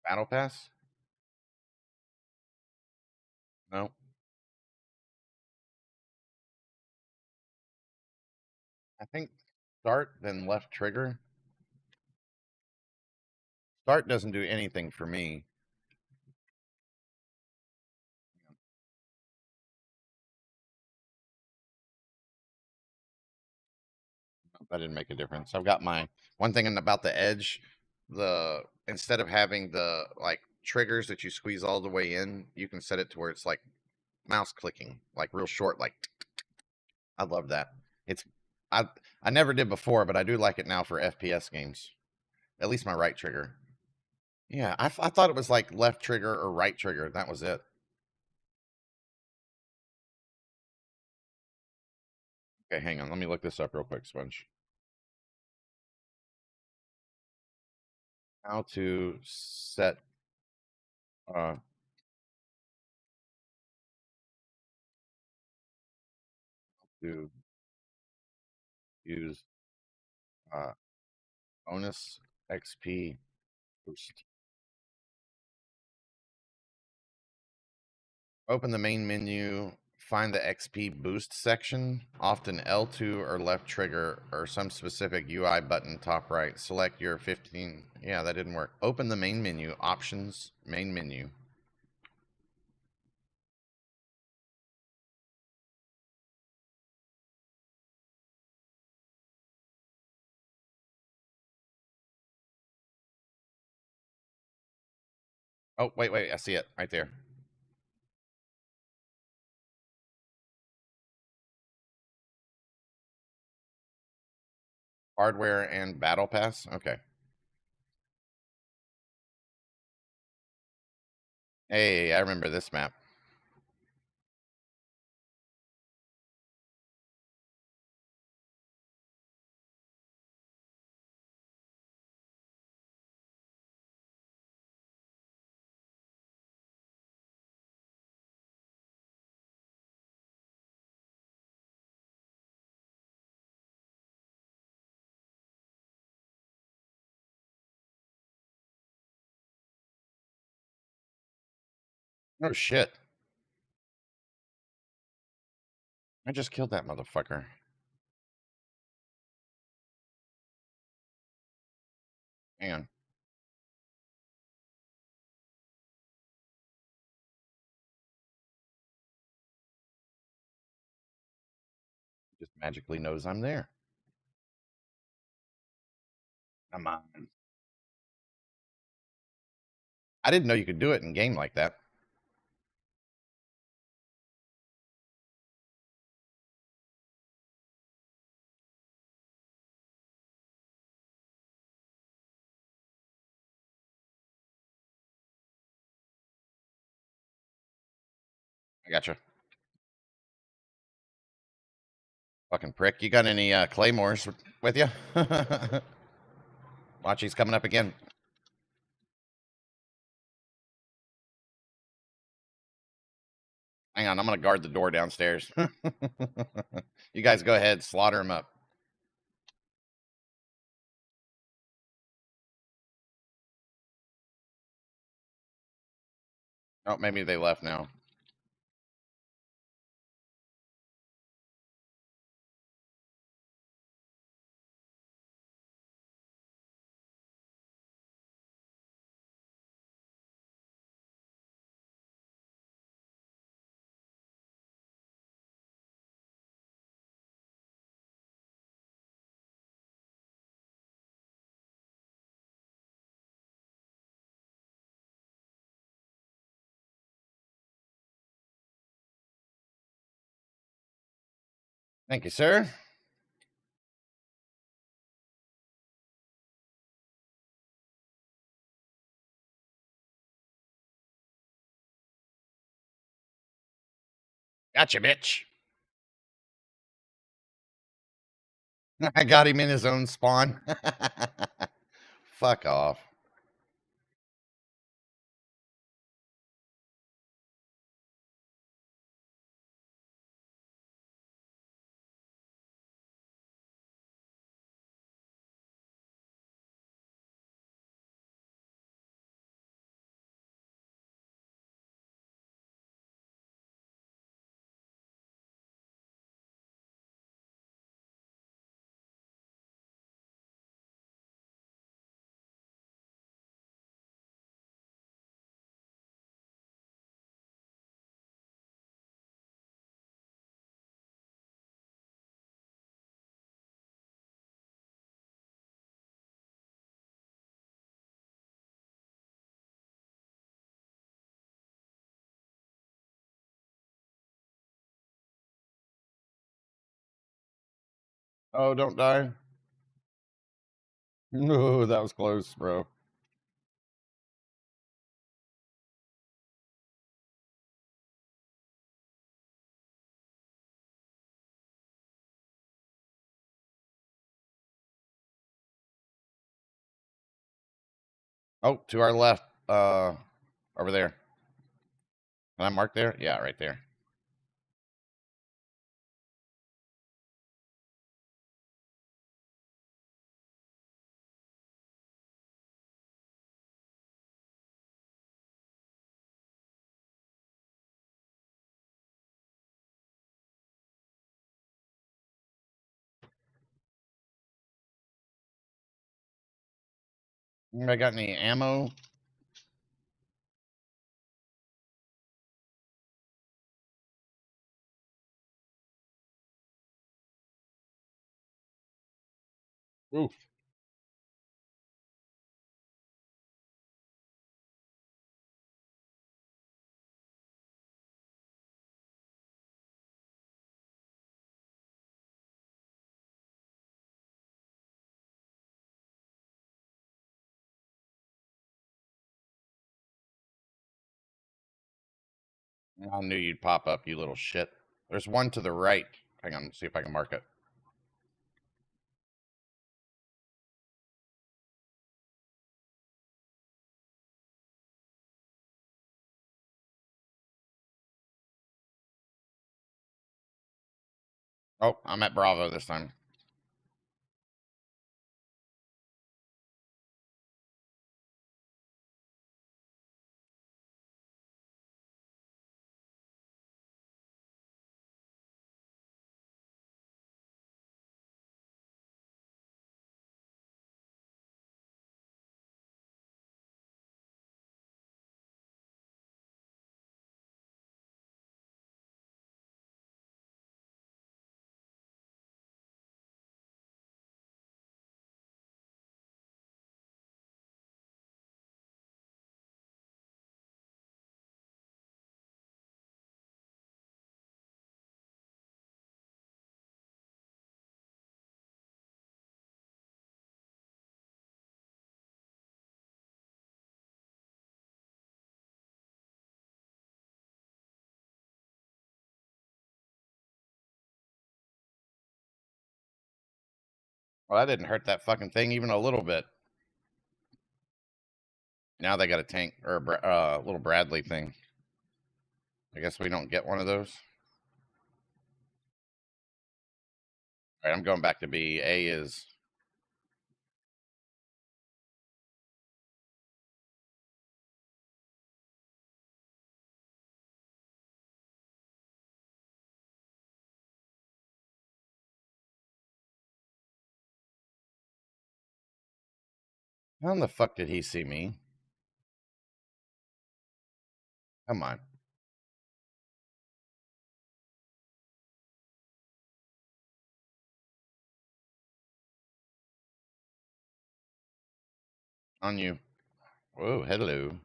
Battle Pass? No. I think start, then left trigger. Start doesn't do anything for me. That didn't make a difference. I've got my one thing about the Edge, the instead of having the like triggers that you squeeze all the way in, you can set it to where it's like mouse clicking, like real short, like I love that. It's I I never did before, but I do like it now for FPS games. At least my right trigger. Yeah, I thought it was like left trigger or right trigger. That was it. Okay, hang on. Let me look this up real quick, Sponge. How to set to use bonus XP boost. Open the main menu, find the XP boost section, often L2 or left trigger or some specific UI button top right. Select your 15. Yeah, that didn't work. Open the main menu, options, main menu. Oh, wait, I see it right there. Hardware and battle pass. Okay. Hey, I remember this map. Oh shit. I just killed that motherfucker. Hang on. Just magically knows I'm there. Come on. I didn't know you could do it in game like that. I gotcha. Fucking prick. You got any claymores with you? Watch, he's coming up again. Hang on, I'm gonna guard the door downstairs. You guys go ahead, slaughter him up. Oh, maybe they left now. Thank you, sir. Gotcha, bitch. I got him in his own spawn. Fuck off. Oh, don't die. No, that was close, bro. Oh, to our left. Over there. Can I mark there? Yeah, right there. Anybody got any ammo? Oof. I knew you'd pop up, you little shit. There's one to the right. Hang on, see if I can mark it. Oh, I'm at Bravo this time. Well, that didn't hurt that fucking thing even a little bit. Now they got a tank or a little Bradley thing. I guess we don't get one of those. All right, I'm going back to B. A is How in the fuck did he see me? Come on. On you. Whoa, hello.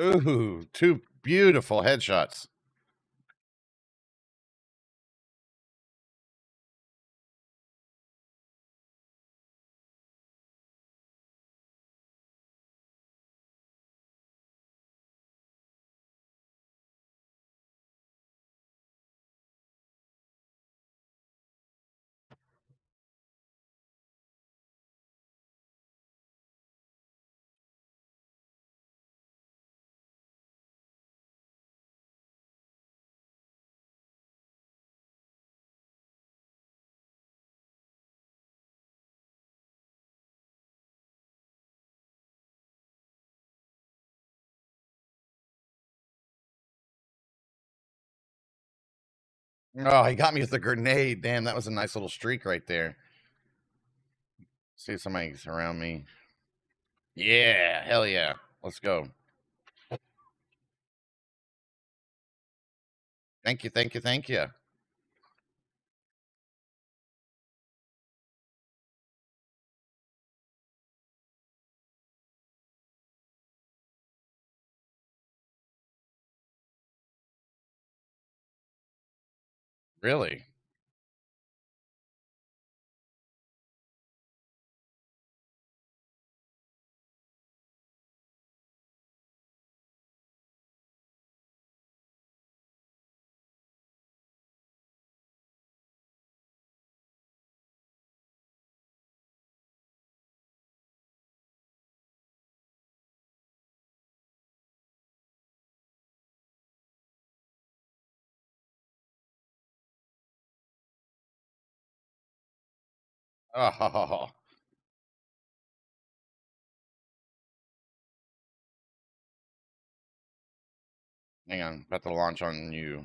Ooh, two beautiful headshots. Oh, he got me with the grenade. Damn, that was a nice little streak right there. See if somebody's around me. Yeah, hell yeah. Let's go. Thank you, thank you, thank you. Really? Oh, hang on. About to launch on you.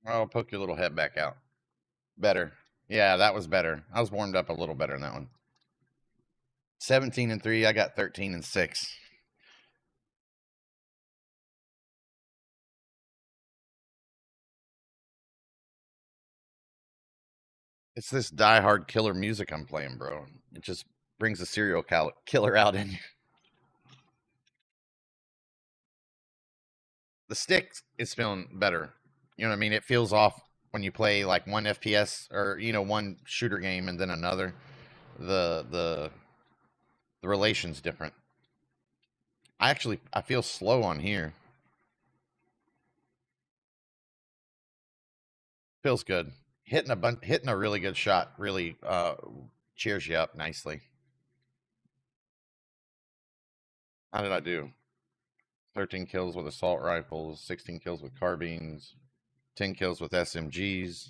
I'll poke your little head back out. Better. Yeah, that was better. I was warmed up a little better in that one. 17-3. I got 13-6. It's this die-hard killer music I'm playing, bro. It just brings the serial killer out in you. The stick is feeling better. You know what I mean? It feels off when you play like one FPS or one shooter game and then another. The relation's different. I feel slow on here. Feels good. Hitting a really good shot really cheers you up nicely. How did I do? 13 kills with assault rifles, 16 kills with carbines, 10 kills with SMGs.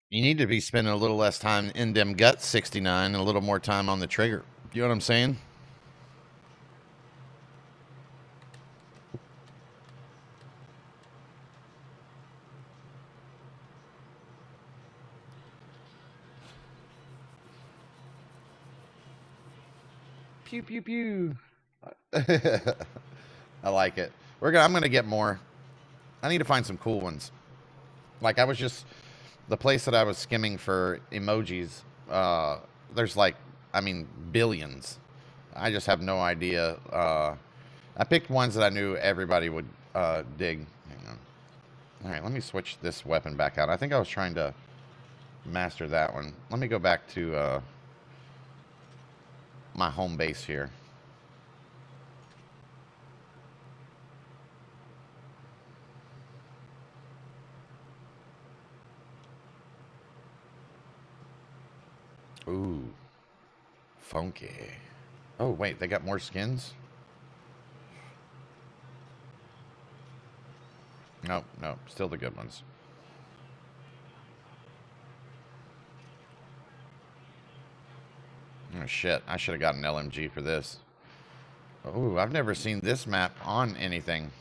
You need to be spending a little less time in them guts 69 and a little more time on the trigger. You know what I'm saying? Pew pew pew. I like it. I'm gonna get more. I need to find some cool ones. Like the place that I was skimming for emojis. There's billions. I just have no idea. I picked ones that I knew everybody would dig. Hang on. All right, let me switch this weapon back out. I think I was trying to master that one. Let me go back to my home base here. Ooh, funky. Oh, wait, they got more skins? Nope, still the good ones. Oh, shit, I should have gotten an LMG for this. Oh, I've never seen this map on anything.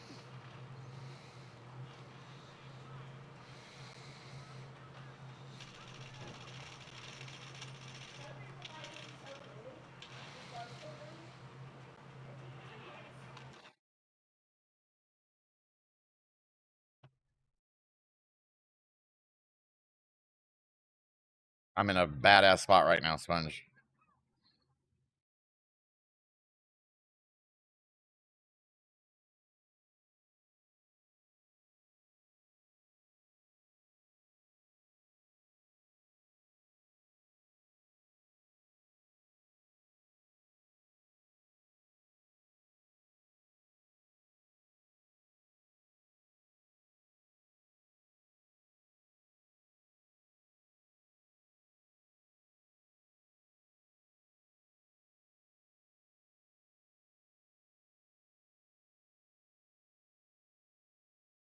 I'm in a badass spot right now, Sponge.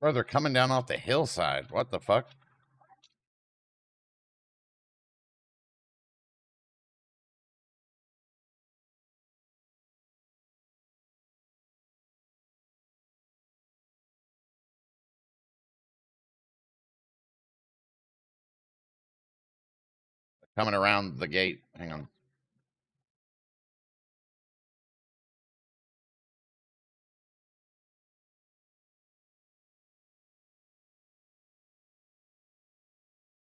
Bro, they're coming down off the hillside. What the fuck? Coming around the gate. Hang on.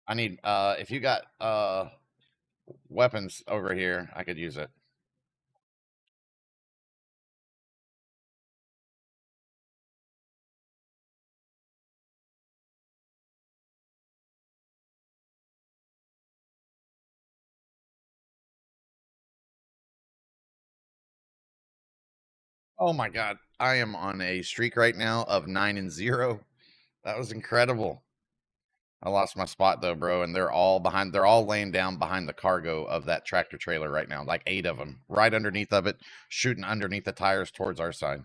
I need if you got weapons over here, I could use it. Oh my god, I am on a streak right now of 9-0. That was incredible. I lost my spot though, bro, and they're all laying down behind the cargo of that tractor trailer right now, like 8 of them, right underneath of it, shooting underneath the tires towards our side.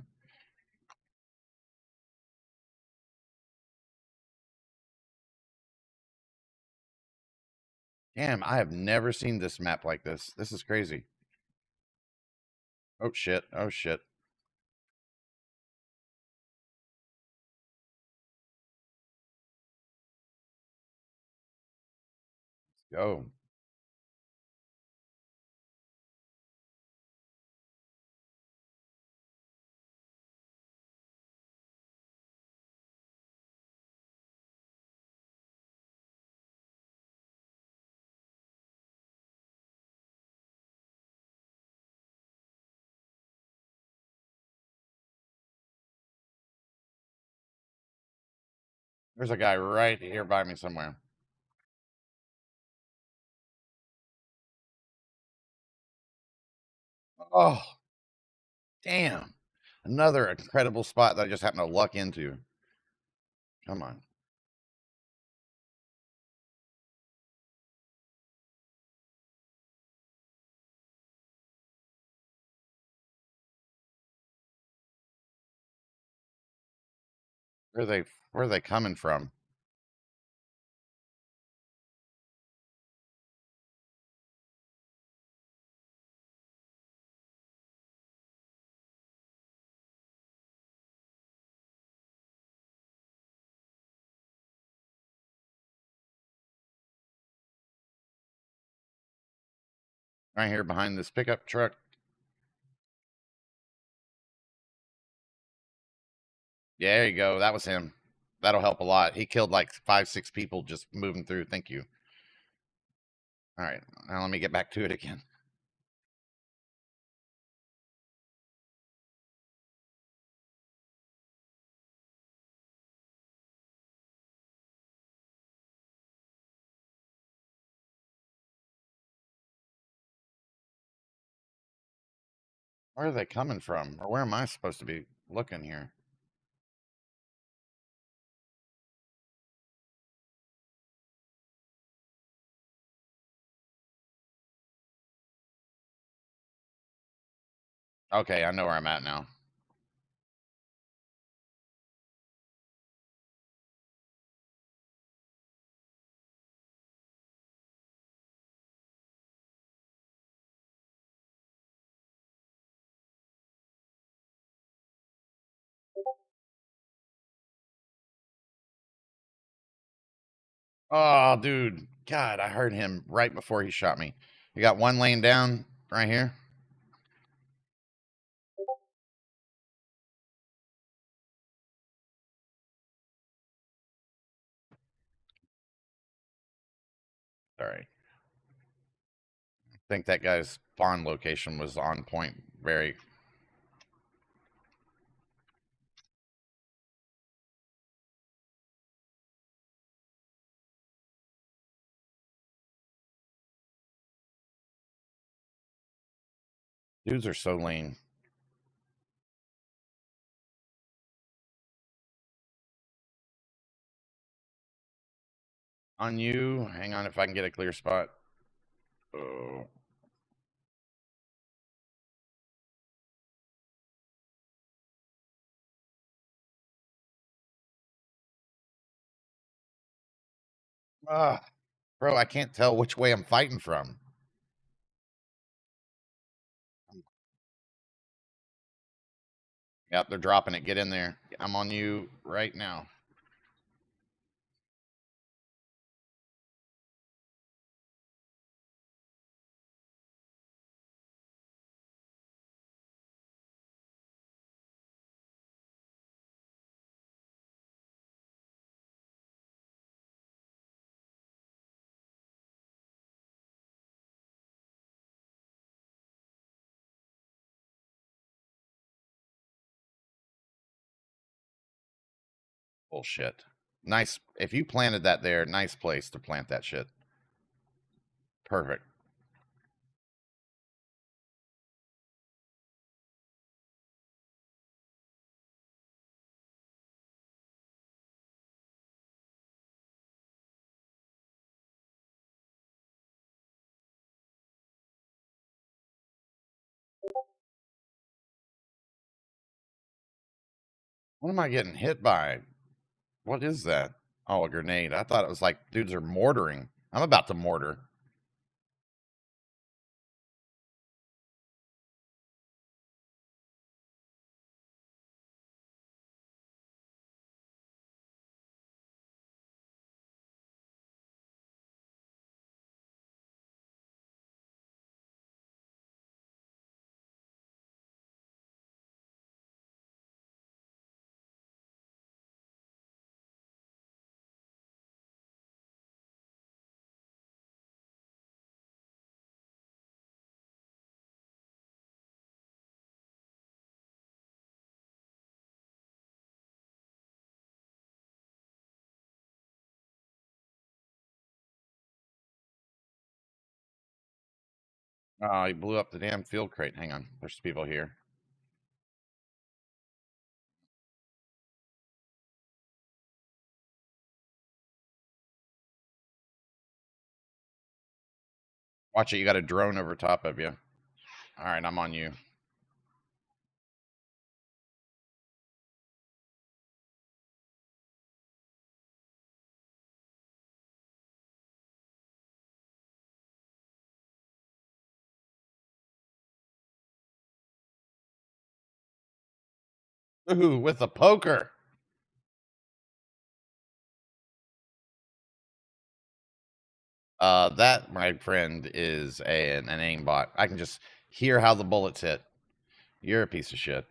Damn, I have never seen this map like this. This is crazy. Oh shit. Oh shit. Let's go. There's a guy right here by me somewhere. Oh, damn. Another incredible spot that I just happened to luck into. Come on. Where are they coming from? Right here behind this pickup truck. Yeah, there you go. That was him. That'll help a lot. He killed like 5, 6 people just moving through. Thank you. All right. Now let me get back to it again. Where are they coming from? Or where am I supposed to be looking here? Okay, I know where I'm at now. Oh, dude. God, I heard him right before he shot me. You got one laying down right here. All right. I think that guy's spawn location was on point. Very. Dudes are so lean. On you. Hang on if I can get a clear spot. Oh. Ah, bro, I can't tell which way I'm fighting from. Yep, they're dropping it. Get in there. I'm on you right now. Bullshit. Nice. If you planted that there, nice place to plant that shit. Perfect. What am I getting hit by? What is that? Oh, a grenade. I thought it was like dudes are mortaring. I'm about to mortar. Oh, he blew up the damn field crate. Hang on. There's people here. Watch it. You got a drone over top of you. All right, I'm on you. Ooh, with a poker. That, my friend, is an aimbot. I can just hear how the bullets hit. You're a piece of shit.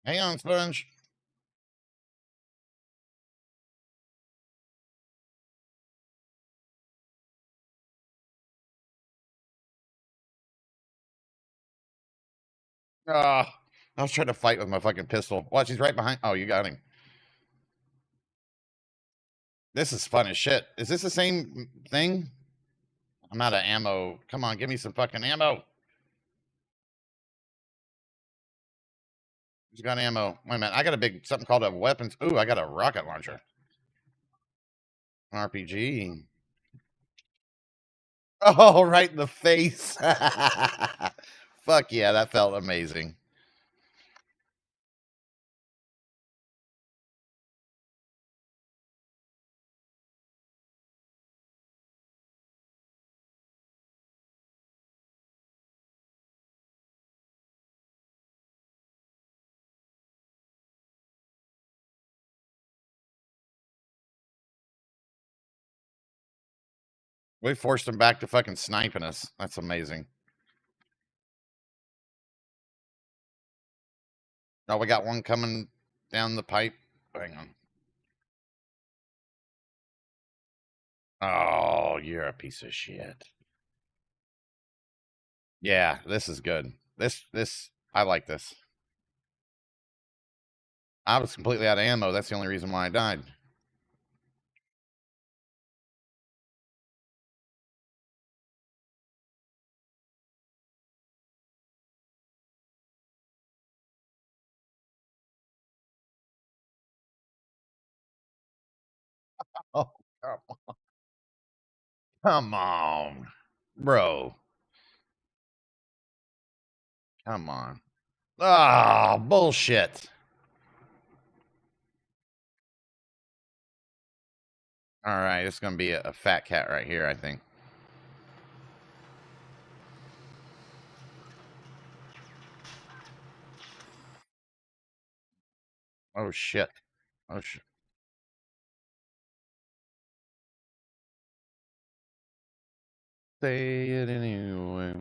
Hang on, Sponge. Ah, I was trying to fight with my fucking pistol. Watch, he's right behind. Oh, you got him. This is fun as shit. Is this the same thing? I'm out of ammo. Come on, give me some fucking ammo. Who's got ammo? Wait a minute. I got a big something called a weapons. Ooh, I got a rocket launcher. RPG. Oh, right in the face. Fuck yeah, that felt amazing. We forced them back to fucking sniping us. That's amazing. Oh, we got one coming down the pipe. Hang on. Oh, you're a piece of shit. Yeah, this is good. I like this. I was completely out of ammo. That's the only reason why I died. Oh, come on. Come on, bro. Come on. Ah, bullshit. All right, it's gonna be a fat cat right here, I think. Oh shit. Oh shit. Say it anyway.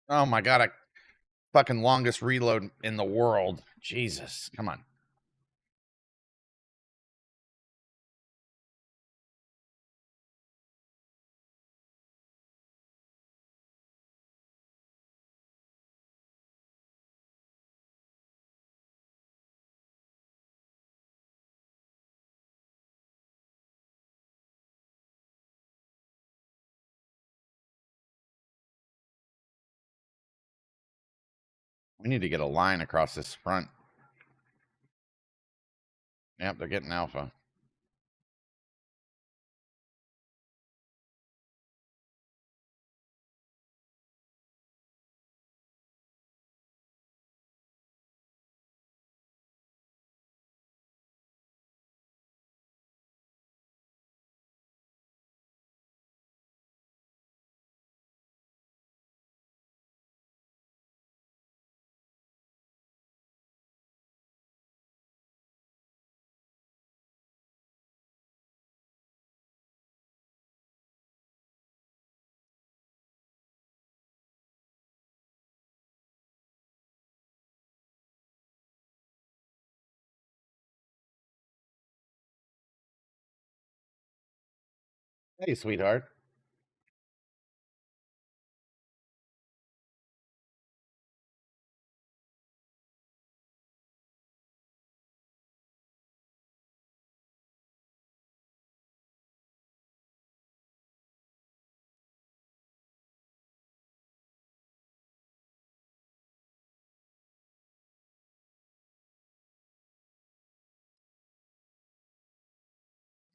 Oh my god, I fucking longest reload in the world. Jesus, come on. We need to get a line across this front. Yep, they're getting alpha. Hey, sweetheart.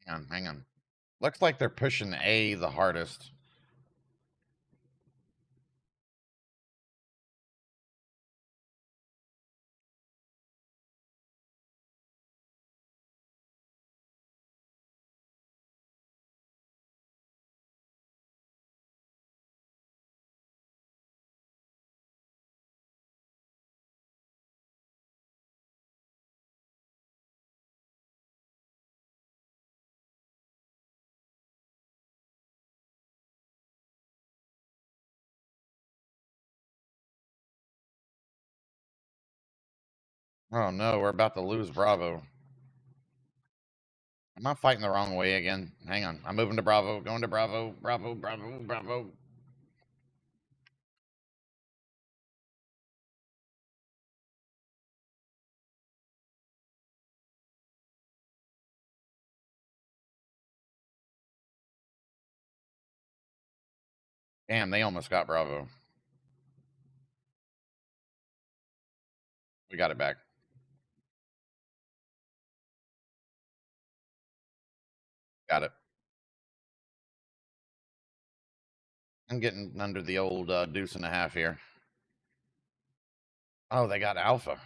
Hang on. Looks like they're pushing A the hardest. Oh no, we're about to lose Bravo. Am I fighting the wrong way again? Hang on. I'm moving to Bravo, going to Bravo, Bravo, Bravo, Bravo. Damn, they almost got Bravo. We got it back. Got it. I'm getting under the old deuce and a half here. Oh, they got Alpha.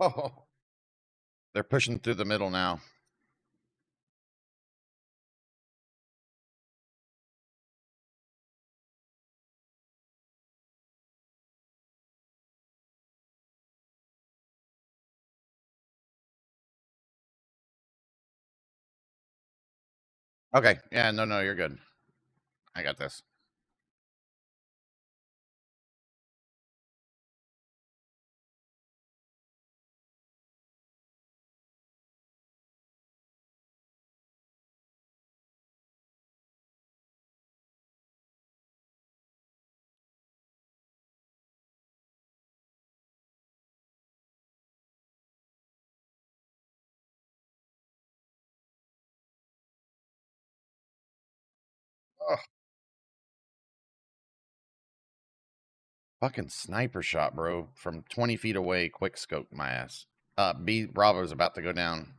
Oh, they're pushing through the middle now. Okay. Yeah, no, you're good. I got this. Ugh. Fucking sniper shot, bro. From 20 feet away, quick scoped my ass. B Bravo's about to go down.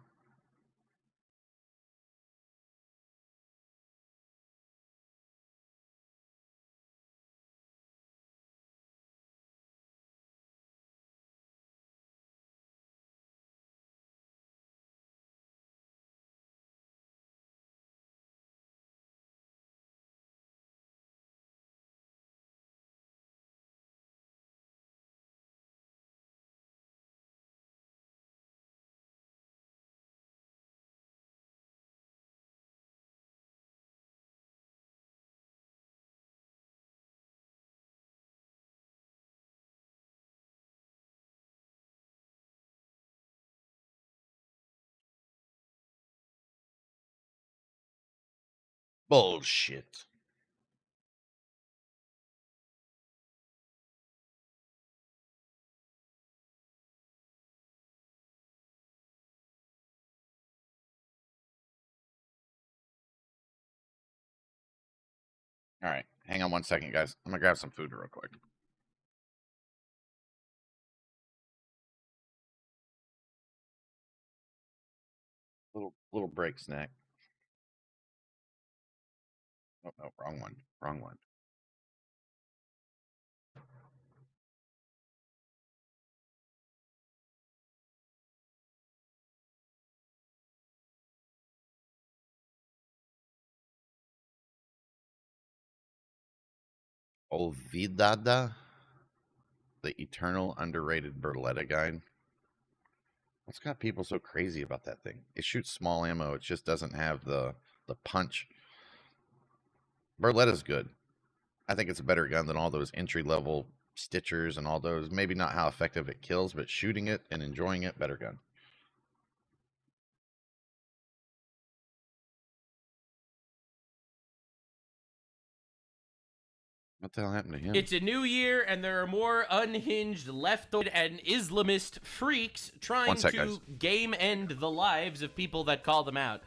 Bullshit. All right. Hang on 1 second, guys. I'm going to grab some food real quick. Little break snack. Oh, no, wrong one. Wrong one. Olvidada, the eternal underrated Berletta guide. What's got people so crazy about that thing? It shoots small ammo. It just doesn't have the punch. Berletta's good. I think it's a better gun than all those entry-level Stitchers and all those. Maybe not how effective it kills, but shooting it and enjoying it, better gun. What the hell happened to him? It's a new year, and there are more unhinged leftoid and Islamist freaks trying to game end the lives of people that call them out.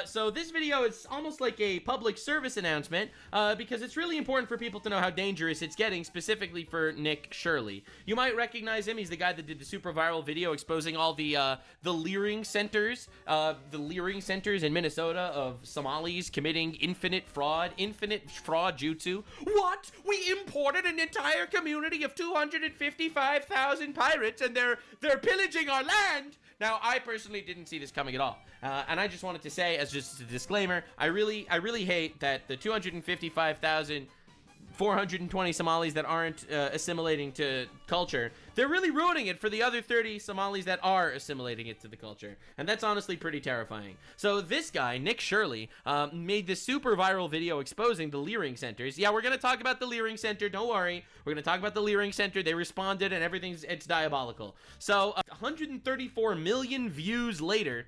So this video is almost like a public service announcement because it's really important for people to know how dangerous it's getting, specifically for Nick Shirley. You might recognize him. He's the guy that did the super viral video exposing all the leering centers in Minnesota of Somalis committing infinite fraud jutsu. What? We imported an entire community of 255,000 pirates, and they're pillaging our land. Now, I personally didn't see this coming at all, and I just wanted to say, as just a disclaimer, I really hate that the 255,420 Somalis that aren't assimilating to culture, they're really ruining it for the other 30 Somalis that are assimilating it to the culture, and that's honestly pretty terrifying. So this guy, Nick Shirley, made this super viral video exposing the leering centers. Yeah, we're going to talk about the leering center, don't worry. We're going to talk about the leering center. They responded, and it's diabolical. So 134 million views later,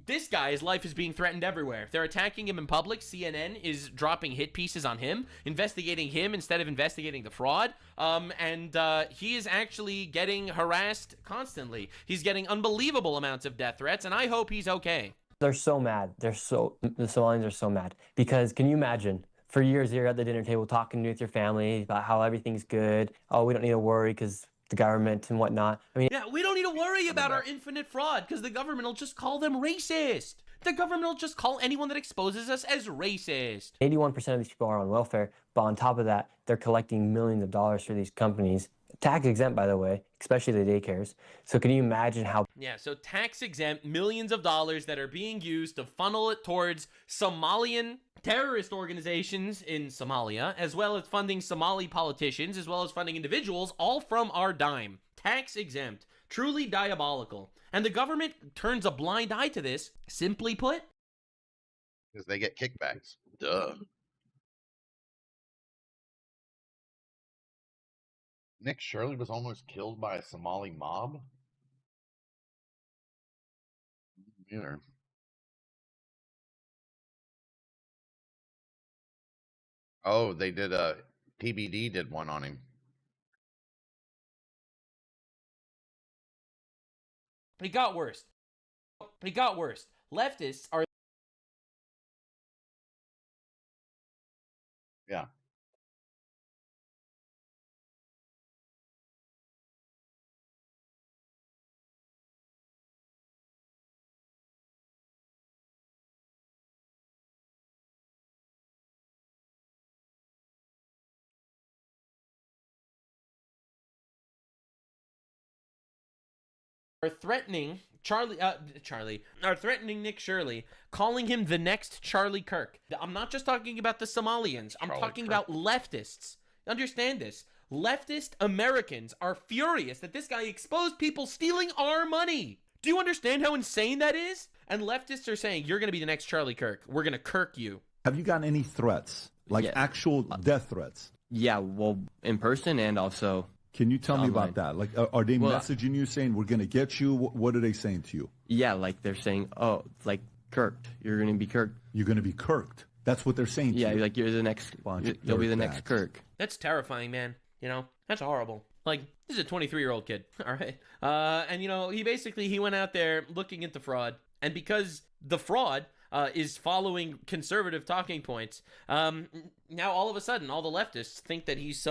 this guy's life is being threatened everywhere. They're attacking him in public. CNN is dropping hit pieces on him, investigating him instead of investigating the fraud. And he is actually getting harassed constantly. He's getting unbelievable amounts of death threats, and I hope he's okay. They're so mad. The Somalians are so mad. Because can you imagine, for years you're at the dinner table talking with your family about how everything's good. Oh, we don't need to worry because the government and whatnot. I mean, yeah, we don't need to worry about our infinite fraud because the government will just call them racist. The government will just call anyone that exposes us as racist. 81% of these people are on welfare, but on top of that, they're collecting millions of dollars for these companies. Tax exempt, by the way, especially the daycares. So can you imagine how... Yeah, so tax exempt millions of dollars that are being used to funnel it towards Somalian terrorist organizations in Somalia, as well as funding Somali politicians, as well as funding individuals, all from our dime. Tax exempt. Truly diabolical. And the government turns a blind eye to this. Simply put, Because they get kickbacks. Duh. Nick Shirley was almost killed by a Somali mob? Either. Oh, they did PBD did one on him. But it got worse. Leftists are... Yeah. are threatening are threatening Nick Shirley, calling him the next Charlie Kirk. I'm not just talking about the Somalians. I'm talking about leftists. Understand this. Leftist Americans are furious that this guy exposed people stealing our money. Do you understand how insane that is? And leftists are saying, you're going to be the next Charlie Kirk. We're going to Kirk you. Have you gotten any threats? Like actual death threats? Yeah, well, in person and also... Can you tell me about that? Like, are they messaging you saying, we're going to get you? What are they saying to you? Yeah, like they're saying, oh, like Kirked. You're going to be Kirked. You're going to be Kirked. That's what they're saying to you. Yeah, like you're the next, you'll be the next Kirk. That's terrifying, man. You know, that's horrible. Like, this is a 23-year-old kid, all right? And, you know, he went out there looking into fraud. And because the fraud is following conservative talking points, now all of a sudden, all the leftists think that he's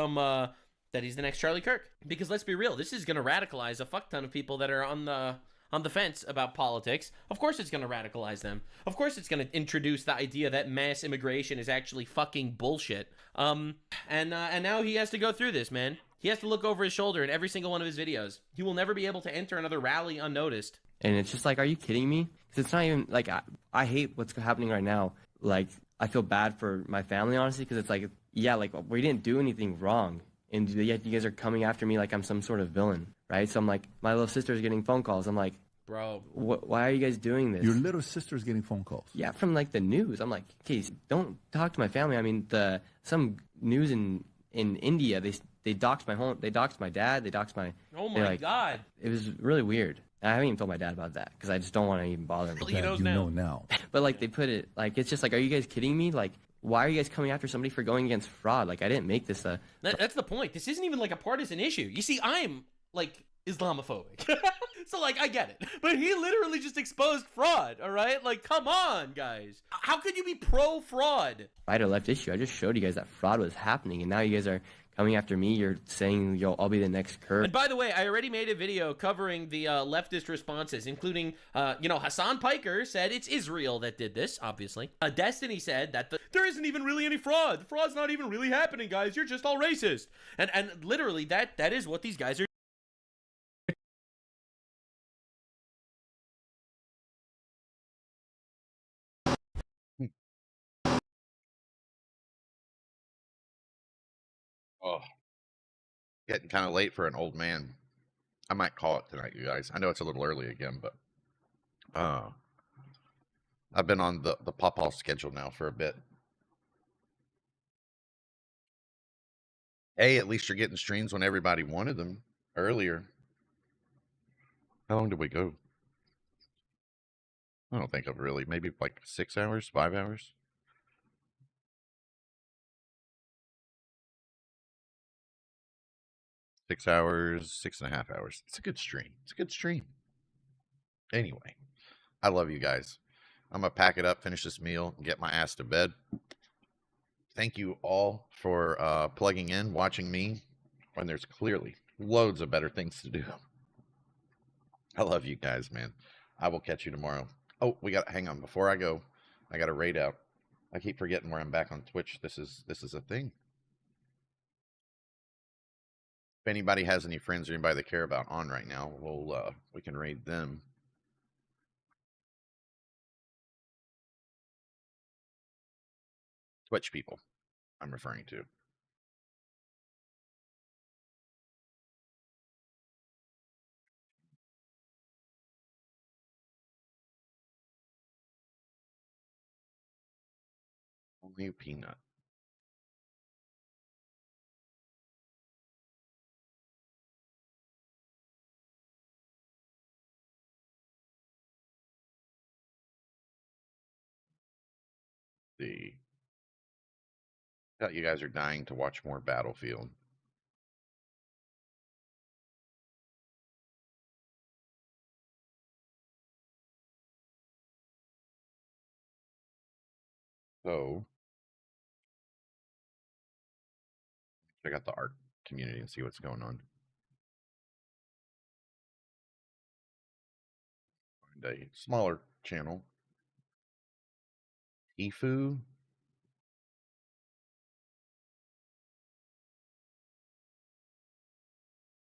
that he's the next Charlie Kirk. Because let's be real, this is going to radicalize a fuck ton of people that are on the fence about politics. Of course it's going to radicalize them. Of course it's going to introduce the idea that mass immigration is actually fucking bullshit. And now he has to go through this, man. He has to look over his shoulder in every single one of his videos. He will never be able to enter another rally unnoticed. And it's just like, are you kidding me? Because it's not even, like, I hate what's happening right now. Like, I feel bad for my family, honestly, because it's like, yeah, like, we didn't do anything wrong. And yet you guys are coming after me like I'm some sort of villain, right? So I'm like, my little sister's getting phone calls. I'm like, bro, why are you guys doing this? Your little sister's getting phone calls? Yeah, from like the news. I'm like, okay, don't talk to my family. I mean, some news in India, they doxed my home, they doxed my dad, they doxed my... Oh my God. It was really weird. I haven't even told my dad about that because I just don't want to even bother him. He knows now. But like they put it, like it's just like, are you guys kidding me? Like, why are you guys coming after somebody for going against fraud? Like, I didn't make this a... That's the point. This isn't even like a partisan issue. You see, I'm like Islamophobic. So like, I get it. But he literally just exposed fraud, all right? Like, come on, guys. How could you be pro-fraud? Right or left issue. I just showed you guys that fraud was happening, and now you guys are coming after me. You're saying, yo, I'll be the next Kirk. And by the way, I already made a video covering the leftist responses, including, Hassan Piker said it's Israel that did this, obviously. Destiny said that there isn't even really any fraud. The fraud's not even really happening, guys. You're just all racist. And literally, that is what these guys are. Oh, getting kind of late for an old man. I might call it tonight, you guys. I know it's a little early again, but I've been on the pop-all schedule now for a bit. Hey, at least you're getting streams when everybody wanted them earlier. How long did we go? I don't think of really. Maybe like 6 hours, 5 hours. Six hours, 6.5 hours. It's a good stream. It's a good stream. Anyway, I love you guys. I'm going to pack it up, finish this meal, and get my ass to bed. Thank you all for plugging in, watching me, when there's clearly loads of better things to do. I love you guys, man. I will catch you tomorrow. Oh, hang on. Before I go, I got to raid out. I keep forgetting where I'm back on Twitch. This is a thing. If anybody has any friends or anybody they care about on right now, we can raid them. Twitch people, I'm referring to. Only peanut. See. You guys are dying to watch more Battlefield. So, check out the art community and see what's going on. Find a smaller channel. Ifu.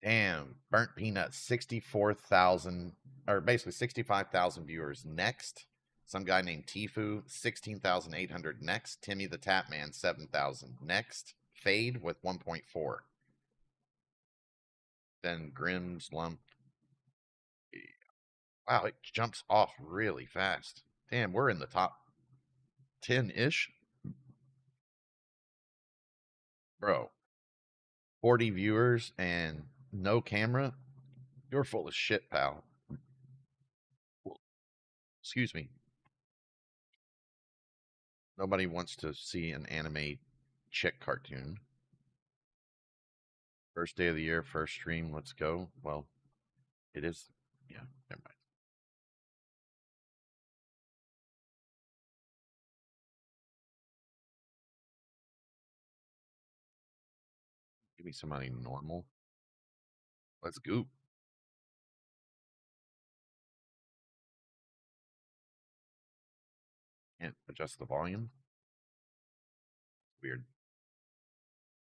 Damn, Burnt Peanut, 64,000, or basically 65,000 viewers. Next, some guy named Tifu, 16,800. Next, Timmy the Tap Man, 7,000. Next, Fade with 1.4. Then Grimm's Lump. Wow, it jumps off really fast. Damn, we're in the top 10-ish. Bro, 40 viewers and no camera. You're full of shit, pal. Excuse me. Nobody wants to see an anime chick cartoon. First day of the year, first stream, let's go. Well, it is, yeah, never mind. Give me somebody normal. Let's goop. Can't adjust the volume. Weird.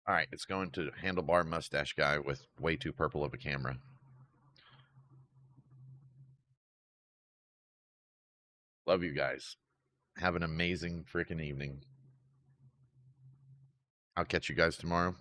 All right, it's going to handlebar mustache guy with way too purple of a camera. Love you guys. Have an amazing freaking evening. I'll catch you guys tomorrow.